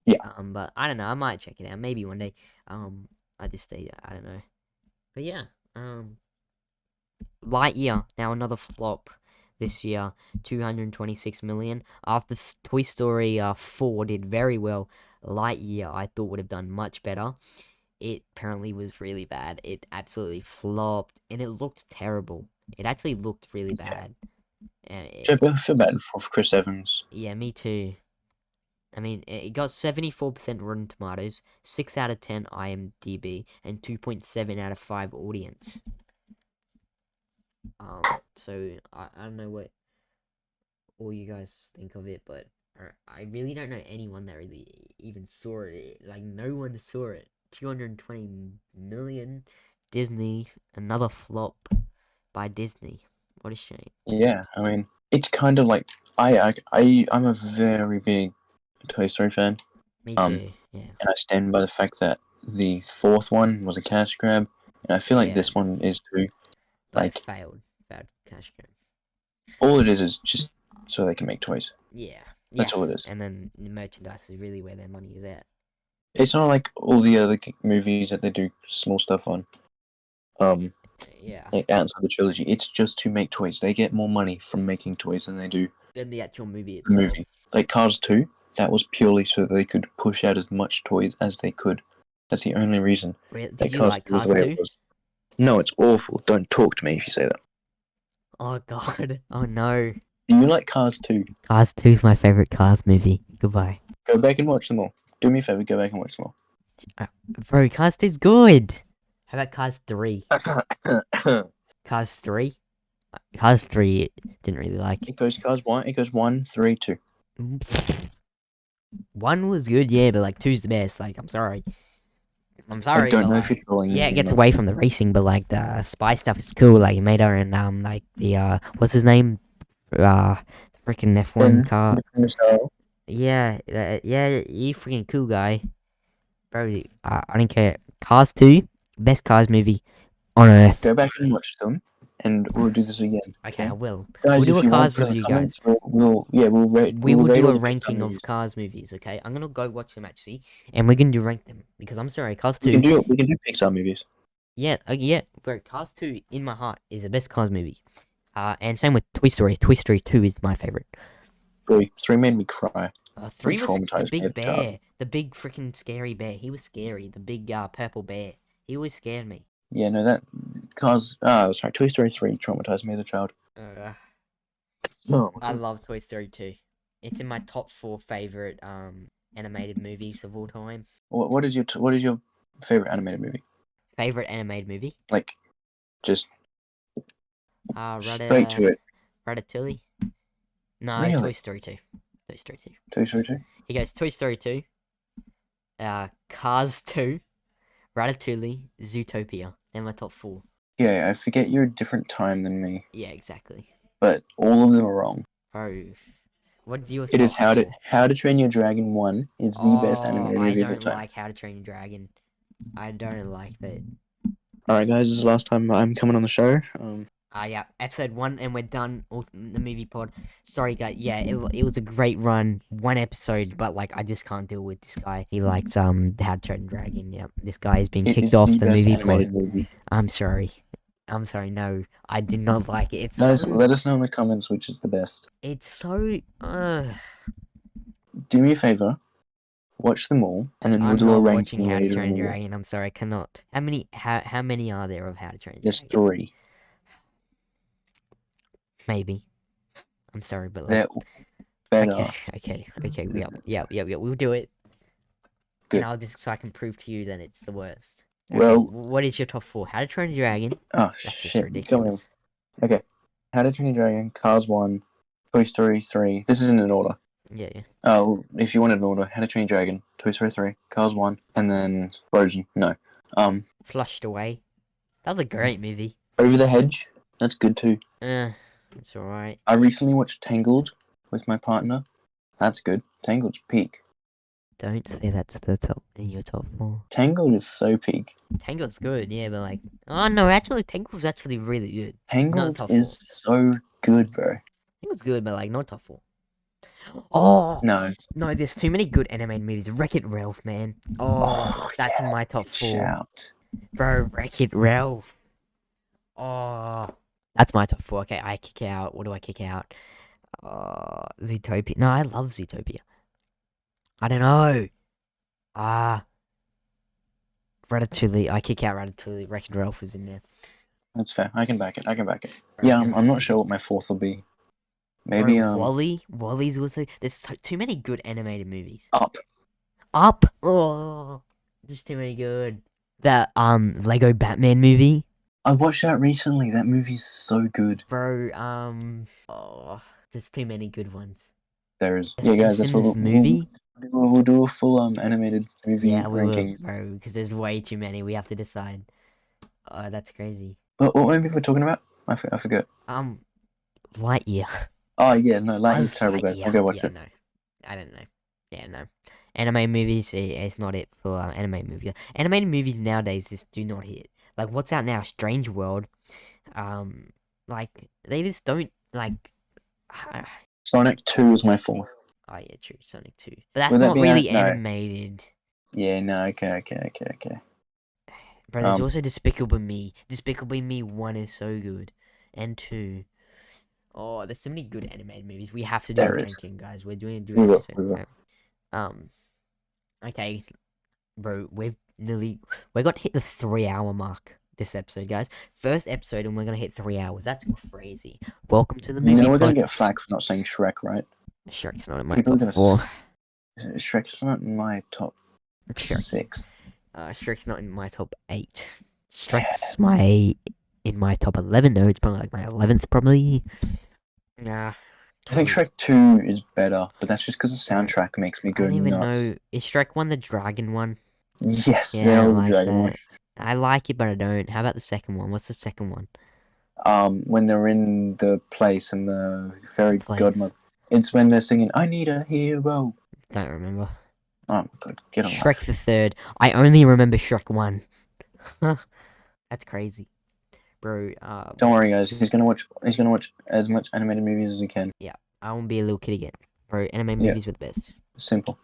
yeah, But I don't know. I might check it out maybe one day. I just say I don't know. But yeah. Lightyear, now another flop this year, 226 million. After Toy Story 4 did very well, Lightyear I thought would have done much better. It apparently was really bad. It absolutely flopped, and it looked terrible. It actually looked really bad. And I feel bad for Chris Evans. yeah, me too. I mean, it got 74% Rotten Tomatoes, 6 out of 10 IMDb, and 2.7 out of 5 audience. So I don't know what all you guys think of it, but I really don't know anyone that really even saw it. Like, no one saw it. 220 million. Disney, another flop by Disney. What a shame. Yeah, I mean, it's kind of like I'm a very big Toy Story fan. Me Um, too. Yeah. and I stand by the fact that the fourth one was a cash grab, and I feel like Yeah. this one is too. But it Like failed. Bad cash grab. all it is just so they can make toys. Yeah. Yeah. That's all it is. And then the merchandise is really where their money is at. It's not like all the other movies that they do small stuff on. Yeah. Like outside the trilogy, it's just to make toys. They get more money from making toys than they do Then the actual movie the itself. movie. Like Cars 2, that was purely so that they could push out as much toys as they could. That's the only reason Did that you Cars like 2 was the Cars way 2? it was. No, it's awful. Don't talk to me if you say that. Oh god. Oh no. Do you like Cars 2? Cars 2 is my favorite Cars movie. Goodbye. Go back and watch them all. Do me a favor, go back and watch them all. Bro, Cars 2's good. How about Cars 3? Cars 3? Cars 3 didn't really like. It goes Cars 1, it goes 1, 3, 2. 1 was good, yeah, but like 2's the best. Like, I'm sorry. I'm I sorry, don't but know if you're like, trolling yeah, it me, gets man. away from the racing, but like the spy stuff is cool. Like, Mater and like the what's his name? The freaking F1 car. Yeah, yeah, you freaking cool guy, bro. I don't care. Cars 2, best Cars movie on earth. Go back and watch them, and we'll do this again. Okay, I will. Guys, We'll do if a you want, Cars put in the review, guys. comments. We'll rate. We We'll will rate do all a the Pixar ranking of movies. Cars movies, okay? I'm gonna go watch them actually, and we're gonna do rank them because I'm sorry, Cars We 2. can do Pixar movies. Yeah, yeah, bro. Cars 2 in my heart is the best Cars movie. And same with Toy Story. Toy Story 2 is my favorite. 3 made me cry. 3 was the Traumatized me big as a child. bear, the big freaking scary bear. He was scary. The big purple bear. He always scared me. Yeah, no, that Cars. Sorry, Toy Story 3 traumatized me as a child. Oh, I love Toy Story 2. It's in my top 4 favorite animated movies of all time. what is your favorite animated movie? Favorite animated movie? Like, just Right. straight to it. Ratatouille. No, Toy Really? Story 2. Toy Story 2. Toy Story 2? He goes Toy Story 2, Cars 2, Ratatouille, Zootopia. They're my top 4. Yeah, I forget you're a different time than me, Yeah, exactly. but all of them are wrong. Bro, what's yours It is top 4? How to Train Your Dragon 1 is the best animated I movie of all don't time. like How to Train Your Dragon. I don't like that. Alright, guys, this is the last time I'm coming on the show. Yeah, episode 1, and we're done. The movie pod. Sorry, guys. Yeah, it was a great run. 1 episode, but like I just can't deal with this guy. He likes How to Train Your Dragon. Yeah, this guy has been It kicked is off the the best movie animated pod. movie. I'm sorry. No, I did not like it. Guys, let us know in the comments which is the best. It's so. Do me a favor, watch them all, and then we'll I'm do a not ranking watching How to later. Train Your Dragon. I'm sorry, I cannot. How many are there of How to Train Your There's Dragon? 3. Maybe. I'm sorry, but like. They're better. Okay. Yep. We'll do it. Good. And I'll just so I can prove to you that it's the worst. Well- what is your top 4? How to Train Your Dragon? Oh, That's just shit. Come on. ridiculous. Okay. How to Train Your Dragon, Cars 1, Toy Story 3. This isn't in order. Yeah. Oh, if you wanted an order, How to Train Your Dragon, Toy Story 3, Cars 1, and then Frozen. No. Flushed Away. That was a great movie. Over the Hedge. That's good too. It's alright. I recently watched Tangled with my partner. That's good. Tangled's peak. Don't say that's the top in your top 4. Tangled is so peak. Tangled's good, yeah, but like, oh no, actually, Tangled's actually really good. Tangled top is so good, bro. Tangled's good, but like, not top 4. Oh No. no, there's too many good animated movies. Wreck-It Ralph, man. Oh, that's in yes, my top good 4. shout. Bro, Wreck-It Ralph. Oh, that's my top 4. Okay, I kick out. What do I kick out? Zootopia. No, I love Zootopia. I don't know. Ratatouille. I kick out Ratatouille. Wreck-It Ralph is in there. That's fair. I can back it. Bro, Yeah, I'm not sure what my 4th will be. Maybe Bro, Wall-E. Wall-E's also. There's too many good animated movies. Up. Up. Oh, just too many good. That Lego Batman movie. I watched that recently. That movie's so good. Bro, there's too many good ones. There is. The Yeah, guys, that's what Simpsons movie. we'll do a full animated movie Yeah, we will, ranking. bro, because there's way too many. We have to decide. Oh, that's crazy. What movie we're talking about? I forgot. Lightyear. Oh yeah, no, Lightyear's Was terrible, guys. Lightyear. I'll go watch it. No, I don't know. Yeah, no. Anime movies, it's not it for anime movies. Animated movies nowadays just do not hit. Like, what's out now? Strange World. Like, they just don't, like... Sonic 2 is my 4th. Oh, yeah, true, Sonic 2. But that's Would that not be really no. animated. Yeah, no, okay. Bro, there's Um, also Despicable Me. Despicable Me 1 is so good. And 2. Oh, there's so many good animated movies. We have to do There a is. ranking, guys. We're doing We will, episode. we will. Okay, bro, we're gonna hit the 3-hour mark this episode, guys. First episode, and we're gonna hit 3 hours. That's crazy. Welcome to the You movie. know we're gonna pod. get flack for not saying Shrek, right? Shrek's not in my People are top gonna 4. Shrek's not in my top Shrek. 6. Shrek's not in my top 8. Shrek's in my top 11. No, it's probably like my 11th, probably. Nah. I think Shrek 2 is better, but that's just because the soundtrack makes me I go don't even nuts. know. Is Shrek 1 the dragon one? Yes, Yeah, they're I all the like dragon that. I like it, but I don't. How about the second one? What's the second one? When they're in the place and the fairy Place. godmother. It's when they're singing, I need a hero. Don't remember. Oh my god, get on Shrek the third. I only remember Shrek 1. That's crazy. Bro, Don't worry guys, he's gonna watch as much animated movies as he can. I won't be a little kid again. Bro, anime Yeah. movies were the best. Simple.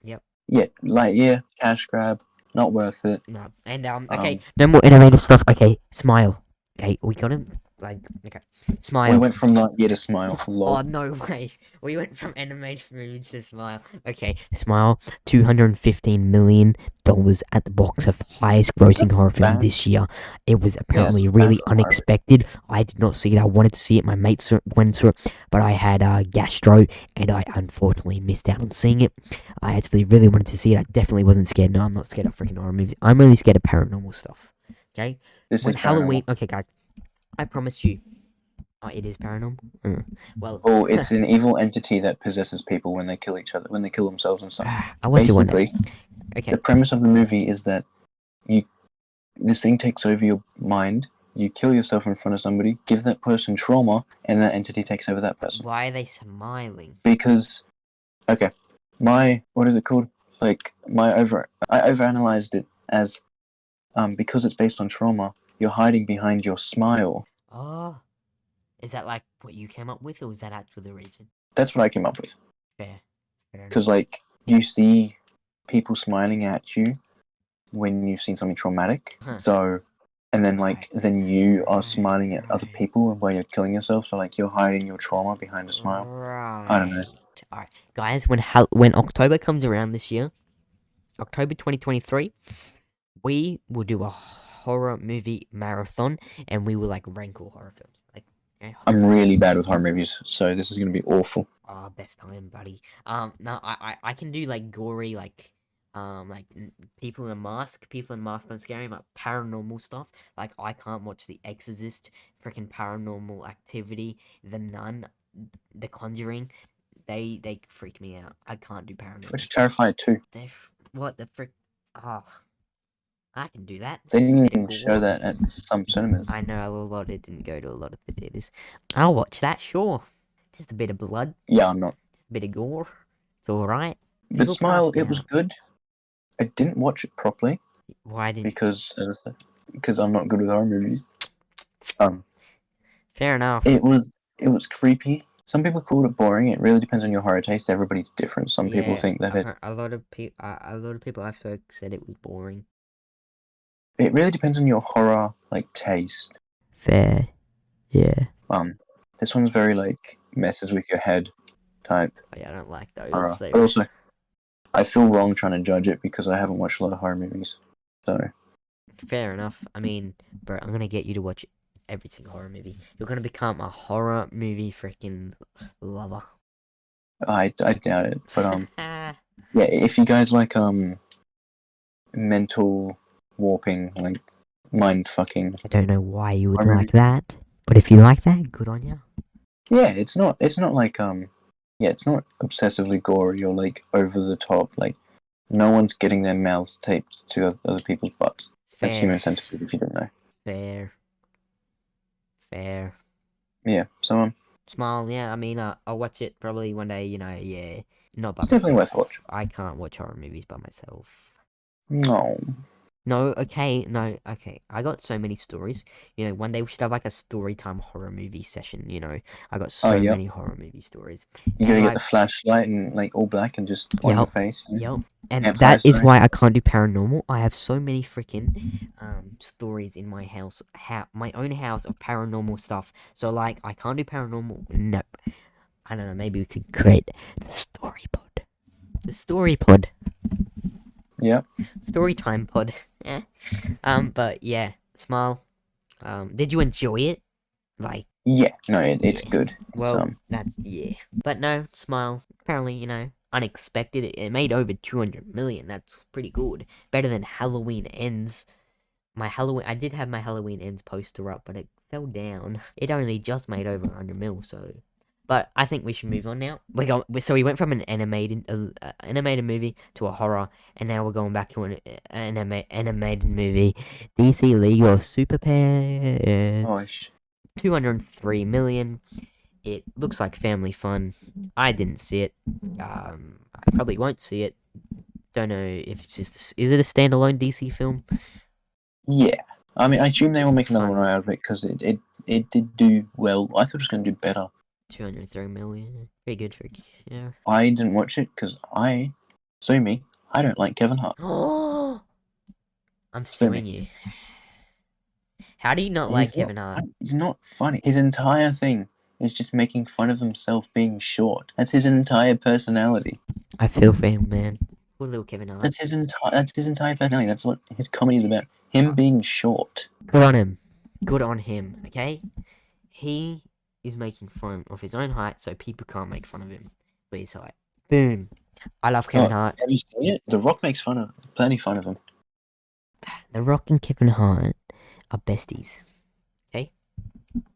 Yep. Yeah, Lightyear, cash grab, not worth it. No. And, okay, no more animated stuff. Okay, Smile. Okay, we got him. Like, okay. Smile. We went from Lightyear to Smile. Lol. Oh, no way. We went from animated movies to Smile. Okay, Smile, $215 million at the box of highest grossing horror film Bad. this year. It was apparently Yes, really bad for horror. unexpected. I did not see it. I wanted to see it. My mates went and saw it, but I had gastro, and I unfortunately missed out on seeing it. I actually really wanted to see it. I definitely wasn't scared. No, I'm not scared of freaking horror movies. I'm only scared of paranormal stuff. Okay? This When is Halloween... paranormal. Okay, guys. I promise you, Oh, it is paranormal. Well, Oh, it's an evil entity that possesses people when they kill each other, when they kill themselves and stuff. I'll watch it one day. Basically, Okay. the premise of the movie is that this thing takes over your mind. You kill yourself in front of somebody, give that person trauma, and that entity takes over that person. Why are they smiling? Because, okay, what is it called? Like I overanalyzed it as, because it's based on trauma, you're hiding behind your smile. Oh, is that like what you came up with, or was that actually the reason? That's what I came up with. Fair enough. Because like you see people smiling at you when you've seen something traumatic. Huh. So, and then then you are Right, smiling at other right. people while you're killing yourself. So like you're hiding your trauma behind a smile. Right. I don't know. All right, guys. When October comes around this year, October 2023, we will do a horror movie marathon, and we will like rank all horror films. Like, okay, I'm really bad with horror movies, so this is gonna be awful. best time, buddy. No, I can do like gory, people in masks don't scare me, but paranormal stuff. Like, I can't watch The Exorcist, freaking Paranormal Activity, The Nun, The Conjuring. They freak me out. I can't do paranormal. Which stuff. Terrified too. What the frick? Oh, I can do that. They Just a didn't bit of even show gore. that at some cinemas. I know it didn't go to a lot of theaters. I'll watch that, sure. Just a bit of blood, Yeah, I'm not. just a bit of gore. It's all right. But People Smile, passed it was out. good. I didn't watch it properly Why didn't? because, as I said, because I'm not good with horror movies. Fair enough. It was creepy. Some people called it boring. It really depends on your horror taste. Everybody's different. Some people think that a lot of people I've heard said it was boring. it really depends on your horror taste. Fair. Yeah. This one's very messes with your head type Oh, yeah, I don't like those. horror. So But also, I feel wrong trying to judge it because I haven't watched a lot of horror movies. So fair enough. I mean, bro, I'm gonna get you to watch every single horror movie. You're gonna become a horror movie freaking lover. I doubt it. But yeah, if you guys like mental warping, mind fucking. I don't know why you would horror like that, but if you like that, good on you. Yeah, it's not it's not obsessively gory or over the top. No one's getting their mouths taped to other people's butts. That's Fair. Human Centipede, if you didn't know. Fair. Yeah, so Smile, yeah, I mean, I'll watch it probably one day, yeah. Not by it's definitely myself. worth a watch. I can't watch horror movies by myself. No. No, okay. I got so many stories. One day we should have a story time horror movie session, I got so yep. many horror movie stories. You gotta get the flashlight and all black and just on your face. Yep. And Campfire that is story. why I can't do paranormal. I have so many freaking stories in my house, my own house of paranormal stuff. So I can't do paranormal. Nope. I don't know. Maybe we could create the story pod. The story pod. Yep. Story time pod. But yeah, Smile. Did you enjoy it? Yeah, no, it's Yeah. good. Well, that's But no, Smile. Apparently, unexpected. It made over 200 million. That's pretty good. Better than Halloween Ends. I did have my Halloween Ends poster up, but it fell down. It only just made over 100 mil. So, but I think we should move on now. So we went from an animated movie to a horror, and now we're going back to an animated movie. DC League of Super Pets. 203 million. It looks like family fun. I didn't see it. I probably won't see it. Don't know if it's just. Is it a standalone DC film? Yeah. I mean, I assume they will Just make another fun. one out of it because it did do well. I thought it was going to do better. 203 million. Pretty good for yeah. I didn't watch it because sue me, I don't like Kevin Hart. Oh, I'm Sue suing you. How do you not like Kevin Hart? He's not funny. His entire thing is just making fun of himself being short. That's his entire personality. I feel for him, man. Poor little Kevin Hart. That's his entire personality. That's what his comedy is about. Him being short. Good on him. Good on him. Okay, he is making fun of his own height, so people can't make fun of him for his height. Boom. I love Kevin Hart. Have you seen it? The Rock makes plenty fun of him. The Rock and Kevin Hart are besties. Okay?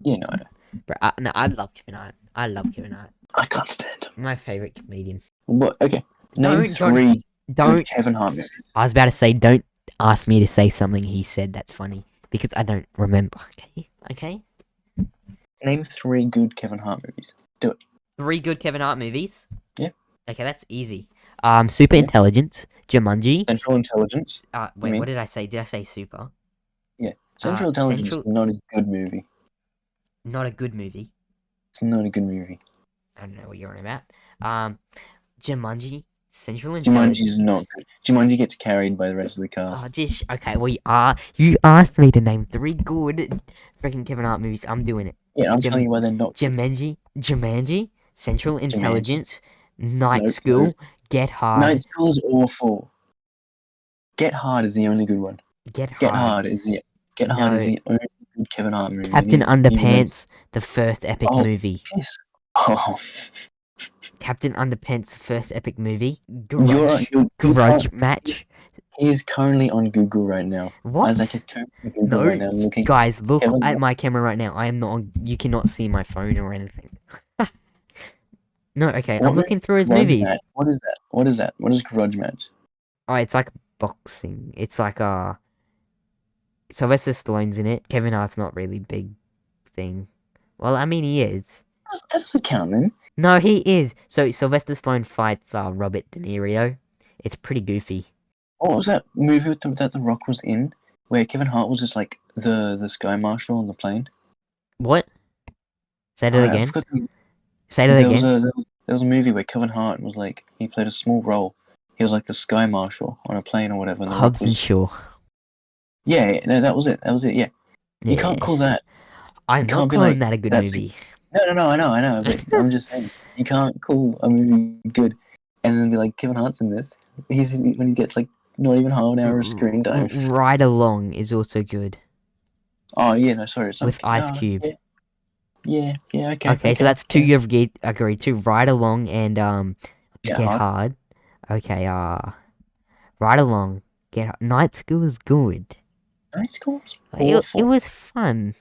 Yeah, no, I know. But no, I love Kevin Hart. I love Kevin Hart. I can't stand him. My favorite comedian. What? Okay, name Don't- three good Don't. Kevin Hart movies. I was about to say, don't ask me to say something he said that's funny because I don't remember. Okay. Okay. Name three good Kevin Hart movies. Do it. 3 good Kevin Hart movies. Yeah. Okay, that's easy. Super Yeah. Intelligence, Jumanji. Central Intelligence. Wait, mean? what did I say? Did I say Super? Yeah, Central Intelligence Central- is not a good movie. Not a good movie. It's not a good movie. I don't know what you're on about. Jumanji, Central Jumanji Intelligence. is not good. Jumanji gets carried by the rest of the cast. Oh, just okay. Well, you asked me to name 3 good freaking Kevin Hart movies. I'm doing it. Yeah, I'm Jum- telling you why they're not. Jumanji, Central Intelligence, Night Nope, School, nope. Get Hard. Night School is awful. Get Hard is the only good one. Get Hard. Get Hard is the only good Kevin Hart movie. Captain You Underpants, the first epic Oh. movie. piss. Oh, Captain Underpants, the first epic movie. You're- you Grudge can't- match. he is currently on Google right now. What? Isaac is currently on Google No, right now looking. guys, look Kevin at Hart. my camera right now. I am not on. You cannot see my phone or anything. No, okay, I'm What looking through his Grudge movies. Match? What is that? What is that? What is Grudge Match? Oh, it's like boxing. It's like Sylvester Stallone's in it. Kevin Hart's not really big thing. Well, I mean he is. That doesn't count then. No, he is. So Sylvester Stallone fights Robert De Niro. It's pretty goofy. What was that movie that The Rock was in, where Kevin Hart was just like the sky marshal on the plane? What? Say that I again. forgot the- Say that there again. was a movie where Kevin Hart was like he played a small role. He was like the sky marshal on a plane or whatever. And The Rock Hobbs and was, Shaw. yeah, no, that was it. That was it. Yeah, you can't call that. I'm you not can't be calling like, that a good that's- movie. No, I know. But I'm just saying you can't call a movie good and then be like Kevin Hart's in this. When he gets like not even half an hour of screen time. Ride Along is also good. Oh yeah, no, sorry, it's not With Ice oh, Cube. Yeah, okay. Okay, so that's 2 you've agreed to. Ride Along and Get Get Hard. Hard. Okay, Ride Along. Night School is good. Night School was It awful. was fun.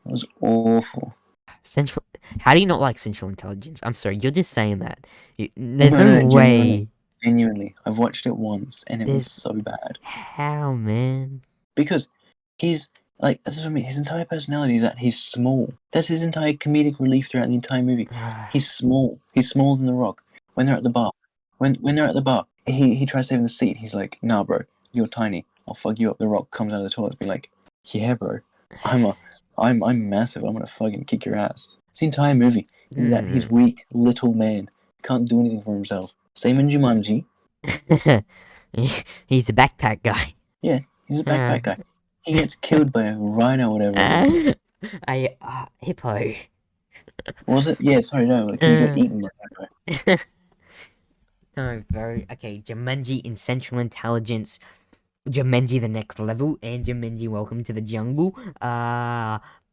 It was awful. Central. How do you not like Central Intelligence? I'm sorry, you're just saying that. There's No, no way. Genuinely, I've watched it once and it was There's- so bad How, man? because he's like that's what I mean. His entire personality is that he's small. That's his entire comedic relief throughout the entire movie. He's small. He's smaller than The Rock. When they're at the bar, when they're at the bar, he tries saving the seat. He's like, "Nah, bro, you're tiny. I'll fuck you up." The Rock comes out of the toilet, be like, "Yeah, bro, I'm massive. I'm gonna fucking kick your ass." It's the entire movie is that he's weak, little man, can't do anything for himself. Same in Jumanji. He's a backpack guy. He's a backpack guy. He gets killed by a rhino, whatever it is. A hippo. Was it? Yeah, sorry, no. Like, he got eaten by a rhino. No, bro. Okay, Jumanji in Central Intelligence, Jumanji the Next Level, and Jumanji Welcome to the Jungle.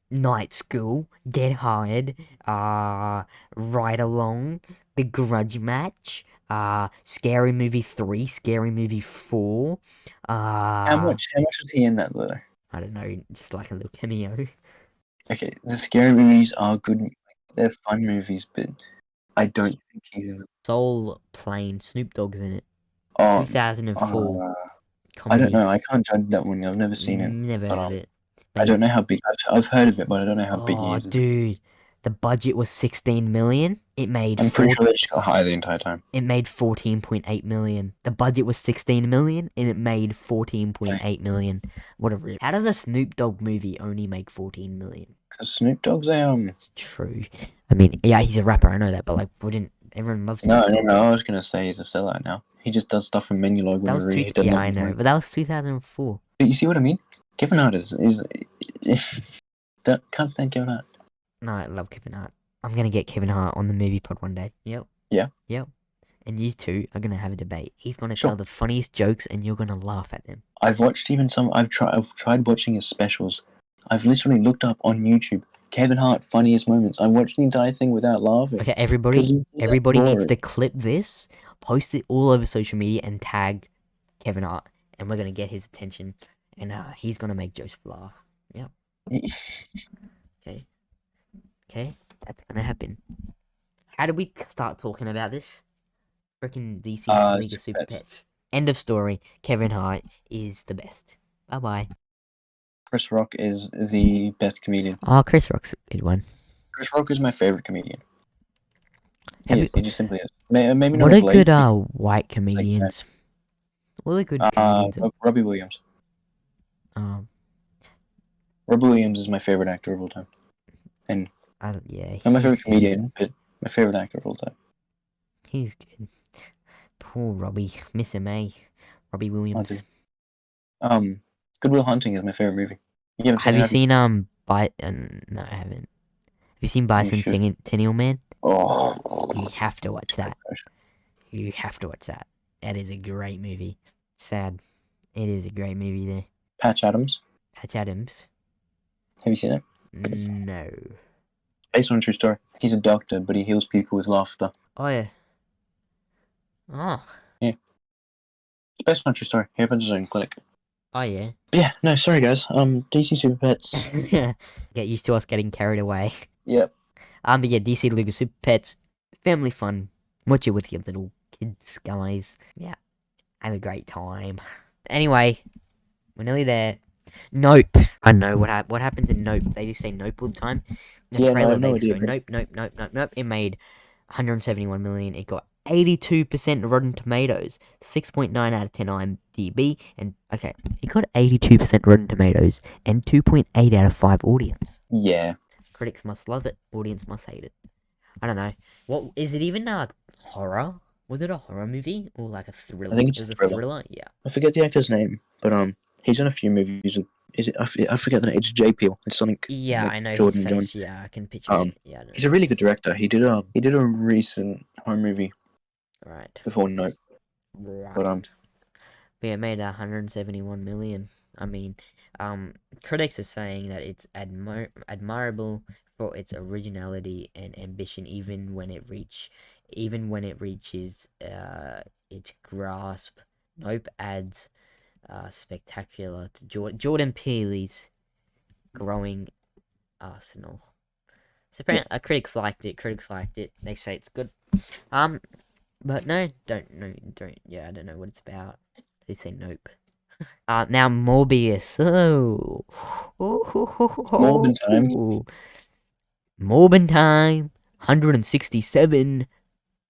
Night School, Get Hard, Ride Along, The Grudge Match, Scary Movie 3, Scary Movie 4. How much was he in that though? I don't know, just like a little cameo. Okay, the scary movies are good. They're fun movies, but I don't think he's in them. Soul Plane, Snoop Dogg's in it. Oh, 2004. I Comedy. don't know. I can't judge that one. I've never seen it. Never but, heard it. I don't know how big. I've heard of it, but I don't know how big he Oh, is. dude, the budget was 16 million. It made I'm pretty sure they just got high the entire time. It made 14.8 million. The budget was 16 million, and it made 14.8 million. Whatever. How does a Snoop Dogg movie only make 14 million? Because Snoop Dogg's True. I mean, yeah, he's a rapper. I know that, but like, wouldn't everyone love Snoop Dogg? No. I was gonna say he's a sellout now. He just does stuff from Menu Log That was whenever he two. does. Yeah, I know, but that was 2004. But you see what I mean? Kevin Hart is can't stand Kevin Hart. No, I love Kevin Hart. I'm gonna get Kevin Hart on the movie pod one day. Yep. Yeah. Yep. And you two are gonna have a debate. He's gonna Sure. tell the funniest jokes, and you're gonna laugh at them. I've watched even some. I've tried watching his specials. I've literally looked up on YouTube Kevin Hart funniest moments. I watched the entire thing without laughing. Okay, 'Cause everybody, he's just everybody needs boring. to clip this, post it all over social media, and tag Kevin Hart, and we're gonna get his attention, and he's gonna make Joseph laugh. Yep. Okay. Okay, that's gonna happen. How did we start talking about this? Freaking DC League of Super Super Pets. Pets. End of story. Kevin Hart is the best. Bye bye. Chris Rock is the best comedian. Oh, Chris Rock's a good one. Chris Rock is my favorite comedian. Have you, He just simply is. Maybe not what of are good late. white comedians? What are good comedians? Robbie Williams. Um, Robbie Williams is my favorite actor of all time, and yeah, not my he's favorite good. comedian, but my favorite actor of all time. He's good. Poor Robbie, miss him, eh? Robbie I Williams. do. Good Will Hunting is my favorite movie. You haven't seen Have it, you have you? seen no, I haven't. Have you seen You should. Bicentennial Man? Oh, You have to watch it's my that. crush. You have to watch that. That is a great movie. Sad. It is a great movie there. Patch Adams. Patch Adams. Have you seen it? No. Based on a true story. He's a doctor, but he heals people with laughter. Oh yeah. Oh. It's based on a true story. He opens his own clinic. Oh yeah. Yeah, no, sorry guys. DC Super Pets. Get used to us getting carried away. Yep. But yeah, DC League of Super Pets. Family fun. Watch it with your little kids, guys. Yeah. Have a great time. Anyway, we're nearly there. Nope. I know what happens in Nope. They just say Nope all the time. In the Yeah, no, I trailer, have no they just go idea, Nope. It made 171 million. It got 82% Rotten Tomatoes, 6.9 out of 10 IMDb, and okay, it got 82% Rotten Tomatoes and 2.8 out of 5 audience. Yeah. Critics must love it. Audience must hate it. I don't know. What is it even horror? Was it a horror movie or like a thriller? I think it's It was a thriller. Yeah. I forget the actor's name, but he's in a few movies. Is it? I forget the name. It's J Peel. It's something. Yeah, like I know Jordan his John. face. Yeah, I can picture it. Yeah, I know. He's a really good director. He did a recent horror movie Right. before Nope. Right. But yeah, it made 171 million. I mean, critics are saying that it's admirable for its originality and ambition, even when it reaches its grasp. Nope adds spectacular to Jordan Peele's growing arsenal. So apparently, critics liked it. They say it's good. But no, don't. Yeah, I don't know what it's about. They say Nope. Now Morbius. Oh, Morbin time. Morbin time. 167,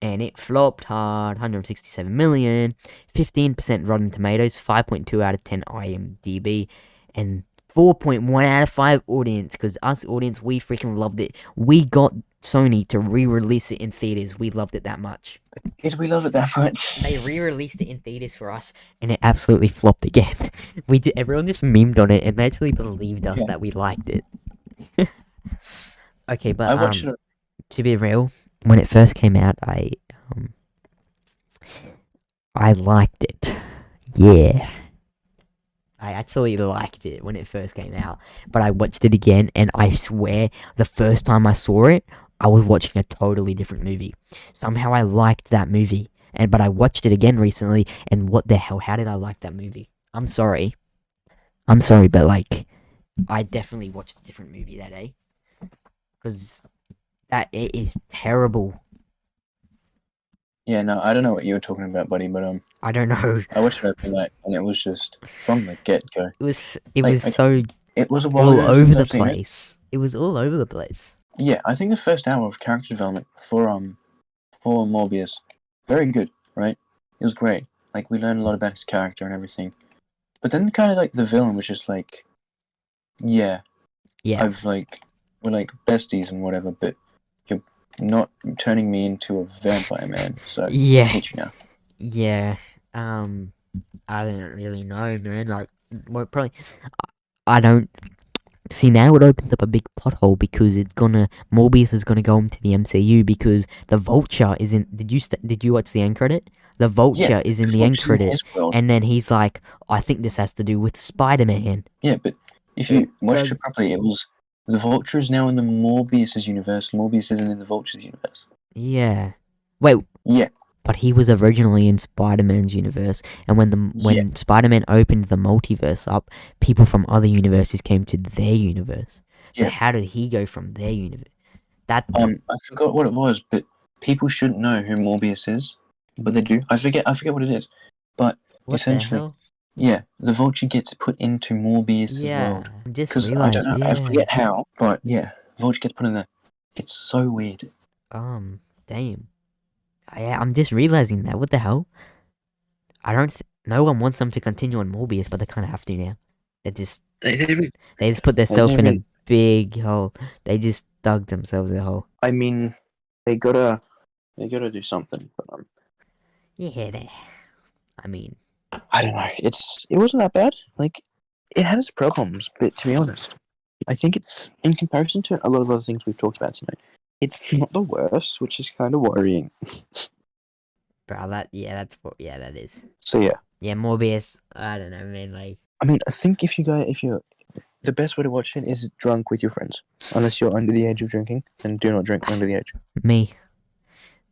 and it flopped hard. 167 million. 15% Rotten Tomatoes. 5.2 out of 10 IMDb, and 4.1 out of 5 audience. Because us audience, we freaking loved it. We got Sony to re-release it in theaters. We loved it that much. Did we love it that much? They re-released it in theaters for us, and it absolutely flopped again. Everyone just memed on it, and they actually believed us that we liked it. Okay, but I watched it. to be real, when it first came out, I liked it. Yeah. I actually liked it when it first came out, but I watched it again, and I swear, the first time I saw it, I was watching a totally different movie. Somehow I liked that movie, but I watched it again recently, and what the hell, how did I like that movie? I'm sorry, but like, I definitely watched a different movie that day, because it is terrible. Yeah, no, I don't know what you were talking about, buddy, but I don't know. I watched it every night, and it was just from the get-go. It was so. It was a while all ago over since the I've seen it. place. It was all over the place. Yeah, I think the first hour of character development for Morbius, very good, right? It was great. Like, we learned a lot about his character and everything. But then kind of like the villain was just like, yeah, we're like besties and whatever, but you're not turning me into a vampire, man. So I hate you now. Yeah. I don't really know, man. Like, well, probably. I don't. See, now it opens up a big plot hole because Morbius is gonna go into the MCU because the Vulture isn't. Did you watch the end credit? The Vulture is in the end credit, and then he's like, "I think this has to do with Spider-Man." Yeah, but if you watched it properly, it was the Vulture is now in the Morbius's universe. Morbius isn't in the Vulture's universe. Yeah. Wait. Yeah. But he was originally in Spider-Man's universe, and when Spider-Man opened the multiverse up, people from other universes came to their universe. So how did he go from their universe? That I forgot what it was, but people shouldn't know who Morbius is, but they do. I forget what it is, but what the essentially, hell? yeah, the Vulture gets put into Morbius's Yeah, world just because I don't realized. know, I Yeah. forget how, but yeah, Vulture gets put in there. It's so weird. Damn. I'm just realizing that. What the hell? I don't. No one wants them to continue on Morbius, but they kind of have to now. They just They they just put themselves don't in really. a big hole. They just dug themselves a hole. I mean, they gotta do something, but Yeah. I mean, I don't know. It wasn't that bad. Like it had its problems, but to be honest, I think it's in comparison to a lot of other things we've talked about tonight. It's not the worst, which is kind of worrying. bro. That's what. Yeah, that is. So yeah, Yeah, Morbius. I don't know, man. Like I mean, I think if you're the best way to watch it is drunk with your friends, unless you're under the age of drinking, then do not drink under the age. me,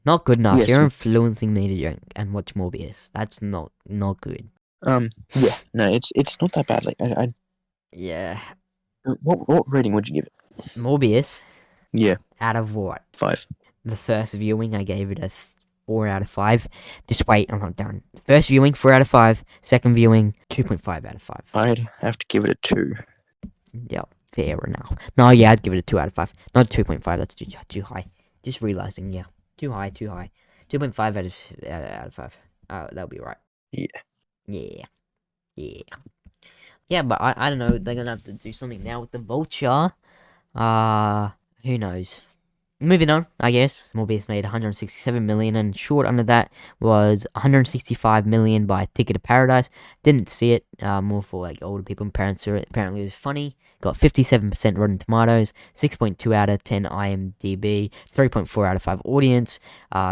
not good enough. Yes. You're influencing me to drink and watch Morbius. That's not good. Yeah. No, it's not that bad. Like Yeah, what rating would you give it? Morbius. Yeah, Out of what? 5. The first viewing, I gave it a 4 out of 5. Just wait, I'm not done. First viewing, 4 out of 5. Second viewing, 2.5 out of 5. I'd have to give it a 2. Yep, fair enough. No, yeah, I'd give it a 2 out of 5. Not 2.5, that's too high. Just realizing, yeah. Too high. 2.5 out of 5. That'll be right. Yeah. Yeah. Yeah. Yeah, but I don't know. They're gonna have to do something now with the Vulture. Who knows? Moving on, I guess. Morbius made 167 million, and short under that was 165 million by Ticket to Paradise. Didn't see it. More for like older people and parents who apparently it was funny. Got 57% Rotten Tomatoes, 6.2 out of 10 IMDb, 3.4 out of 5 audience.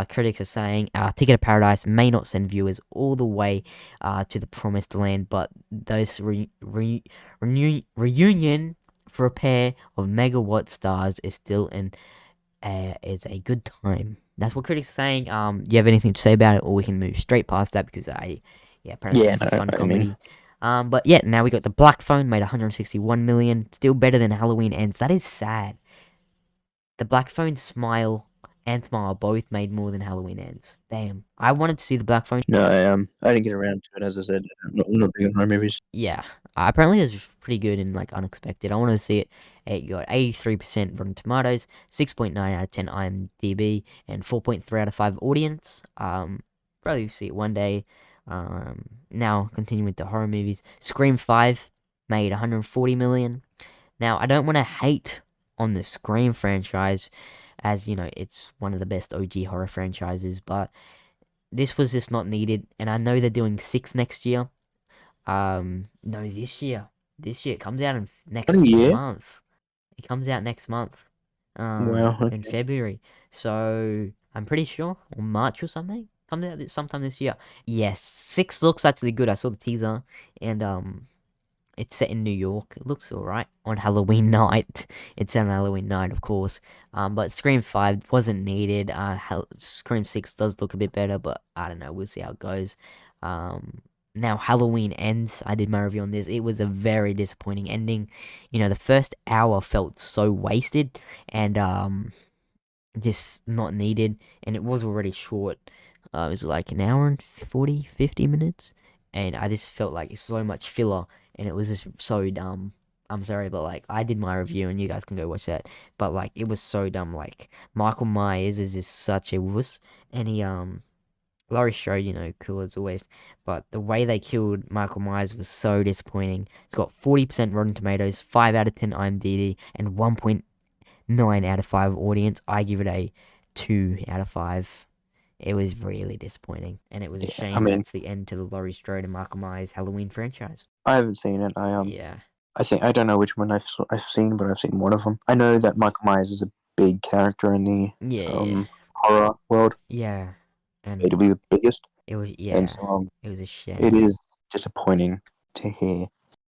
Critics are saying Ticket to Paradise may not send viewers all the way to the promised land, but those reunion for a pair of megawatt stars is still is a good time. That's what critics are saying. Do you have anything to say about it, or we can move straight past that because apparently Yeah, this is a no, fun I mean, comedy. But yeah, now we got the Black Phone made 161 million, still better than Halloween Ends. That is sad. The Black Phone and Smile both made more than Halloween Ends. Damn, I wanted to see the Black Phone. no, I didn't get around to it, as I said. I'm not big on horror movies. Yeah, apparently it was pretty good and like unexpected. I wanted to see it. It got 83% Rotten Tomatoes, 6.9 out of 10 IMDb, and 4.3 out of 5 audience. Probably see it one day. Now continuing with the horror movies, Scream 5 made 140 million. Now I don't want to hate on the Scream franchise, as you know it's one of the best OG horror franchises, but this was just not needed. And I know they're doing 6 next year. No, this year. This year. It comes out in Oh next yeah. month. It comes out next month. Wow. In Okay. February. So I'm pretty sure, or March or something. Comes out sometime this year. Yes, 6 looks actually good. I saw the teaser, and it's set in New York. It looks alright on Halloween night. It's set on Halloween night, of course. But Scream 5 wasn't needed. Scream 6 does look a bit better, but I don't know. We'll see how it goes. Now Halloween Ends. I did my review on this. It was a very disappointing ending. You know, the first hour felt so wasted and just not needed, and it was already short. It was like an hour and 40, 50 minutes, and I just felt like so much filler, and it was just so dumb. I'm sorry, but like I did my review, and you guys can go watch that. But like it was so dumb. Like Michael Myers is just such a wuss, and Laurie Strode, cool as always. But the way they killed Michael Myers was so disappointing. It's got 40% Rotten Tomatoes, 5 out of 10 IMDb, and 1.9 out of 5 audience. I give it a 2 out of 5. It was really disappointing, and it was a Yeah. I shame mean, that's the end to the Laurie Strode and Michael Myers Halloween franchise. I haven't seen it. Yeah. I think I don't know which one I've seen, but I've seen one of them. I know that Michael Myers is a big character in the Yeah. horror world, Yeah. And maybe the biggest, it was, and yeah. so It was a it shame. is disappointing to hear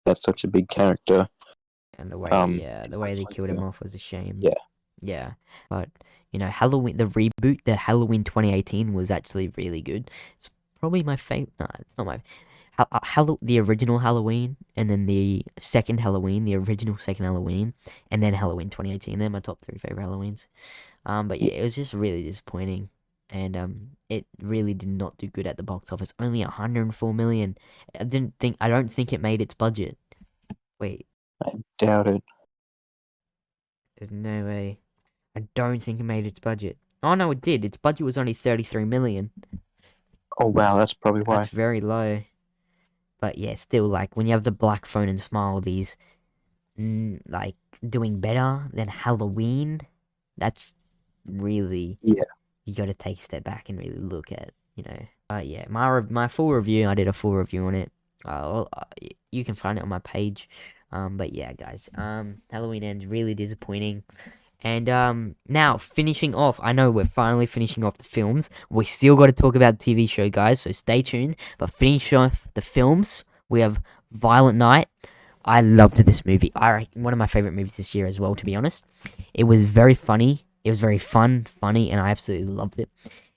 that such a big character. And the Is way they like killed him off was a shame. yeah, Yeah, but Halloween, the reboot, the Halloween 2018 was actually really good. It's probably my favorite. No, it's not my. the original Halloween, and then the second Halloween, the original second Halloween, and then Halloween 2018. They're my top three favorite Halloweens. But yeah, it was just really disappointing, and it really did not do good at the box office. Only 104 million. I don't think it made its budget. Wait, I doubt it. there's no way. I don't think it made its budget. Oh no, it did. Its budget was only 33 million. Oh wow, that's probably why. That's very low. But yeah, still, like, when you have the Black Phone and Smile, these like doing better than Halloween, that's really, Yeah. you got to take a step back and really look at, yeah, my full review. I did a full review on it. You can find it on my page. But yeah, guys, Halloween Ends really disappointing. And now finishing off, I know we're finally finishing off the films. We still got to talk about the TV show, guys, so stay tuned. But finish off the films, we have Violent Night. I loved this movie. One of my favorite movies this year as well, to be honest. It was very funny. It was very funny, and I absolutely loved it.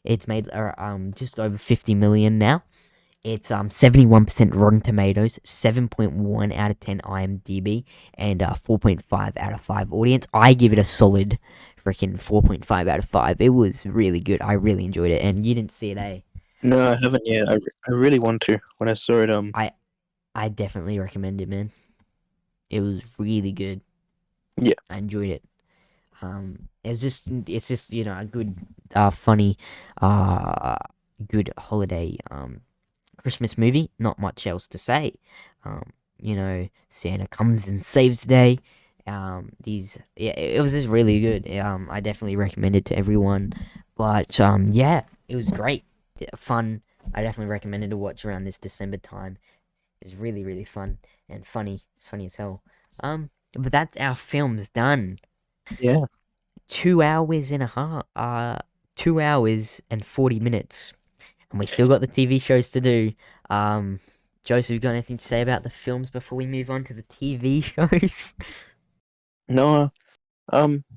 It's made just over 50 million now. It's 71% Rotten Tomatoes, 7.1 out of 10 IMDb, and 4.5 out of 5 audience. I give it a solid freaking 4.5 out of 5. It was really good. I really enjoyed it, and you didn't see it, eh? No, I haven't yet. I really want to. When I saw it, I definitely recommend it, man. It was really good. Yeah. I enjoyed it. It's just a good, funny, good holiday, Christmas movie. Not much else to say. Santa comes and saves the day. It was just really good. I definitely recommend it to everyone. But yeah, it was great, fun. I definitely recommend it to watch around this December time. It's really, really fun and funny. It's funny as hell. But that's our films done. yeah. 2 hours and a half. 2 hours and 40 minutes. And we still got the TV shows to do. Joseph, you got anything to say about the films before we move on to the TV shows? No,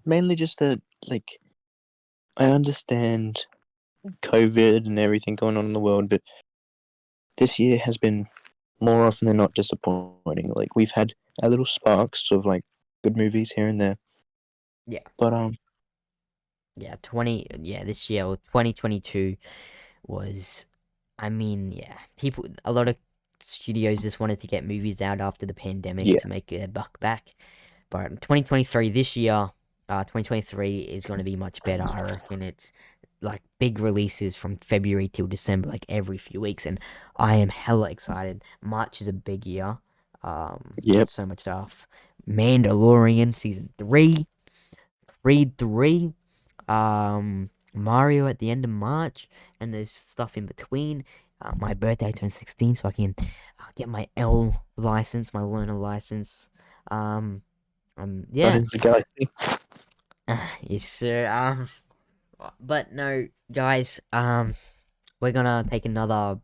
mainly just that, like, I understand COVID and everything going on in the world, but this year has been more often than not disappointing. Like, we've had our little sparks of, like, good movies here and there. Yeah. But, This year, 2022 was, a lot of studios just wanted to get movies out after the pandemic Yeah. to make their buck back. But 2023, this year, 2023 is going to be much better. I reckon it's like big releases from February till December, like every few weeks, and I am hella excited. March is a big year. Yep. So much stuff. Mandalorian season 3, Creed 3, Mario at the end of March, and there's stuff in between. My birthday turned 16, so I can get my L license, my learner license. Yeah. Guardians of the Galaxy. Yes, sir. But no, guys. We're gonna take another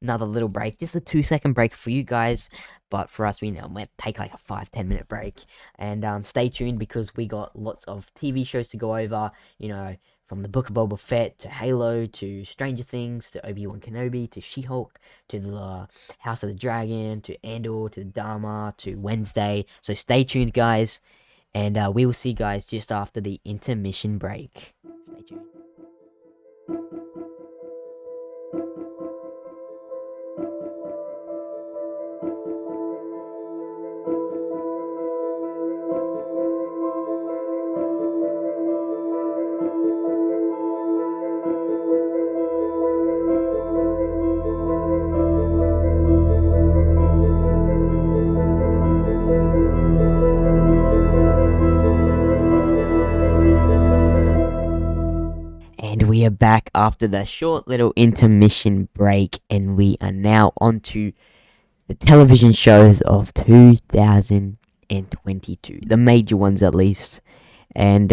little break, just a 2-second break for you guys. But for us, we might take like a 5-10 minute break. And stay tuned because we got lots of TV shows to go over. From the Book of Boba Fett to Halo to Stranger Things to Obi-Wan Kenobi to She-Hulk to the House of the Dragon to Andor to Dharma to Wednesday. So stay tuned, guys. And we will see you guys just after the intermission break. Stay tuned. And we are back after the short little intermission break, and we are now on to the television shows of 2022, the major ones at least. And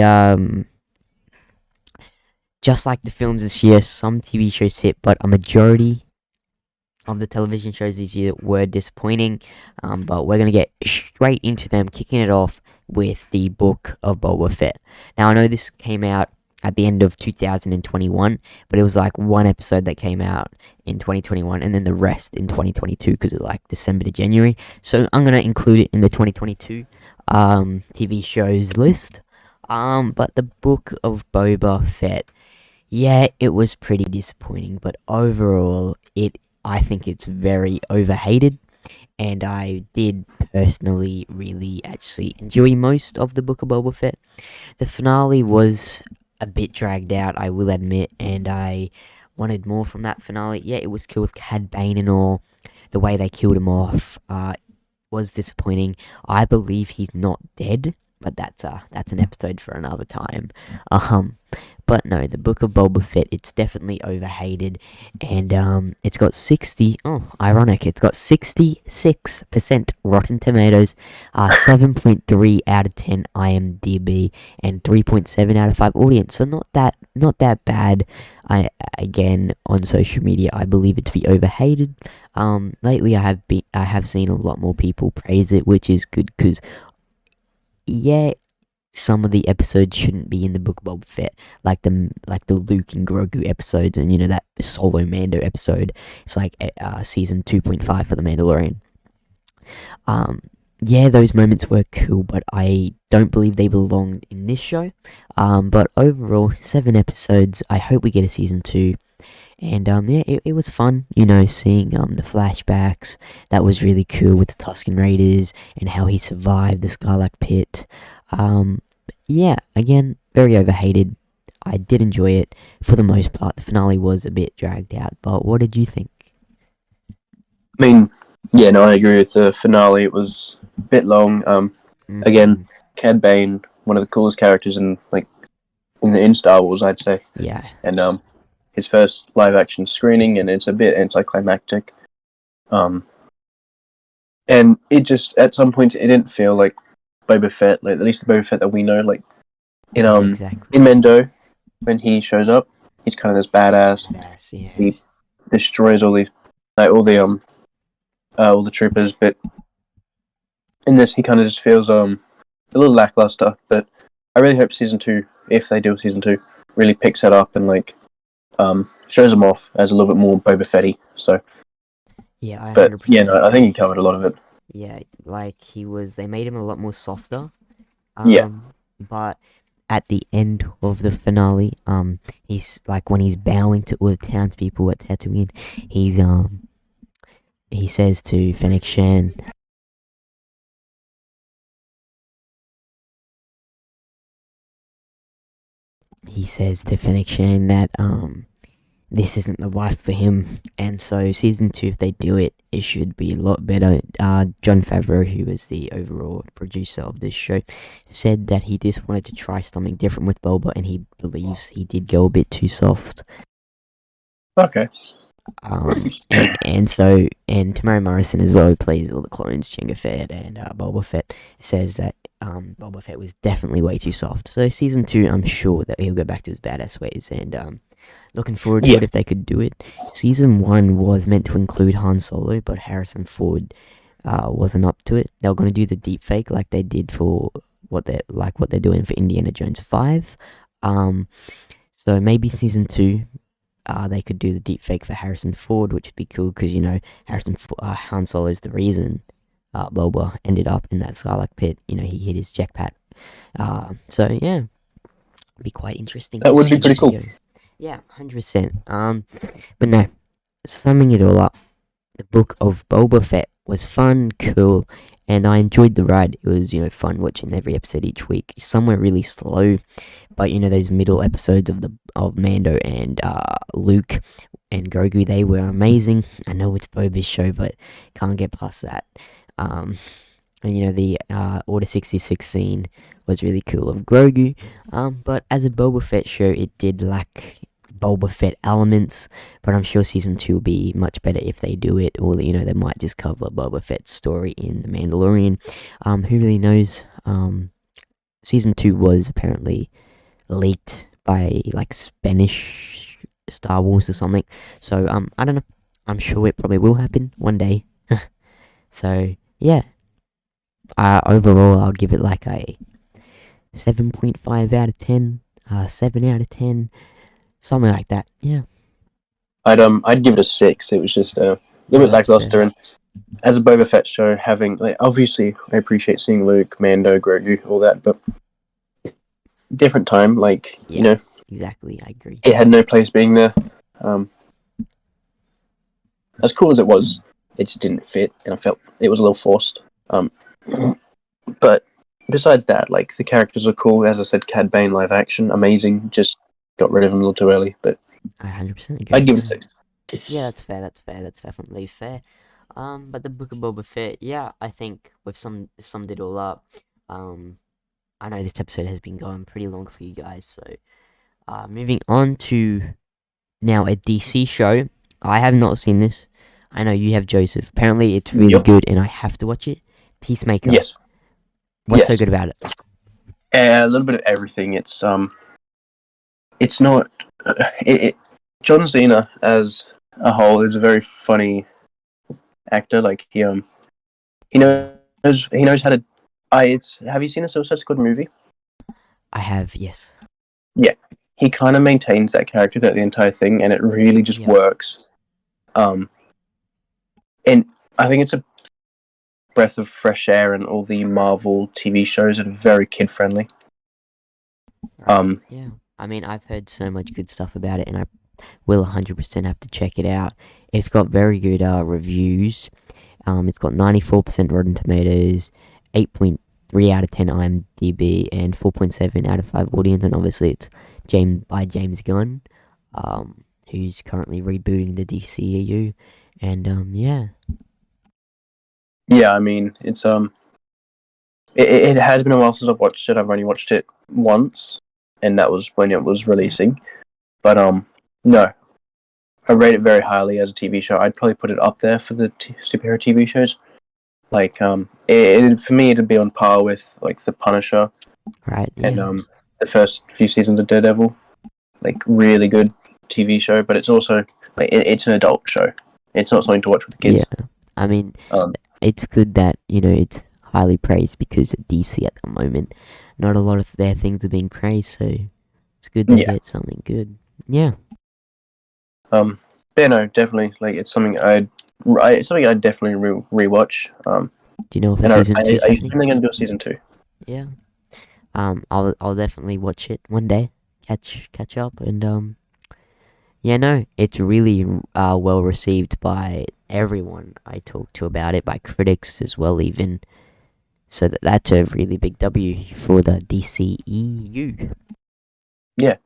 just like the films this year, some TV shows hit, but a majority of the television shows this year were disappointing. But we're gonna get straight into them, kicking it off with the Book of Boba Fett. Now I know this came out at the end of 2021, but it was like one episode that came out in 2021 and then the rest in 2022 because of like December to January. So I'm gonna include it in the 2022 TV shows list. But the Book of Boba Fett, yeah, it was pretty disappointing, but overall, I think it's very overhated, and I did personally really actually enjoy most of the Book of Boba Fett. The finale was a bit dragged out, I will admit, and I wanted more from that finale. Yeah, it was cool with Cad Bane and all. The way they killed him off was disappointing. I believe he's not dead, but that's an episode for another time. Um, but no, the Book of Boba Fett, it's definitely overhated, and it's got 60. Oh, ironic! It's got 66% Rotten Tomatoes, 7.3 out of 10 IMDb, and 3.7 out of 5 audience. So not that bad. I again on social media, I believe it to be overhated. Lately I have seen a lot more people praise it, which is good because yeah, some of the episodes shouldn't be in the Book of Boba Fett, like the Luke and Grogu episodes, and that Solo Mando episode. It's like season 2.5 for the Mandalorian. Um, yeah, those moments were cool, but I don't believe they belong in this show. But overall, 7 episodes. I hope we get a season 2. And yeah, it was fun, seeing the flashbacks. That was really cool with the Tusken Raiders and how he survived the Sarlacc pit. Yeah, again, very overhated. I did enjoy it for the most part. The finale was a bit dragged out, but what did you think? I mean, yeah, no, I agree with the finale. It was a bit long. Again, Cad Bane, one of the coolest characters in Star Wars, I'd say. Yeah, And his first live action screening, and it's a bit anticlimactic. And it just at some point it didn't feel like Boba Fett, like at least the Boba Fett that we know, like in exactly. in Mendo when he shows up, he's kind of this badass. Yes, yeah. He destroys all the troopers, but in this he kind of just feels a little lackluster. But I really hope season 2, if they do season 2, really picks that up and shows him off as a little bit more Boba Fetty. So, Yeah, I but 100% yeah, no, I think he agree. covered a lot of it. Yeah, like they made him a lot more softer. Yeah. But at the end of the finale, he's like when he's bowing to all the townspeople at Tatooine, he says to Fennec Shan, that this isn't the life for him, and so season 2, if they do it, it should be a lot better. Jon Favreau, who was the overall producer of this show, said that he just wanted to try something different with Boba, and he believes he did go a bit too soft. Okay. And Tamara Morrison as well, who plays all the clones, Jango Fett and Boba Fett, says that Boba Fett was definitely way too soft. So season 2, I'm sure that he'll go back to his badass ways, and looking forward to it if they could do it. Season 1 was meant to include Han Solo, but Harrison Ford wasn't up to it. They were going to do the deep fake like they did for what they're doing for Indiana Jones 5. So maybe season 2, they could do the deep fake for Harrison Ford, which would be cool because Han Solo is the reason Boba ended up in that Sarlacc pit. He hit his jackpot. So yeah, it'd be quite interesting. That would be pretty cool. Yeah, 100%. But no, summing it all up, the Book of Boba Fett was fun, cool, and I enjoyed the ride. It was, fun watching every episode each week. Some were really slow, but those middle episodes of Mando and Luke and Grogu, they were amazing. I know it's Boba's show, but can't get past that. And the Order 66 scene was really cool of Grogu. But as a Boba Fett show, it did lack Boba Fett elements, but I'm sure season 2 will be much better if they do it, or they might just cover Boba Fett's story in The Mandalorian. Who really knows? Season 2 was apparently leaked by Spanish Star Wars or something, so I don't know. I'm sure it probably will happen one day. So yeah, overall I'll give it a 7.5 out of 10. 7 out of 10, something like that. Yeah. I'd give it a 6. It was just a Yeah, little bit that's fair. lackluster, and as a Boba Fett show, having like obviously I appreciate seeing Luke, Mando, Grogu, all that, but different time, like Yeah, exactly. I agree. it had no place being there. Um, as cool as it was, it just didn't fit, and I felt it was a little forced. But besides that, like the characters are cool. As I said, Cad Bane live action, amazing. Just got rid of him a little too early, but I 100% agree. I'd give it a Yeah. 6. Yeah, that's fair. That's fair. That's definitely fair. But the Book of Boba Fett, yeah, I think we've summed it all up. Um, I know this episode has been going pretty long for you guys, so moving on to now a DC show. I have not seen this. I know you have, Joseph. Apparently, it's really Yep. good, and I have to watch it. Peacemaker. Yes. What's so Yes. good about it? A little bit of everything. It's not. John Cena as a whole is a very funny actor. Like he Yeah, knows how to. Have you seen the Suicide Squad movie? I have. Yes. Yeah, he kind of maintains that character throughout the entire thing, and it really just Yep. works. And I think it's a breath of fresh air, and all the Marvel TV shows are very kid friendly. Right. Yeah. I mean, I've heard so much good stuff about it, and I will 100% have to check it out. It's got very good reviews. It's got 94% Rotten Tomatoes, 8.3 out of 10 IMDb, and 4.7 out of 5 audience. And obviously, it's James Gunn, who's currently rebooting the DCEU. And yeah, Yeah, I mean it has been a while since I've watched it. I've only watched it once, and that was when it was releasing. But no, I rate it very highly as a TV show. I'd probably put it up there for the superhero TV shows. Like for me, it'd be on par with like The Punisher right, and yeah, the first few seasons of Daredevil. Like really good TV show, but it's also like it's an adult show. It's not something to watch with yeah. kids. I mean, Um, it's good that, it's highly praised because at DC at the moment, not a lot of their things are being praised, so it's good they yeah. get something good. Yeah. Yeah, no, definitely. Like it's something I'd definitely rewatch. Do you know if a And season two's I used happening? to think I'm gonna do a season 2. Yeah. I'll definitely watch it one day. Catch up, and yeah, no, it's really well received by everyone I talk to about it, by critics as well, even. So that's a really big W for the DCEU. Yeah,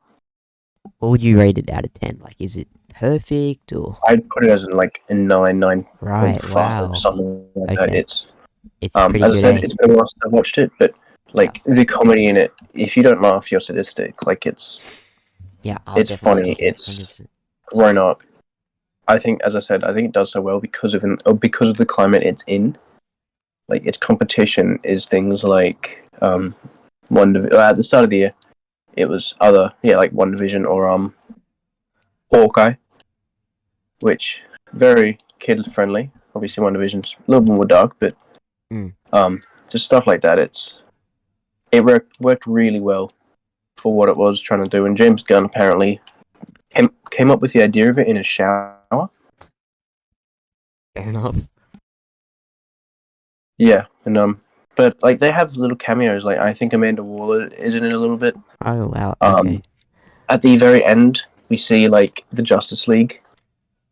What would you rate it out of 10? Like, is it perfect or I'd put it as like a 9.5, right? Wow. something like that. Okay, It's it's pretty as I good, said, eh? it's been a while since I've watched it, but Yeah, like the comedy in it, if you don't laugh, you're sadistic. Like yeah. I'll it's definitely funny. check it out. It's 100%. grown up. I think, as I said, I think it does so well because of the climate it's in. Like its competition is things like at the start of the year, it was like One Division or Hawkeye, which very kid friendly. Obviously, One Division's a little more dark, but Mm. just stuff like that. It worked really well for what it was trying to do. And James Gunn apparently came up with the idea of it in a shower. Fair enough. Yeah, and but like they have little cameos. Like I think Amanda Waller is in it a little bit. Oh wow. Okay. At the very end, we see like the Justice League.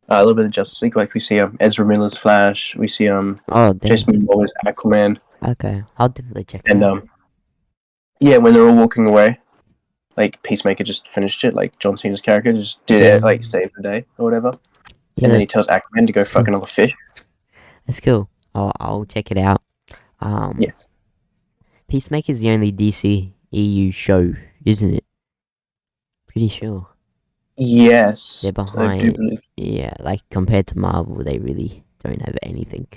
A little bit of Justice League, like we see Ezra Miller's Flash, we see Oh damn. Jason Momoa's Aquaman, Okay. I'll definitely check it and out. yeah, when they're all walking away, like Peacemaker just finished it, like John Cena's character just did it, like Damn. saved the day or whatever, Yeah, and then he tells Aquaman to go that's fuck cool. another fish. That's cool. I'll check it out. Um, Yeah. Peacemaker's the only DC EU show, isn't it? Pretty sure. Yes, They're I do behind. believe. Yeah, like compared to Marvel, they really don't have anything.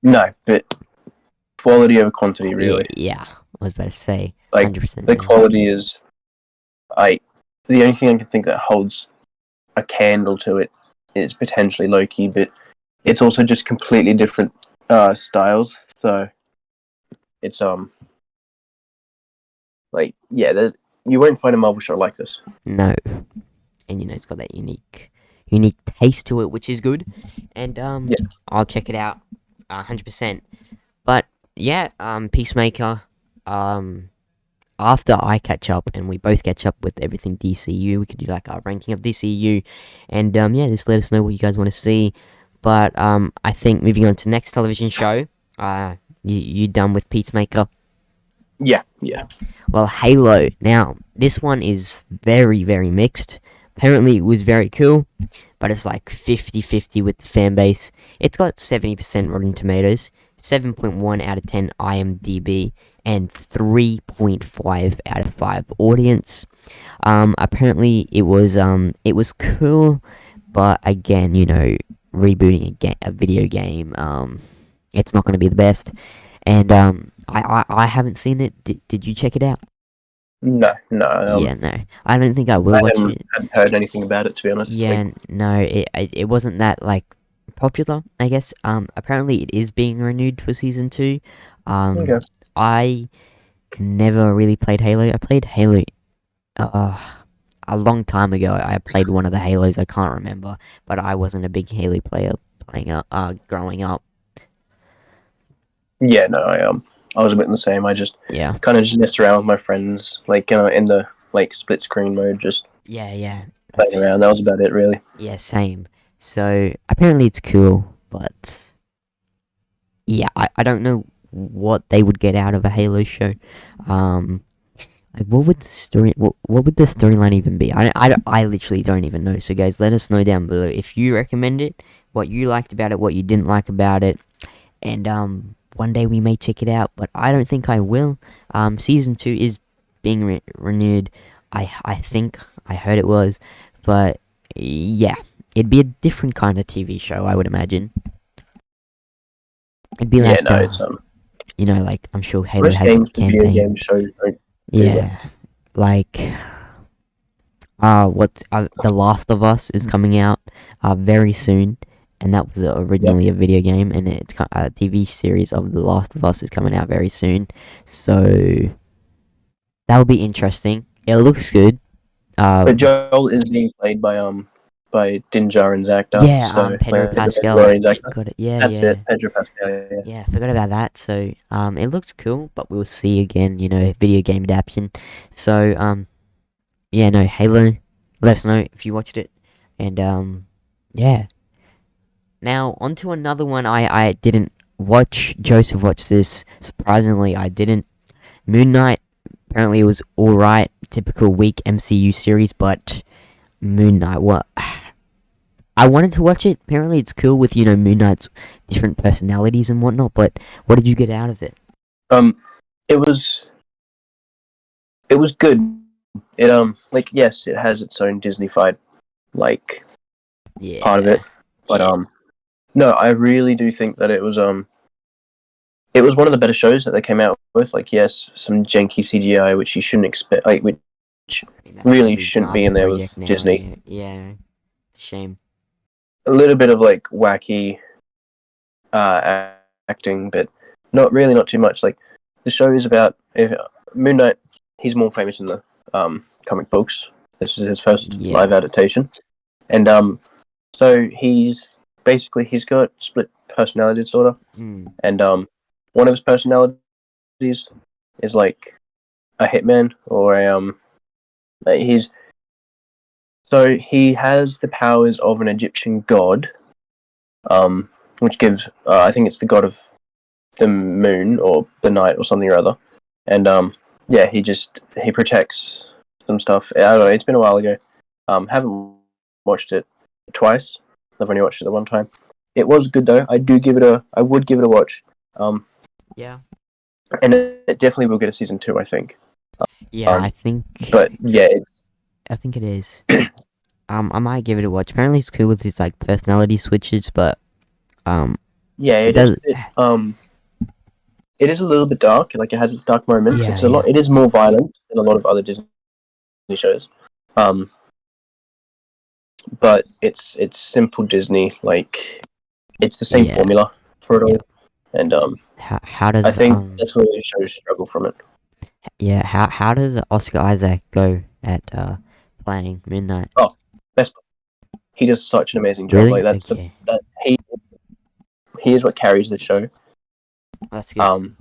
No, but quality over quantity, Yeah, really. yeah. I was about to say, Like 100%. the Yeah. quality is, I. The only thing I can think that holds a candle to it is potentially Loki, but it's also just completely different styles. So it's like yeah, you won't find a Marvel show like this. No, and it's got that unique taste to it, which is good. And Yeah. I'll check it out, 100%. But yeah, Peacemaker. After I catch up and we both catch up with everything DCU, we could do like our ranking of DCU, and yeah, just let us know what you guys want to see. But I think moving on to next television show, you done with Peacemaker? Yeah. Well, Halo. Now this one is very very mixed. Apparently it was very cool, but it's like 50-50 with the fan base. It's got 70% Rotten Tomatoes, 7.1 out of 10 IMDb, and 3.5 out of 5 audience. Apparently it was cool, but again, rebooting a video game, it's not going to be the best. And I haven't seen it. Did you check it out? No. Yeah, no. I don't think I will I watch it. hadn't heard anything about it, to be honest. Yeah, no. It wasn't that like popular, I guess. Apparently it is being renewed for season 2. Okay. I never really played Halo. I played Halo a long time ago. I played one of the Halos. I can't remember, but I wasn't a big Halo player growing up. Yeah, no, I was a bit the same. I just Yeah, kind of just messed around with my friends, like in the like split screen mode, just yeah. playing around. That was about it, really. Yeah, same. So apparently it's cool, but yeah, I don't know what they would get out of a Halo show. Like what would the story? What would the storyline even be? I literally don't even know. So guys, let us know down below if you recommend it, what you liked about it, what you didn't like about it, and one day we may check it out, but I don't think I will. Season 2 is being renewed. I think I heard it was, but yeah, it'd be a different kind of TV show, I would imagine. It'd be like Yeah, no, it's like I'm sure Halo most has a games to video campaign. game shows don't do that. Yeah, like what's The Last of Us is coming out very soon, and that was originally a video game, and it's a TV series of The Last of Us is coming out very soon. So that'll be interesting. It looks good. But Joel is being played by Din Djarin's actor. Yeah, so Pedro Pascal. Djarin's actor. Got it. Yeah, That's yeah. it, Pedro Pascal. Yeah. Yeah, forgot about that. So, it looks cool, but we'll see again, video game adaptation. So, yeah, no, Halo, let us know if you watched it. And, yeah. Now, on to another one I didn't watch. Joseph watched this. Surprisingly, I didn't. Moon Knight, apparently it was alright. Typical weak MCU series, but Moon Knight, what? I wanted to watch it. Apparently it's cool with, Moon Knight's different personalities and whatnot, but what did you get out of it? It was good. It yes, it has its own Disney-fied Yeah. part of it, but no, I really do think that it was one of the better shows that they came out with. Like, yes, some janky CGI which you shouldn't expect, which That's really a big shouldn't be Marvel in there project with now, Disney. Yeah. It's a shame. A little bit of wacky acting, but not too much. Like, the show is about Moon Knight. He's more famous in the comic books. This is his first live adaptation, and so he's got split personality disorder, and one of his personalities is like a hitman or so he has the powers of an Egyptian god, which gives I think it's the god of the moon or the night or something or other, and he protects some stuff. I don't know. It's been a while ago. Haven't watched it twice. I've only watched it the one time. It was good though. I would give it a watch. Yeah. And it definitely will get a season 2, I think. Yeah, I think. But yeah, I think it is. I might give it a watch. Apparently, it's cool with these personality switches, but yeah, it does. It is a little bit dark. Like, it has its dark moments. Yeah, it's a lot. It is more violent than a lot of other Disney shows. But it's simple Disney. Like, it's the same formula for it all. And how does I think that's where the shows struggle from it. Yeah, how does Oscar Isaac go at playing Moon Knight? Oh, best. He does such an amazing job. Really? Like that's the Okay, that he is what carries the show. that's good.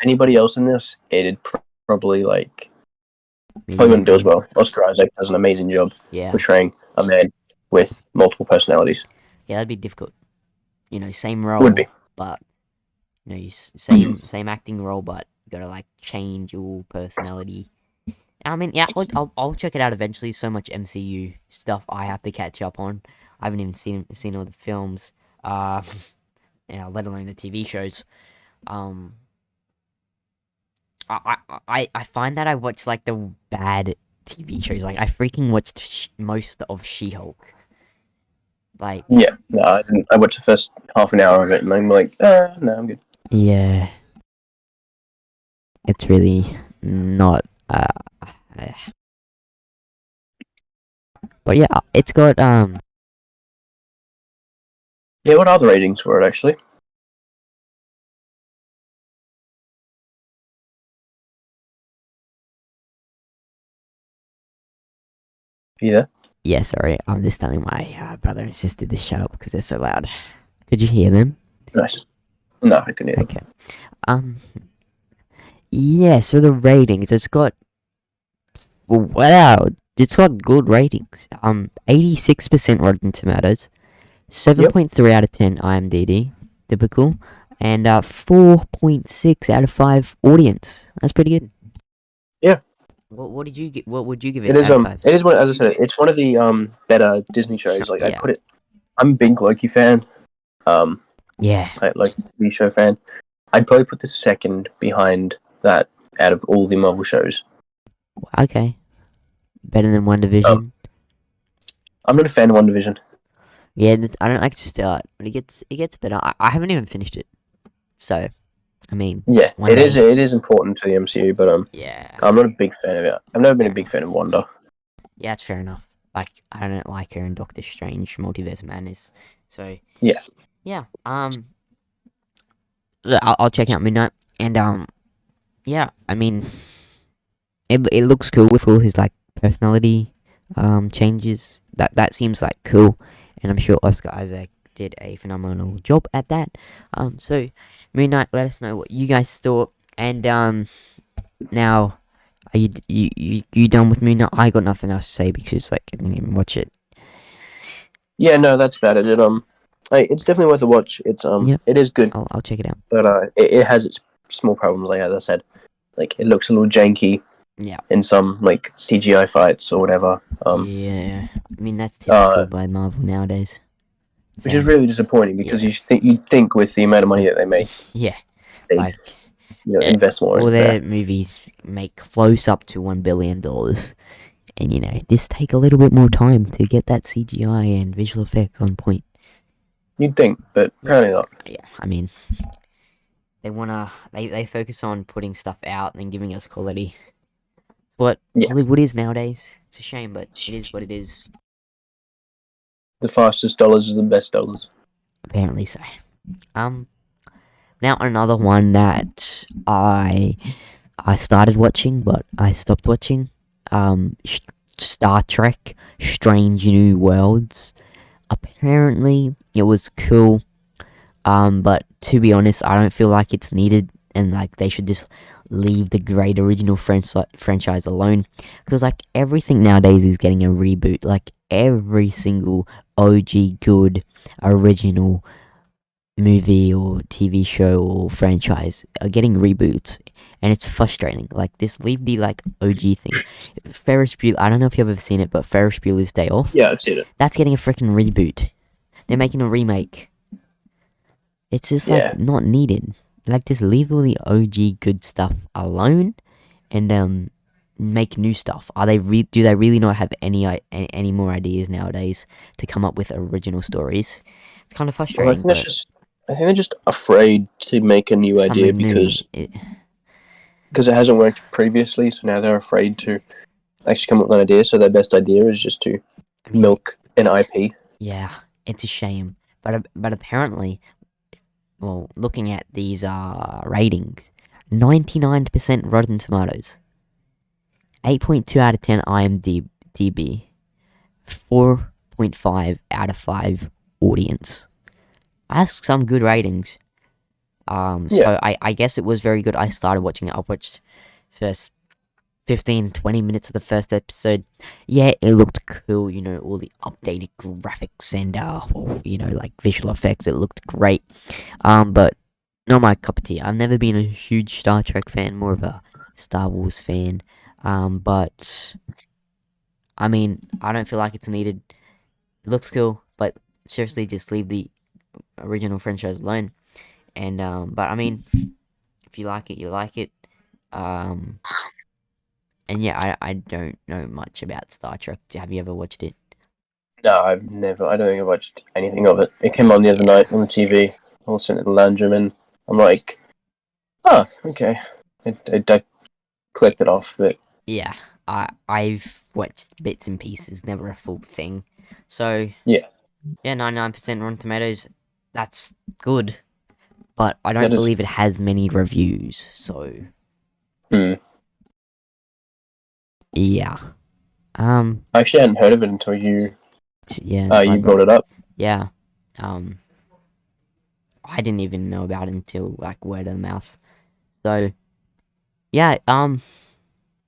Anybody else in this, it'd probably like probably wouldn't do as Mediocre. well. Oscar Isaac does an amazing job Yeah, portraying a man with multiple personalities. yeah, that'd be difficult. You know, same Would be. role, but you know, same acting role, but you gotta like change your personality. I mean, yeah, I'll check it out eventually. So much MCU stuff I have to catch up on. I haven't even seen all the films, uh, let alone the TV shows. Um, I find that I watch like the bad TV shows. Like I freaking watched most of She-Hulk. Like, Yeah, no, I didn't. I watched the first half an hour of it, and I'm like, no, I'm good. yeah, it's really not. Uh, but yeah, it's got Yeah, what are the ratings for it actually? Yeah, Yeah, sorry, I'm just telling my brother and sister to shut up because they're so loud. Could you hear them? nice. No, I couldn't hear them. Okay. Um. Yeah. So the ratings, it's got wow, it's got good ratings. 86% Rotten Tomatoes, 7.3 out of 10 IMDb, typical, and 4.6 out of 5 audience. That's pretty good. Yeah. What did you get? What would you give It it is out of 5? it is one, as I said, it's one of the better Disney shows. Like I Yeah. put it, I'm a big Loki fan. Yeah. I like TV show fan. I'd probably put the second behind that out of all the Marvel shows. Okay. Better than One Division. I'm not a fan of One Division. Yeah, I don't like to start, but it gets better. I haven't even finished it, so I mean, Yeah, one it is day. it is important to the MCU, but Yeah, I'm not a big fan of it. I've never been a big fan of Wanda. yeah, it's fair enough. Like I don't like her in Doctor Strange Multiverse Madness, so Yeah. yeah. So I'll check out Midnight, and yeah. I mean, it looks cool with all his like personality changes. That seems like cool, and I'm sure Oscar Isaac did a phenomenal job at that. So Midnight, let us know what you guys thought, and now. Are you done with Moon Knight? I got nothing else to say because like I didn't even watch it. Yeah, no, that's about it. It's definitely worth a watch. Yeah. It is good, I'll check it out. but it has its small problems. Like as I said, like it looks a little janky Yeah. in some like CGI fights or whatever. Yeah. I mean that's typical Uh, by Marvel nowadays. which is really disappointing because you'd think with the amount of money that they make, yeah, they'd like invest more all into their that. movies make close up to $1 billion, and you know just take a little bit more time to get that CGI and visual effects on point. You'd think, but apparently not. Yeah. I mean they focus on putting stuff out and then giving us quality. It's what Yeah. Hollywood is nowadays. It's a shame, but it is what it is. The fastest dollars are the best dollars. Apparently so. Now another one that I started watching, but I stopped watching. Star Trek: Strange New Worlds. Apparently, it was cool. But to be honest, I don't feel like it's needed, and like they should just leave the great original franchise alone. Because like everything nowadays is getting a reboot. Like every single OG good original movie or TV show or franchise are getting reboots, and it's frustrating. Like, just leave the like OG thing. Ferris Bueller. I don't know if you've ever seen it, but Ferris Bueller's Day Off. Yeah, I've seen it. That's getting a freaking reboot. They're making a remake. It's just like not needed. Like, just leave all the OG good stuff alone, and make new stuff. Are they do they really not have any more ideas nowadays to come up with original stories? It's kind of Well, frustrating, but I think they're just afraid to make a new idea something new. because it hasn't worked previously. So now they're afraid to actually come up with an idea. So their best idea is just to milk an IP. Yeah, it's a shame, but apparently, well, looking at these ratings, 99% Rotten Tomatoes, 8.2 out of 10 IMDb, 4.5 out of 5 audience. That's some good ratings. Yeah. So I guess it was very good. I started watching it. I watched first 15-20 minutes of the first episode. Yeah, it looked cool, all the updated graphics and like visual effects. It looked great. But not my cup of tea. I've never been a huge Star Trek fan, more of a Star Wars fan. But I mean, I don't feel like it's needed. It looks cool, but seriously, just leave the original franchise alone. And but I mean, if you like it, you like it. Um, and yeah, I don't know much about Star Trek. Have you ever watched it? No, I've never. I don't think I've watched anything of it. It came on the other Yeah, night on the TV. I was sitting in the lounge room, and I'm like, oh, okay. I clicked it off, but yeah. I've watched bits and pieces, never a full thing. So yeah, yeah, 99% Rotten Tomatoes. That's good, but I don't that is. believe it has many reviews. So Hmm. yeah, I actually hadn't heard of it until yeah, I you brought brought it up. yeah, um, I didn't even know about it until like word of mouth. So yeah,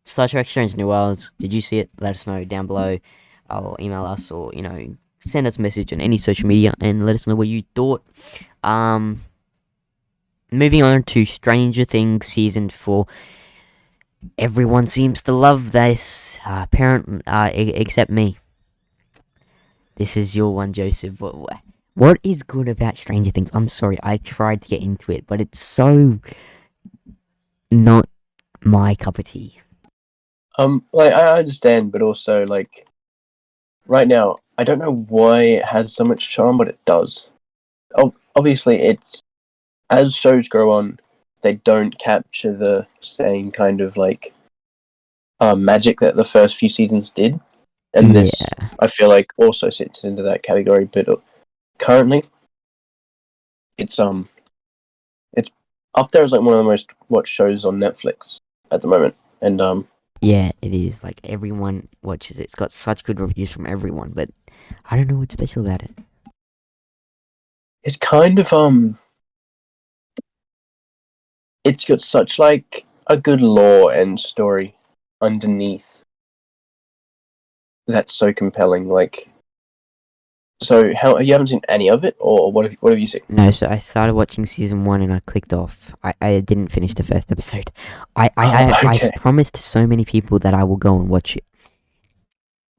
Star Trek Strange New Worlds. Did you see it? Let us know down below, or email us, or send us a message on any social media and let us know what you thought. Um, moving on to Stranger Things season 4. Everyone seems to love this, except me. This is your one, Joseph. What is good about Stranger Things? I'm sorry, I tried to get into it, but it's so not my cup of tea. Like I understand, but also like right now, I don't know why it has so much charm, but it does. Obviously, it's as shows go on, they don't capture the same kind of like magic that the first few seasons did, and this Yeah, I feel like also sits into that category. But currently, it's it's up there as like one of the most watched shows on Netflix at the moment, and yeah, it is. Like everyone watches it. It's got such good reviews from everyone, but I don't know what's special about it. it's kind of it's got such like a good lore and story underneath that's so compelling. Like, so how you haven't seen any of it, or what have you seen? No, so I started watching season 1 and I clicked off. I didn't finish the first episode. I've Okay. promised so many people that I will go and watch it,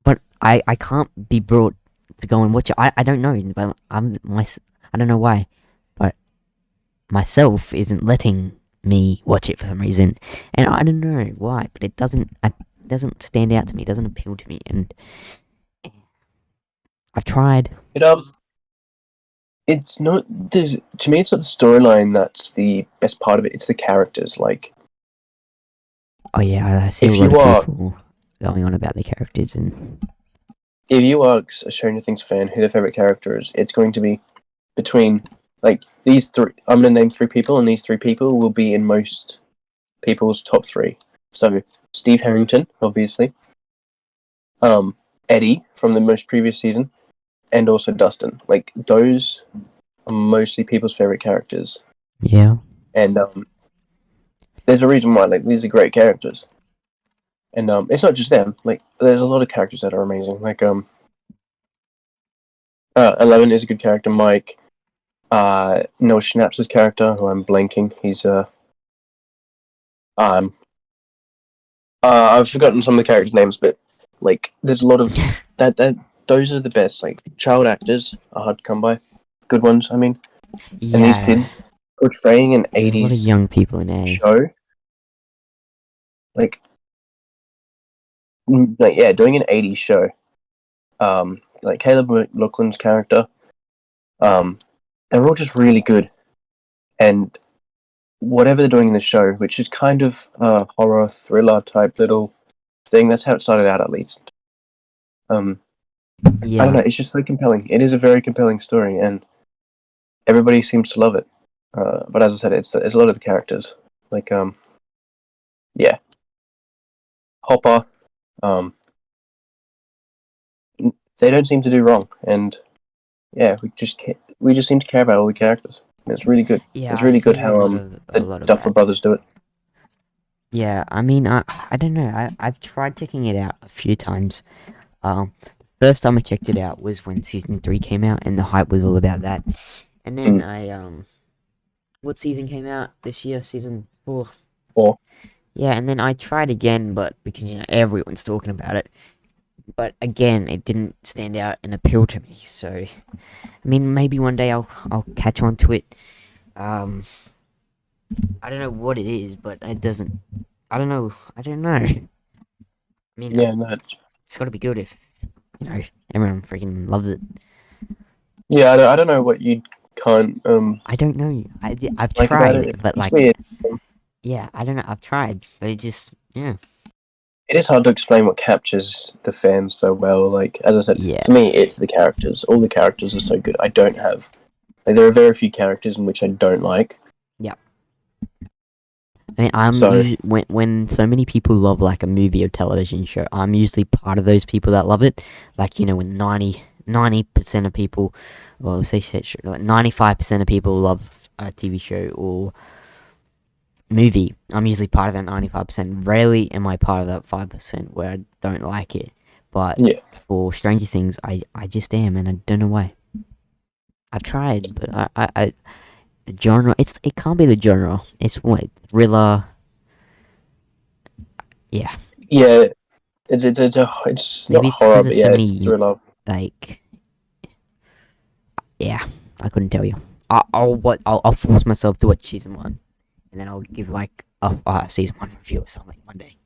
but I can't be brought to go and watch it. I don't know, but I don't know why, but myself isn't letting me watch it for some reason, and I don't know why, but it doesn't stand out to me. It doesn't appeal to me, and I've tried. It it's not the to me. It's not the storyline that's the best part of it. It's the characters. Like, Oh yeah, I see a if lot you of are people going on about the characters, and if you ask a Stranger Things fan who their favorite character is, it's going to be between like these three. I'm going to name three people, and these three people will be in most people's top three. So Steve Harrington, obviously, Eddie from the most previous season, and also Dustin. Like those are mostly people's favorite characters, yeah, and there's a reason why. Like these are great characters, and it's not just them. Like there's a lot of characters that are amazing. Like 11 is a good character. Mike, Noah Schnapp's character, who I'm blanking. He's um I've forgotten some of the characters' names, but like there's a lot of that those are the best. Like child actors are hard to come by. Good ones, I mean. And these yeah. kids portraying an There's a lot of 80s young people in A. show, like, yeah, doing an 80s show. Like Caleb McLaughlin's character, um, they're all just really good. And whatever they're doing in the show, which is kind of a horror thriller type little thing, that's how it started out at least. Um, I don't Yeah, know, it's just so compelling. It is a very compelling story, and everybody seems to love it. But as I said, it's a lot of the characters. Like yeah, Hopper. They don't seem to do wrong, and yeah, we just seem to care about all the characters. And it's really good. Yeah, It's I've really good seen a how a the lot of Duffer that. Brothers do it. Yeah, I mean, I don't know. I've tried checking it out a few times. First time I checked it out was when season 3 came out, and the hype was all about that. And then Mm. what season came out this year? Season 4. Or Yeah, and then I tried again, but because everyone's talking about it. But again, it didn't stand out and appeal to me. So, I mean, maybe one day I'll catch on to it. Um, I don't know what it is, but it doesn't. I don't know. I don't know. I mean, yeah, no, it's got to be good if everyone freaking loves it. yeah. I don't know what you can't I don't know. I've like about tried, it. but It's like, weird. yeah, I don't know. I've tried, but it just, yeah, It is hard to explain what captures the fans so well. Like as I said, yeah, for me, it's the characters. All the characters are so good. I don't have like there are very few characters in which I don't like. yeah. I mean, So when so many people love like a movie or television show, I'm usually part of those people that love it. Like when 90% of people, well, say like 95% of people love a TV show or movie, I'm usually part of that 95%. Rarely am I part of that 5% where I don't like it. But yeah, for Stranger Things, I just am, and I don't know why. I've tried, but the genre, it can't be the genre. It's what, thriller? Yeah. yeah. It's not Maybe it's horror, because but there's so yeah, it's many, thriller. like, yeah, I couldn't tell you. I'll force myself to watch season 1, and then I'll give like a season 1 review or something one day.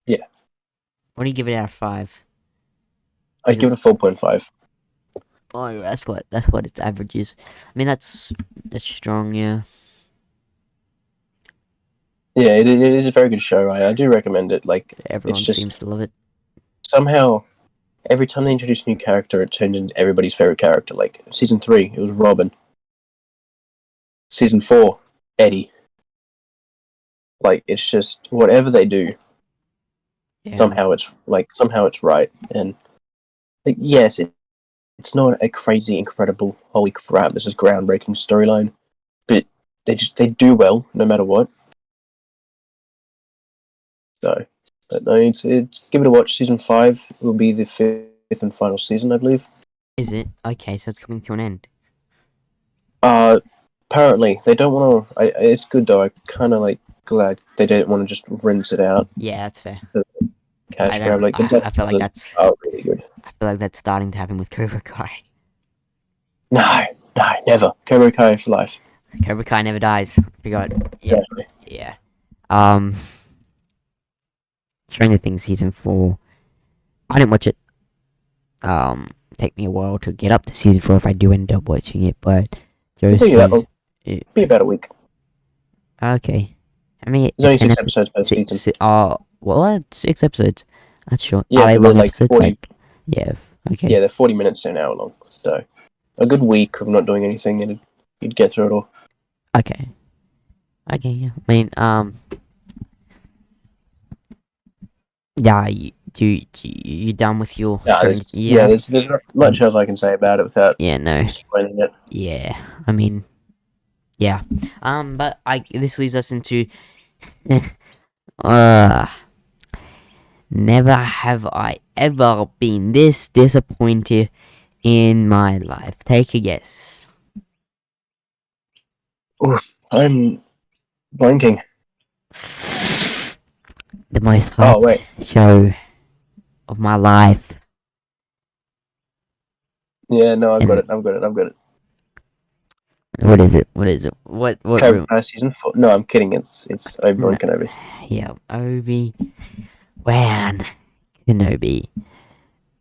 Yeah, What do you give it out of 5? I Is it? give it a 4.5. Oh, that's what its average is. I mean, that's strong. Yeah. Yeah, it is a very good show. I do recommend it. Like, it's Everyone just seems to love it. somehow every time they introduce a new character, it turns into everybody's favorite character. Like season 3, it was Robin. Season 4, Eddie. Like, it's just whatever they do, Yeah. somehow it's right. And like, yes, it's not a crazy, incredible, holy crap, this is groundbreaking storyline, but they do well no matter what. So, but no, it's give it a watch. Season 5 will be the fifth and final season, I believe. Is it okay? So it's coming to an end. Uh, apparently they don't want to. It's good though. I kind of like glad they don't want to just rinse it out. Yeah, that's fair. I Cash grab don't. like the Death I feel like Brothers that's. are really good. I feel like that's starting to happen with Cobra Kai. No, no, never. Cobra Kai for life. Cobra Kai never dies. I forgot. Yeah. Definitely. Yeah. Stranger Things season 4. I didn't watch it. Take me a while to get up to season 4 if I do end up watching it, but It'll take you that long. it, Be about a week. okay. I mean, There's only 6 epi- episodes per season. what? 6 episodes. That's short. Yeah, Are they but they're long like episodes? 40. Like, yeah. Okay. Yeah, they're 40 minutes to an hour long. So a good week of not doing anything, and you'd get through it all. Okay. Okay. Yeah. I mean, yeah. You done with your? Yeah, Yeah. there's not much else I can say about it without Yeah. No. spoiling it. Yeah. I mean, yeah. But this leads us into. uh Never have I ever been this disappointed in my life. Take a guess. Oof, I'm blanking. The most Oh wait, hyped show of my life. yeah, no, I've got And it. I've got it. I've got it. what is it? What is it? What Cobra room? Kai season 4. No, I'm kidding. It's Obi-Wan No. Kenobi. Yeah, Obi-Wan Kenobi.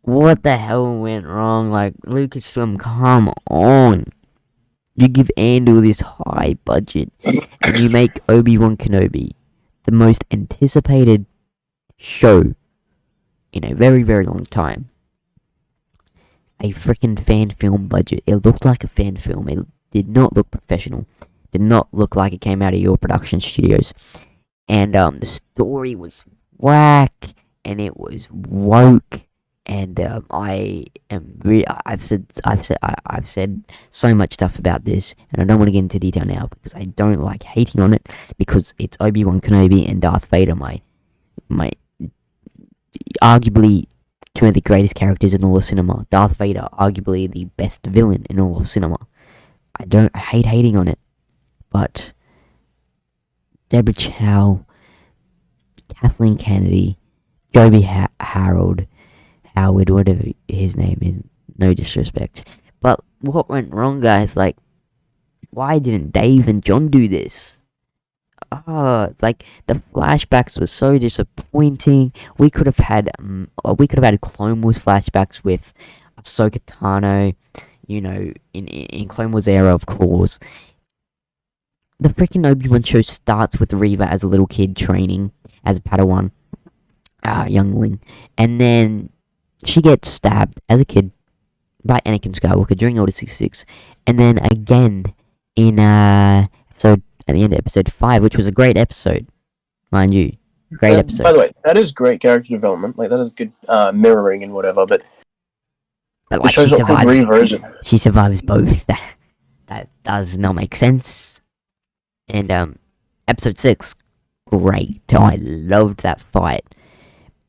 What the hell went wrong? Like, Lucasfilm, come on. You give Andor this high budget, and you make Obi-Wan Kenobi the most anticipated show in a very, very long time. A freaking fan film budget. It looked like a fan film. It did not look professional. Did not look like it came out of your production studios. And the story was whack, and it was woke, and I've said so much stuff about this, and I don't want to get into detail now because I don't like hating on it, because it's Obi-Wan Kenobi and Darth Vader, my arguably two of the greatest characters in all of cinema. Darth Vader, arguably the best villain in all of cinema. I hate hating on it, but Deborah Chow, Kathleen Kennedy, Joby Howard, whatever his name is, no disrespect. But what went wrong, guys? Like, why didn't Dave and John do this? Like the flashbacks were so disappointing. We could have had Clone Wars flashbacks with Ahsoka Tano, in Clone Wars era, of course. The freaking Obi-Wan show starts with Reva as a little kid training as a Padawan, youngling, and then she gets stabbed as a kid by Anakin Skywalker during Order 66, and then again in episode at the end of episode 5, which was a great episode, mind you, great episode. By the way, that is great character development. Like that is good mirroring and whatever. But like she survives. She survives both. That does not make sense. And episode 6, great. I loved that fight.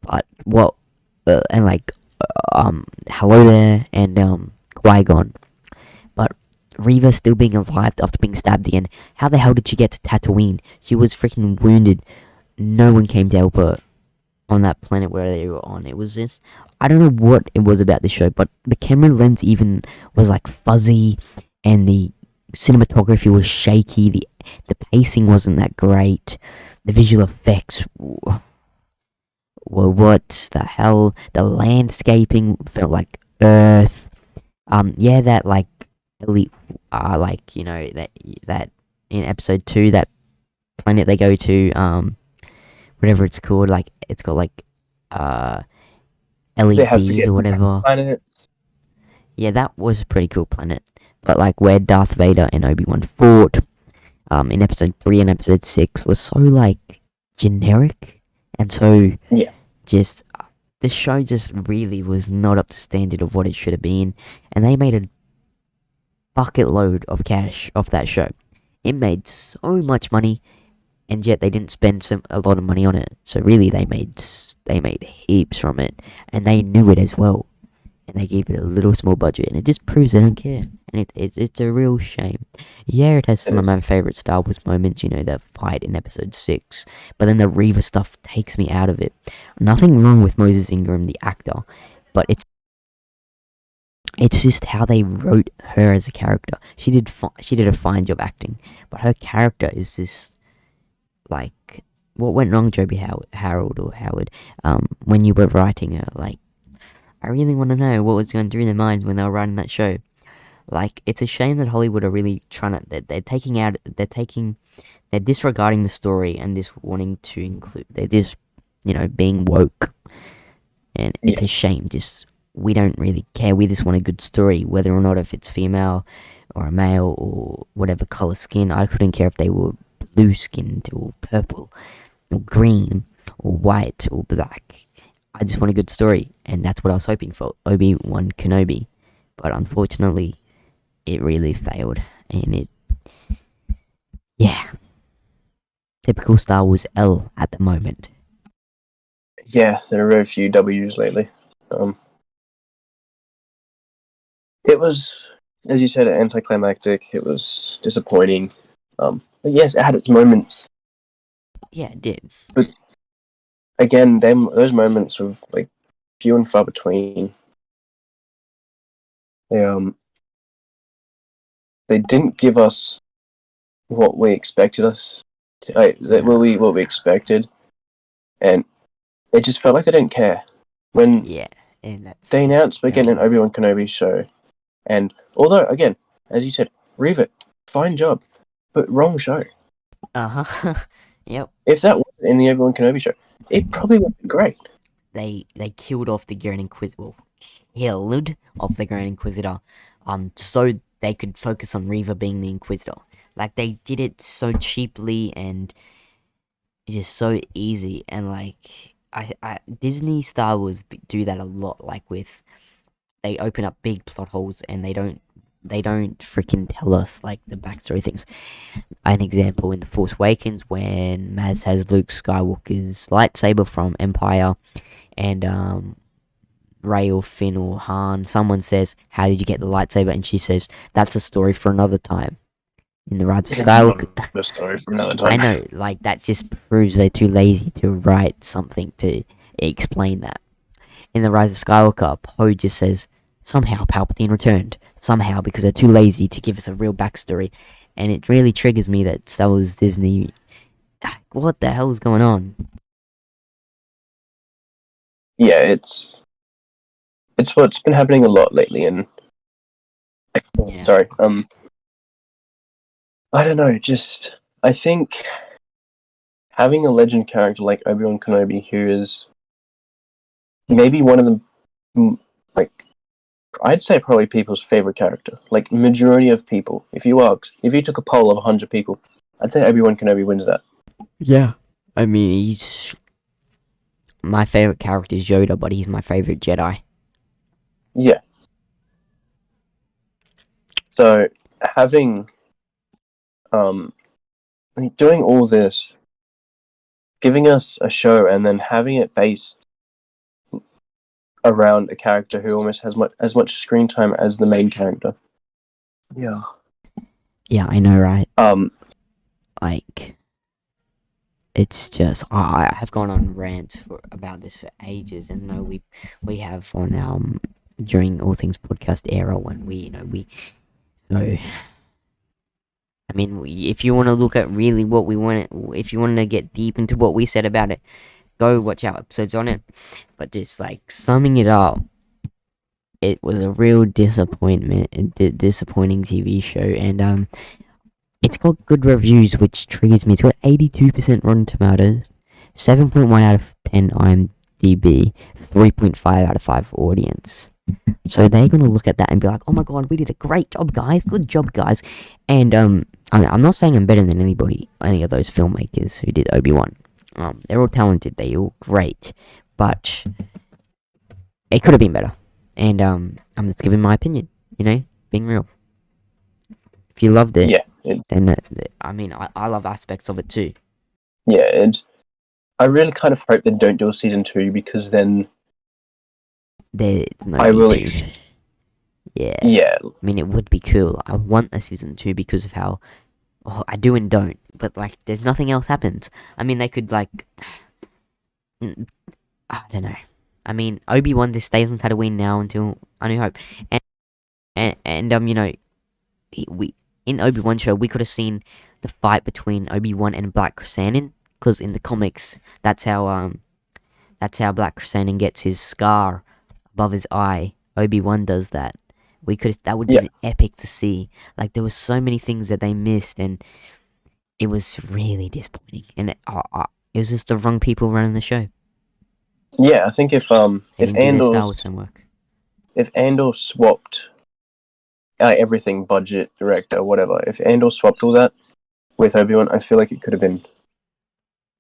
But what? And like, hello there, and Qui-Gon. But Reva still being alive after being stabbed again. How the hell did she get to Tatooine? She was freaking wounded. No one came to help her on that planet where they were on. It was just, I don't know what it was about the show, but the camera lens even was like fuzzy, and the cinematography was shaky. The pacing wasn't that great. The visual effects were, what the hell? The landscaping felt like Earth. That like elite, that in episode 2, that planet they go to, whatever it's called, like it's got like LEDs or whatever. Planets. Yeah, that was a pretty cool planet. But like where Darth Vader and Obi-Wan fought, in episode 3 and episode 6 was so like generic, and so just the show just really was not up to standard of what it should have been, and they made a bucket load of cash off that show. It made so much money, and yet they didn't spend a lot of money on it. So really, they made heaps from it, and they knew it as well, and they gave it a little small budget, and it just proves they don't care. And it's a real shame. Yeah, it has some of my favorite Star Wars moments, that fight in episode 6, but then the Reva stuff takes me out of it. Nothing wrong with Moses Ingram, the actor, but it's just how they wrote her as a character. She did a fine job acting, but her character is this, like, what went wrong, Joby Howard, when you were writing her? Like, I really want to know what was going through their minds when they were writing that show. Like, it's a shame that Hollywood are really trying to, they're disregarding the story and just wanting to include, they're just, being woke. And it's a shame, we don't really care, we just want a good story, whether or not if it's female, or a male, or whatever color skin. I couldn't care if they were blue skinned, or purple, or green, or white, or black. I just want a good story, and that's what I was hoping for, Obi-Wan Kenobi. But unfortunately, it really failed, and typical Star Wars L at the moment. Yeah, there are very few W's lately. It was, as you said, anticlimactic. It was disappointing. Yes, it had its moments. Yeah, it did. But again, those moments were like few and far between. They didn't give us what we expected what we expected, and it just felt like they didn't care. When they announced we're getting an Obi-Wan Kenobi show, and although, again, as you said, Reva, fine job, but wrong show. Yep. If that wasn't in the Obi-Wan Kenobi show, it probably would have been great. They killed off the Grand Inquisitor. Killed off the Grand Inquisitor. So they could focus on Reva being the Inquisitor. Like they did it so cheaply and just so easy, and like Disney Star Wars do that a lot. Like with they open up big plot holes and they don't freaking tell us like the backstory things. An example in The Force Awakens when Maz has Luke Skywalker's lightsaber from Empire, and Ray or Finn or Han, someone says, "How did you get the lightsaber?" And she says, "That's a story for another time." In the Rise of It's not Skywalker, a story for another I time. know, like that just proves they're too lazy to write something to explain that. In the Rise of Skywalker, Poe just says, "Somehow Palpatine returned. Somehow, because they're too lazy to give us a real backstory." And it really triggers me that Star Wars Disney. What the hell is going on? Yeah, it's what's been happening a lot lately, and Yeah. sorry, I don't know, just I think having a legend character like Obi-Wan Kenobi, who is maybe one of the like I'd say probably people's favorite character. Like majority of people, if you took a poll of 100 people, I'd say Obi-Wan Kenobi wins that. Yeah. I mean, he's my favorite character is Yoda, but he's my favorite Jedi. Yeah. So having like, doing all this, giving us a show, and then having it based around a character who almost has as much screen time as the main character. Yeah. Yeah, I know, right? Um. Like, it's just I have gone on rants about this for ages, and no, we have on during All Things Podcast era when we so. I mean, if you want to look at really what we want, if you want to get deep into what we said about it, go watch our episodes on it. But just like summing it up, it was a real disappointment, disappointing TV show, and it's got good reviews, which triggers me. It's got 82% Rotten Tomatoes, 7.1 out of 10 IMDb, 3.5 out of 5 audience. So they're gonna look at that and be like, "Oh my god, we did a great job, guys! Good job, guys!" And I'm not saying I'm better than any of those filmmakers who did Obi-Wan. They're all talented, they all great, but it could have been better. And I'm just giving my opinion, being real. If you loved it, Yeah. then I mean, I love aspects of it too. Yeah. And I really kind of hope they don't do a season 2 because then There's no I need will. to. Yeah. Yeah. I mean, it would be cool. I want a season 2 because of how I do and don't. But like, there's nothing else happens. I mean, they could like, I don't know. I mean, Obi-Wan just stays on Tatooine now until A New Hope, and we in Obi-Wan show we could have seen the fight between Obi-Wan and Black Chrysanthemum, because in the comics that's how Black Chrysanthemum gets his scar above his eye. Obi-Wan does that. That would Yeah. be epic to see. Like there was so many things that they missed, and it was really disappointing. And it was just the wrong people running the show. Yeah. I think They didn't do their Star Wars homework. if Andor swapped everything, budget, director, whatever, if Andor swapped all that with Obi-Wan, I feel like it could have been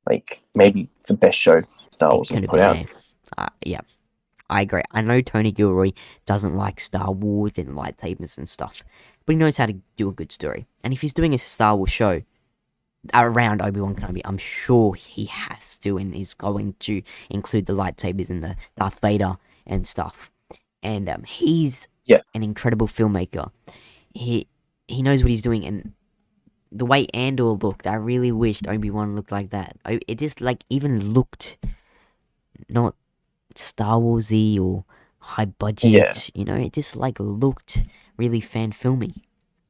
like maybe the best show Star It Wars could have have put been, out. yeah. I agree. I know Tony Gilroy doesn't like Star Wars and lightsabers and stuff, but he knows how to do a good story. And if he's doing a Star Wars show around Obi-Wan Kenobi, I'm sure he has to and is going to include the lightsabers and the Darth Vader and stuff. And he's Yeah. an incredible filmmaker. He knows what he's doing, and the way Andor looked, I really wished Obi-Wan looked like that. It just like even looked not Star Warsy or high budget. Yeah. It just like looked really fan filmy.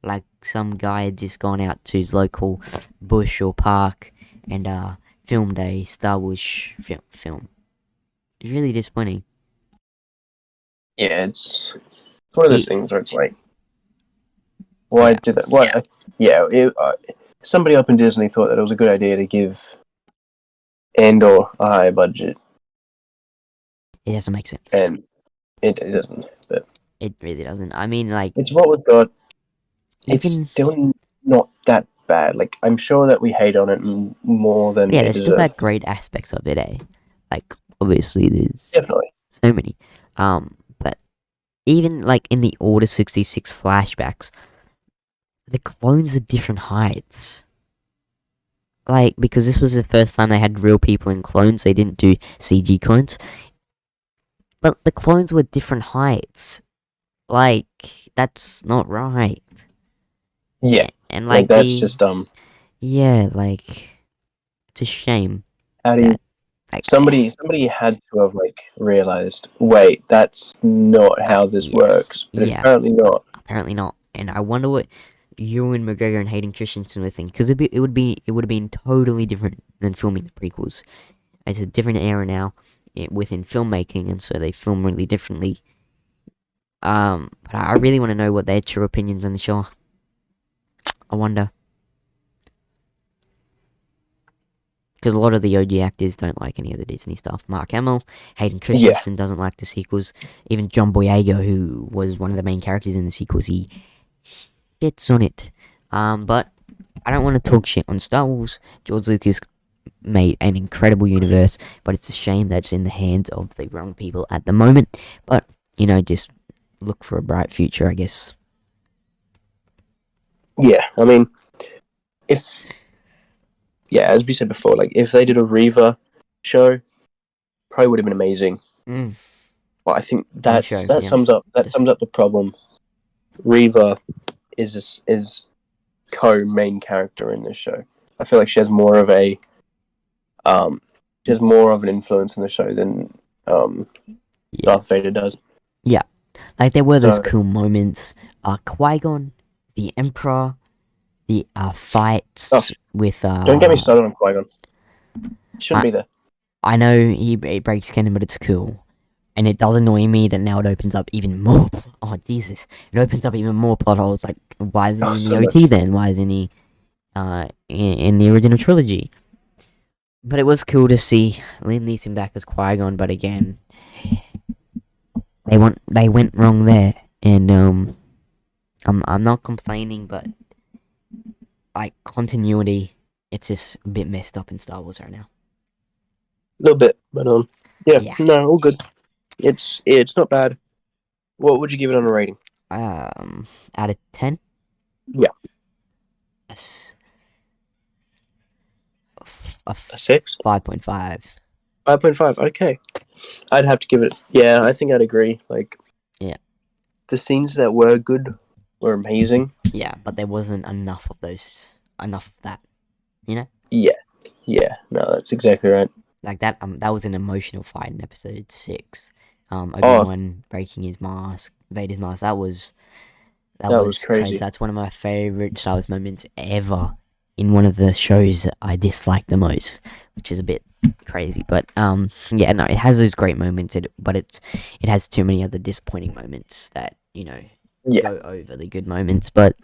Like some guy had just gone out to his local bush or park and filmed a Star Wars film. It's really disappointing. Yeah, it's one of those He, things where it's like, why yeah, did that? Why? Yeah, somebody up in Disney thought that it was a good idea to give Andor a high budget, it doesn't make sense. and it doesn't. But It really doesn't. I mean, like it's what we've got. It's even still not that bad. Like, I'm sure that we hate on it more than Yeah, it there's still deserves. got great aspects of it, eh? Like, obviously, there's Definitely. so many. But even like in the Order 66 flashbacks, the clones are different heights. Like, because this was the first time they had real people in clones, they didn't do CG clones. But the clones were different heights. Like, that's not right. Yeah. And Like, like that's just yeah, like, it's a shame how do you that like somebody had to have like realized, wait, that's not how this yeah, works. But yeah, apparently not. apparently not. And I wonder what Ewan McGregor and Hayden Christensen were thinking, because it would have been totally different than filming the prequels. It's a different era now within filmmaking, and so they film really differently. But I really want to know what their true opinions on the show. I wonder. Because a lot of the OG actors don't like any of the Disney stuff. Mark Hamill, Hayden Yeah. Christensen doesn't like the sequels. Even John Boyega, who was one of the main characters in the sequels, he shits on it. But I don't want to talk shit on Star Wars. George Lucas made an incredible universe, but it's a shame that it's in the hands of the wrong people at the moment. But, just look for a bright future, I guess. Yeah. I mean, as we said before, like if they did a Reva show, probably would have been amazing. Mm. But I think Fun show, that yeah. sums up the problem. Reva is co-main character in this show. I feel like she has more of an influence in the show than Yeah. Darth Vader does. Yeah. Like, there were those So- cool moments. Qui-Gon, the Emperor, the fights Oh, with... Don't get me started on Qui-Gon. Shouldn't be there. I know he breaks canon, but it's cool. And it does annoy me that now it opens up even more... Oh, Jesus. It opens up even more plot holes. Like, why isn't he in so the OT then? Why isn't he in the original trilogy? But it was cool to see Liam Neeson back as Qui-Gon, but again... They went wrong there. And, I'm not complaining, but... Like, continuity, it's just a bit messed up in Star Wars right now. A little bit, but Yeah. no, all good. It's not bad. What would you give it on a rating? Out of 10? Yeah. A 6? 5.5. 5.5. Okay, I'd have to give it. Yeah, I think I'd agree. Like, Yeah. the scenes that were good were amazing. Yeah, but there wasn't enough of that, Yeah, no, that's exactly right. Like that was an emotional fight in episode 6. Obi-Wan breaking his mask, Vader's mask, that was crazy. That's one of my favorite Star Wars moments ever in one of the shows that I dislike the most, which is a bit crazy, but yeah, no, it has those great moments, but it has too many other disappointing moments that go over the good moments. But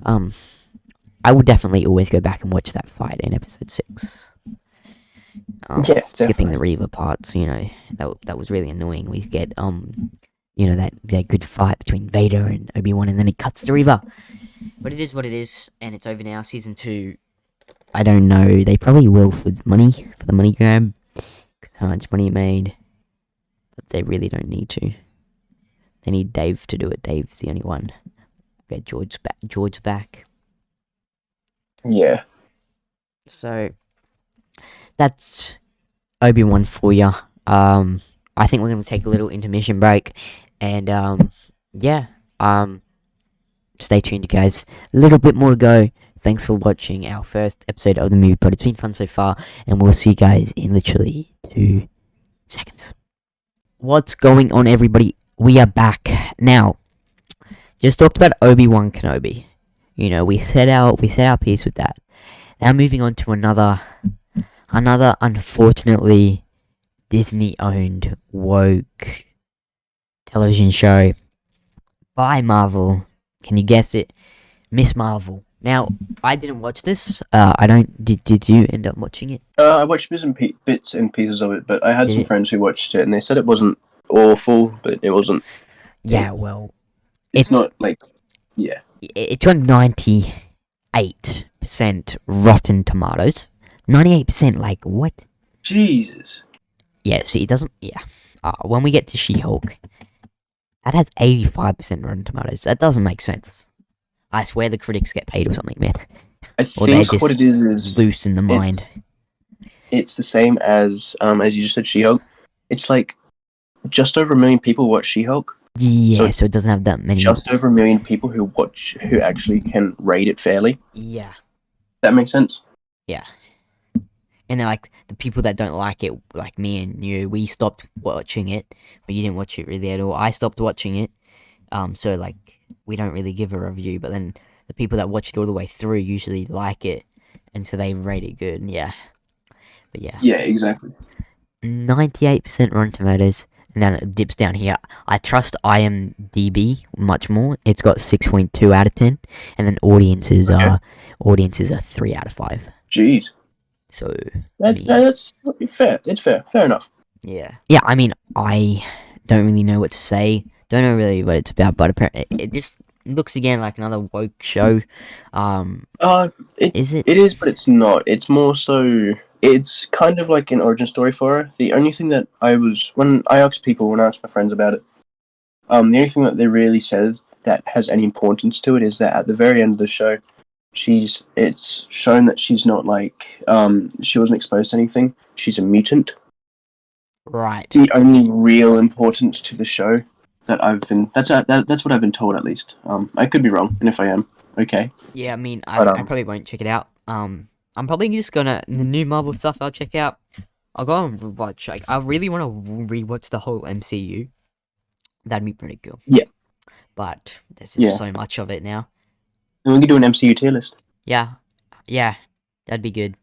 I would definitely always go back and watch that fight in episode 6. Skipping the Reva parts, that was really annoying. We get that good fight between Vader and Obi-Wan, and then it cuts to Reva. But it is what it is, and it's over now. Season 2, I don't know. They probably will for the money grab, because how much money it made. But they really don't need to. They need Dave to do it. Dave's the only one. Get George back. Yeah. So that's Obi-Wan for you. I think we're gonna take a little intermission break, and stay tuned, guys. A little bit more to go. Thanks for watching our first episode of the movie pod. It's been fun so far, and we'll see you guys in literally 2 seconds. What's going on, everybody? We are back now. Just talked about Obi-Wan Kenobi. We said our piece with that. Now moving on to another unfortunately Disney-owned woke television show by Marvel. Can you guess it? Miss Marvel. Now, I didn't watch this. I don't. Did you end up watching it? I watched bits and pieces of it, but I had Did some it? friends who watched it, and they said it wasn't awful, but it wasn't. Yeah, well, It's not like, yeah. it's on 98% 98% Rotten Tomatoes. 98%, like, what? Jesus. Yeah, see, it doesn't, yeah. When we get to She-Hulk, that has 85% Rotten Tomatoes. That doesn't make sense. I swear the critics get paid or something, man. I Or they're think what it just is loose in the mind. it's the same as you just said, She-Hulk. It's like just over 1 million people watch She-Hulk. Yeah, So so it doesn't have that many. Just over 1 million people who actually can rate it fairly. Yeah. That makes sense. Yeah. And then, like, the people that don't like it, like me and you, we stopped watching it. Well, you didn't watch it really at all. I stopped watching it. So, like, we don't really give a review. But then the people that watch it all the way through usually like it. And so they rate it good. Yeah. But yeah. Yeah, exactly. 98% Rotten Tomatoes. And then it dips down here. I trust IMDb much more. It's got 6.2 out of 10. And then audiences are 3 out of 5. Jeez. So That's fair. It's fair. Fair enough. yeah. Yeah, I mean, I don't really know what to say. Don't know really what it's about, but apparently it just looks again like another woke show. Is it? It is, but it's not. It's more so. It's kind of like an origin story for her. The only thing that when I asked my friends about it, the only thing that they really said that has any importance to it is that at the very end of the show, it's shown that she's not like she wasn't exposed to anything. She's a mutant. Right. The only real importance to the show that that's what I've been told, at least. I could be wrong, and if I am, okay. Yeah, I mean, I probably won't check it out. I'm probably just gonna the new Marvel stuff. I'll check out. I'll go and watch. Like, I really want to rewatch the whole MCU. That'd be pretty cool. Yeah. But there's just so much of it now. And we could do an MCU tier list. Yeah, that'd be good.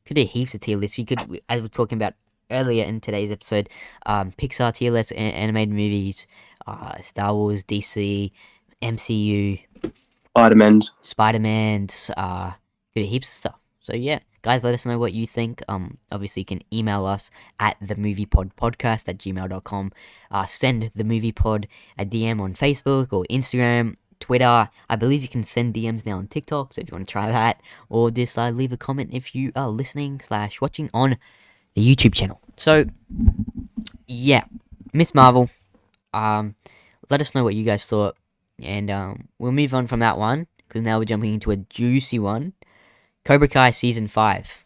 Could do heaps of tier lists. You could, as we were talking about earlier in today's episode, Pixar tier lists, animated movies, Star Wars, DC, MCU, Spider-Man's, could do heaps of stuff. So yeah, guys, let us know what you think. Obviously you can email us at themoviepodpodcast@gmail.com. Send the movie pod a DM on Facebook or Instagram, Twitter. I believe you can send DMs now on TikTok, so if you want to try that, or just leave a comment if you are listening/watching on the YouTube channel. So yeah, Miss Marvel. Let us know what you guys thought, and we'll move on from that one because now we're jumping into a juicy one. Cobra Kai Season 5.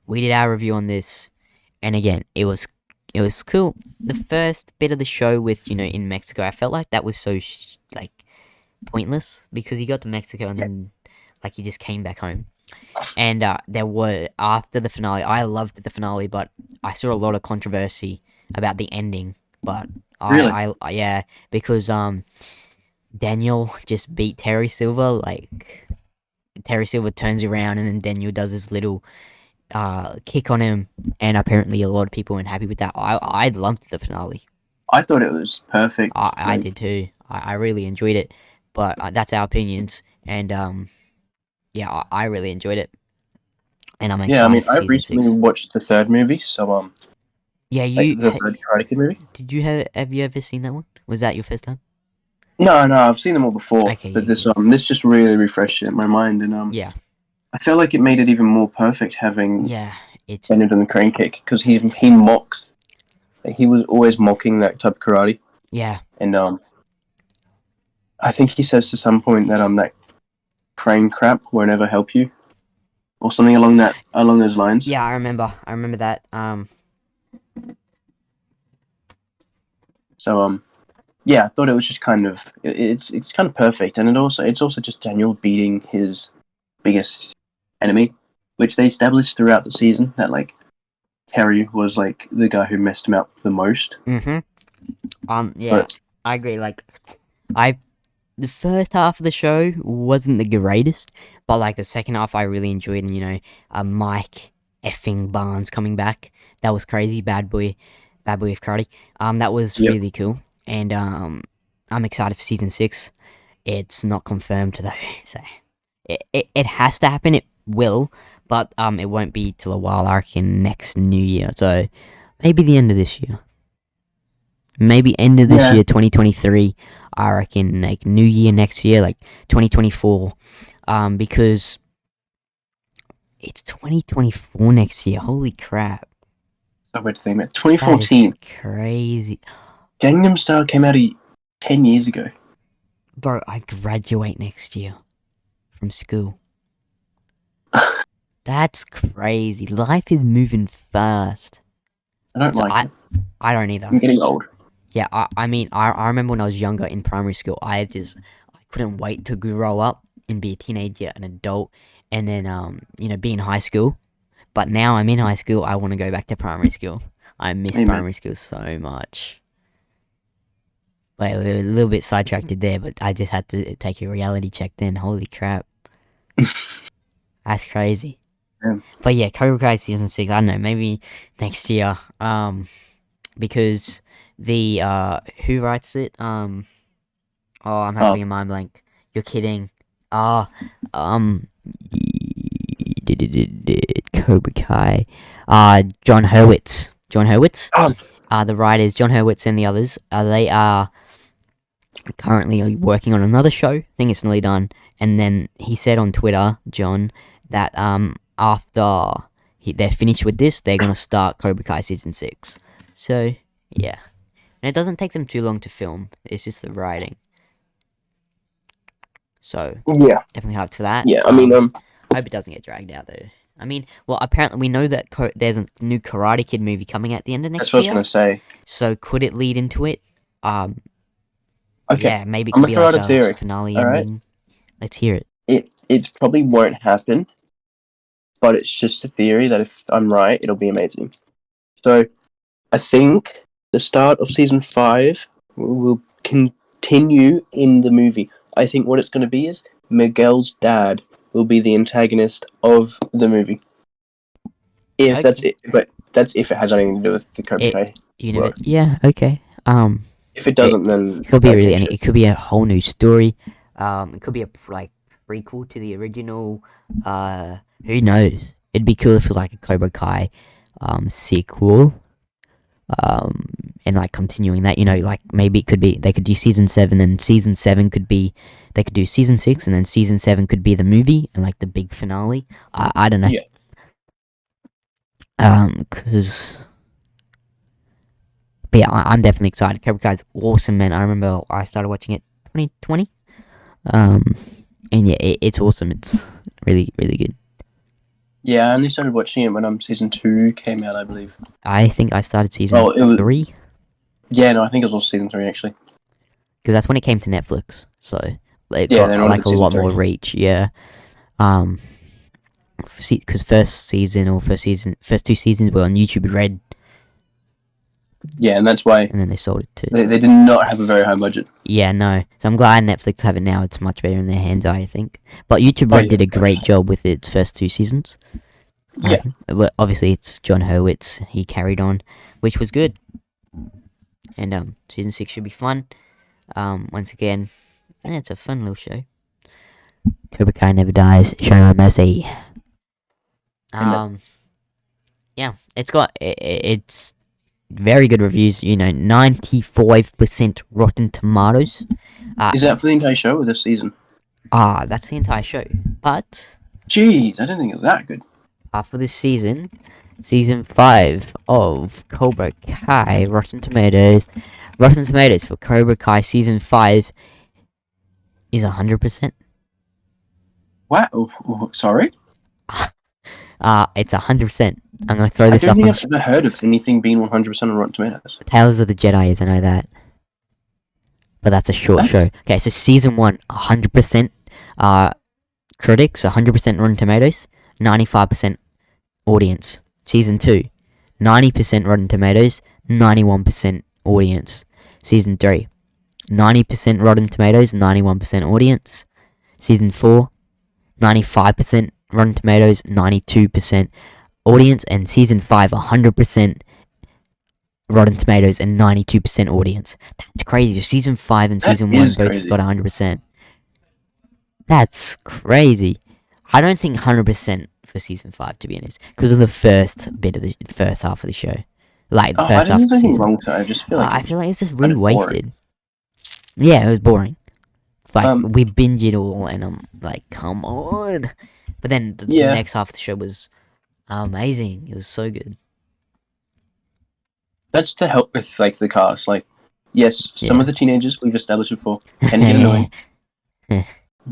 We did our review on this, and again, it was cool. The first bit of the show with, in Mexico, I felt like that was so, pointless, because he got to Mexico and then, he just came back home. And there were, after the finale, I loved the finale, but I saw a lot of controversy about the ending. But Really? yeah, because Daniel just beat Terry Silver, Terry Silver turns around and then Daniel does his little kick on him, and apparently a lot of people weren't happy with that. I loved the finale. I thought it was perfect. I did too. I really enjoyed it, but that's our opinions, and yeah, I really enjoyed it, and I'm excited. Yeah, I mean, for I've recently watched the third movie, so yeah, the third Karate Kid movie. Did you have you ever seen that one? Was that your first time? No, I've seen them all before, Okay, but yeah, this just really refreshed it in my mind, and yeah, I feel like it made it even more perfect having it's Daniel done the crane kick, because he mocks. He was always mocking that type of karate, yeah, and I think he says to some point that that crane crap won't ever help you, or something along those lines. yeah. I remember that. So yeah, I thought it was just kind of it's kind of perfect, and it's also just Daniel beating his biggest enemy, which they established throughout the season that Terry was the guy who messed him up the most. Yeah, But I agree. The first half of the show wasn't the greatest, but the second half I really enjoyed, and Mike effing Barnes coming back, that was crazy. Bad boy of karate. That was really cool, and I'm excited for season 6. It's not confirmed though, so it has to happen. It will, but it won't be till a while. I reckon next New Year, so maybe the end of this year. Maybe end of this year, 2023. I reckon New Year next year, 2024. because it's 2024 next year. Holy crap. So weird to think about. That is 2014. crazy. Gangnam Style came out 10 years ago. Bro, I graduate next year from school. That's crazy. Life is moving fast. I don't So like it. I don't either. I'm getting old. Yeah, I mean, I remember when I was younger in primary school, I couldn't wait to grow up and be a teenager, an adult, and then, be in high school. But now I'm in high school, I want to go back to primary school. I miss Amen. primary school so much. Wait, we're a little bit sidetracked there, but I just had to take a reality check then. Holy crap. That's crazy. Yeah. But yeah, Cobra Kai season 6, I don't know, maybe next year. Because the who writes it? I'm having a mind blank. You're kidding. Cobra Kai. John Hurwitz. John Hurwitz. The writers, John Hurwitz and the others. They are currently working on another show. I think it's nearly done. And then he said on Twitter, John, that after they're finished with this, they're gonna start Cobra Kai season 6. So yeah, and it doesn't take them too long to film. It's just the writing. So Yeah. definitely hyped for that. Yeah, I mean, I hope it doesn't get dragged out though. I mean, well, apparently we know that there's a new Karate Kid movie coming at the end of next that's what I was year. going to say. So could it lead into it? Okay. Yeah, maybe it I'm could be gonna throw like out a theory. finale All right. ending. Let's hear it. It probably won't happen, but it's just a theory that if I'm right, it'll be amazing. So I think the start of season 5 will continue in the movie. I think what it's going to be is Miguel's dad will be the antagonist of the movie. If Okay. that's it, but that's if it has anything to do with the Cobra Kai. Yeah, okay. If it doesn't, then It could be it could be a whole new story. It could be a prequel to the original. Who knows? It'd be cool if it was like a Cobra Kai sequel. And like continuing that, like maybe it could be they could do season 7, and season 7 could be they could do season 6, and then season 7 could be the movie and like the big finale. I don't know. Yeah. But yeah, I'm definitely excited. Cobra Kai's awesome, man. I remember I started watching it 2020. And yeah, it's awesome. It's really, really good. Yeah, I only started watching it when season 2 came out, I believe. I think I started season 3. Yeah, no, I think it was also season 3 actually. Because that's when it came to Netflix. So it Yeah, got then like a season lot 3. more reach. Yeah. Because first 2 seasons were on YouTube Red, Yeah, and that's why and then they sold it to. they did not have a very high budget. Yeah, no. So I'm glad Netflix have it now. It's much better in their hands, I think. But YouTube Red yeah. did a great job with its first 2 seasons. I Yeah. reckon. But obviously it's John Hurwitz. He carried on, which was good. And season 6 should be fun. Once again, it's a fun little show. Cobra Kai never dies. Show no mercy. Yeah, it's very good reviews. 95% Rotten Tomatoes. Is that for the entire show or this season? That's the entire show. But Jeez, I didn't think it was that good. for this season 5 of Cobra Kai, Rotten Tomatoes for Cobra Kai season 5 is 100%. Wow, oh, sorry? It's 100%. I'm gonna throw this I up don't on think I've ever heard of anything being 100% on Rotten Tomatoes. Tales of the Jedi is, I know that. But that's a short show. Okay, so season 1, 100% critics, 100% Rotten Tomatoes, 95% audience. Season 2, 90% Rotten Tomatoes, 91% audience. Season 3, 90% Rotten Tomatoes, 91% audience. Season 4, 95% Rotten Tomatoes, 92% audience. And Season 5, 100% Rotten Tomatoes and 92% audience. That's crazy. So Season 5 and Season 1 both got 100%. That's crazy. I don't think 100% for Season 5, to be honest, because of the first half of the show. Like, the first half of the season. Wrong, so I just feel like I feel like it's just really boring. wasted. Yeah, it was boring. like we binge it all, and I'm like, come on. But then the Yeah. next half of the show was amazing. It was so good. That's to help with like the cast. Like, yes, some Yeah. of the teenagers we've established before can get annoying,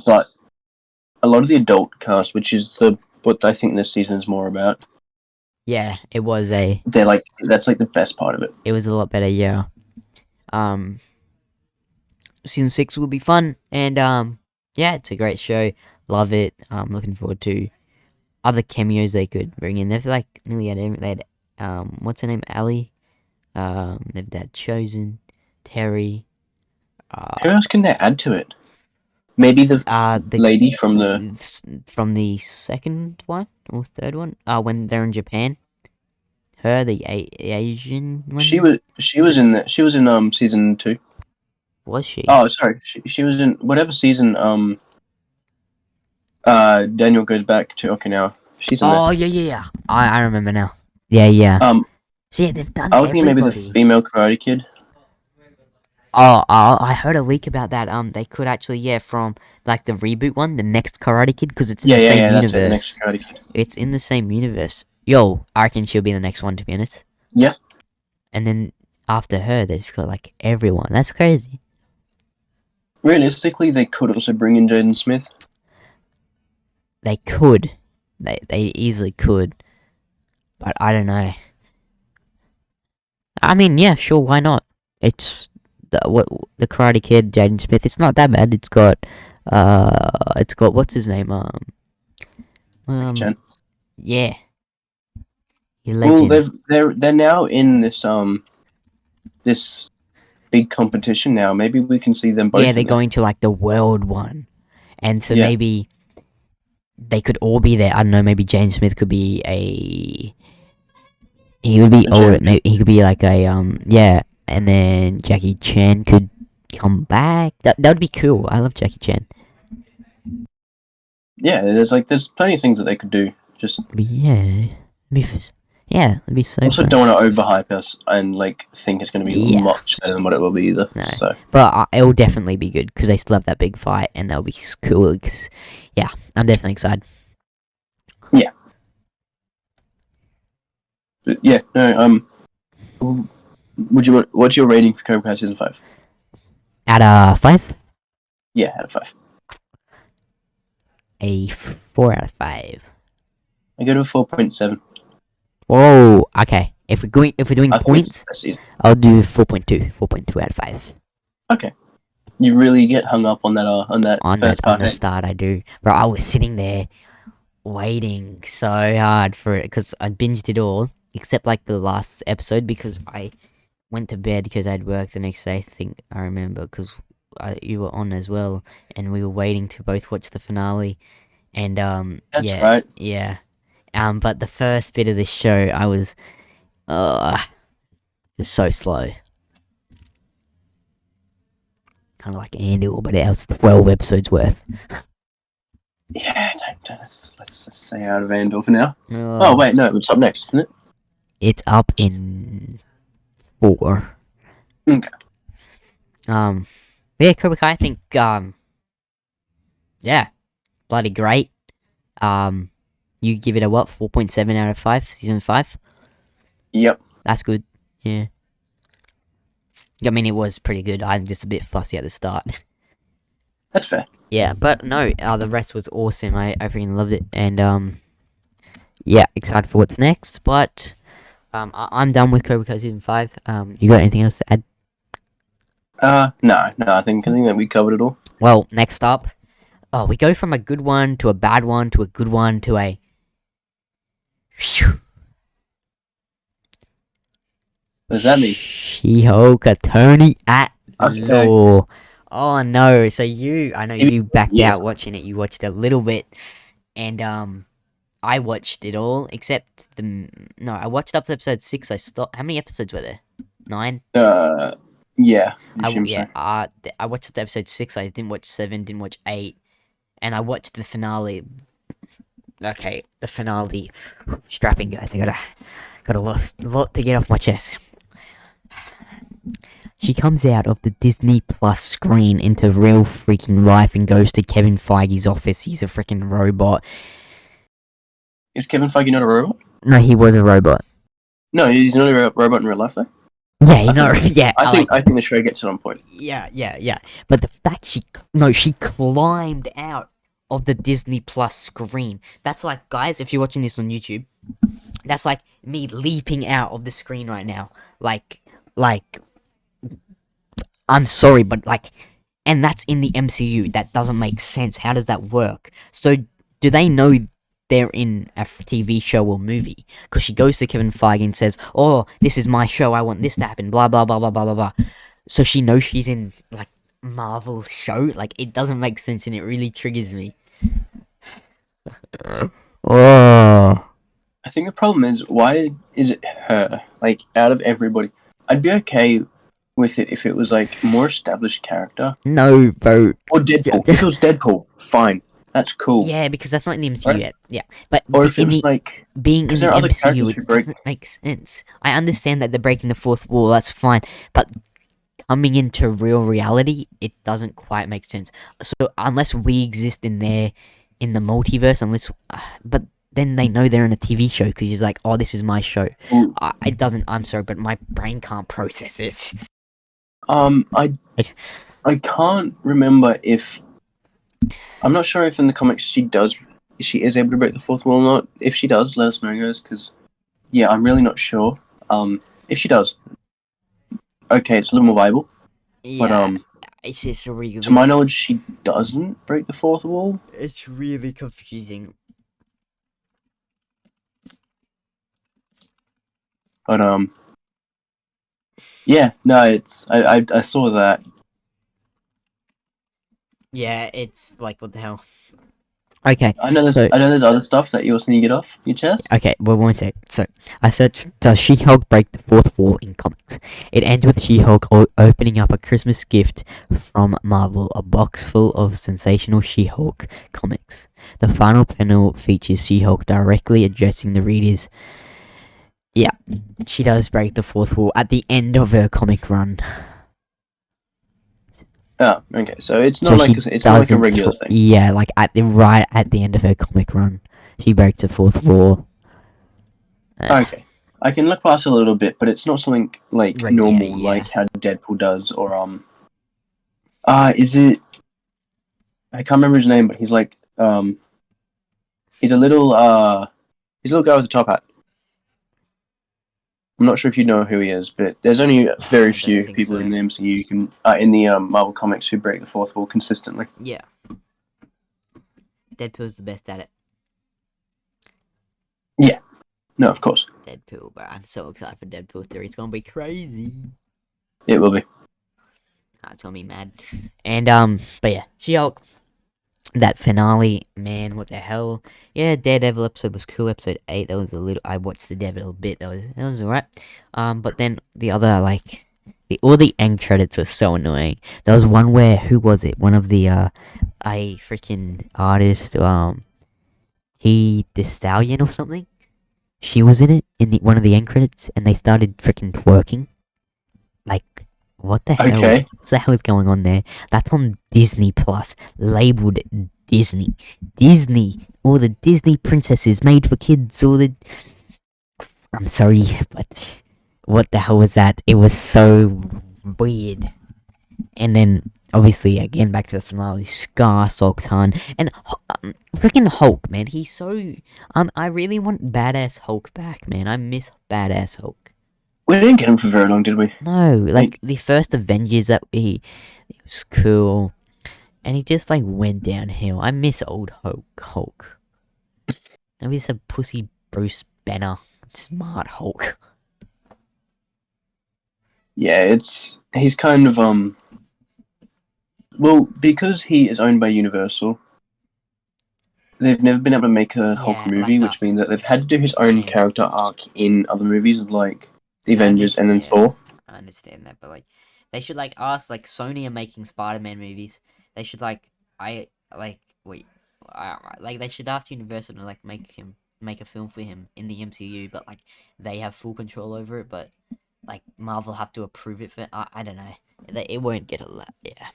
but a lot of the adult cast, which is what I think this season is more about, Yeah, it was that's like the best part of it. a lot better. Yeah. Season 6 will be fun, and yeah, it's a great show. Love it. Looking forward to other cameos they could bring in. They've like nearly had they had what's her name, Ali. They've had Chosen, Terry. Who else can they add to it? Maybe the lady from the second one or third one. When they're in Japan. Her, the Asian one. She was in season 2. Was she? Oh, sorry, she was in whatever season. Daniel goes back to Okinawa. She's in there. Oh yeah. I remember now. Yeah. Yeah, they've done. I was thinking maybe the female Karate Kid. Oh, I heard a leak about that. They could actually, from like the reboot one, the next Karate Kid, because it's in the same universe. That's it, next Karate Kid. It's in the same universe. Yo, I reckon she'll be the next one, to be honest. Yeah. And then after her, they've got like everyone. That's crazy. Realistically, they could also bring in Jaden Smith. They could. They easily could. But I don't know. I mean, yeah, sure, why not? It's the Karate Kid, Jaden Smith. It's not that bad. It's got what's his name? Chan. Yeah. You legend. Well, they're now in this big competition now. Maybe we can see them both. Yeah, they're going to like the world one, and so maybe they could all be there. I don't know. Maybe Jaden Smith could be He would be old. Maybe he could be like a and then Jackie Chan could come back. That would be cool. I love Jackie Chan. Yeah, there's plenty of things that they could do. Just it'd be so. Also, fun. don't want to overhype us and like think it's going to be much better than what it will be either. No. So, but it will definitely be good because they still have that big fight, and that'll be cool. Cause, yeah, I'm definitely excited. Yeah. But yeah. No. What's your rating for Cobra Kai season 5? Out of 5? Yeah, out of 5. A 4 out of 5. I go to a 4.7. Whoa. Okay. If we're doing points, I'll do 4.2. 4.2 out of 5. Okay. You really get hung up on that first part. On the start, I do. Bro, I was sitting there waiting so hard for it because I binged it all except like the last episode because I went to bed because I'd work the next day. I remember because you were on as well, and we were waiting to both watch the finale. And That's right. Yeah. But the first bit of the show, I was, it was so slow. Kind of like Andor, but it was 12 episodes worth. Yeah, let's stay out of Andor for now. Oh wait, no, it's up next, isn't it? It's up in 4. Okay. Yeah, Cobra Kai, I think, yeah, bloody great. You give it a what? 4.7 out of 5, season 5? Yep. That's good, yeah. I mean, it was pretty good. I'm just a bit fussy at the start. That's fair. Yeah, but no, the rest was awesome. I freaking loved it. And, yeah, excited for what's next. But, I'm done with Cobra Kai season 5. You got anything else to add? No, I think that we covered it all. Well, next up, we go from a good one to a bad one to a good one to a... Phew. What does that mean? She-Hulk attorney at law. Oh no! So I know you backed out watching it. You watched a little bit, and I watched it all except I watched up to episode 6. I stopped. How many episodes were there? 9. Yeah. I watched up to episode 6. I didn't watch 7. Didn't watch 8, and I watched the finale. Okay, the finale. Strapping, guys. I got a lot to get off my chest. She comes out of the Disney Plus screen into real freaking life and goes to Kevin Feige's office. He's a freaking robot. Is Kevin Feige not a robot? No, he was a robot. No, he's not a robot in real life, though. Yeah, you know, yeah. I think the show gets it on point. Yeah. But the fact she climbed out of the Disney Plus screen. That's like, guys, if you're watching this on YouTube, that's like me leaping out of the screen right now. Like, I'm sorry, but like, and that's in the MCU. That doesn't make sense. How does that work? So, do they know they're in a TV show or movie? Because she goes to Kevin Feige and says, "Oh, this is my show. I want this to happen." Blah blah blah blah blah blah blah. So she knows she's in like Marvel show. Like, it doesn't make sense, and it really triggers me. Oh. I think the problem is, why is it her? Like, out of everybody, I'd be okay with it if it was like more established character. No, bro. Or Deadpool. If it was Deadpool, fine. That's cool. Yeah, because that's not in the MCU Right? yet. Yeah, but Or if it in was the, like, being in because the there are other MCU, characters it who break. doesn't make sense. I understand that they're breaking the fourth wall. That's fine, but coming into real reality, it doesn't quite make sense. So unless we exist in the multiverse, but then they know they're in a TV show because he's like, "Oh, this is my show." Well, It doesn't. I'm sorry, but my brain can't process it. I can't remember if I'm not sure if in the comics she is able to break the fourth wall or not. If she does, let us know, guys, because yeah, I'm really not sure. If she does, okay, it's a little more viable. But Yeah, it's just really. to my knowledge, she doesn't break the fourth wall. It's really confusing. But yeah, no, it's I saw that. Yeah, it's like, what the hell. Okay, I know there's other stuff that you also need to get off your chest. okay, well, one sec. So, I searched, does She-Hulk break the fourth wall in comics? It ends with She-Hulk opening up a Christmas gift from Marvel, a box full of sensational She-Hulk comics. The final panel features She-Hulk directly addressing the readers. Yeah, she does break the fourth wall at the end of her comic run. Oh, okay. So it's So not like she it's not like a doesn't regular thing. Yeah, like right at the end of her comic run, she breaks the fourth wall. Okay, I can look past it a little bit, but it's not something like normal, Yeah. like how Deadpool does, or is it? I can't remember his name, but he's like he's a little guy with a top hat. I'm not sure if you know who he is, but there's only very few people in the MCU you can in the Marvel comics who break the fourth wall consistently. Yeah. Deadpool's the best at it. Yeah. No, of course. Deadpool, bro. I'm so excited for Deadpool 3. It's gonna be crazy. It will be. It's gonna be mad. And, but yeah, She-Hulk. That finale, man, what the hell? Yeah, Daredevil episode was cool. Episode 8, that was a little. I watched the Daredevil bit. That was alright. But then the other, like, all the end credits were so annoying. There was one where, who was it? One of the a freaking artist, the Stallion or something. She was in it in one of the end credits, and they started freaking twerking. Like, what the hell? Okay. What the hell is going on there? That's on Disney Plus, labeled Disney. Disney. All the Disney princesses made for kids. I'm sorry, but what the hell was that? It was so weird. And then, obviously, again, back to the finale, Scar, Sultan, and freaking Hulk, man. He's so... I really want Badass Hulk back, man. I miss Badass Hulk. We didn't get him for very long, did we? No, like the first Avengers it was cool, and he just like went downhill. I miss old Hulk. I miss a pussy Bruce Banner, smart Hulk. Yeah, he's kind of well, because he is owned by Universal, they've never been able to make a Hulk movie, which means that they've had to do his own character arc in other movies like the Avengers and then Thor. I understand that, but like they should like ask, like, Sony are making Spider-Man movies. They should like they should ask Universal to like make a film for him in the MCU, but like they have full control over it. But like Marvel have to approve it for. I don't know. It won't get a lot. Yeah.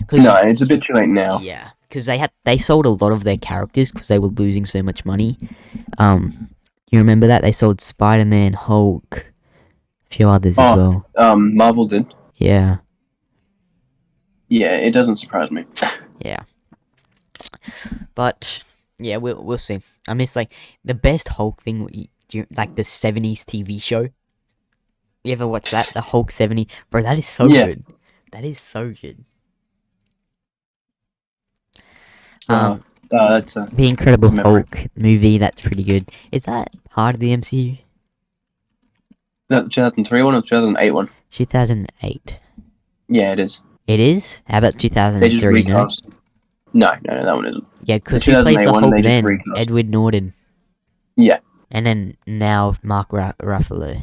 Cause No, it's a bit too late now. yeah, because they sold a lot of their characters because they were losing so much money. You remember that they sold Spider-Man, Hulk, a few others as well. Marvel did. Yeah. Yeah, it doesn't surprise me. Yeah. But yeah, we'll see. I miss like the best Hulk thing. Like the '70s TV show. You ever watch that? The Hulk '70, bro. That is so Yeah. good. That is so good. That's The Incredible that's a memory. Hulk movie. That's pretty good. Is that part of the MCU? Is that the 2003 one or 2008 one? 2008. Yeah, it is. It is. How about They just 2003? No. recast. No, that one isn't. Yeah, because The who plays the 2008 one, Hulk they just then? recast. Edward Norton. Yeah. And then now Mark Ruffalo.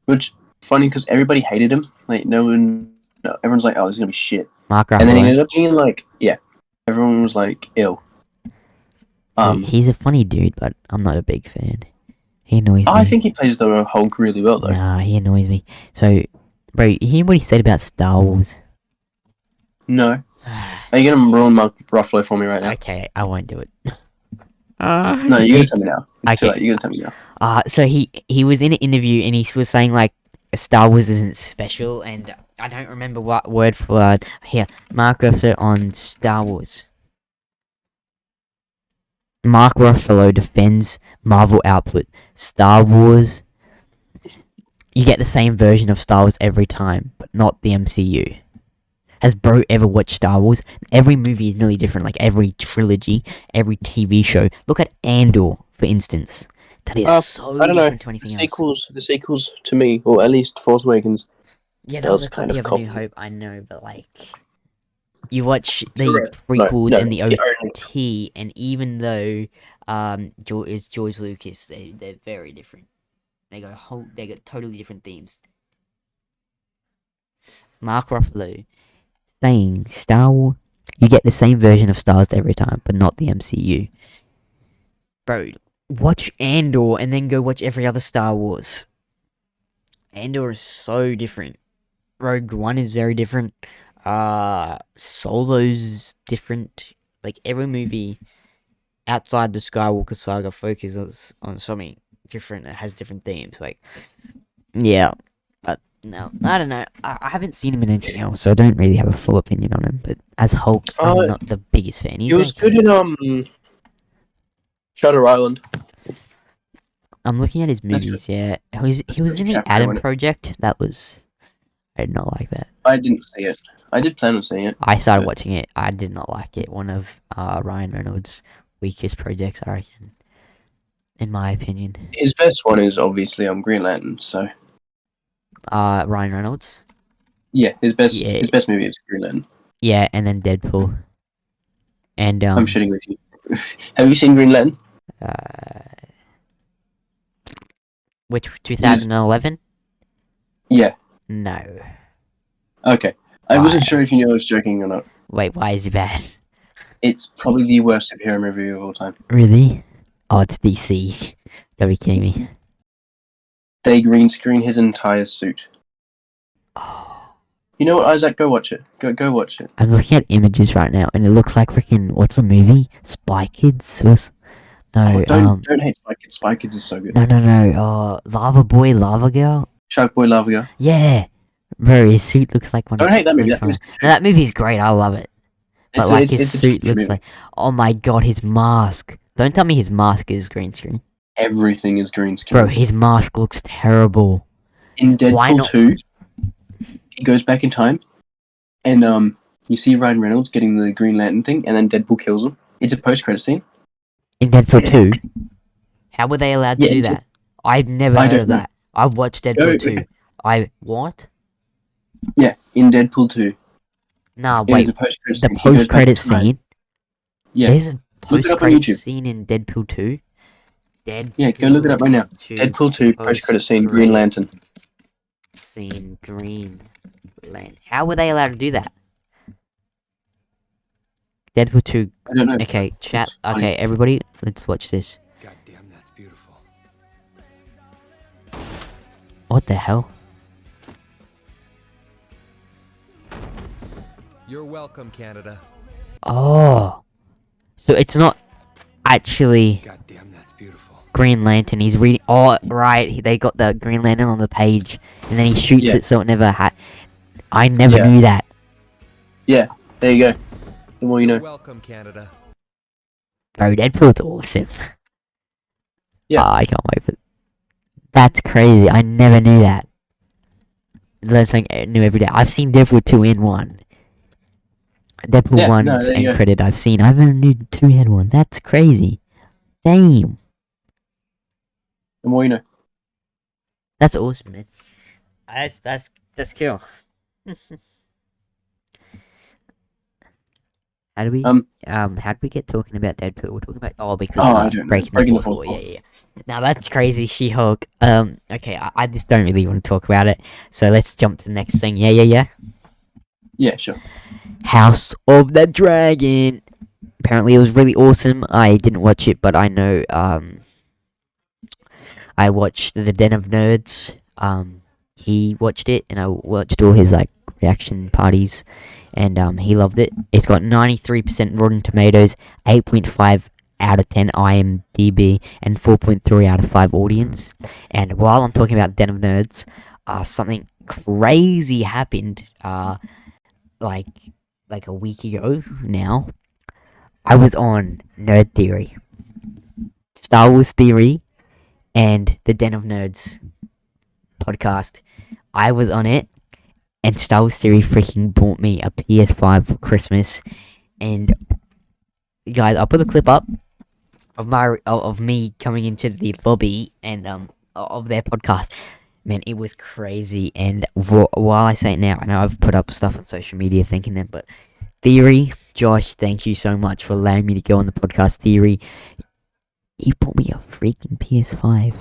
Which funny because everybody hated him. Like everyone's like, oh, this is gonna be shit. Mark And then he Ruffalo. ended up being like, yeah, everyone was like ill. He's a funny dude, but I'm not a big fan. He annoys me. I think he plays the Hulk really well though. Nah, he annoys me. So, bro, you hear what he said about Star Wars? No. Are you gonna ruin Mark Ruffalo for me right now? Okay, I won't do it. No, you're gonna tell me now. Okay. You're gonna tell me now. So he was in an interview and he was saying like Star Wars isn't special, and I don't remember what word for word. Here, Mark Ruffalo on Star Wars. Mark Ruffalo defends Marvel output. Star Wars. You get the same version of Star Wars every time, but not the MCU. Has bro ever watched Star Wars? Every movie is nearly different, like every trilogy, every TV show. Look at Andor, for instance. That is so I don't know. different to anything else. The sequels to me, or at least Force Awakens. Yeah, that that was was a kind copy of of A New copy. Hope, I know, but like... You watch the Correct. prequels No, and the the OT, and even though it's George Lucas, they're very different. They got totally different themes. Mark Ruffalo saying Star Wars, you get the same version of Star Wars every time, but not the MCU. Bro, watch Andor and then go watch every other Star Wars. Andor is so different. Rogue One is very different. Solo's different. Like every movie outside the Skywalker saga focuses on something different that has different themes. Like, yeah, but no, I don't know. I haven't seen him in anything else, so I don't really have a full opinion on him. But as Hulk, I'm not the biggest fan. He was good in Shutter Island. I'm looking at his That's movies. Yeah, he was in the Cafe, Adam wasn't it? Project. That was, I did not like that. I didn't see it. I did plan on seeing it. I started but- watching it. I did not like it. One of Ryan Reynolds' weakest projects, I reckon, in my opinion. His best one is obviously Green Lantern. So Ryan Reynolds. yeah, his best Yeah. his best movie is Green Lantern. Yeah, and then Deadpool. And I'm shitting with you. Have you seen Green Lantern? Which 2011? Yeah. No. Okay. I wasn't Why? sure if you knew I was joking or not. Wait, why is it bad? It's probably the worst superhero movie of all time. Really? Oh, it's DC. Don't be kidding me. They green screen his entire suit. Oh, You know what, Isaac? Go watch it. Go watch it. I'm looking at images right now, and it looks like freaking what's the movie? Spy Kids? No, Don't hate Spy Kids. Spy Kids is so good. no. Lava Boy, Lava Girl. Shark Boy Lava Girl. Yeah, bro, his suit looks like one. Don't hate that movie. No, that movie's great. I love it. But like his suit looks like, oh my god, his mask. Don't tell me his mask is green screen, everything is green screen. bro. His mask looks terrible. In Why Deadpool not? 2, he goes back in time, and you see Ryan Reynolds getting the Green Lantern thing, and then Deadpool kills him. It's a post-credit scene. In Deadpool 2, how were they allowed to Yeah, do it's a- that? I've never I heard don't of know. that. I've watched Deadpool 2. What? Yeah, in Deadpool 2. Nah, It wait. was a post-credit The scene. He goes back in post-credit time. scene. Yeah, There's a Look it up on post-credit YouTube. scene in Deadpool 2. Deadpool yeah, go look it up right now. 2 Deadpool 2 post-credit scene, Green Lantern. Scene Green Lantern. How were they allowed to do that? Deadpool 2. I don't know. Okay, chat. It's funny. Okay, everybody, let's watch this. Goddamn, that's beautiful. What What the hell? You're welcome, Canada. Oh, so it's not actually Goddamn, that's beautiful. Green Lantern. He's reading. Oh, right. They got the Green Lantern on the page, and then he shoots Yeah. it, so it never had. I never Yeah. knew that. Yeah, there you go. The more you You're know. welcome, Canada. Bro, Deadpool's awesome. Yeah. I can't wait for. That's crazy. I never knew that. Learn something new every day. I've seen Deadpool 2 and 1. Deadpool Yeah, 1 no, there you and go. credit I've seen. I've only knew 2 and 1. That's crazy. Damn. The more you know. That's awesome, man. That's cool. How do we how did we get talking about Deadpool? We're talking about because I don't know. breaking the fourth law. Yeah. Now that's crazy. She-Hulk. Okay, I just don't really want to talk about it. So let's jump to the next thing. Yeah. Yeah, sure. House of the Dragon. Apparently, it was really awesome. I didn't watch it, but I know. I watched the Den of Nerds. He watched it, and I watched all his reaction parties, and he loved it. It's got 93% Rotten Tomatoes, 8.5 out of 10 IMDb, and 4.3 out of 5 audience. And while I'm talking about Den of Nerds, something crazy happened. Like a week ago now. I was on Nerd Theory, Star Wars Theory, and the Den of Nerds podcast. I was on it, and Star Wars Theory freaking bought me a PS5 for Christmas. And guys, I'll put a clip up of me coming into the lobby and of their podcast. Man, it was crazy. And while I say it now, I know I've put up stuff on social media thanking them, but Theory, Josh, thank you so much for allowing me to go on the podcast. Theory, he bought me a freaking PS5.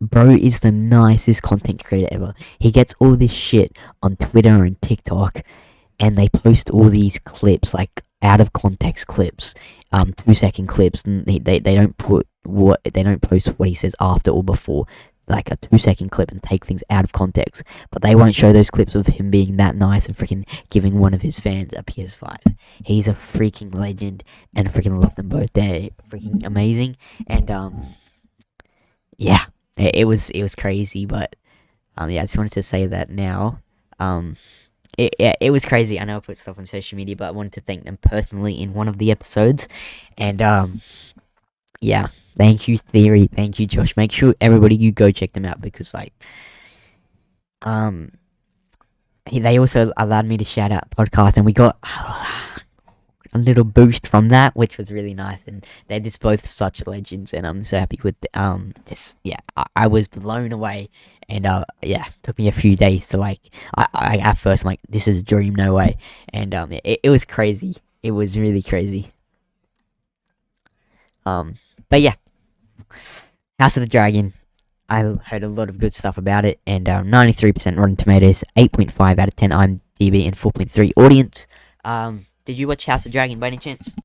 Bro is the nicest content creator ever. He gets all this shit on Twitter and TikTok, and they post all these clips, out of context clips, 2-second clips, and they don't post what he says after or before, a 2-second clip, and take things out of context. But they won't show those clips of him being that nice and freaking giving one of his fans a PS5. He's a freaking legend, and I freaking love them both. They're freaking amazing, and yeah, it was crazy, but yeah, I just wanted to say that now. It was crazy. I know I put stuff on social media, but I wanted to thank them personally in one of the episodes, and yeah, thank you, Theory, thank you, Josh. Make sure everybody you go check them out because they also allowed me to shout out podcast, and we got a little boost from that, which was really nice. And they're just both such legends, and I'm so happy with this. Yeah, I was blown away, and yeah, took me a few days to I at first I'm like, this is a dream, no way, and it was crazy. It was really crazy. But yeah, House of the Dragon. I heard a lot of good stuff about it, and 93% Rotten Tomatoes, 8.5 out of 10 IMDb, and 4.3 audience. Did you watch House of the Dragon by any chance?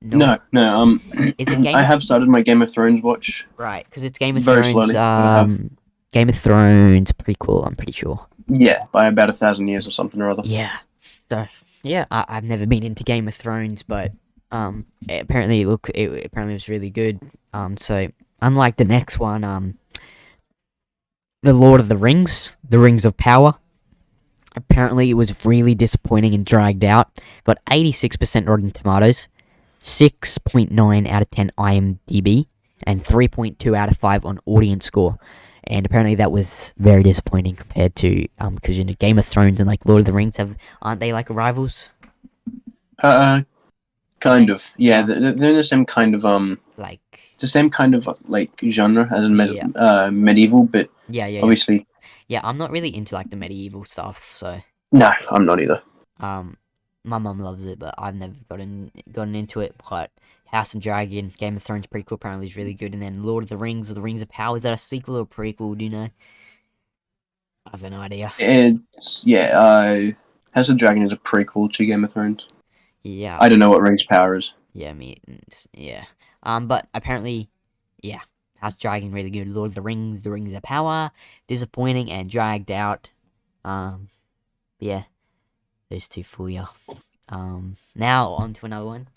No. Is it Game I of- have started my Game of Thrones watch. Right, because it's Game of Very Thrones. slowly, but I have. Game of Thrones prequel. I'm pretty sure. Yeah, by about 1,000 years or something or other. Yeah. So yeah, I've never been into Game of Thrones, but apparently it apparently was really good. So unlike the next one, the Lord of the Rings, the Rings of Power. Apparently, it was really disappointing and dragged out. Got 86% Rotten Tomatoes, 6.9 out of 10 IMDb, and 3.2 out of 5 on audience score. And apparently, that was very disappointing compared to because Game of Thrones and Lord of the Rings aren't they rivals? Kind of. Yeah, Yeah. they're the same kind of the same kind of genre as in medieval, but Yeah. obviously. Yeah, I'm not really into the medieval stuff, so No, I'm not either. my mum loves it, but I've never gotten into it. But House and Dragon, Game of Thrones prequel apparently is really good, and then Lord of the Rings, or the Rings of Power, is that a sequel or a prequel? Do you know? I have no idea. It's House of the Dragon is a prequel to Game of Thrones. Yeah. I don't know what Rings of Power is. Yeah, yeah. But apparently, yeah, House of Dragon really good. Lord of the Rings of Power, disappointing and dragged out. Yeah, those two for you. Now on to another one.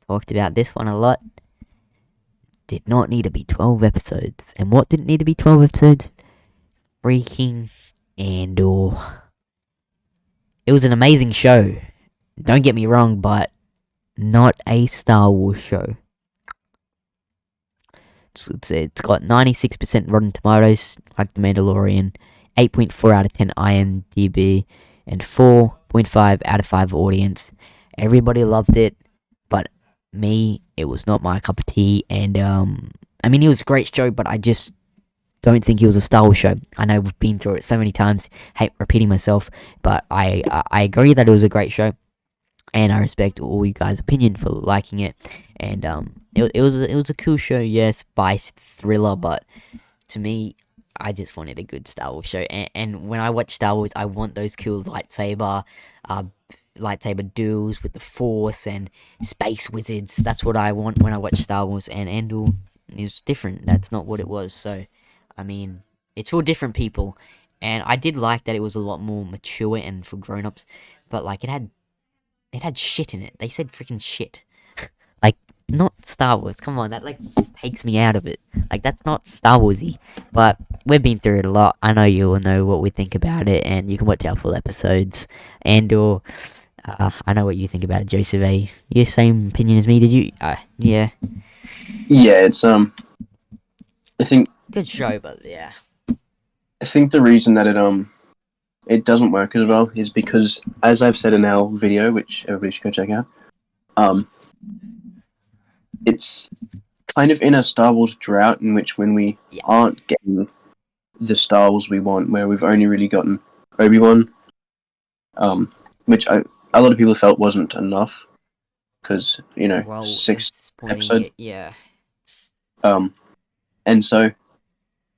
Talked about this one a lot. Did not need to be 12 episodes. And what didn't need to be 12 episodes? Freaking Andor. It was an amazing show. Don't get me wrong, but not a Star Wars show. It's got 96% Rotten Tomatoes, like The Mandalorian, 8.4 out of 10 IMDb, and 4.5 out of 5 audience. Everybody loved it, but me, it was not my cup of tea. And I mean, it was a great show, but I just don't think it was a Star Wars show. I know we've been through it so many times, hate repeating myself, but I agree that it was a great show, and I respect all you guys' opinion for liking it. And it was a cool show, yes, spice thriller, but to me, I just wanted a good Star Wars show. And when I watch Star Wars, I want those cool lightsaber duels with the Force and space wizards. That's what I want when I watch Star Wars. And Andor is different. That's not what it was. So, I mean, it's for different people. And I did like that it was a lot more mature and for grown-ups. But like it had shit in it. They said freaking shit. Like, not Star Wars. Come on, that like just takes me out of it. Like, that's not Star Warsy. But we've been through it a lot. I know you all know what we think about it, and you can watch our full episodes. And/or I know what you think about it, Joseph. You same opinion as me? Did you? Yeah. Yeah, it's I think Good show, but yeah. I think the reason that it doesn't work as well is because, as I've said in our video, which everybody should go check out, it's kind of in a Star Wars drought in which when we aren't getting the Star Wars we want, where we've only really gotten Obi-Wan, which a lot of people felt wasn't enough because, Well, 6 disappointing. episode. Yeah. And so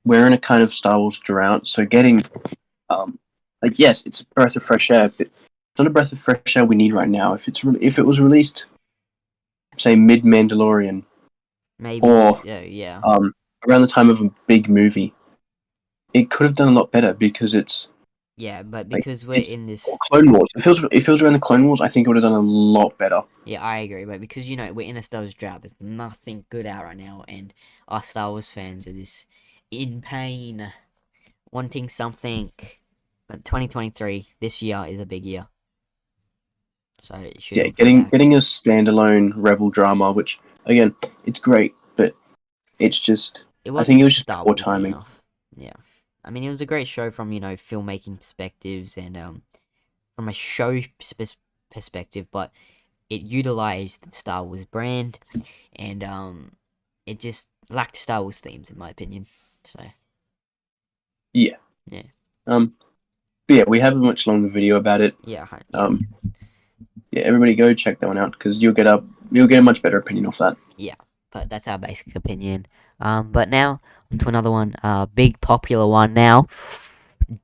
we're in a kind of Star Wars drought. So getting, yes, it's a breath of fresh air, but it's not a breath of fresh air we need right now. If it was released, say mid Mandalorian, Maybe. or yeah. around the time of a big movie, it could have done a lot better because it's. Yeah, but Like, because we're it's in this. Clone Wars. If it was around the Clone Wars, I think it would have done a lot better. Yeah, I agree, but because we're in a Star Wars drought, there's nothing good out right now, and us Star Wars fans are this in pain, wanting something. But 2023, this year is a big year, so it should. Yeah, getting a standalone Rebel drama, which again, it's great, but it's just. I think it was just Star poor Warsy timing. enough. Yeah, I mean it was a great show from filmmaking perspectives and from a show perspective, but it utilized the Star Wars brand, and it just lacked Star Wars themes in my opinion. So Yeah. Yeah. But yeah, we have a much longer video about it. yeah, Yeah, everybody go check that one out because you'll get a much better opinion off that. but that's our basic opinion. But now onto another one, big popular one now,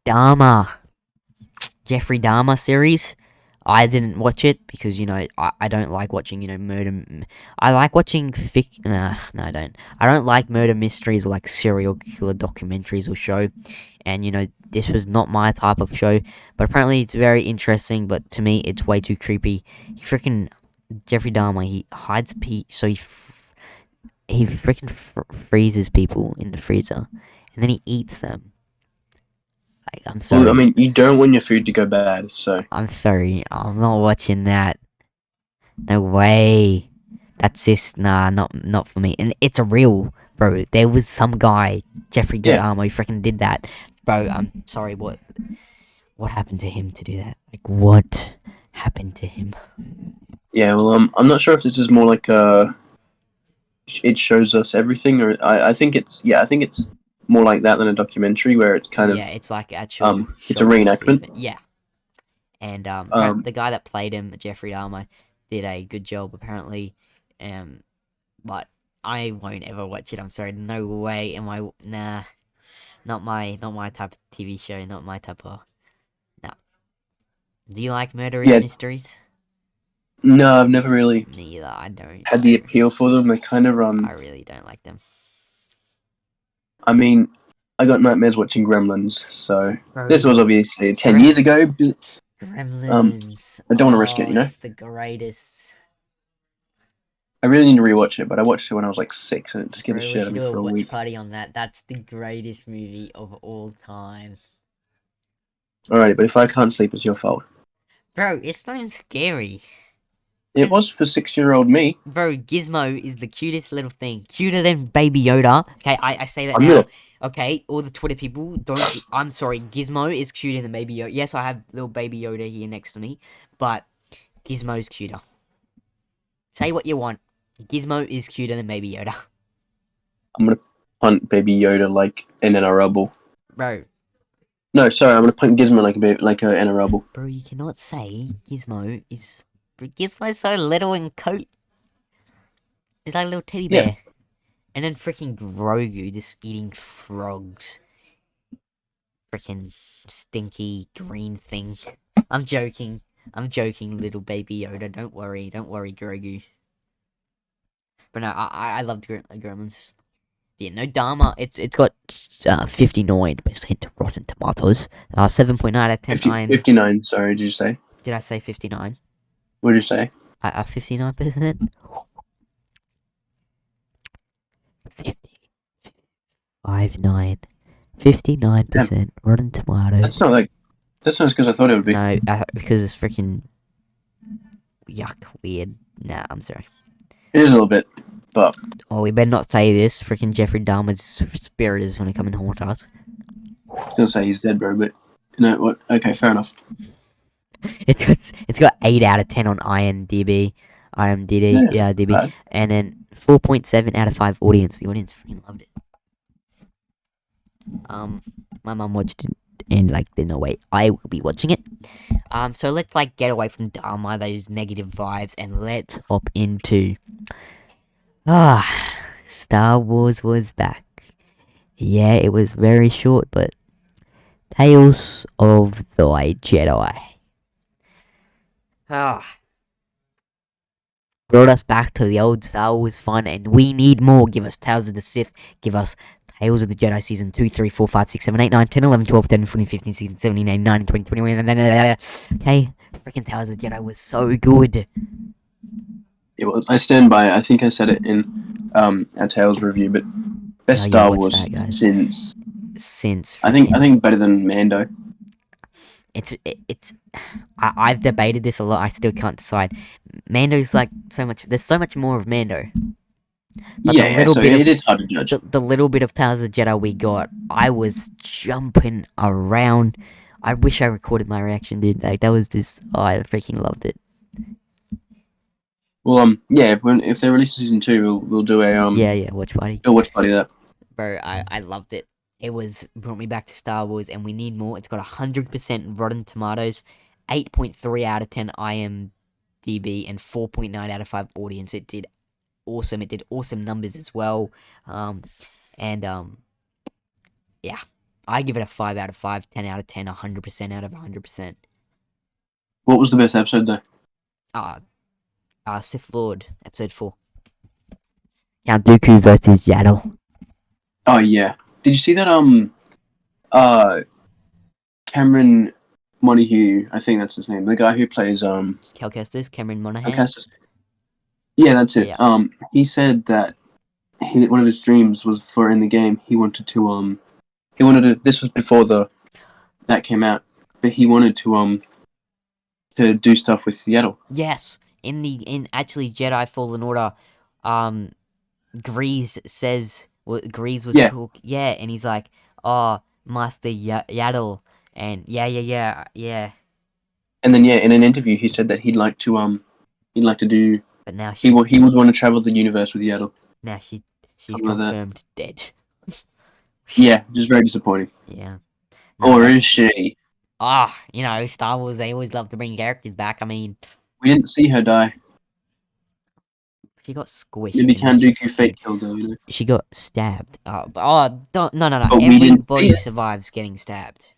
Dharma, Jeffrey Dahmer series. I didn't watch it because I don't like watching murder. I like watching no, I don't. I don't like murder mysteries or like serial killer documentaries or show. And this was not my type of show. But apparently it's very interesting. But to me, it's way too creepy. Freaking Jeffrey Dahmer, he hides so he freaking freezes people in the freezer, and then he eats them. Like, I'm sorry. Well, I mean, you don't want your food to go bad, so. I'm sorry. I'm not watching that. No way. That's just not for me. And it's a real, bro. There was some guy, Jeffrey Dahmer, who freaking did that, bro. I'm sorry. What happened to him to do that? Like, what happened to him? Yeah, well, I'm not sure if this is more like it shows us everything, or I think it's more like that than a documentary where it's kind of it's like actual. it's a reenactment. Yeah. And the guy that played him, Jeffrey Dahmer, did a good job apparently. But I won't ever watch it. I'm sorry. No way am I. Nah, not my type of TV show. Not my type of. Nah. Do you like murder Yeah, mysteries? No, I've never really Neither. I don't. had the appeal for them. They kind of I really don't like them. I mean, I got nightmares watching Gremlins, so Bro, this was obviously 10 years ago. But, Gremlins. I don't want to risk it, you know. It's the greatest. I really need to rewatch it, but I watched it when I was like 6, and it scared the Bro, we shit out should of me do a for a watch week. party on that. That's the greatest movie of all time. Alrighty, but if I can't sleep, it's your fault. Bro, it's not even scary. It was for 6-year-old me. Bro, Gizmo is the cutest little thing. Cuter than Baby Yoda. Okay, I say that I'm now. not. Okay, all the Twitter people, don't... I'm sorry, Gizmo is cuter than Baby Yoda. Yes, I have little Baby Yoda here next to me, but Gizmo's cuter. Say what you want. Gizmo is cuter than Baby Yoda. I'm gonna punt Baby Yoda like an NRL ball. Bro, No, sorry, I'm gonna punt Gizmo like an NRL ball. bro, you cannot say Gizmo is... Gizmo's so little and coat. He's like a little teddy Yeah. bear. And then freaking Grogu just eating frogs. Freaking stinky green thing. I'm joking. I'm joking, little Baby Yoda. Don't worry, Grogu. But no, I love Gremlins. Yeah, no Dharma. It's got 59% Rotten Tomatoes. 7.9 out of 10. 59, sorry, did you say? Did I say 59? What did you say? 59%. 59% Rotten Tomatoes. That's not as good as I thought it would be. No, because it's freaking yuck, weird. Nah, I'm sorry. It is a little bit, but Oh, we better not say this. Freaking Jeffrey Dahmer's spirit is gonna come and haunt us. I was gonna say he's dead, bro, but you know what? Okay, fair enough. It's got 8 out of 10 on IMDb. Yeah, DB, bad. and then 4.7 out of 5 audience. The audience freaking loved it. My mum watched it, and like, there's no way I will be watching it. So let's like get away from Dharma, those negative vibes, and let's hop into Star Wars was back. Yeah, it was very short, but Tales of the Jedi. Brought us back to the old Star Wars fun, and we need more. Give us Tales of the Sith. Give us Tales of the Jedi Season 2, 3, 4, 5, 6, 7, 8, 9, 10, 11, 12, 13, 14, 15, 16, 17, 18, 19, 20, 21. Okay, freaking Tales of the Jedi was so good. It was. I stand by it. I think I said it in our Tales review, but best Yeah, Star what's Wars that, guys? since I think better than Mando. I've debated this a lot. I still can't decide. Mando's like so much. There's so much more of Mando. But So it is hard to judge. The little bit of Tales of the Jedi we got, I was jumping around. I wish I recorded my reaction, dude. Like, that was just... Oh, I freaking loved it. Well, yeah. If they release season 2, we'll do a Yeah, watch party. a watch party of that. Bro, I loved it. It brought me back to Star Wars, and we need more. It's got 100% Rotten Tomatoes, 8.3 out of 10 IMDb, and 4.9 out of 5 audience. It did awesome. It did awesome numbers as well. Yeah. I give it a 5 out of 5, 10 out of 10, 100% out of 100%. What was the best episode though? Sith Lord, episode 4. Count Dooku versus Yaddle. Oh yeah. Did you see that? Cameron Montague, I think that's his name. The guy who plays Cal Kestis, Cameron Monaghan. Alcestis. Yeah, that's it. Yeah. He said that one of his dreams was for in the game. He wanted to This was before that came out, but he wanted to do stuff with Yaddle. Yes, in actually Jedi Fallen Order, Grease says Grease was talking. Yeah, and he's like, "Oh, Master Yaddle," and yeah. And then in an interview, he said that he'd like to do. But now he would want to travel the universe with Yaddle. Now she's Something like that. confirmed dead. Yeah, just very disappointing. Yeah. Or is she? Star Wars, they always love to bring characters back. I mean, We didn't see her die. she got squished. Maybe and then she Kanduku fake killed her, you know? She got stabbed. No. But we didn't see Everybody it. survives getting stabbed.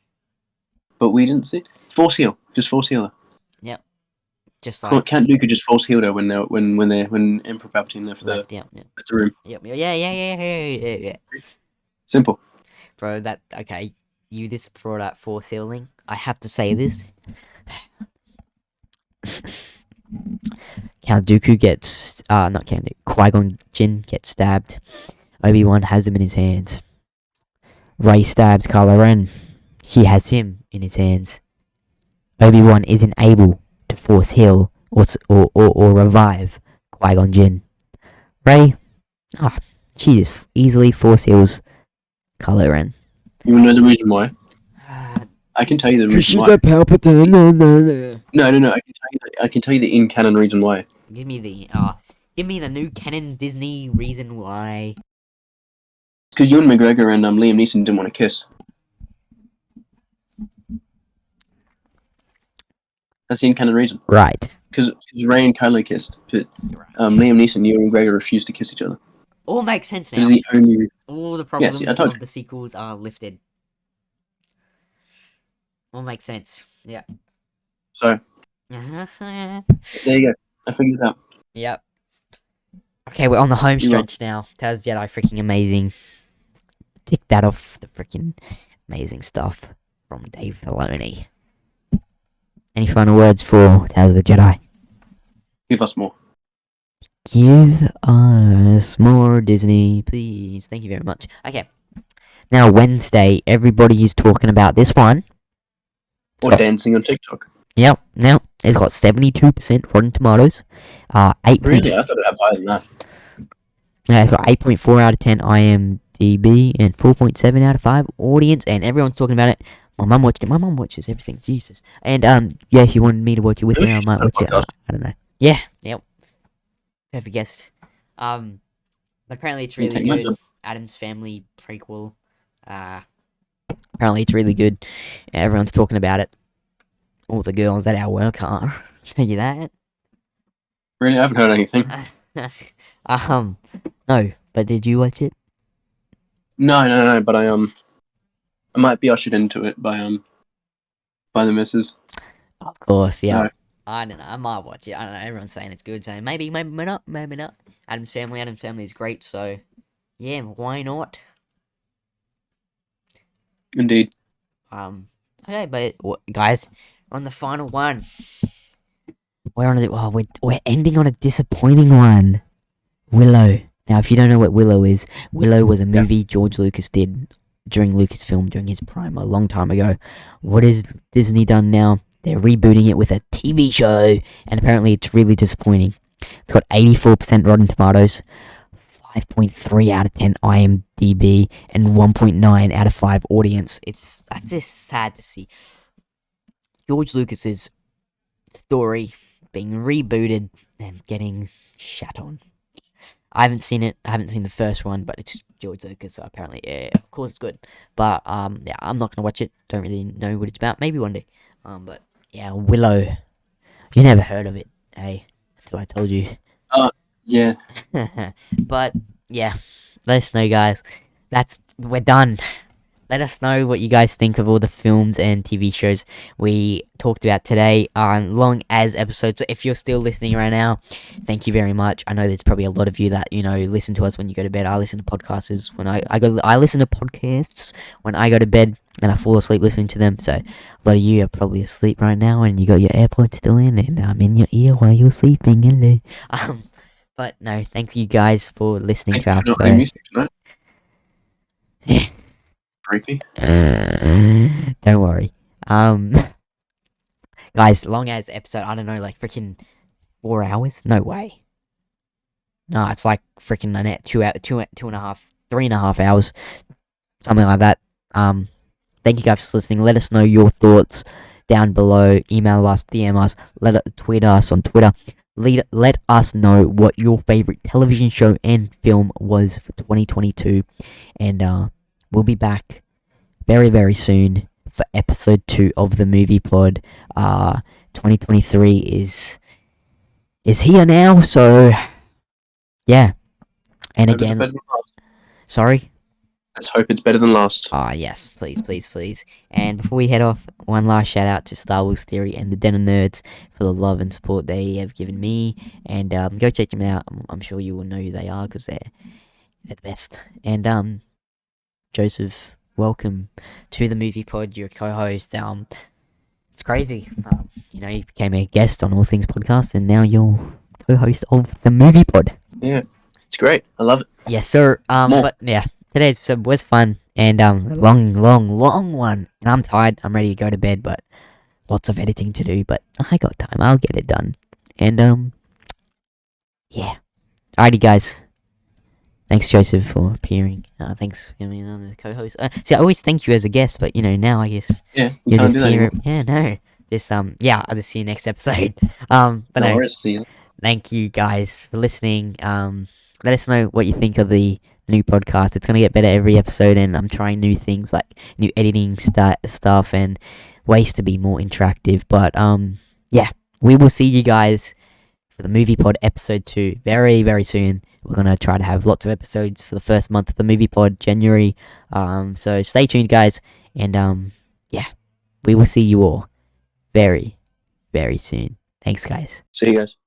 But we didn't see. Force heal. Just force heal her. Yep. Just Well, like Count Dooku just force healed her when Emperor Palpatine left left. Yeah. the room. Yep. Yeah. Simple. Bro, that okay. You this brought up force healing. I have to say this. Count Dooku gets not Count Dooku. Qui-Gon Jinn gets stabbed. Obi-Wan has him in his hands. Rey stabs Kylo Ren. She has him in his hands. Obi-Wan isn't able to force heal or revive Qui-Gon Jinn. Rey, she just easily force heals Kylo Ren. You want to know the reason why? I can tell you the reason She's why. a Palpatine. No. I can tell you the in-canon reason why. Give me the new canon Disney reason why. Because Ewan McGregor and Liam Neeson didn't want to kiss. That's the in-canon reason. Right. Because Rey and Kylo kissed, but Liam Neeson and Ewan McGregor refused to kiss each other. All makes sense It now. is the only. All the problems I told of you. the sequels are lifted. All makes sense. Yeah. So there you go. I figured it out. Yep. Okay, we're on the home You are. stretch now. Tales Jedi freaking amazing. Tick that off the freaking amazing stuff from Dave Filoni. Any final words for Tales of the Jedi? Give us more. Give us more Disney, please. Thank you very much. Okay. Now, Wednesday, everybody is talking about this one. Or So- dancing on TikTok. Yep. Now, it's got 72% Rotten Tomatoes. 8. Really? I thought it'd have higher than that. Yeah, it's got 8.4 out of 10 IMDb and 4.7 out of 5 audience, and everyone's talking about it. My mum watched it. My mum watches everything. Jesus. And yeah, she wanted me to watch it with her. Really? I might watch it. Podcast? I don't know. Yeah. Yep. Perfect guess. But apparently it's really Take my good. job. Adam's Family prequel. Apparently it's really good. Everyone's talking about it. All the girls at our work are. Tell you that. Really? I haven't heard anything. No. But did you watch it? No. But I might be ushered into it by the missus. Of course, yeah. No. I don't know. I might watch it. I don't know. Everyone's saying it's good, so maybe not. Adam's Family is great, so yeah, why not? Indeed. Okay, but guys, we're on the final one. We're ending on a disappointing one. Willow. Now, if you don't know what Willow is, Willow was a movie George Lucas did during Lucasfilm during his prime a long time ago. What has Disney done now? They're rebooting it with a TV show, and apparently it's really disappointing. It's got 84% Rotten Tomatoes, 5.3 out of 10 IMDb, and 1.9 out of 5 audience. That's just sad to see. George Lucas's story being rebooted and getting shat on. I haven't seen it. I haven't seen the first one, but it's George Lucas, so apparently, yeah, of course it's good. But yeah, I'm not gonna watch it. Don't really know what it's about. Maybe one day. But yeah, Willow. You never heard of it, hey? Until I told you. Yeah. But yeah, let us know, guys. We're done. Let us know what you guys think of all the films and TV shows we talked about today on long as episodes. So if you're still listening right now, thank you very much. I know there's probably a lot of you that, listen to us when you go to bed. I listen to podcasts when I listen to podcasts when I go to bed and I fall asleep listening to them. So a lot of you are probably asleep right now and you got your AirPods still in and I'm in your ear while you're sleeping. Hello. But no, thank you guys for listening to our Not playing first. music tonight. Creepy. Don't worry. Guys, long as episode, I don't know, like freaking 4 hours? No way. No, it's like freaking 3.5 hours. Something like that. Thank you guys for listening. Let us know your thoughts down below. Email us, DM us, tweet us on Twitter. Let us know what your favorite television show and film was for 2022. And we'll be back very, very soon for episode 2 of the movie pod. 2023 is here now, so yeah. And again, sorry. Let's hope it's better than last. Ah, yes, please, please, please. And before we head off, one last shout out to Star Wars Theory and the Den of Nerds for the love and support they have given me. And go check them out. I'm sure you will know who they are because they're the best. And Joseph, welcome to the Movie Pod. Your co-host. It's crazy. You became a guest on All Things Podcast, and now you're co-host of the Movie Pod. Yeah, it's great. I love it. Yes, sir. More. But yeah, today's episode was fun and a long one. And I'm tired. I'm ready to go to bed, but lots of editing to do. But I got time. I'll get it done. And yeah. Alrighty, guys. Thanks, Joseph, for appearing. Thanks for being on the co-host. See, I always thank you as a guest, but now I guess Yeah, you're can't just do that here. anymore. Yeah, no. This I'll just see you next episode. But No no. worries. See you. Thank you guys for listening. Let us know what you think of the new podcast. It's gonna get better every episode, and I'm trying new things like new editing stuff and ways to be more interactive. But yeah, we will see you guys for the Movie Pod episode 2 very, very soon. We're gonna try to have lots of episodes for the first month of the Movie Pod, January. So stay tuned, guys, and yeah, we will see you all very, very soon. Thanks, guys. See you guys.